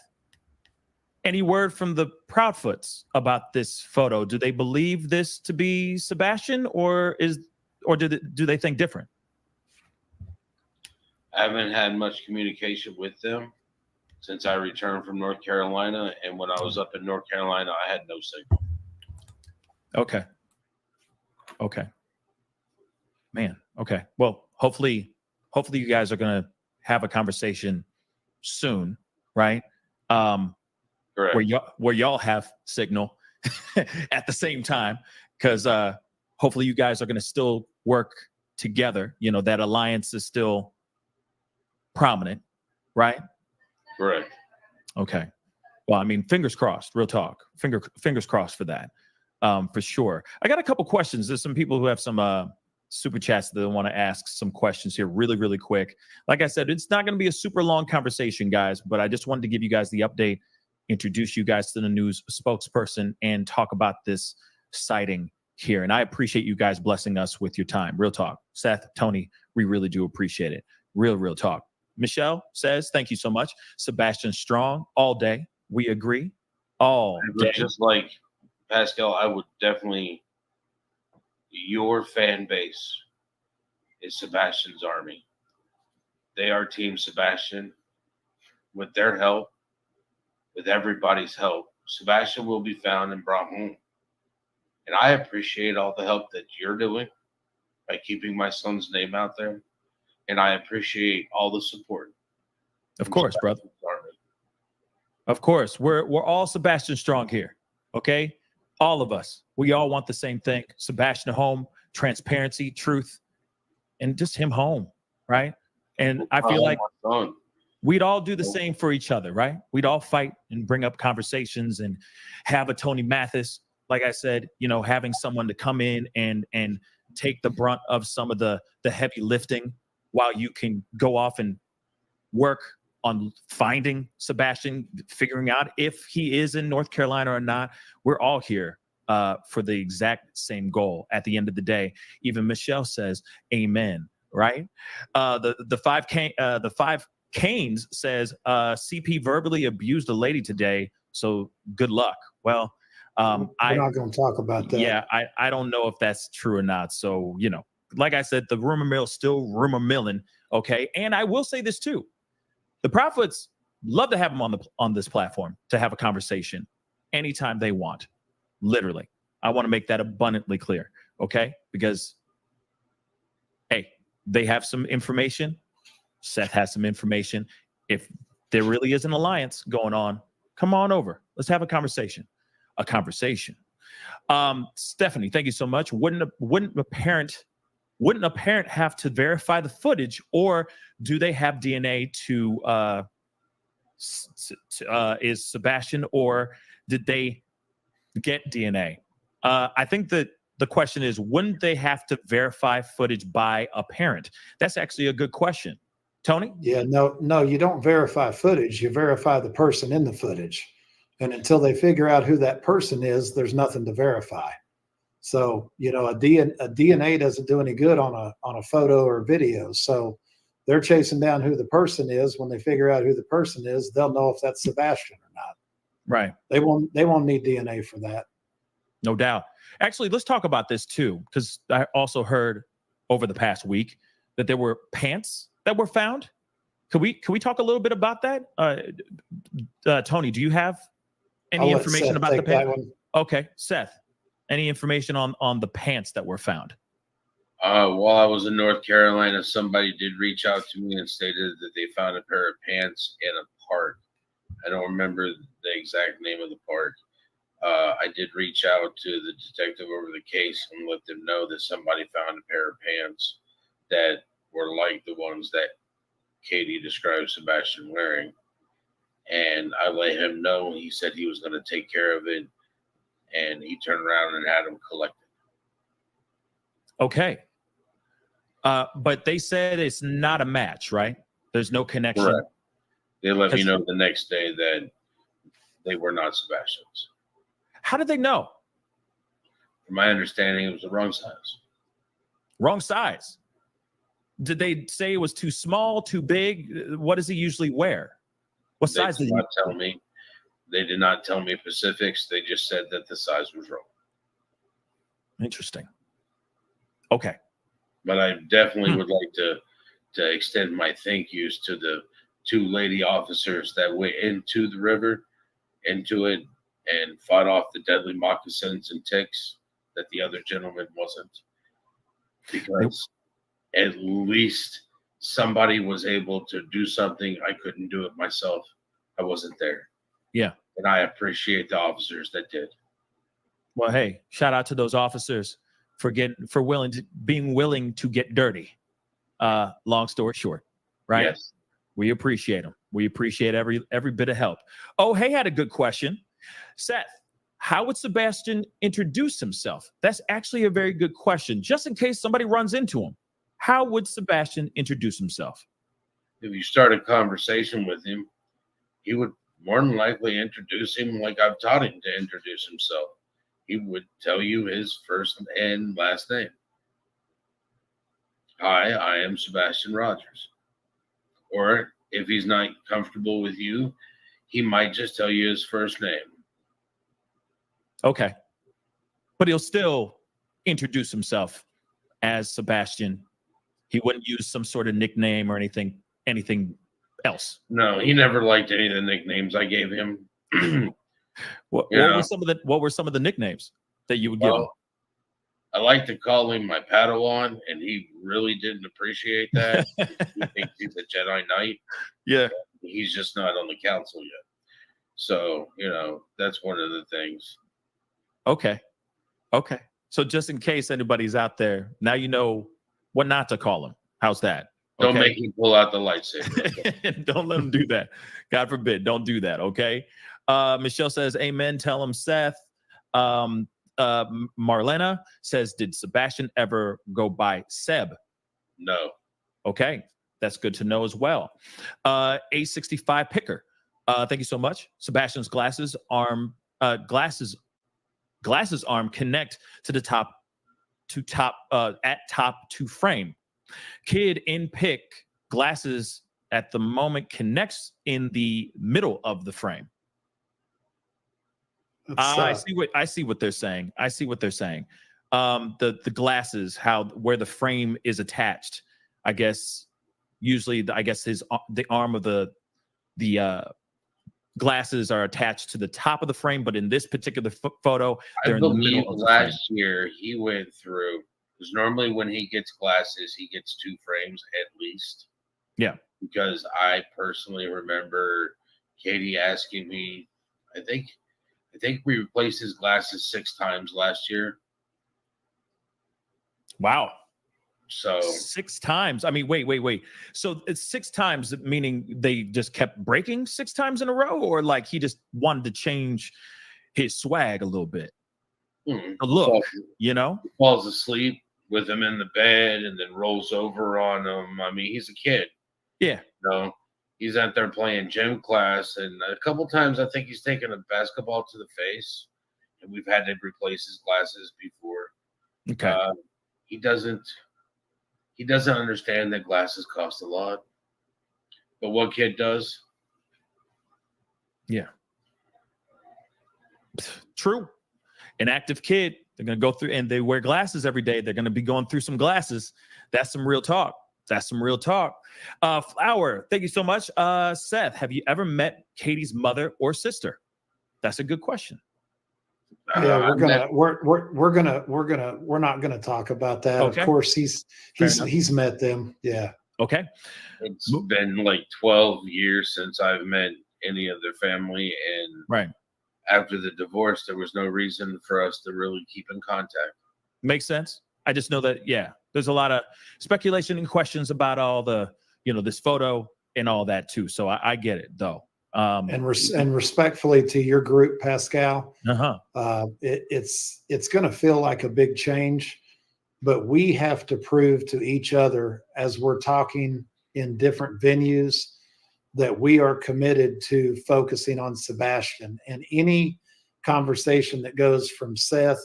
any word from the Proudfoots about this photo? Do they believe this to be Sebastian, or do they think different? I haven't had much communication with them since I returned from North Carolina, and when I was up in North Carolina, I had no signal. Okay. Man. Okay. Well, hopefully you guys are gonna have a conversation soon, right? Girl Correct. where y'all have signal at the same time, because hopefully you guys are going to still work together. You know, that alliance is still prominent, right? Correct. Okay. Well, I mean, fingers crossed, real talk. Fingers crossed for that, for sure. I got a couple questions. There's some people who have some super chats that want to ask some questions here really, really quick. Like I said, it's not going to be a super long conversation, guys, but I just wanted to give you guys the update, introduce you guys to the news spokesperson, and talk about this sighting here. And I appreciate you guys blessing us with your time. Real talk. Seth, Tony, we really do appreciate it. Real talk. Michelle says, thank you so much. Sebastian Strong, all day. We agree. All day. Just like Pascal, I would definitely, your fan base is Sebastian's army. They are Team Sebastian. With their help, with everybody's help, Sebastian will be found and brought home. And I appreciate all the help that you're doing by keeping my son's name out there. And I appreciate all the support. Of course, brother. Of course. We're all Sebastian Strong here. Okay? All of us. We all want the same thing. Sebastian home, transparency, truth, and just him home, right? And I feel like we'd all do the same for each other, right? We'd all fight and bring up conversations and have a Tony Mathis, like I said, you know, having someone to come in and take the brunt of some of the heavy lifting while you can go off and work on finding Sebastian, figuring out if he is in North Carolina or not. We're all here for the exact same goal at the end of the day. Even Michelle says, amen, right? The five Canes says, CP verbally abused a lady today, so good luck. Well, we're not going to talk about that. Yeah, I don't know if that's true or not. So, you know, like I said, the rumor mill still rumor milling. Okay. And I will say this too. The Prophets love to have them on this platform to have a conversation anytime they want. Literally. I want to make that abundantly clear. Okay. Because, hey, they have some information. Seth has some information. If there really is an alliance going on, come on over. Let's have a conversation. Stephanie, thank you so much. Wouldn't a parent have to verify the footage, or do they have DNA to is Sebastian, or did they get DNA? I think that the question is, wouldn't they have to verify footage by a parent? That's actually a good question. Tony? Yeah, no, you don't verify footage. You verify the person in the footage. And until they figure out who that person is, there's nothing to verify. So, you know, a DNA doesn't do any good on a photo or video. So they're chasing down who the person is. When they figure out who the person is, they'll know if that's Sebastian or not. Right. They won't need DNA for that. No doubt. Actually, let's talk about this too, because I also heard over the past week that there were pants that were found. Could we talk a little bit about that? Tony, do you have any information about the pants? Okay, Seth, any information on the pants that were found? While I was in North Carolina, somebody did reach out to me and stated that they found a pair of pants in a park. I don't remember the exact name of the park. I did reach out to the detective over the case and let them know that somebody found a pair of pants that were like the ones that Katie described Sebastian wearing. And I let him know. He said he was going to take care of it. And he turned around and had them collected. Okay. But they said it's not a match, right? There's no connection. Correct. They let me know the next day that they were not Sebastian's. How did they know? From my understanding, it was the wrong size. Wrong size? Did they say it was too small, too big? What does he usually wear? What size did he tell me? They did not tell me specifics. They just said that the size was wrong. Interesting. Okay. But I definitely would like to extend my thank yous to the two lady officers that went into the river, into it, and fought off the deadly moccasins and ticks that the other gentleman wasn't. Because at least somebody was able to do something. I couldn't do it myself. I wasn't there. Yeah. And I appreciate the officers that did. Well, hey, shout out to those officers for being willing to get dirty. Long story short, right? Yes. We appreciate them. We appreciate every bit of help. Oh, hey, had a good question. Seth, how would Sebastian introduce himself? That's actually a very good question. Just in case somebody runs into him, how would Sebastian introduce himself? If you start a conversation with him, he would more than likely introduce him like I've taught him to introduce himself. He would tell you his first and last name. Hi, I am Sebastian Rogers. Or if he's not comfortable with you, he might just tell you his first name. Okay. But he'll still introduce himself as Sebastian. He wouldn't use some sort of nickname or anything else. No, he never liked any of the nicknames I gave him. What were some of the nicknames that you would give him? I like to call him my Padawan, and he really didn't appreciate that. He thinks he's a Jedi Knight. Yeah. He's just not on the council yet. So, that's one of the things. Okay. So just in case anybody's out there, now you know what not to call him. How's that? Don't make him pull out the lightsaber. Don't let him do that. God forbid. Don't do that. Okay. Michelle says, amen. Tell him, Seth. Marlena says, did Sebastian ever go by Seb? No. Okay. That's good to know as well. A65 Picker. Thank you so much. Sebastian's glasses arm connect to the top to frame. Kid in pick glasses at the moment connects in the middle of the frame. I see what they're saying. The glasses, where the frame is attached. I guess usually the arm of the glasses are attached to the top of the frame, but in this particular photo, they're in the middle of the frame. Last year he went through, because normally when he gets glasses, he gets 2 frames at least. Yeah. Because I personally remember Katie asking me, I think we replaced his glasses 6 times last year. Wow. So 6 times. I mean, wait. So it's 6 times, meaning they just kept breaking 6 times in a row, or like he just wanted to change his swag a little bit. The look, falls asleep with him in the bed and then rolls over on him. I mean, he's a kid. Yeah. He's out there playing gym class, and a couple times I think he's taken a basketball to the face, and we've had to replace his glasses before. Okay. He doesn't understand that glasses cost a lot, but what kid does? Yeah. True. An active kid, they're going to go through, and they wear glasses every day. They're going to be going through some glasses. That's some real talk. Flower, thank you so much. Seth, have you ever met Katie's mother or sister? That's a good question. Yeah, we're not gonna talk about that. Okay. Of course, he's met them. Yeah. Okay. It's been like 12 years since I've met any of their family, and right after the divorce, there was no reason for us to really keep in contact. Makes sense. I just know that, there's a lot of speculation and questions about all the, this photo and all that too. So I get it though. And respectfully to your group, Pascal, it's going to feel like a big change, but we have to prove to each other as we're talking in different venues that we are committed to focusing on Sebastian, and any conversation that goes from Seth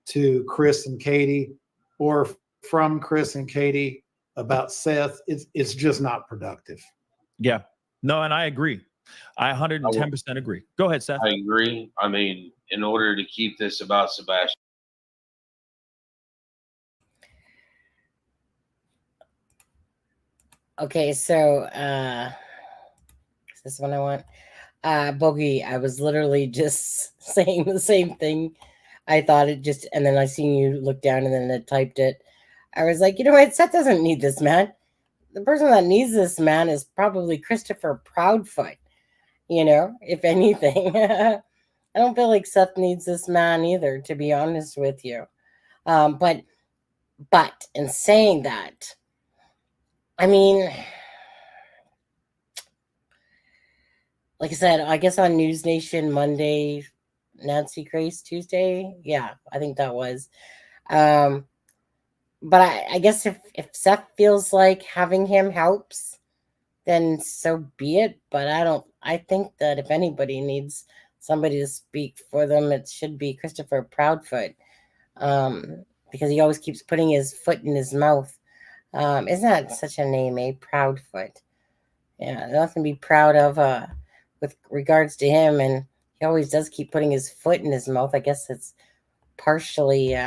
to Chris and Katie, or from Chris and Katie about Seth, it's just not productive. Yeah. No, and I agree. I 110% agree. Go ahead, Seth. I agree. I mean, in order to keep this about Sebastian. Okay, so is this one I want? Bogey, I was literally just saying the same thing. I thought it just, and then I seen you look down and then I typed it. I was like, you know what? Seth doesn't need this man. The person that needs this man is probably Christopher Proudfoot. if anything. I don't feel like Seth needs this man either, to be honest with you. But in saying that, I mean, like I said, I guess on News Nation Monday, Nancy Grace Tuesday. Yeah, I think that was. Um, but I guess if Seth feels like having him helps, then so be it. But I think that if anybody needs somebody to speak for them, it should be Christopher Proudfoot. Because he always keeps putting his foot in his mouth. Isn't that such a name, eh? Proudfoot. Yeah, nothing to be proud of with regards to him. And he always does keep putting his foot in his mouth. I guess it's partially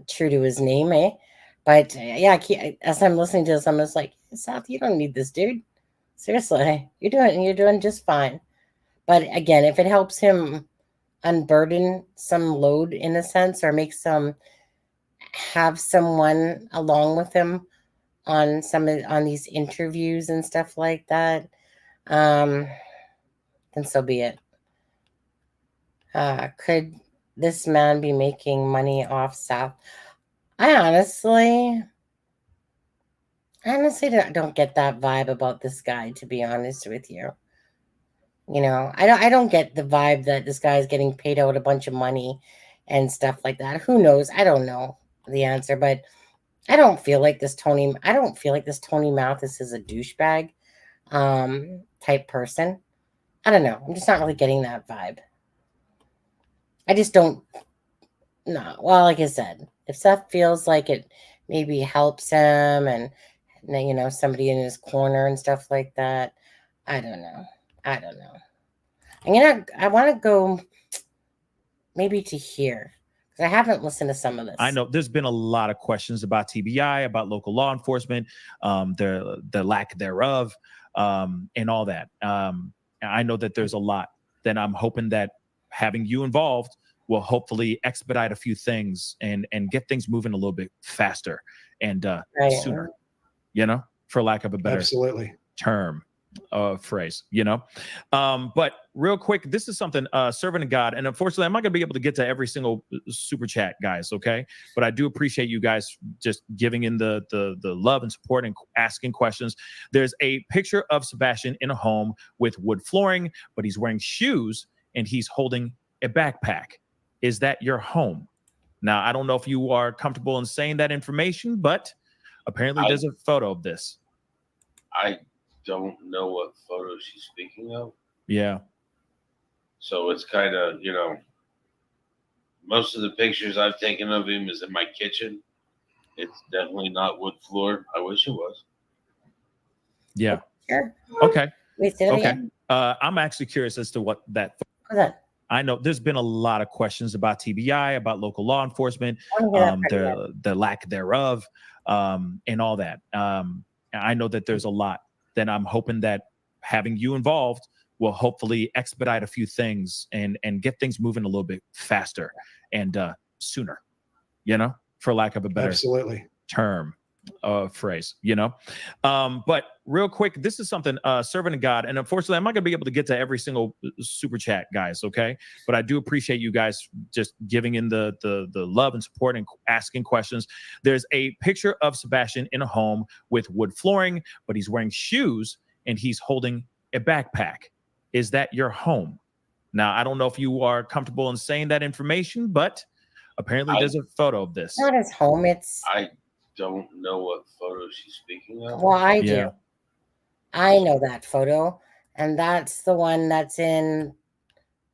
true to his name, eh? But yeah, as I'm listening to this, I'm just like, Seth, you don't need this, dude. Seriously, you're doing just fine. But again, if it helps him unburden some load in a sense, or make have someone along with him on on these interviews and stuff like that, then so be it. Could this man be making money off Seth? I honestly don't get that vibe about this guy, to be honest with you. I don't get the vibe that this guy is getting paid out a bunch of money and stuff like that. Who knows? I don't know the answer, but I don't feel like this Tony Mathis is a douchebag type person. I don't know. I'm just not really getting that vibe. I just don't. No. Well, like I said, if Seth feels like it maybe helps him, and somebody in his corner and stuff like that, I don't know. I want to go maybe to here, because I haven't listened to some of this. I know there's been a lot of questions about TBI, about local law enforcement, the lack thereof, and all that. I know that there's a lot. Then I'm hoping that having you involved will hopefully expedite a few things and get things moving a little bit faster and sooner, for lack of a better term. Phrase, but real quick, this is something servant of God, and unfortunately I'm not gonna be able to get to every single super chat, guys, okay, but I do appreciate you guys just giving in the love and support and asking questions. There's a picture of Sebastian in a home with wood flooring, but he's wearing shoes and he's holding a backpack. Is that your home? Now, I don't know if you are comfortable in saying that information, but apparently there's a photo of this. I don't know what photo she's speaking of. Yeah. So it's kind of, most of the pictures I've taken of him is in my kitchen. It's definitely not wood floor. I wish it was. Yeah. Sure. Okay. Wait, say it Okay. again. I'm actually curious as to what that. What's that? I know there's been a lot of questions about TBI, about local law enforcement, the lack thereof, and all that. I know that there's a lot. Then I'm hoping that having you involved will hopefully expedite a few things and get things moving a little bit faster and sooner, for lack of a better term. Phrase, but real quick, this is something servant of God, and unfortunately I'm not gonna be able to get to every single super chat, guys, okay, but I do appreciate you guys just giving in the love and support and asking questions. There's a picture of Sebastian in a home with wood flooring, but he's wearing shoes and he's holding a backpack. Is that your home? Now, I don't know if you are comfortable in saying that information, but apparently there's a photo of this. It's not his home. I don't know what photo she's speaking of. Well, I do. Yeah. I know that photo, and that's the one that's in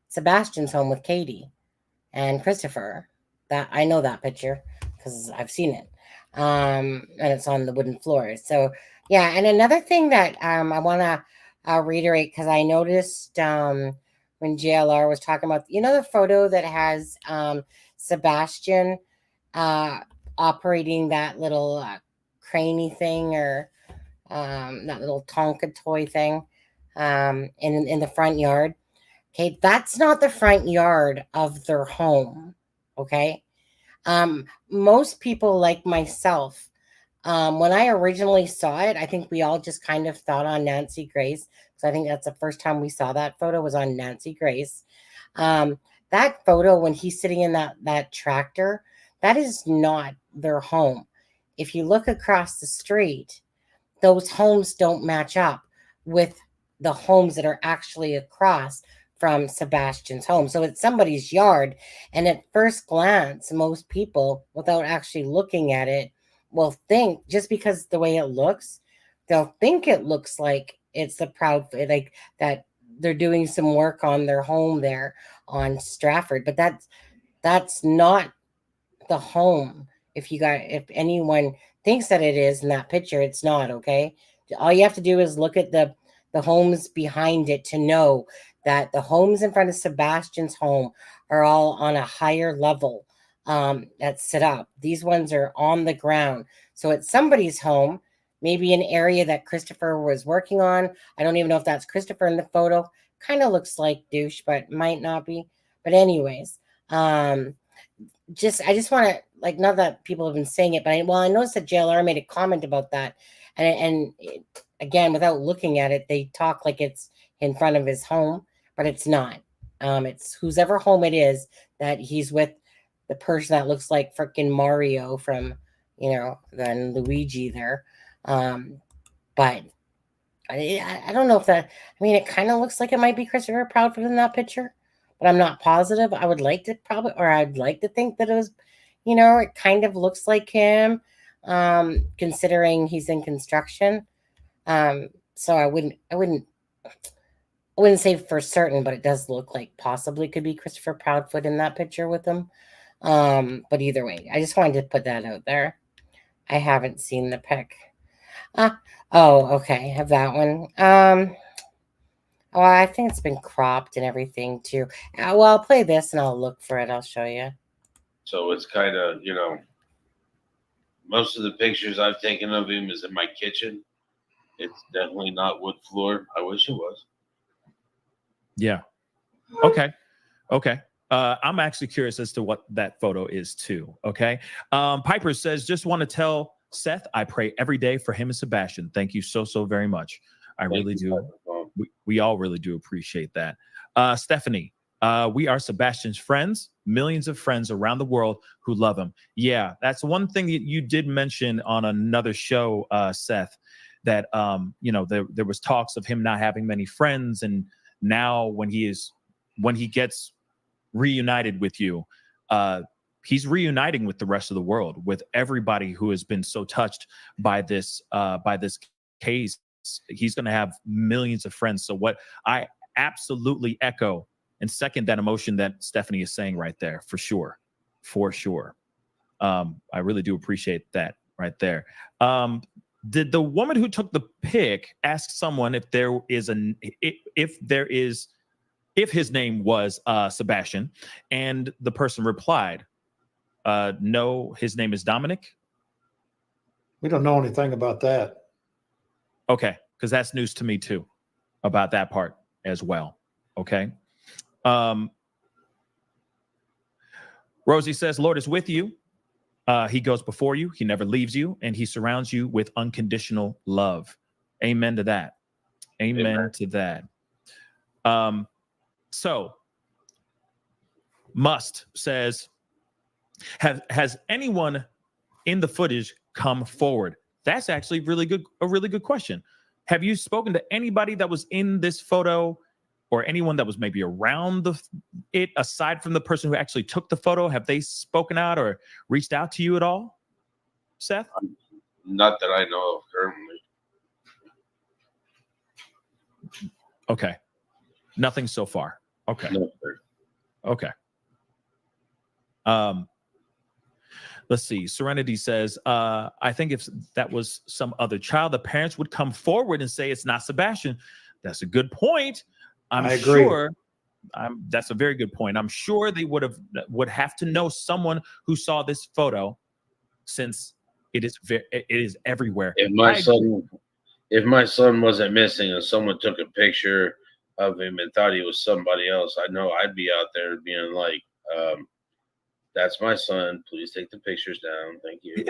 Sebastian's home with Katie and Christopher. That I know that picture because I've seen it, and it's on the wooden floor. So yeah, and another thing that I want to reiterate, because I noticed when JLR was talking about, the photo that has Sebastian operating that little craney thing, or that little Tonka toy thing in the front yard. Okay, that's not the front yard of their home. Okay, most people like myself When I originally saw it, I think we all just kind of thought on Nancy Grace. So I think that's the first time we saw that photo was on Nancy Grace. That photo when he's sitting in that tractor, that is not their home. If you look across the street, those homes don't match up with the homes that are actually across from Sebastian's home. So it's somebody's yard. And at first glance, most people, without actually looking at it, will think just because the way it looks, they'll think it looks like it's the like that they're doing some work on their home there on Stratford. But that's not the home. If anyone thinks that it is in that picture, it's not. Okay, all you have to do is look at the homes behind it to know that the homes in front of Sebastian's home are all on a higher level that's set up. These ones are on the ground, so it's somebody's home, maybe an area that Christopher was working on. I don't even know if that's Christopher in the photo. Kind of looks like douche, but might not be. But anyways, I just want to, like, not that people have been saying it, but I noticed that JLR made a comment about that, and again, without looking at it, they talk like it's in front of his home, but it's not. It's whosever home it is that he's with, the person that looks like freaking Mario from, then Luigi there. But I don't know if that. I mean, it kind of looks like it might be Christopher Proudfoot in that picture, but I'm not positive. I'd like to think that it was, it kind of looks like him, considering he's in construction. So I wouldn't say for certain, but it does look like possibly could be Christopher Proudfoot in that picture with him. But either way, I just wanted to put that out there. I haven't seen the pic. Oh, okay, I have that one. Well, I think it's been cropped and everything too. Well, I'll play this and I'll look for it. I'll show you. So it's kind of, most of the pictures I've taken of him is in my kitchen. It's definitely not wood floor. I wish it was. Yeah. Okay. I'm actually curious as to what that photo is too. Okay. Piper says, just want to tell Seth, I pray every day for him and Sebastian. Thank you so very much. I really do. We all really do appreciate that. Stephanie, we are Sebastian's friends, millions of friends around the world who love him. Yeah, that's one thing that you did mention on another show, Seth, that, there was talks of him not having many friends. And now when he gets reunited with you, he's reuniting with the rest of the world, with everybody who has been so touched by this case. He's going to have millions of friends. So what I absolutely echo and second that emotion that Stephanie is saying right there, for sure. I really do appreciate that right there. Did the woman who took the pic ask someone if his name was Sebastian, and the person replied, no, his name is Dominic? We don't know anything about that. Okay, because that's news to me too, about that part as well. Okay. Rosie says, Lord is with you. He goes before you. He never leaves you, and he surrounds you with unconditional love. Amen to that. Amen to that. So Must says, has anyone in the footage come forward? That's actually a really good question. Have you spoken to anybody that was in this photo, or anyone that was maybe around it, aside from the person who actually took the photo? Have they spoken out or reached out to you at all, Seth? Not that I know of currently. Okay. Nothing so far. Okay. No, sir. Okay. Let's see. Serenity says, I think if that was some other child, the parents would come forward and say it's not Sebastian. That's a good point. I agree. Sure. That's a very good point. I'm sure they would have to know someone who saw this photo, since it is everywhere. If my son wasn't missing and someone took a picture of him and thought he was somebody else, I know I'd be out there being like, that's my son. Please take the pictures down. Thank you.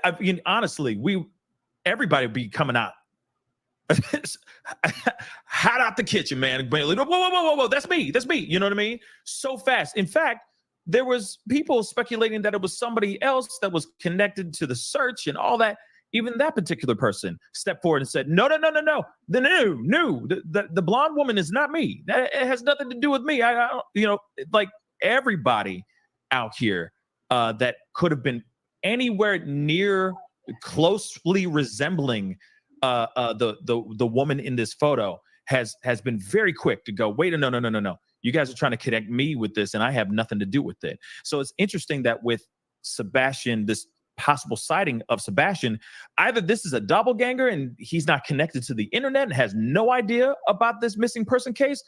I mean, honestly, everybody would be coming out. Hot out the kitchen, man. Whoa, that's me. You know what I mean? So fast. In fact, there was people speculating that it was somebody else that was connected to the search and all that. Even that particular person stepped forward and said, no. The blonde woman is not me. It has nothing to do with me. I like everybody out here that could have been anywhere near closely resembling the woman in this photo has been very quick to go, wait, no. You guys are trying to connect me with this, and I have nothing to do with it. So it's interesting that with Sebastian, this possible sighting of Sebastian, either this is a doppelganger and he's not connected to the internet and has no idea about this missing person case,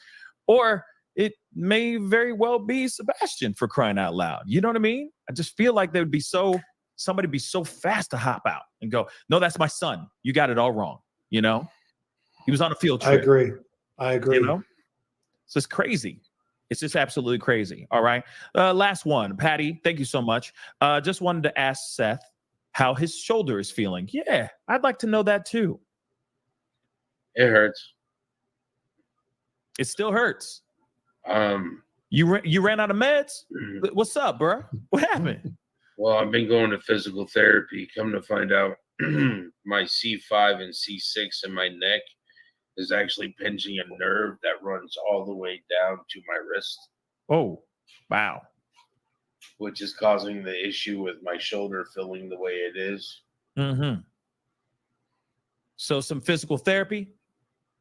or it may very well be Sebastian, for crying out loud. You know what I mean? I just feel like somebody be so fast to hop out and go, no, that's my son. You got it all wrong. You know, he was on a field trip. I agree. You know, so it's crazy. It's just absolutely crazy. All right. Last one, Patty. Thank you so much. Just wanted to ask Seth how his shoulder is feeling. Yeah, I'd like to know that too. It hurts. It still hurts. You ran out of meds? What's up, bro? What happened? Well, I've been going to physical therapy. Come to find out, my C5 and C6 in my neck is actually pinching a nerve that runs all the way down to my wrist. Oh, wow. Which is causing the issue with my shoulder feeling the way it is. Mm-hmm. So some physical therapy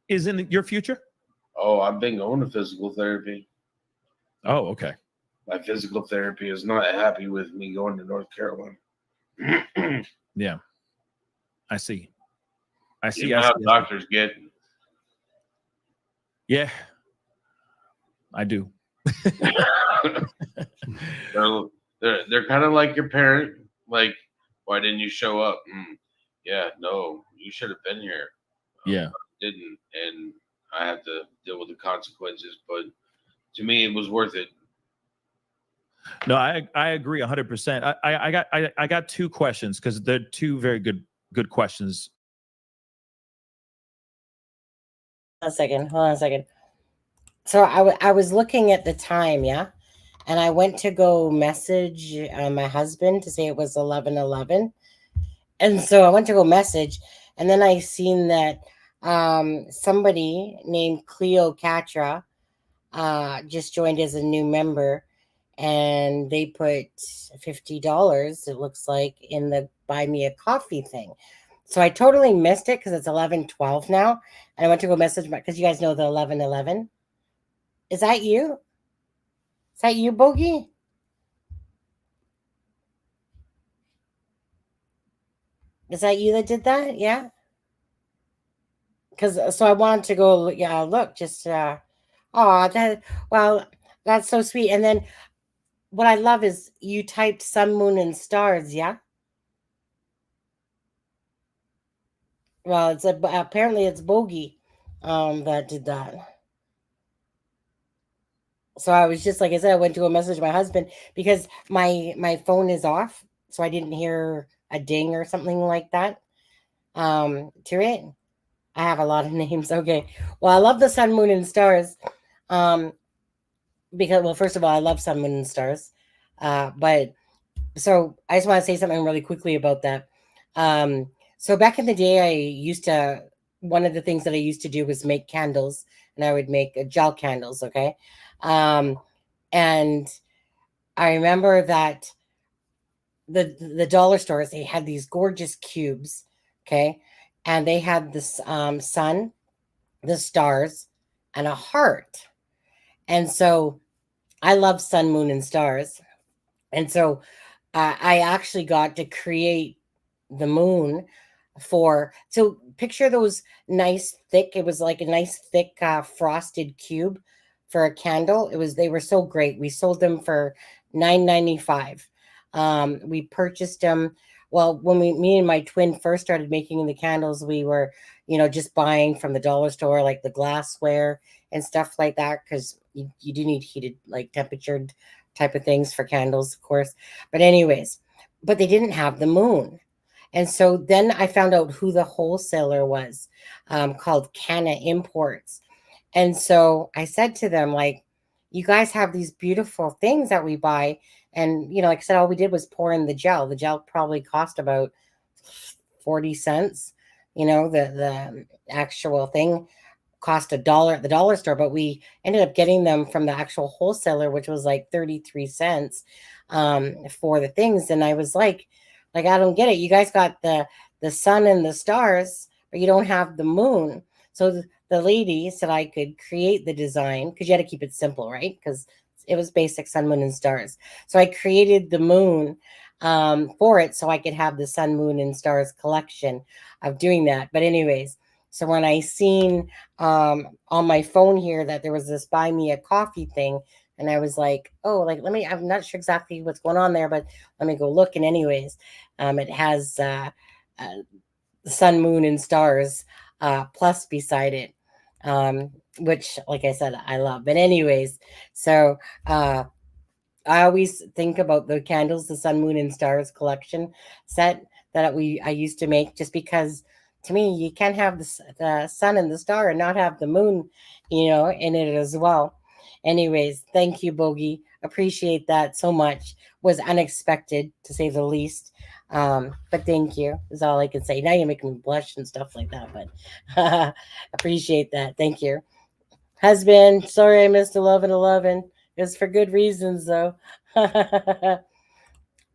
is in your future? Oh, I've been going to physical therapy. Oh, okay. My physical therapy is not happy with me going to North Carolina. Yeah. I see. Doctors get. Yeah. I do. They're kind of like your parent. Like, why didn't you show up? Yeah, no, you should have been here. Yeah. Didn't, and I have to deal with the consequences. But to me, it was worth it. No, I agree 100%. I got two questions because they're two very good questions. Hold on a second. So I was looking at the time, yeah, and I went to go message my husband to say it was 11:11, and so I went to go message, and then I seen that somebody named Cleocatra just joined as a new member, and they put $50, it looks like, in the buy me a coffee thing. So I totally missed it because it's 11:12 now, and I went to go message because you guys know the 11:11. Is that you? Is that you, Bogey? Is that you that did that? Yeah. Because so I wanted to go. Yeah, look, just that's so sweet. And then what I love is you typed sun, moon, and stars. Yeah. Well, apparently it's Bogey that did that. So I was just, like I said, I went to go message my husband because my phone is off, so I didn't hear a ding or something like that. To it, I have a lot of names. Okay, well, I love the sun, moon, and stars. Because, well, first of all, I love sun, moon, and stars. But so I just want to say something really quickly about that. So back in the day, one of the things that I used to do was make candles, and I would make gel candles. Okay. And I remember that the dollar stores, they had these gorgeous cubes. Okay. And they had this sun, the stars, and a heart. And so I love sun, moon, and stars. And so I actually got to create the moon so picture those nice thick, it was like a nice thick frosted cube for a candle. They were so great. We sold them for $9.95. We purchased them. Well, when me and my twin first started making the candles, we were, just buying from the dollar store, like the glassware and stuff like that, because you do need heated, like temperatured type of things for candles, of course. But anyways, they didn't have the moon. And so then I found out who the wholesaler was, called Canna Imports. And so I said to them, like, you guys have these beautiful things that we buy. And, like I said, all we did was pour in the gel. The gel probably cost about 40 cents. The actual thing cost $1 at the dollar store, but we ended up getting them from the actual wholesaler, which was like 33 cents for the things. And I was like, I don't get it. You guys got the sun and the stars, but you don't have the moon. So the lady said I could create the design, because you had to keep it simple, right? Because it was basic sun, moon, and stars. So I created the moon for it, so I could have the sun, moon, and stars collection of doing that. But anyways, so when I seen on my phone here that there was this buy me a coffee thing, and I was like, oh, like, I'm not sure exactly what's going on there, but let me go look. And anyways, it has the sun, moon, and stars plus beside it, which, like I said, I love. But anyways, so I always think about the candles, the sun, moon, and stars collection set that I used to make, just because to me, you can't have the sun and the star and not have the moon, in it as well. Anyways, thank you, Bogey. Appreciate that so much. Was unexpected, to say the least. But thank you is all I can say. Now you're making me blush and stuff like that, but appreciate that. Thank you. Husband, sorry I missed 11:11. It's for good reasons, though.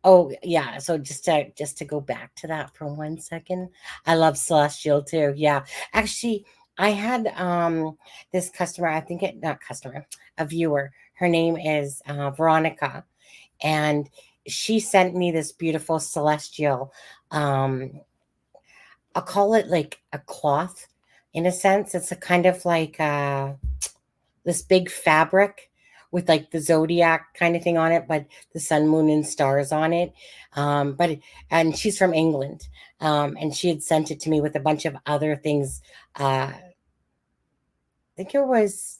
Oh yeah, so just to go back to that for 1 second, I love Celestial too. Yeah, actually, I had this customer. I think it not customer, a viewer. Her name is Veronica, and she sent me this beautiful Celestial. Um, I'll call it like a cloth, in a sense. It's a kind of like this big fabric with like the zodiac kind of thing on it, but the sun, moon, and stars on it. And she's from England, and she had sent it to me with a bunch of other things. I think it was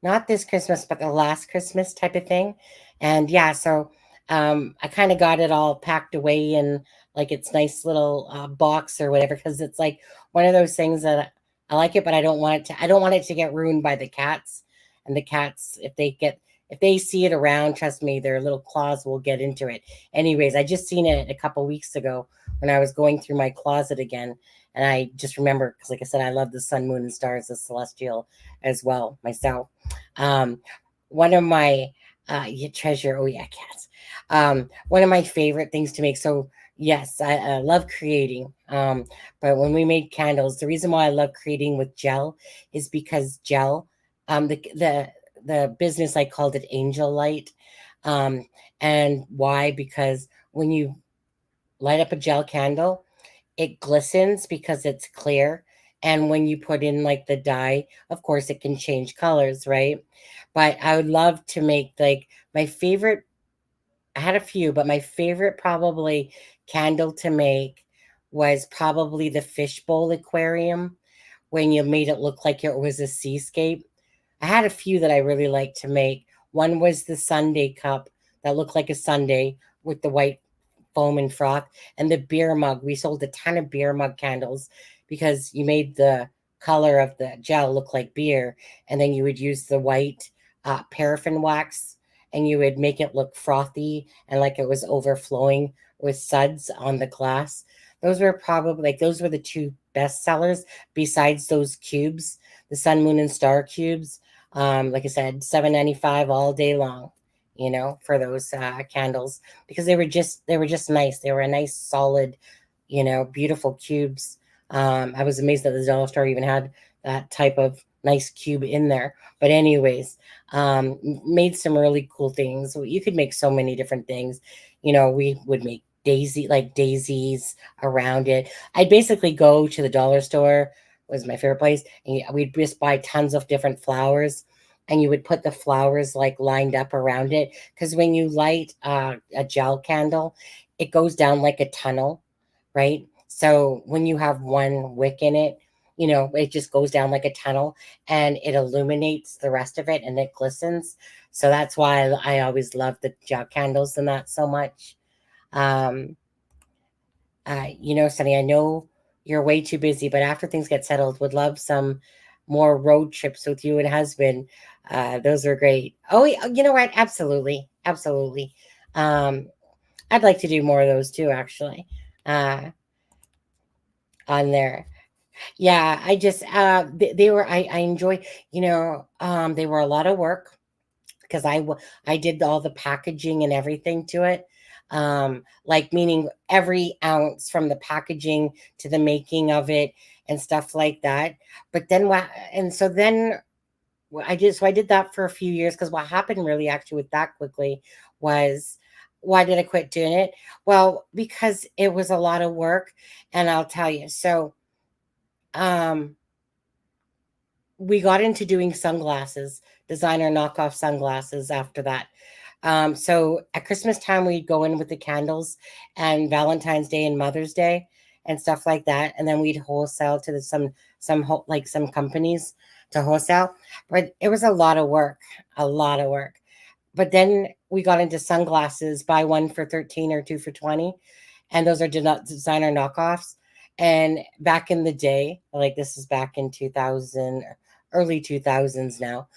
not this Christmas, but the last Christmas type of thing. And yeah, so I kind of got it all packed away in like its nice little box or whatever, because it's like one of those things that I like it, but I don't want it to get ruined by the cats. And the cats, if they see it around, trust me, their little claws will get into it. Anyways, I just seen it a couple weeks ago when I was going through my closet again. And I just remember, because like I said, I love the sun, moon, and stars, the celestial as well myself. One of my treasure, oh yeah, cats. One of my favorite things to make. So yes, I love creating. But when we made candles, the reason why I love creating with gel is because gel, the business, I called it Angel Light. And why? Because when you light up a gel candle, it glistens because it's clear. And when you put in like the dye, of course, it can change colors, right? But I would love to make like my favorite. I had a few, but my favorite probably candle to make was probably the fishbowl aquarium, when you made it look like it was a seascape. I had a few that I really liked to make. One was the sundae cup that looked like a sundae with the white foam and froth, and the beer mug. We sold a ton of beer mug candles because you made the color of the gel look like beer, and then you would use the white paraffin wax, and you would make it look frothy and like it was overflowing with suds on the glass. Those were probably like those were the two best sellers besides those cubes, the sun, moon, and star cubes. Like I said, $7.95 all day long, for those candles, because they were just nice. They were a nice solid, beautiful cubes. I was amazed that the dollar store even had that type of nice cube in there. But anyways, made some really cool things. You could make so many different things. We would make daisies around it. I'd basically go to the dollar store, was my favorite place, and we'd just buy tons of different flowers, and you would put the flowers like lined up around it, because when you light a gel candle, it goes down like a tunnel, right? So when you have one wick in it, it just goes down like a tunnel, and it illuminates the rest of it, and it glistens. So that's why I always love the gel candles and that so much. Sonny, I know you're way too busy, but after things get settled, would love some more road trips with you and husband. Those are great. Oh, you know what? Absolutely. Absolutely. Um, I'd like to do more of those too, actually, uh, on there. Yeah, I just, they were, I enjoy, they were a lot of work because I did all the packaging and everything to it. Like meaning every ounce from the packaging to the making of it and stuff like that. But then what, and so then I did that for a few years because what happened really actually with that quickly was why did I quit doing it? Well, because it was a lot of work, and I'll tell you. So, um, we got into doing sunglasses, designer knockoff sunglasses after that. So at Christmas time, we'd go in with the candles and Valentine's Day and Mother's Day and stuff like that. And then we'd wholesale to some companies to wholesale. But it was a lot of work. But then we got into sunglasses, buy one for 13 or two for 20. And those are designer knockoffs. And back in the day, like this is back in 2000, early 2000s now.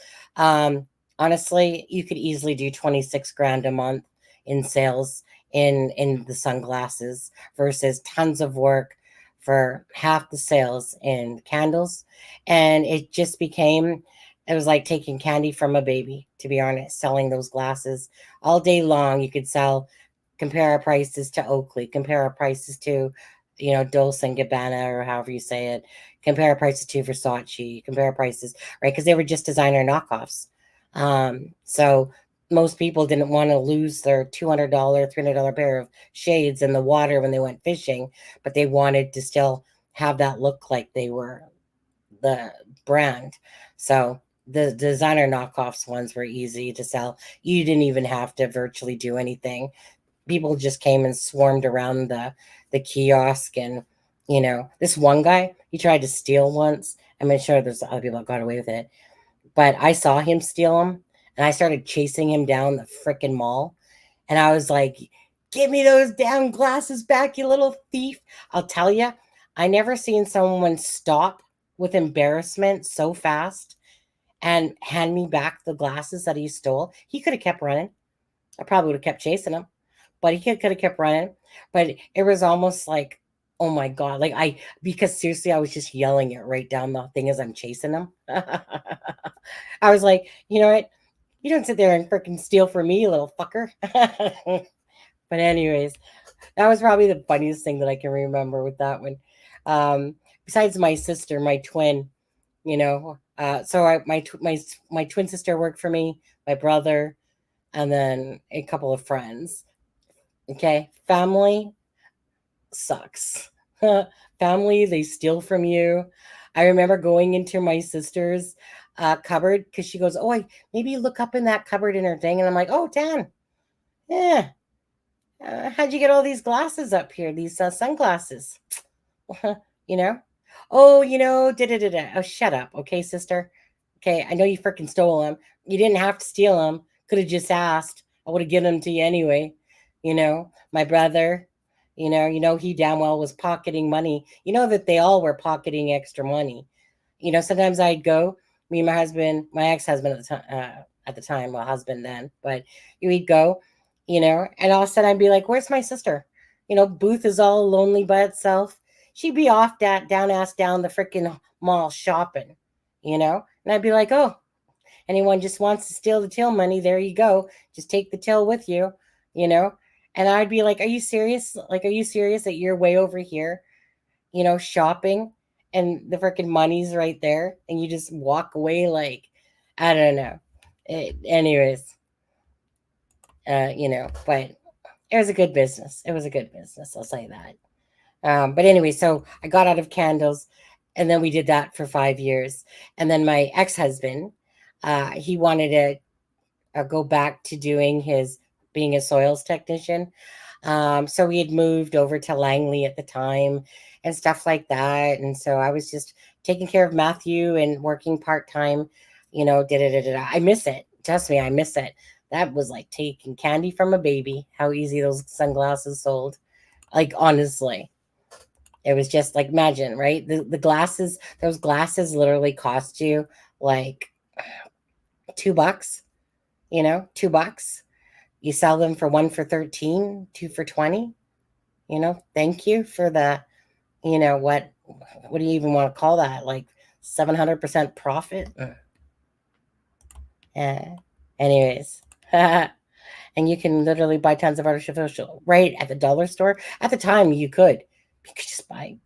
Honestly, you could easily do 26 grand a month in sales in the sunglasses versus tons of work for half the sales in candles. And it just became, it was like taking candy from a baby, to be honest, selling those glasses all day long. You could sell, compare our prices to Oakley, compare our prices to, Dolce and Gabbana, or however you say it, compare our prices to Versace, compare our prices, right? Because they were just designer knockoffs. So most people didn't want to lose their $200, $300 pair of shades in the water when they went fishing, but they wanted to still have that look like they were the brand. So the designer knockoffs ones were easy to sell. You didn't even have to virtually do anything. People just came and swarmed around the kiosk, and this one guy, he tried to steal once. I'm sure there's other people that got away with it, but I saw him steal them, and I started chasing him down the freaking mall, and I was like, "Give me those damn glasses back, you little thief!" I'll tell you, I never seen someone stop with embarrassment so fast and hand me back the glasses that he stole. He could have kept running. I probably would have kept chasing him, but he could have kept running. But it was almost like, oh my God, like because seriously, I was just yelling it right down the thing as I'm chasing him. I was like, you know what? You don't sit there and freaking steal from me, you little fucker. But anyways, that was probably the funniest thing that I can remember with that one. Besides my sister, my twin, my twin sister worked for me, my brother, and then a couple of friends. Okay, family sucks. Family, they steal from you. I remember going into my sister's cupboard because she goes, "Oh, maybe look up in that cupboard in her thing," and I'm like, "Oh, Dan, yeah, how'd you get all these glasses up here? These sunglasses, you know? Oh, da da da da. Oh, shut up, okay, sister. Okay, I know you freaking stole them. You didn't have to steal them. Could have just asked. I would have given them to you anyway. My brother, he damn well was pocketing money. You know that they all were pocketing extra money. Sometimes I'd go, me and my husband, my ex-husband at the time, well, husband then, but we'd go, and all of a sudden I'd be like, "Where's my sister?" Booth is all lonely by itself. She'd be off that down ass down the freaking mall shopping, and I'd be like, "Oh, anyone just wants to steal the till money, there you go. Just take the till with you, you know?" And I'd be like, "Are you serious? Like, are you serious that you're way over here, shopping and the freaking money's right there and you just walk away like, I don't know." Anyways, but it was a good business. It was a good business. I'll say that. But anyway, so I got out of candles, and then we did that for 5 years. And then my ex-husband, he wanted to go back to being a soils technician. So we had moved over to Langley at the time and stuff like that. And so I was just taking care of Matthew and working part-time, I miss it. Trust me, I miss it. That was like taking candy from a baby, how easy those sunglasses sold. Like, honestly, It was just like, imagine, right? The glasses, those glasses literally cost you like $2, you know, $2. You sell them for one for 13, two for 20, you know, thank you for the, you know, what do you even want to call that? Like 700% profit? Anyways. And you can literally buy tons of artificial right at the dollar store. At the time, you could just buy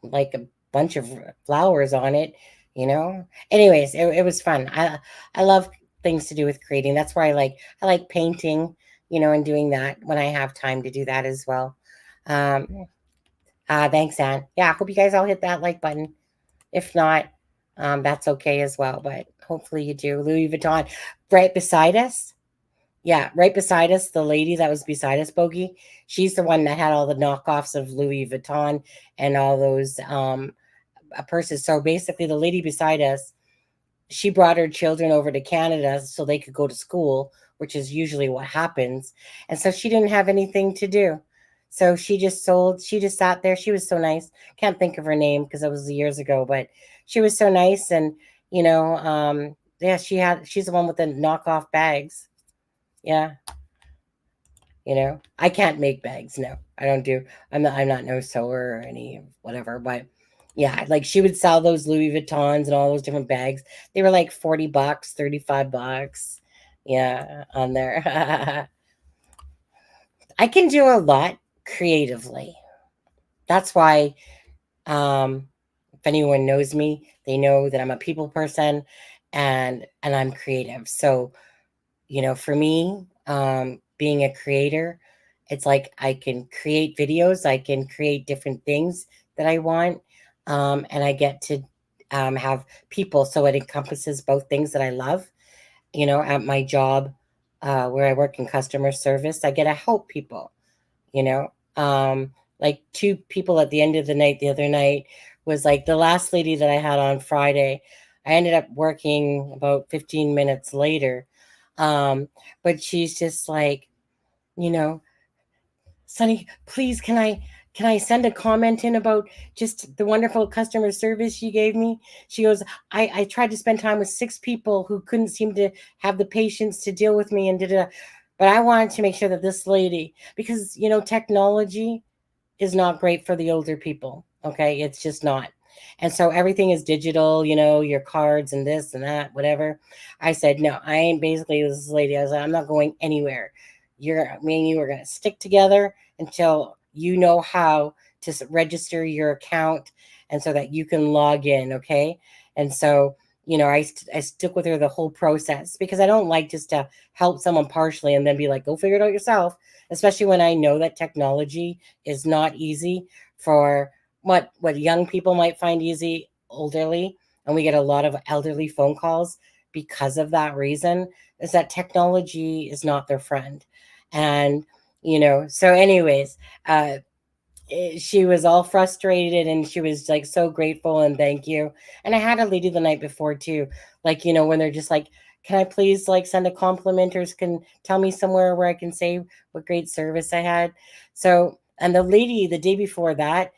like a bunch of flowers on it, you know. Anyways, it was fun. I love things to do with creating. That's why I like painting, you know, and doing that when I have time to do that as well. Thanks, Anne. Yeah, I hope you guys all hit that like button. If not, that's okay as well. But hopefully you do. Louis Vuitton, right beside us. Yeah, right beside us, the lady that was beside us, Bogey, she's the one that had all the knockoffs of Louis Vuitton and all those purses. So basically, the lady beside us, she brought her children over to Canada so they could go to school, which is usually what happens. And so she didn't have anything to do. So she just sat there. She was so nice. Can't think of her name because it was years ago, but she was so nice. And, you know, yeah, she's the one with the knockoff bags. Yeah. You know, I can't make bags. No, I don't do. I'm not no sewer or any whatever. But yeah, like she would sell those Louis Vuittons and all those different bags. They were like $40, $35. Yeah, on there. I can do a lot creatively. That's why, if anyone knows me, they know that I'm a people person, and I'm creative. So, you know, for me, being a creator, it's like I can create videos, I can create different things that I want, and I get to have people, so it encompasses both things that I love. You know, at my job, where I work in customer service, I get to help people. You know, like two people at the end of the night the other night was like the last lady that I had on Friday. I ended up working about 15 minutes later. But she's just like, you know, Sonny, please, can I send a comment in about just the wonderful customer service you gave me? She goes, I tried to spend time with 6 people who couldn't seem to have the patience to deal with me and did it. But I wanted to make sure that this lady, because, you know, technology is not great for the older people. Okay. It's just not. And so everything is digital, you know, your cards and this and that, whatever. I said, no, I ain't basically this lady. I was like, I'm not going anywhere. Me and you are going to stick together until you know how to register your account and so that you can log in. Okay. And so, you know, I stuck with her the whole process because I don't like just to help someone partially and then be like, go figure it out yourself, especially when I know that technology is not easy for what young people might find easy, elderly, and we get a lot of elderly phone calls because of that reason, is that technology is not their friend. And, you know, so anyways, she was all frustrated and she was like so grateful and thank you. And I had a lady the night before too, like, you know, when they're just like, can I please like send a compliment or can tell me somewhere where I can say what great service I had. So, and the lady the day before that,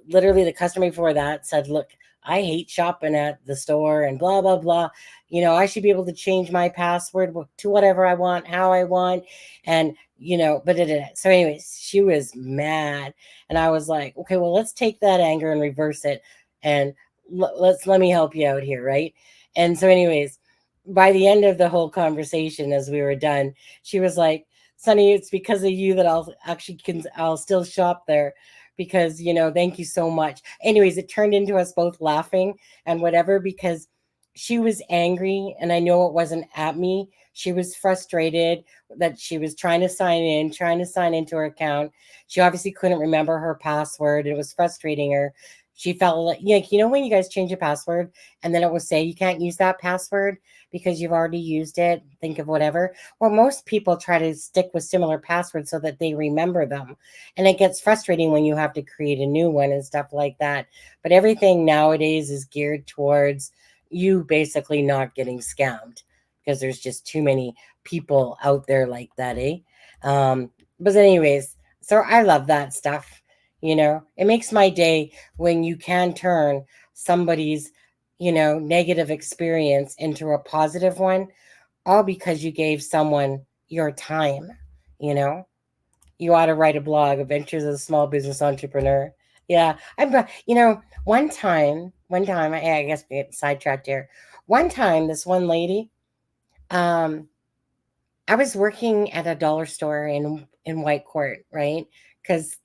literally the customer before that said, look, I hate shopping at the store and blah blah blah, you know, I should be able to change my password to whatever I want, how I want. And you know, but so anyways, she was mad and I was like, okay, well, let's take that anger and reverse it and let me help you out here, right? And so anyways, by the end of the whole conversation, as we were done, she was like, Sonny, it's because of you that I'll still shop there because, you know, thank you so much. Anyways, it turned into us both laughing and whatever because she was angry and I know it wasn't at me. She was frustrated that she was trying to sign into her account. She obviously couldn't remember her password. It was frustrating her. She felt like, you know, when you guys change a password and then it will say you can't use that password because you've already used it. Think of whatever. Well, most people try to stick with similar passwords so that they remember them. And it gets frustrating when you have to create a new one and stuff like that. But everything nowadays is geared towards you basically not getting scammed because there's just too many people out there like that, eh? But anyways, so I love that stuff. You know, it makes my day when you can turn somebody's, negative experience into a positive one, all because you gave someone your time. You know, you ought to write a blog, Adventures of a Small Business Entrepreneur. Yeah, one time, I guess we get sidetracked here. One time, this one lady, um, I was working at a dollar store in White Court, right? Because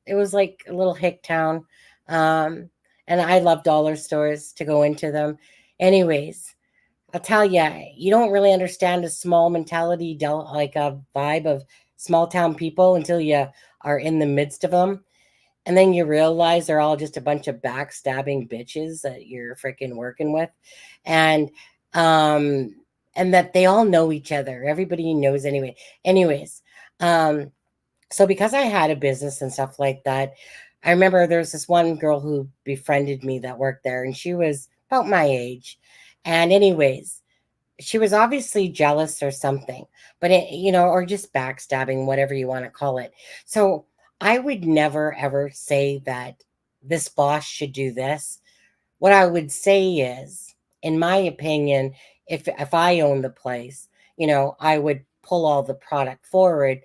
it was like a little hick town, um, and I love dollar stores to go into them. Anyways, I'll tell you, you don't really understand a small mentality, like a vibe of small town people until you are in the midst of them. And then you realize they're all just a bunch of backstabbing bitches that you're freaking working with. And, um, and that they all know each other. Everybody knows anyway. Anyways, um, so because I had a business and stuff like that, I remember there was this one girl who befriended me that worked there, and she was about my age. And anyways, she was obviously jealous or something, but or just backstabbing, whatever you want to call it. So I would never ever say that this boss should do this. What I would say is, in my opinion, if I own the place, I would pull all the product forward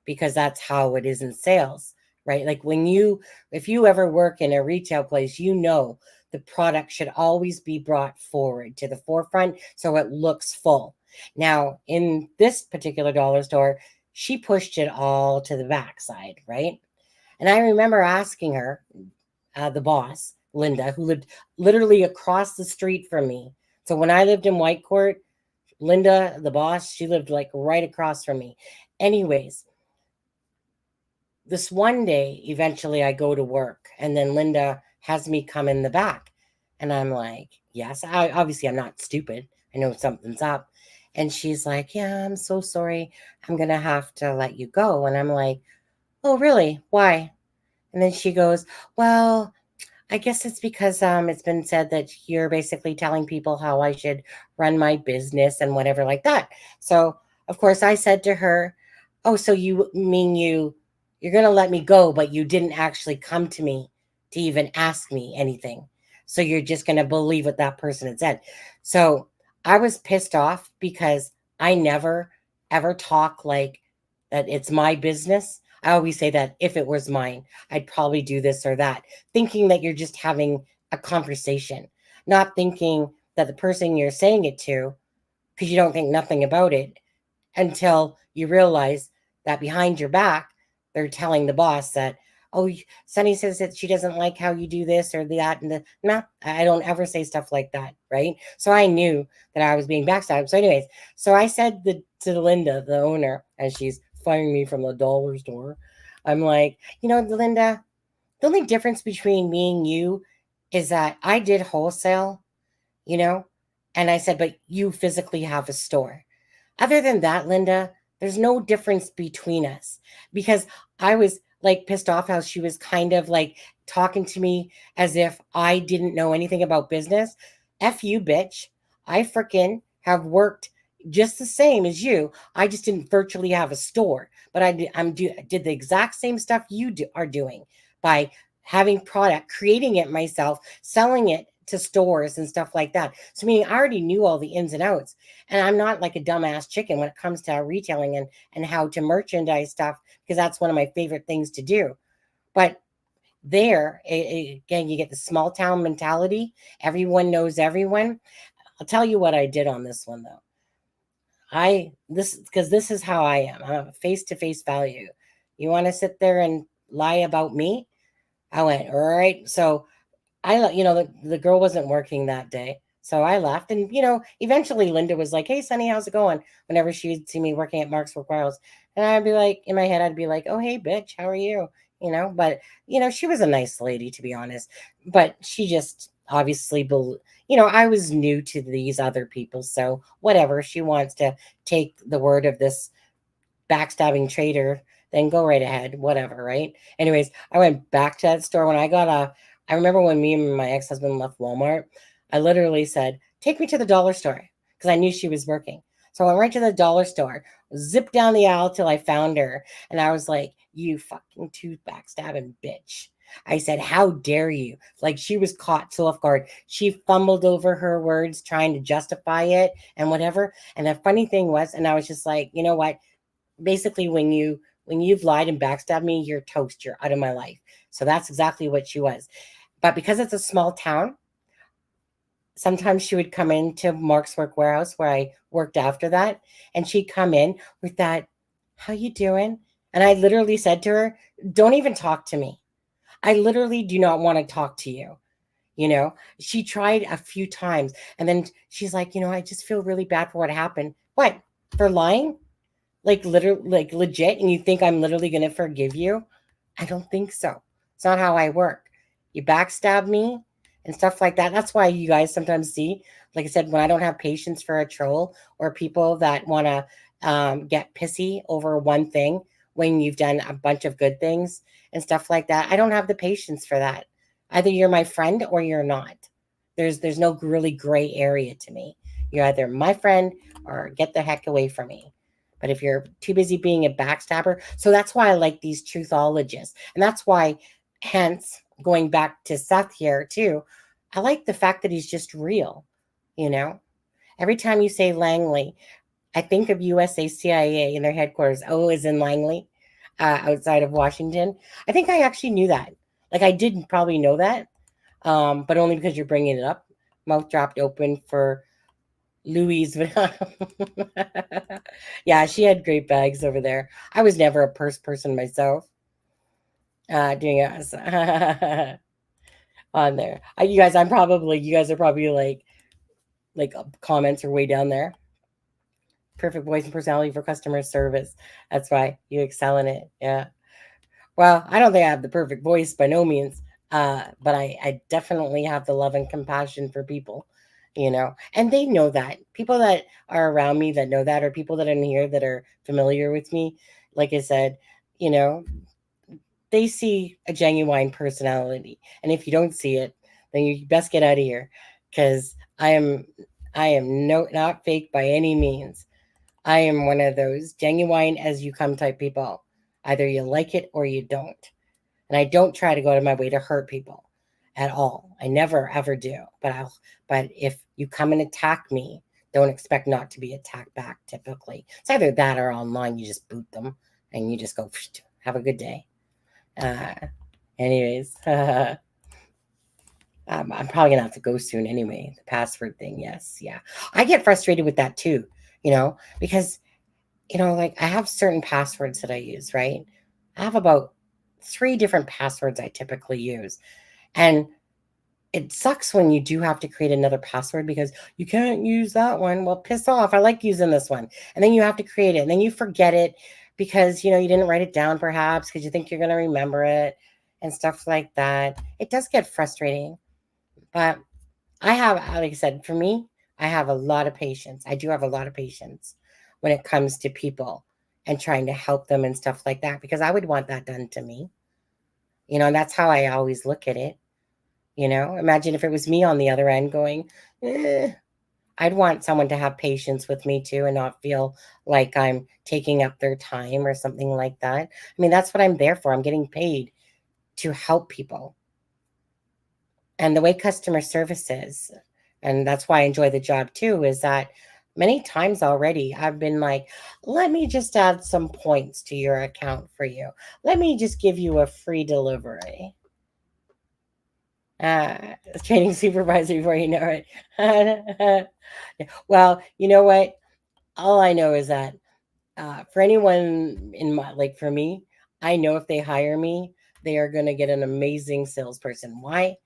because that's how it is in sales, right? Like if you ever work in a retail place, the product should always be brought forward to the forefront so it looks full. Now, in this particular dollar store, she pushed it all to the backside, right? And I remember asking her, the boss, Linda, who lived literally across the street from me. So when I lived in White Court, Linda, the boss, she lived like right across from me. Anyways, this one day, eventually I go to work, and then Linda has me come in the back. And I'm like, yes, obviously I'm not stupid. I know something's up. And she's like, yeah, I'm so sorry. I'm going to have to let you go. And I'm like, oh, really? Why? And then she goes, well, I guess it's because it's been said that you're basically telling people how I should run my business and whatever like that. So, of course, I said to her, oh, so you mean you're going to let me go, but you didn't actually come to me to even ask me anything. So you're just going to believe what that person had said. So I was pissed off because I never ever talk like that it's my business. I always say that if it was mine, I'd probably do this or that, thinking that you're just having a conversation, not thinking that the person you're saying it to, because you don't think nothing about it until you realize that behind your back, they're telling the boss that, oh, Sunny says that she doesn't like how you do this or that. And no, I don't ever say stuff like that. Right. So I knew that I was being backstabbed. So, anyways, so I said to Linda, the owner, as she's firing me from the dollar store, I'm like, Linda, the only difference between me and you is that I did wholesale, you know, and I said, but you physically have a store. Other than that, Linda, there's no difference between us because I was like pissed off how she was kind of like talking to me as if I didn't know anything about business. F you, bitch. I freaking have worked just the same as you. I just didn't virtually have a store, but did the exact same stuff are doing by having product, creating it myself, selling it to stores and stuff like that. So meaning I already knew all the ins and outs. And I'm not like a dumbass chicken when it comes to retailing and how to merchandise stuff, because that's one of my favorite things to do. But again, you get the small town mentality. Everyone knows everyone. I'll tell you what I did on this one though. Because this is how I am. I'm a face-to-face value. You want to sit there and lie about me? I went, all right. So the girl wasn't working that day. So I left. And, eventually Linda was like, hey, Sunny, how's it going? Whenever she'd see me working at Mark's Work Wiles. And I'd be like, in my head, I'd be like, oh, hey, bitch, how are you? But, she was a nice lady, to be honest. But she just obviously, I was new to these other people. So whatever, she wants to take the word of this backstabbing trader, then go right ahead, whatever, right? Anyways, I went back to that store when I remember when me and my ex-husband left Walmart, I literally said, take me to the dollar store, because I knew she was working. So I went right to the dollar store, zipped down the aisle till I found her. And I was like, you fucking tooth backstabbing bitch. I said, how dare you? Like, she was caught so off guard. She fumbled over her words trying to justify it and whatever. And the funny thing was, and I was just like, you know what? Basically, when you've lied and backstabbed me, you're toast. You're out of my life. So that's exactly what she was. But because it's a small town, sometimes she would come into Mark's work warehouse where I worked after that, and she'd come in with that, how you doing? And I literally said to her, don't even talk to me. I literally do not want to talk to you. You know, she tried a few times, and then she's like, you know, I just feel really bad for what happened. What? For lying? Like literally, like legit? And you think I'm literally going to forgive you? I don't think so. It's not how I work. You backstab me and stuff like that. That's why you guys sometimes see, like I said, when I don't have patience for a troll or people that want to get pissy over one thing when you've done a bunch of good things and stuff like that. I don't have the patience for that. Either you're my friend or you're not. There's no really gray area to me. You're either my friend or get the heck away from me. But if you're too busy being a backstabber, so that's why I like these truthologists. And that's why, hence, going back to Seth here too, I like the fact that he's just real, you know? Every time you say Langley, I think of USA CIA in their headquarters. Oh, is in Langley, outside of Washington. I think I actually knew that. Like, I didn't probably know that, but only because you're bringing it up. Mouth dropped open for Louise. Yeah, she had great bags over there. I was never a purse person myself. Doing it on there. You guys are probably like comments are way down there. Perfect voice and personality for customer service. That's why you excel in it. Yeah. Well, I don't think I have the perfect voice by no means, but I definitely have the love and compassion for people, you know, and they know that. People that are around me that know that, or people that are in here that are familiar with me, like I said, you know, they see a genuine personality. And if you don't see it, then you best get out of here, because I am not fake by any means. I am one of those genuine as you come type people. Either you like it or you don't. And I don't try to go out of my way to hurt people at all. I never ever do. But if you come and attack me, don't expect not to be attacked back typically. It's either that or online you just boot them and you just go, have a good day. Anyways, I'm probably gonna have to go soon anyway. The password thing, yes, yeah. I get frustrated with that too, you know, because you know, like I have certain passwords that I use, right? I have about 3 different passwords I typically use. And it sucks when you do have to create another password because you can't use that one. Well, piss off. I like using this one. And then you have to create it and then you forget it because, you know, you didn't write it down perhaps because you think you're going to remember it and stuff like that. It does get frustrating. But I have, like I said, for me, I have a lot of patience. I do have a lot of patience when it comes to people and trying to help them and stuff like that, because I would want that done to me. You know, and that's how I always look at it. You know, imagine if it was me on the other end going, I'd want someone to have patience with me too and not feel like I'm taking up their time or something like that. I mean, that's what I'm there for. I'm getting paid to help people. And the way customer service is, and that's why I enjoy the job too, is that many times already I've been like, let me just add some points to your account for you. Let me just give you a free delivery. Training supervisor before you know it. Well, you know what? All I know is that for anyone in my, like for me, I know if they hire me, they are going to get an amazing salesperson. Why?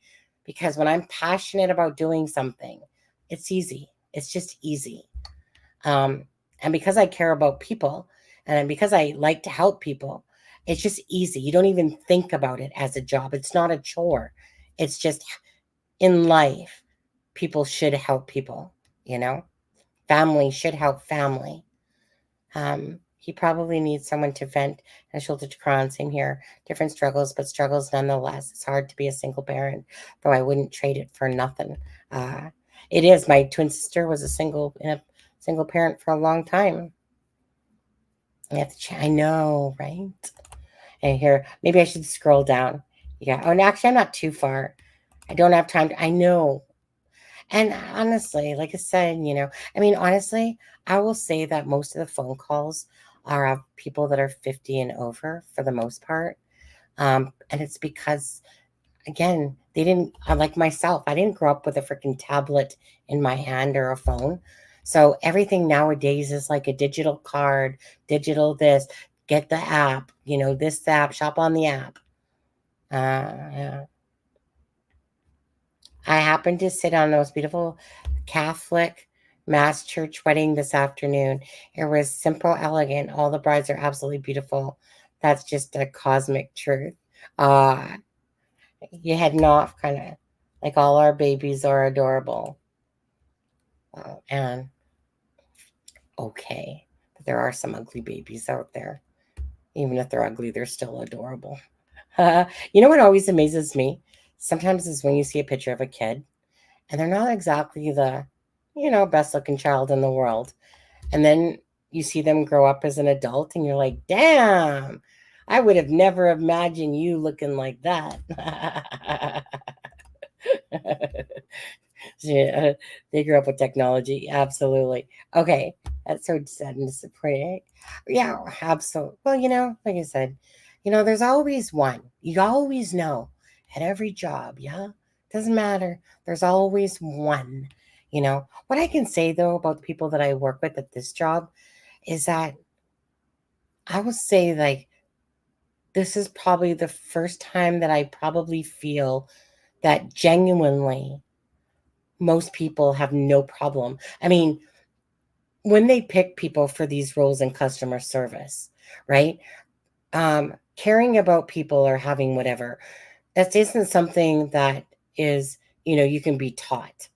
Because when I'm passionate about doing something, it's easy. It's just easy. And because I care about people and because I like to help people, it's just easy. You don't even think about it as a job. It's not a chore. It's just in life, people should help people, you know? Family should help family. He probably needs someone to vent and shoulder to cry on. Same here. Different struggles, but struggles nonetheless. It's hard to be a single parent, though I wouldn't trade it for nothing. It is. My twin sister was a single single parent for a long time. I have to I know, right? And here, maybe I should scroll down. Yeah. Oh, and actually, I'm not too far. I don't have time. I know. And honestly, like I said, I mean, honestly, I will say that most of the phone calls are of people that are 50 and over for the most part. And it's because, again, they didn't, like myself, I didn't grow up with a freaking tablet in my hand or a phone. So everything nowadays is like a digital card, digital this, get the app, this app, shop on the app. Yeah. I happened to sit on the most beautiful Catholic mass church wedding this afternoon. It was simple, elegant. All the brides are absolutely beautiful. That's just a cosmic truth. You're heading off, kind of like all our babies are adorable. And okay, but there are some ugly babies out there. Even if they're ugly, they're still adorable. You know what always amazes me? Sometimes is when you see a picture of a kid and they're not exactly the, best looking child in the world. And then you see them grow up as an adult and you're like, damn, I would have never imagined you looking like that. Yeah, they grew up with technology. Absolutely. Okay. That's so sad and disappointing. Yeah, absolutely. Well, like I said, there's always one. You always know at every job. Yeah. Doesn't matter. There's always one. What I can say though about the people that I work with at this job is that I will say, like, this is probably the first time that I probably feel that genuinely most people have no problem. I mean, when they pick people for these roles in customer service, right? Caring about people or having whatever, that isn't something that is, you can be taught.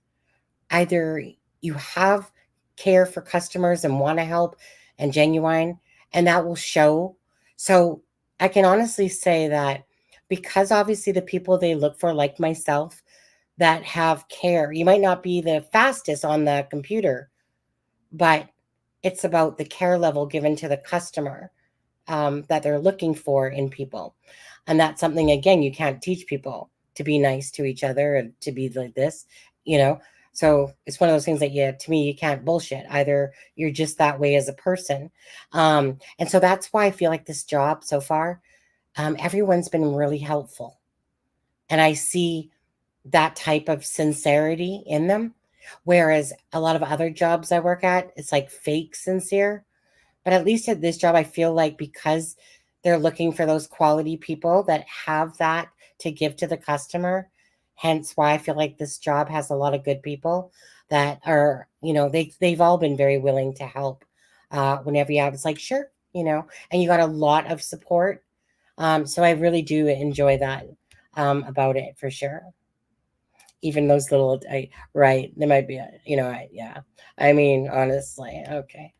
Either you have care for customers and want to help and genuine, and that will show. So I can honestly say that because obviously the people they look for, like myself, that have care, you might not be the fastest on the computer, but it's about the care level given to the customer that they're looking for in people. And that's something, again, you can't teach people to be nice to each other and to be like this, you know? So it's one of those things that, to me, you can't bullshit. Either you're just that way as a person. And so that's why I feel like this job so far, everyone's been really helpful. And I see that type of sincerity in them. Whereas a lot of other jobs I work at, it's like fake sincere. But at least at this job, I feel like because they're looking for those quality people that have that to give to the customer, hence why I feel like this job has a lot of good people that are, they've all been very willing to help. Whenever you have, it's like, sure, and you got a lot of support. So I really do enjoy that about it for sure. Even those little, right, there might be, yeah. I mean, honestly, okay.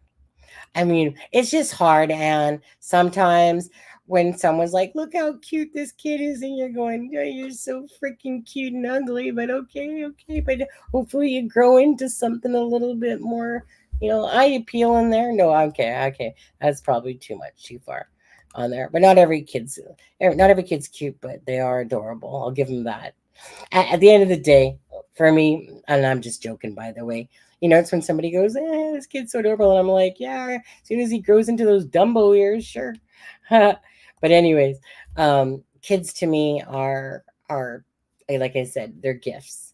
I mean, it's just hard. And sometimes when someone's like, look how cute this kid is, and you're going, oh, you're so freaking cute and ugly, but okay. But hopefully you grow into something a little bit more, eye appeal in there. No, okay. That's probably too far on there. But not every kid's cute, but they are adorable. I'll give them that. At the end of the day, for me, and I'm just joking, by the way, it's when somebody goes, this kid's so adorable. And I'm like, yeah, as soon as he grows into those Dumbo ears, sure. But anyways, kids to me are, like I said, they're gifts.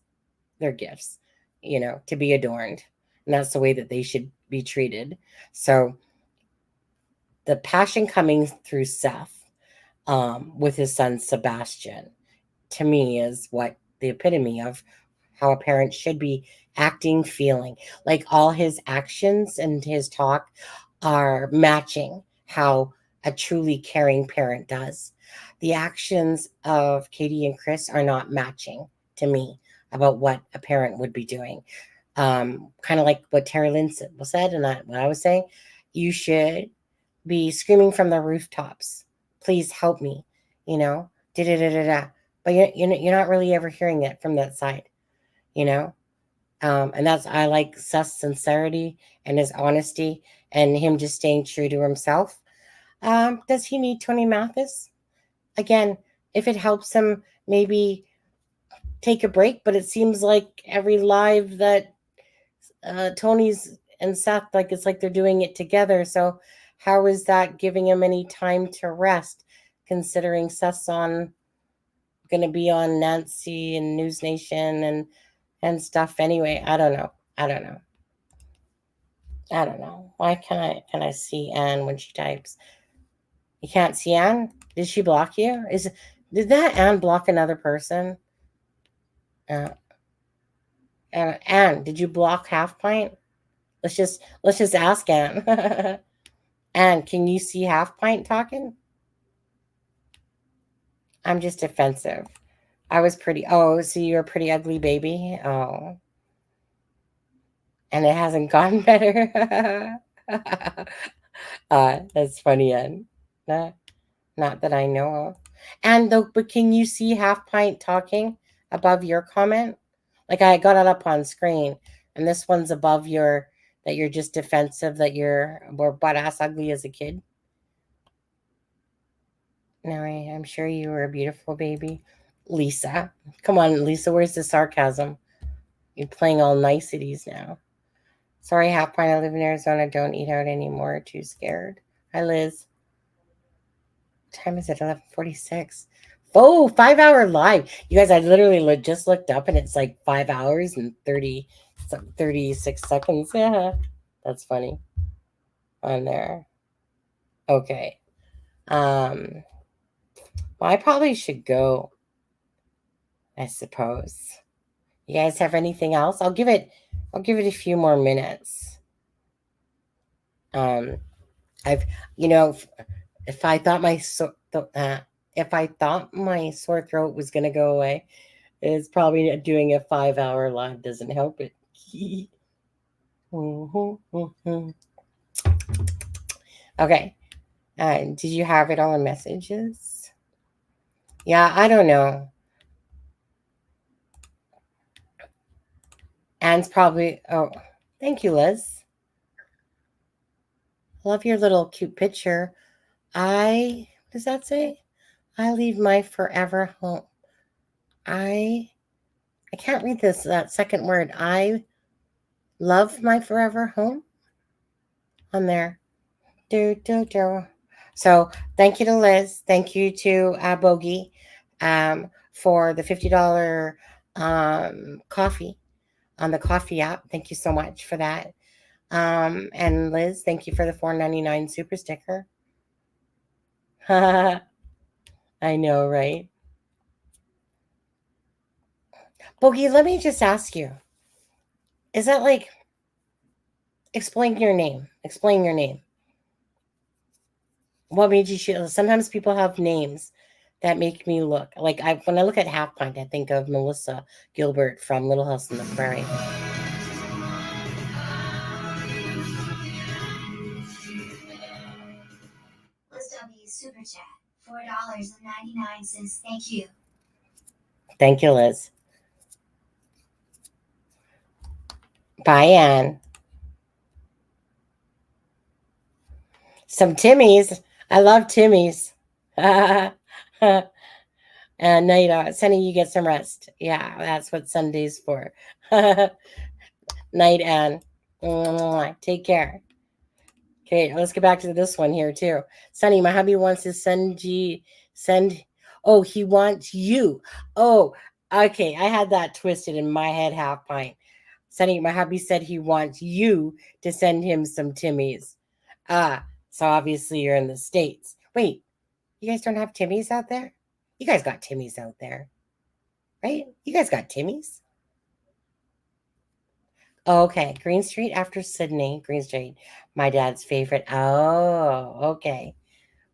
They're gifts, to be adorned. And that's the way that they should be treated. So the passion coming through Seth with his son, Sebastian, to me is what the epitome of how a parent should be acting, feeling. Like all his actions and his talk are matching how a truly caring parent does. The actions of Katie and Chris are not matching to me about what a parent would be doing. Kind of like what Terry Lynn said, and what I was saying, you should be screaming from the rooftops, please help me, da-da-da-da-da. But you're not really ever hearing it from that side, And that's, I like Seth's sincerity and his honesty and him just staying true to himself. Does he need Tony Mathis? Again, if it helps him maybe take a break, but it seems like every live that Tony's and Seth, like it's like they're doing it together. So how is that giving him any time to rest, considering Seth's on going to be on Nancy and News Nation and stuff anyway? I don't know. I don't know. I don't know. Why can I see Anne when she types? You can't see Anne? Did she block you? Did that Anne block another person? Anne, did you block Half Pint? Let's just ask Anne. Anne, can you see Half Pint talking? I'm just offensive. I was pretty. Oh, so you're a pretty ugly baby. Oh, and it hasn't gotten better. That's funny, Anne. Not that I know of. And though, but can you see Half Pint talking above your comment? Like I got it up on screen, and this one's above your, that you're just defensive, that you're more butt ass ugly as a kid. No, I'm sure you were a beautiful baby. Lisa. Come on, Lisa, where's the sarcasm? You're playing all niceties now. Sorry, Half Pint, I live in Arizona. Don't eat out anymore. Too scared. Hi, Liz. What time is it? 11:46. Oh, 5-hour live. You guys, I literally just looked up and it's like 5 hours and 36 seconds. Yeah, that's funny. On there. Okay. Well, I probably should go, I suppose. You guys have anything else? I'll give it a few more minutes. I've, if I thought my if I thought my sore throat was gonna go away, it's probably doing a 5-hour live doesn't help it. Okay. Did you have it all in messages? Yeah, I don't know. Anne's probably. Oh, thank you, Liz. Love your little cute picture. What does that say? I leave my forever home. I can't read that second word. I love my forever home on there. Do. So thank you to Liz. Thank you to Bogey for the $50 coffee on the coffee app. Thank you so much for that. And Liz, thank you for the $4.99 super sticker. I know, right? Bogey, let me just ask you. Is that like, explain your name. Explain your name. What made you choose? Sometimes people have names that make me look like when I look at Half Pint, I think of Melissa Gilbert from Little House on the Prairie. Liz W super chat $4.99. Thank you. Thank you, Liz. Bye, Anne. Some Timmy's. I love Timmy's. And night, Sunny, you get some rest. Yeah, that's what Sunday's for. Night, Anne. Take care. Okay, let's get back to this one here too. Sunny, my hubby wants to send. Oh, he wants you. Oh, okay. I had that twisted in my head. Half Pint. Sunny, my hubby said he wants you to send him some Timmy's. So obviously you're in the States. Wait, you guys don't have Timmy's out there? You guys got Timmy's out there, right? You guys got Timmy's? Okay, Green Street after Sydney. Green Street, my dad's favorite. Oh, okay.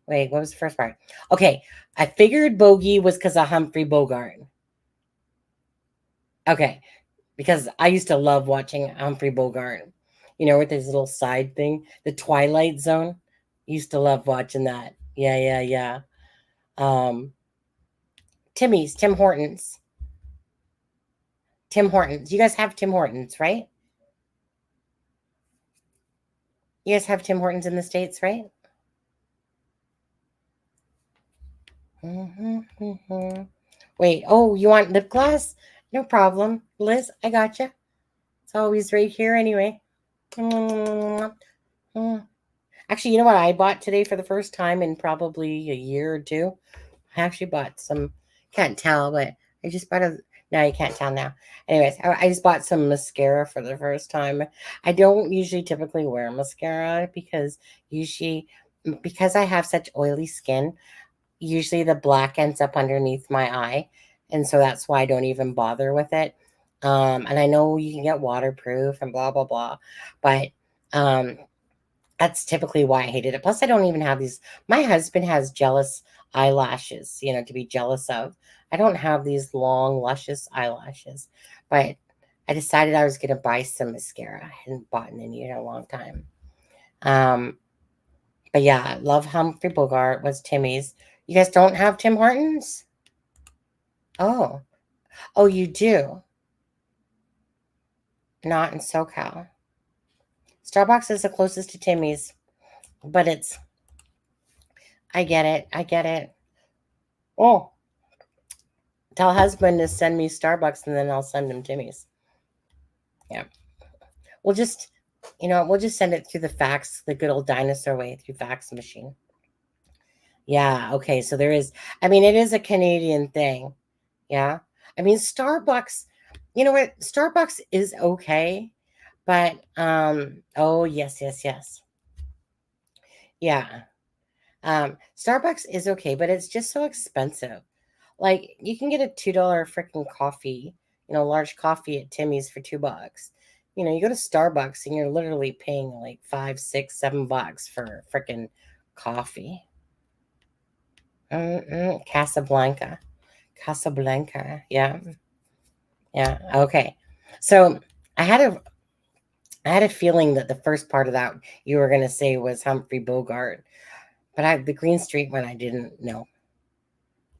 Wait, what was the first part? Okay, I figured Bogey was because of Humphrey Bogart. Okay, because I used to love watching Humphrey Bogart. You know, with his little side thing, the Twilight Zone. Used to love watching that. Yeah. Timmy's, Tim Hortons. Tim Hortons. You guys have Tim Hortons, right? You guys have Tim Hortons in the States, right? Wait, oh, you want lip gloss? No problem. Liz, I got you. It's always right here anyway. Actually, you know what I bought today for the first time in probably a year or two? I actually bought some, can't tell, but I just bought a, no, you can't tell now. Anyways, I just bought some mascara for the first time. I don't usually typically wear mascara because I have such oily skin, usually the black ends up underneath my eye. And so that's why I don't even bother with it. And I know you can get waterproof and blah, blah, blah. But that's typically why I hated it. Plus, I don't even have these. My husband has jealous eyelashes, to be jealous of. I don't have these long, luscious eyelashes. But I decided I was going to buy some mascara. I hadn't bought any in a long time. But yeah, love Humphrey Bogart was Timmy's. You guys don't have Tim Hortons? Oh. Oh, you do? Not in SoCal. Starbucks is the closest to Timmy's. But it's... I get it. I get it. Oh. Tell husband to send me Starbucks and then I'll send him Timmy's. Yeah. We'll just... we'll just send it through the fax, the good old dinosaur way, through fax machine. Yeah, okay, so there is, it is a Canadian thing. Yeah. Starbucks, you know what? Starbucks is okay, but, oh, yes. Yeah. Starbucks is okay, but it's just so expensive. Like, you can get a $2 freaking coffee, large coffee at Timmy's for $2. You go to Starbucks and you're literally paying like $5, $6, $7 for freaking coffee. Casablanca. Yeah. Okay. So I had a feeling that the first part of that you were going to say was Humphrey Bogart, but the Green Street one I didn't know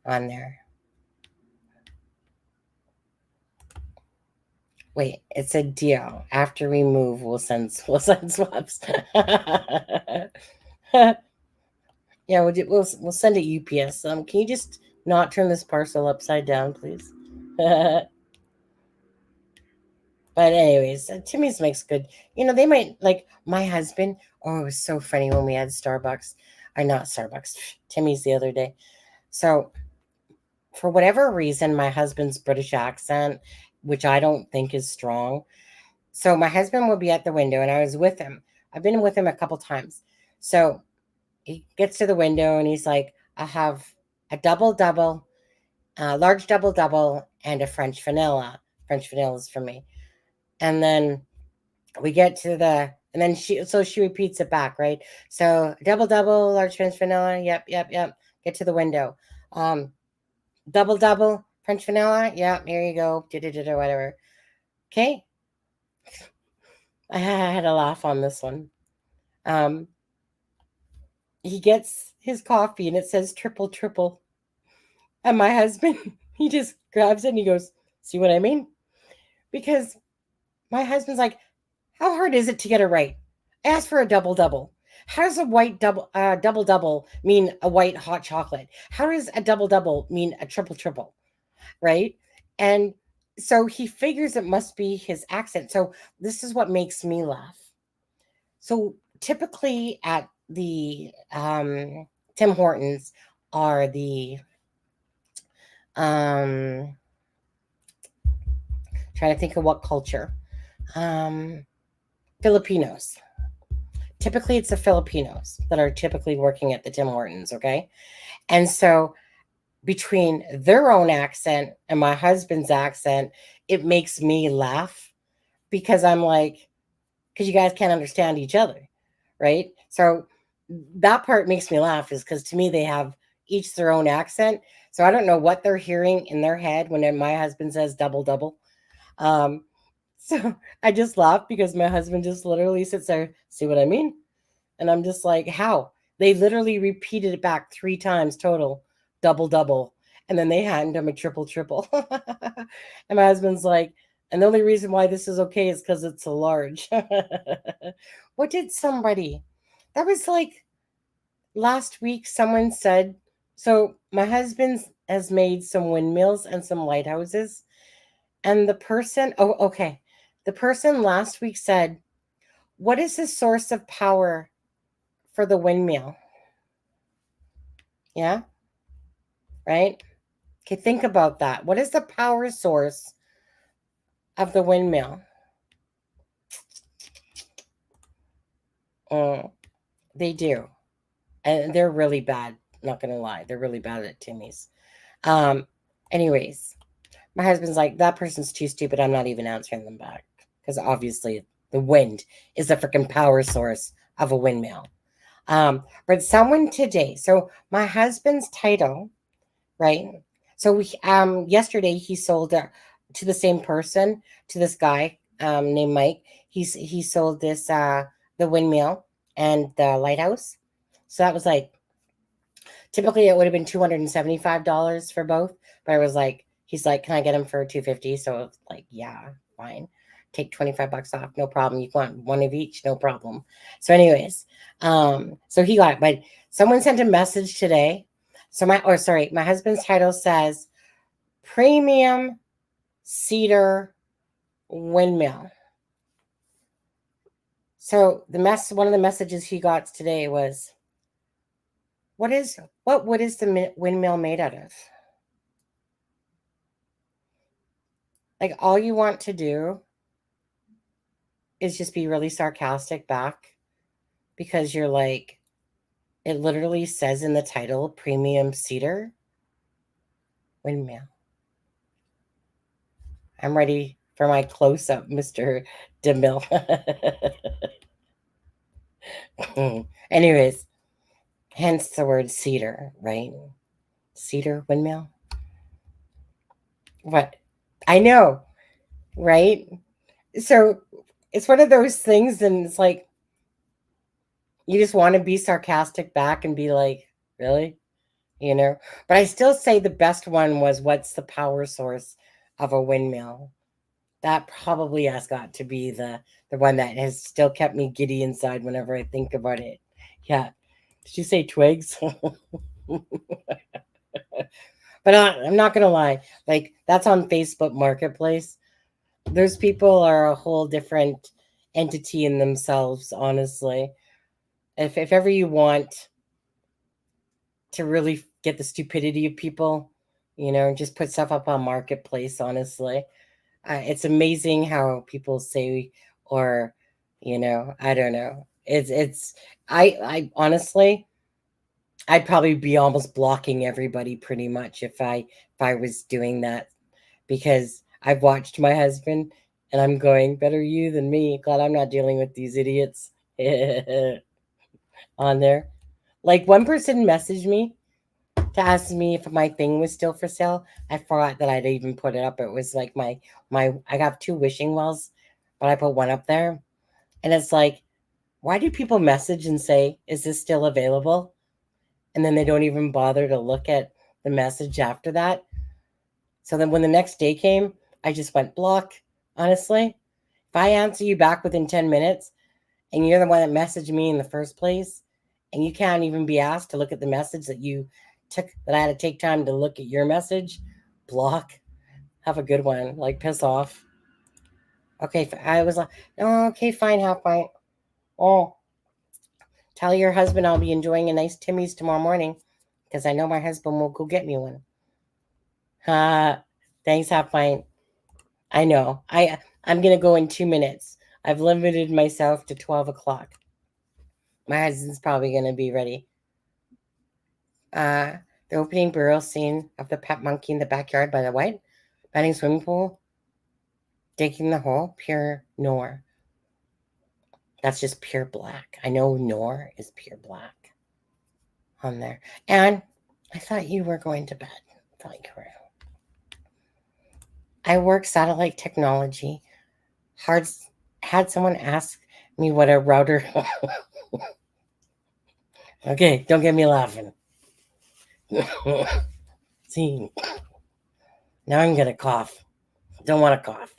on there. Wait, it's a deal. After we move, we'll send swaps. Yeah, we'll send it UPS. Can you just not turn this parcel upside down, please? But anyways, Timmy's makes good. They might, like my husband. Oh, it was so funny when we had Starbucks. Not Starbucks. Timmy's the other day. So for whatever reason, my husband's British accent, which I don't think is strong. So my husband would be at the window and I was with him. I've been with him a couple times. So he gets to the window and he's like, I have a double, large double, and a French vanilla. French vanilla is for me. And then we get to and then she repeats it back, right? So double, large French vanilla. Yep. Get to the window. Double, French vanilla. Yep. Here you go. Whatever. Okay. I had a laugh on this one. He gets his coffee and it says triple. And my husband, he just grabs it and he goes, see what I mean? Because my husband's like, how hard is it to get it right? I asked for a double. How does a white double mean a white hot chocolate? How does a double mean a triple? Right? And so he figures it must be his accent. So this is what makes me laugh. So typically at the Tim Hortons are the trying to think of what culture. Filipinos. Typically it's the Filipinos that are typically working at the Tim Hortons, okay? And so between their own accent and my husband's accent, it makes me laugh because I'm like, because you guys can't understand each other, right? So that part makes me laugh is because to me they have each their own accent. So I don't know what they're hearing in their head when my husband says double. So I just laugh because my husband just literally sits there, see what I mean? And I'm just like, how? They literally repeated it back 3 times total, double. And then they hand him a triple. And my husband's like, And the only reason why this is okay is because it's a large. What did somebody? That was like last week. Someone said, so my husband has made some windmills and some lighthouses. And the person, oh, okay. The person last week said, what is the source of power for the windmill? Yeah, right? Okay, think about that. What is the power source of the windmill? They do. And they're really bad. Not gonna lie. They're really bad at Timmy's. Anyways, my husband's like, that person's too stupid. I'm not even answering them back. Because obviously the wind is the freaking power source of a windmill. But someone today, so my husband's title, right? So we yesterday he sold to the same person, to this guy named Mike. He sold this the windmill and the lighthouse. So that was like, typically it would have been $275 for both, but I was like, he's like, can I get him for $250? So it's like, yeah, fine. Take $25 off, no problem. You want one of each, no problem. So, anyways, so he got it, but someone sent a message today. So my husband's title says premium cedar windmill. So one of the messages he got today was, what wood is the windmill made out of? Like, all you want to do is just be really sarcastic back, because you're like, it literally says in the title, premium cedar windmill. I'm ready for my close-up, Mr. DeMille. Anyways, hence the word cedar, right? Cedar windmill. What? I know, right? So it's one of those things, and it's like, you just want to be sarcastic back and be like, really? You know? But I still say the best one was, what's the power source of a windmill? That probably has got to be the one that has still kept me giddy inside whenever I think about it. Yeah. Did you say twigs? But I'm not going to lie. Like, that's on Facebook Marketplace. Those people are a whole different entity in themselves, honestly. If ever you want to really get the stupidity of people, just put stuff up on Marketplace, honestly. It's amazing how people say, or, I don't know. I honestly, I'd probably be almost blocking everybody pretty much if I was doing that, because I've watched my husband and I'm going, better you than me. Glad I'm not dealing with these idiots on there. Like, one person messaged me to ask me if my thing was still for sale. I forgot that I'd even put it up. It was like my I got 2 wishing wells, but I put one up there. And it's like, why do people message and say, is this still available? And then they don't even bother to look at the message after that. So then when the next day came, I just went block. Honestly, if I answer you back within 10 minutes and you're the one that messaged me in the first place, and you can't even be asked to look at the message that I had to take time to look at your message, block. Have a good one. Like, piss off. Okay, I was like, oh, okay, fine, have fine. Oh, tell your husband I'll be enjoying a nice Timmy's tomorrow morning, because I know my husband will go get me one. Thanks, have fine. I know. I'm gonna go in 2 minutes. I've limited myself to 12 o'clock. My husband's probably gonna be ready. The opening burial scene of the pet monkey in the backyard by the white batting swimming pool, digging the hole, pure noir. That's just pure black. I know noir is pure black on there. And I thought you were going to bed. I thought you were. I work satellite technology. Had someone ask me what a router. Okay, don't get me laughing. See, now I'm gonna cough. Don't want to cough.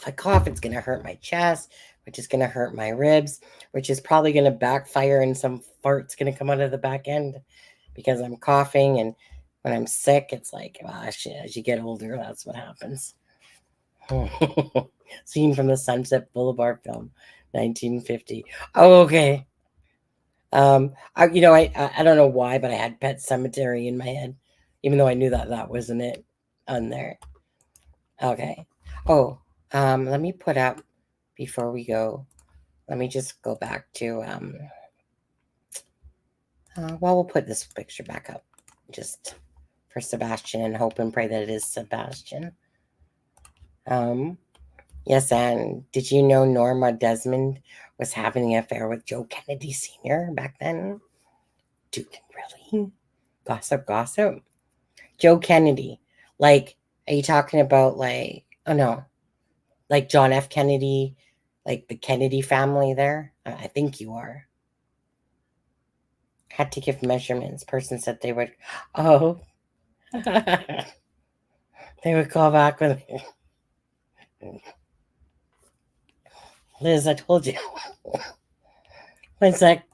if I cough, it's going to hurt my chest, which is going to hurt my ribs, which is probably going to backfire and some fart's going to come out of the back end because I'm coughing. And when I'm sick, it's like, as you get older, that's what happens. Scene from the Sunset Boulevard film, 1950. Oh, okay. I don't know why, but I had Pet Cemetery in my head, even though I knew that wasn't it on there. Okay. Oh, let me put up before we go. Let me just go back to well, we'll put this picture back up just for Sebastian and hope and pray that it is Sebastian. Yes, and did you know Norma Desmond was having an affair with Joe Kennedy Sr. back then? Dude, really? Gossip. Joe Kennedy. Like, are you talking about like, oh no, like John F. Kennedy, like the Kennedy family there? I think you are. Had to give measurements. Person said they would, oh, they would call back with, Liz, I told you. One sec.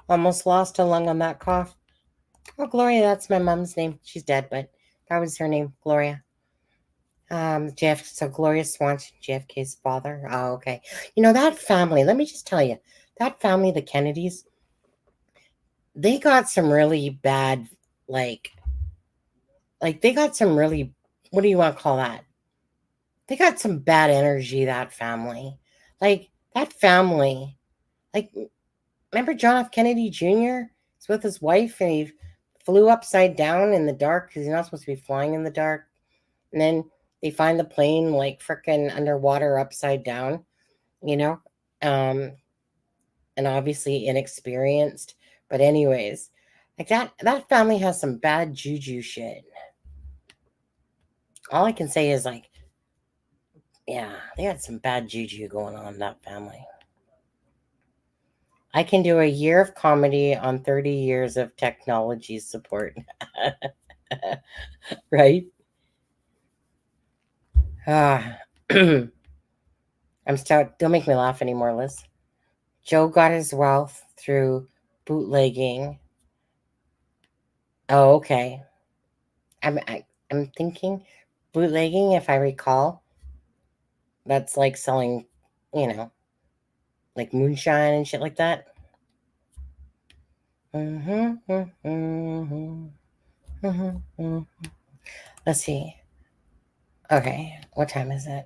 Almost lost a lung on that cough. Oh, Gloria, that's my mom's name. She's dead, but that was her name, Gloria. So Gloria Swanson, JFK's father. Oh, okay. You know, that family, let me just tell you, that family, the Kennedys, they got some really bad, like they got some really, what do you want to call that? They got some bad energy, that family. Like, that family, like, remember John F. Kennedy Jr.? He's with his wife and he flew upside down in the dark because you're not supposed to be flying in the dark. And then they find the plane like freaking underwater upside down, you know? And obviously inexperienced. But anyways, like that family has some bad juju shit. All I can say is like, yeah, they had some bad juju going on in that family. I can do a year of comedy on 30 years of technology support. Right? I'm still, don't make me laugh anymore, Liz. Joe got his wealth through bootlegging. Oh, okay. I'm thinking bootlegging, if I recall. That's like selling, like moonshine and shit like that. Let's see. Okay, what time is it?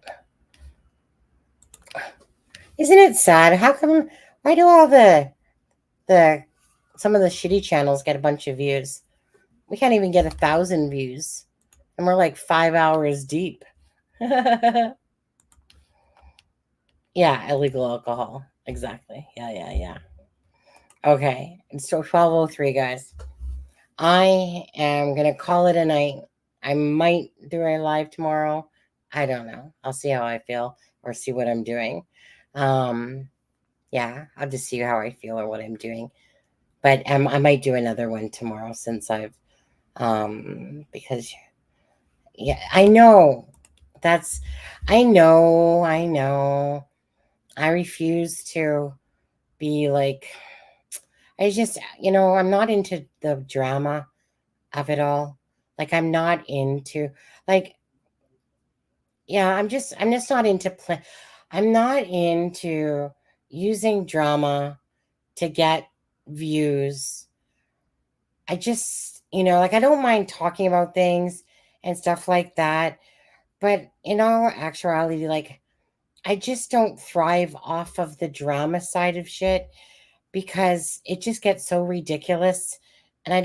Isn't it sad? How come? Why do all some of the shitty channels get a bunch of views? We can't even get 1,000 views, and we're like 5 hours deep. Yeah, illegal alcohol. Exactly. Yeah. Okay, it's so 12:03, guys. I am gonna call it a night. I might do a live tomorrow. I don't know. I'll see how I feel or see what I'm doing. Yeah, I'll just see how I feel or what I'm doing. But I might do another one tomorrow since I've because yeah, I know. I know. I refuse to be like, I just, I'm not into the drama of it all. Like, I'm not into, like, yeah, I'm just not into I'm not into using drama to get views. I just, like, I don't mind talking about things and stuff like that. But in all actuality, like, I just don't thrive off of the drama side of shit because it just gets so ridiculous. And I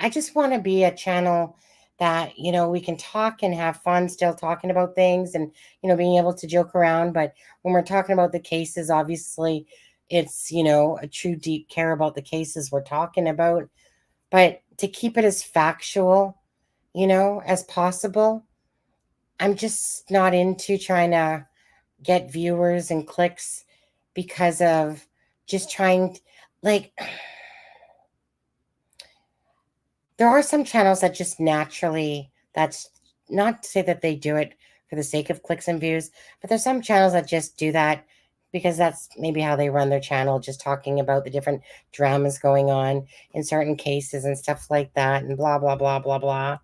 just want to be a channel that, we can talk and have fun still talking about things and, being able to joke around. But when we're talking about the cases, obviously it's, a true deep care about the cases we're talking about. But to keep it as factual, as possible, I'm just not into trying to get viewers and clicks because of just trying, like, there are some channels that just naturally, that's not to say that they do it for the sake of clicks and views, but there's some channels that just do that because that's maybe how they run their channel, just talking about the different dramas going on in certain cases and stuff like that, and blah, blah, blah, blah, blah.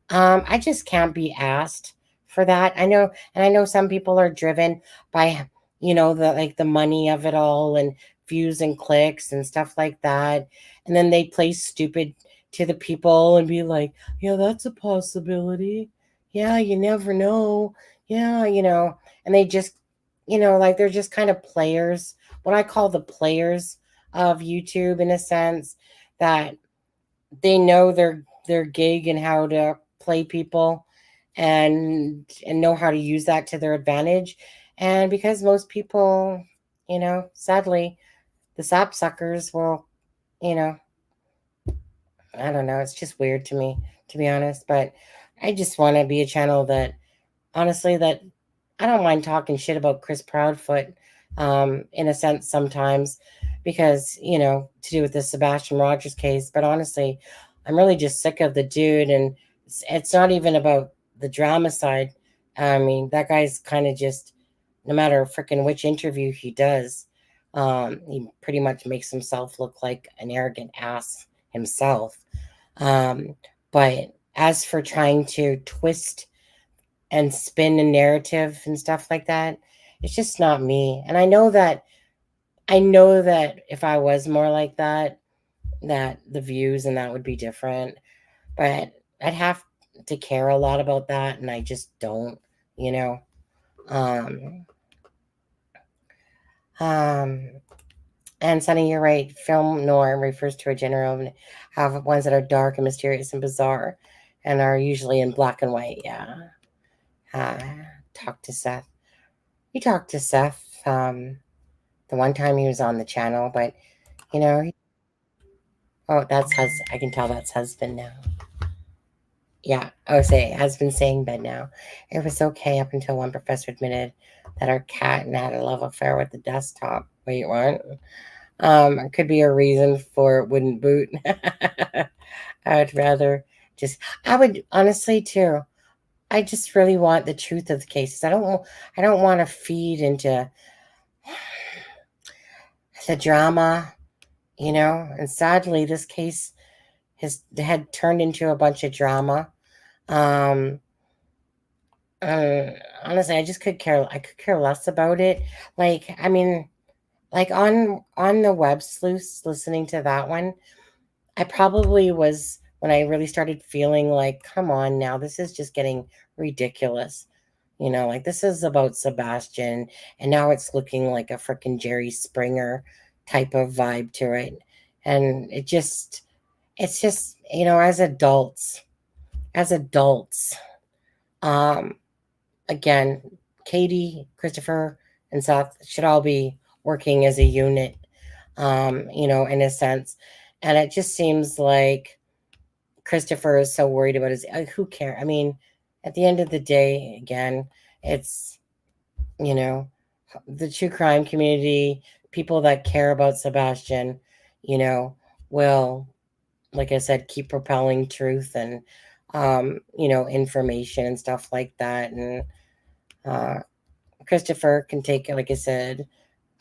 I just can't be asked for that. I know, and I know some people are driven by, the money of it all and views and clicks and stuff like that. And then they play stupid to the people and be like, yeah, that's a possibility. Yeah, you never know. Yeah, and they just, like they're just kind of players, what I call the players of YouTube, in a sense that they know their gig and how to play people and know how to use that to their advantage. And because most people, sadly, the sap suckers will, you know, I don't know, it's just weird to me, to be honest. But I just want to be a channel that, honestly, that I don't mind talking shit about Chris Proudfoot, in a sense sometimes, because, to do with the Sebastian Rogers case. But honestly, I'm really just sick of the dude, and it's not even about the drama side. I mean, that guy's kind of just, no matter freaking which interview he does, he pretty much makes himself look like an arrogant ass himself. Um, but as for trying to twist and spin a narrative and stuff like that, it's just not me. And I know that if I was more like that, that the views and that would be different. But I'd have to care a lot about that, and I just don't, you know. Um, um, and Sonny, you're right. Film noir refers to a genre of ones that are dark and mysterious and bizarre, and are usually in black and white. Yeah. Uh, talk to Seth. We talked to Seth the one time he was on the channel, but you know, oh, I can tell that's husband now. Yeah, I would say husband saying bed now. It was okay up until one professor admitted that our cat had a love affair with the desktop. Wait, what? It could be a reason for it wouldn't boot. I'd rather just, I would honestly too. I just really want the truth of the cases. I don't want to feed into the drama, and sadly this case had turned into a bunch of drama. Um Honestly, I could care less about it. Like, I mean, like on the web sleuths, listening to that one, I probably was when I really started feeling like, come on now, this is just getting ridiculous. Like this is about Sebastian, and now it's looking like a freaking Jerry Springer type of vibe to it. And it's just, as adults, um, again, Katie, Christopher, and Seth should all be working as a unit, in a sense. And it just seems like Christopher is so worried about who cares? I mean, at the end of the day, again, it's, you know, the true crime community, people that care about Sebastian, will, like I said, keep propelling truth and, information and stuff like that. And uh, Christopher can take, like I said,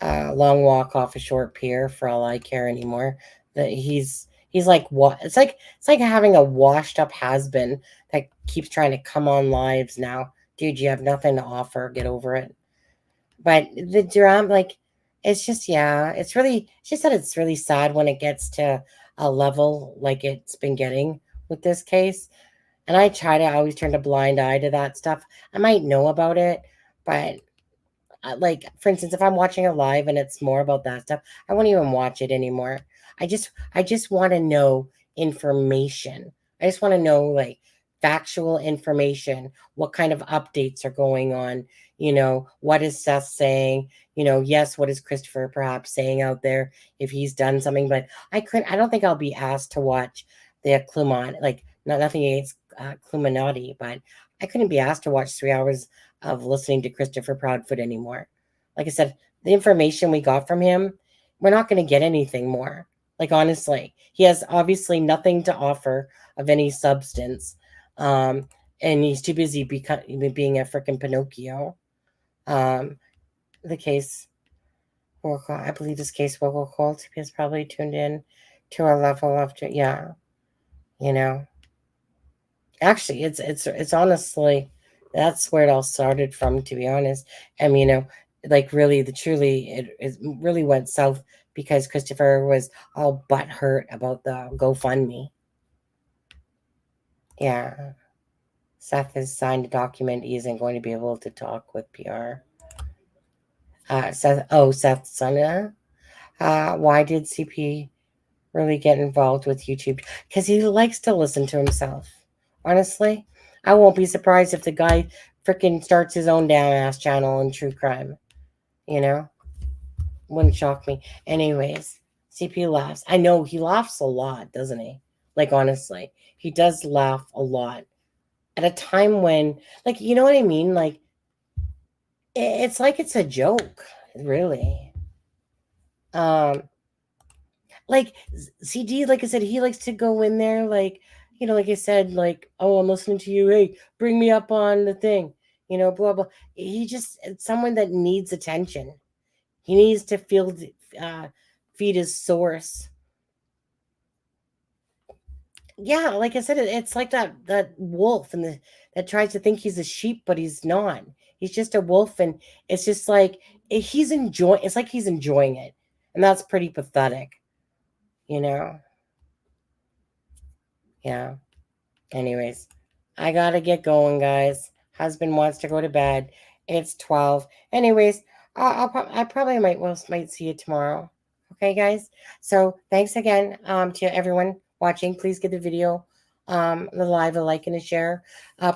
a long walk off a short pier for all I care anymore. That he's like what it's like having a washed up has-been that keeps trying to come on lives now. Dude, you have nothing to offer. Get over it. But the drama, like, it's just, yeah, it's just that it's really sad when it gets to a level like it's been getting with this case. And I try to always turn a blind eye to that stuff. I might know about it, but like, for instance, if I'm watching a live and it's more about that stuff, I won't even watch it anymore. I just want to know information. I just want to know, like, factual information, what kind of updates are going on, what is Seth saying, yes, what is Christopher perhaps saying out there if he's done something. But I don't think I'll be asked to watch the Clumon, like, nothing against Cluminati, but I couldn't be asked to watch 3 hours of listening to Christopher Proudfoot anymore. Like I said, the information we got from him, we're not going to get anything more. Like, honestly, he has obviously nothing to offer of any substance. And he's too busy being a freaking Pinocchio. The case, I believe this case will go cold. He has probably tuned in to a level of, yeah, you know. Actually, it's honestly, that's where it all started from, to be honest. And, you know, like really, it really went south because Christopher was all butthurt about the GoFundMe. Yeah. Seth has signed a document. He isn't going to be able to talk with PR. Seth's son. Why did CP really get involved with YouTube? Because he likes to listen to himself. Honestly, I won't be surprised if the guy freaking starts his own damn ass channel in true crime. You know? Wouldn't shock me. Anyways, CP laughs. I know he laughs a lot, doesn't he? Like, honestly, he does laugh a lot. At a time when, like, you know what I mean? Like, it's like it's a joke, really. Like CD, like I said, he likes to go in there, like, you know, like I said, like, oh, I'm listening to you. Hey, bring me up on the thing, you know, blah blah. It's someone that needs attention. He needs to feed his source. Yeah, like I said, it's like that wolf and that tries to think he's a sheep, but he's not. He's just a wolf, and it's just like it's like he's enjoying it, and that's pretty pathetic, you know. Yeah. Anyways, I gotta get going, guys. Husband wants to go to bed. It's 12. Anyways, I probably might see you tomorrow. Okay, guys. So thanks again to everyone watching. Please give the video the live a like and a share.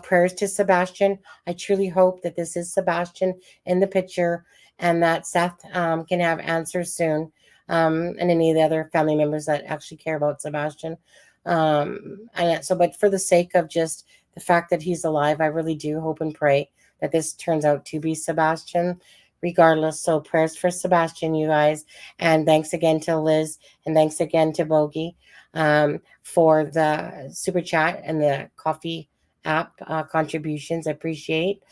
Prayers to Sebastian. I truly hope that this is Sebastian in the picture and that Seth can have answers soon. And any of the other family members that actually care about Sebastian. But for the sake of just the fact that he's alive, I really do hope and pray that this turns out to be Sebastian regardless. So prayers for Sebastian, you guys. And thanks again to Liz, and thanks again to Bogey for the super chat and the coffee app contributions. I appreciate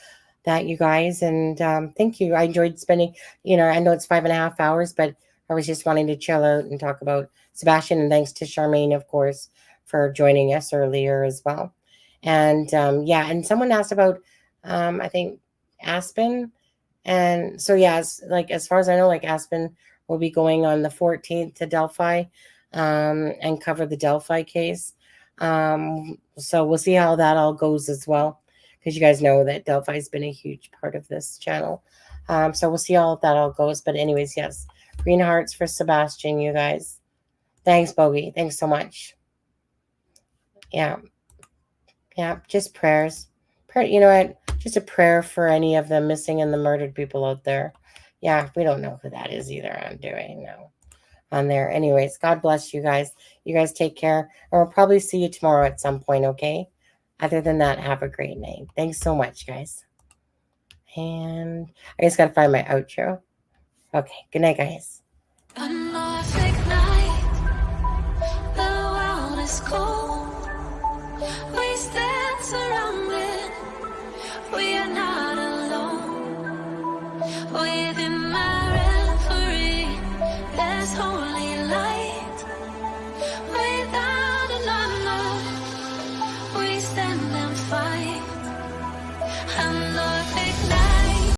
that, you guys. And thank you. I enjoyed spending, I know it's 5.5 hours, but I was just wanting to chill out and talk about Sebastian. And thanks to Charmaine, of course, for joining us earlier as well. And and someone asked about, I think, Aspen. And so, as far as I know, Aspen will be going on the 14th to Delphi and cover the Delphi case. So we'll see how that all goes as well, because you guys know that Delphi has been a huge part of this channel. So we'll see how that all goes. But anyways, yes, green hearts for Sebastian, you guys. Thanks, Bogey. Thanks so much. Yeah, just prayers. You know what? Just a prayer for any of the missing and the murdered people out there. Yeah, we don't know who that is either. I'm doing no on there. Anyways, God bless you guys. You guys take care. And we'll probably see you tomorrow at some point, okay? Other than that, have a great night. Thanks so much, guys. And I just got to find my outro. Okay, good night, guys.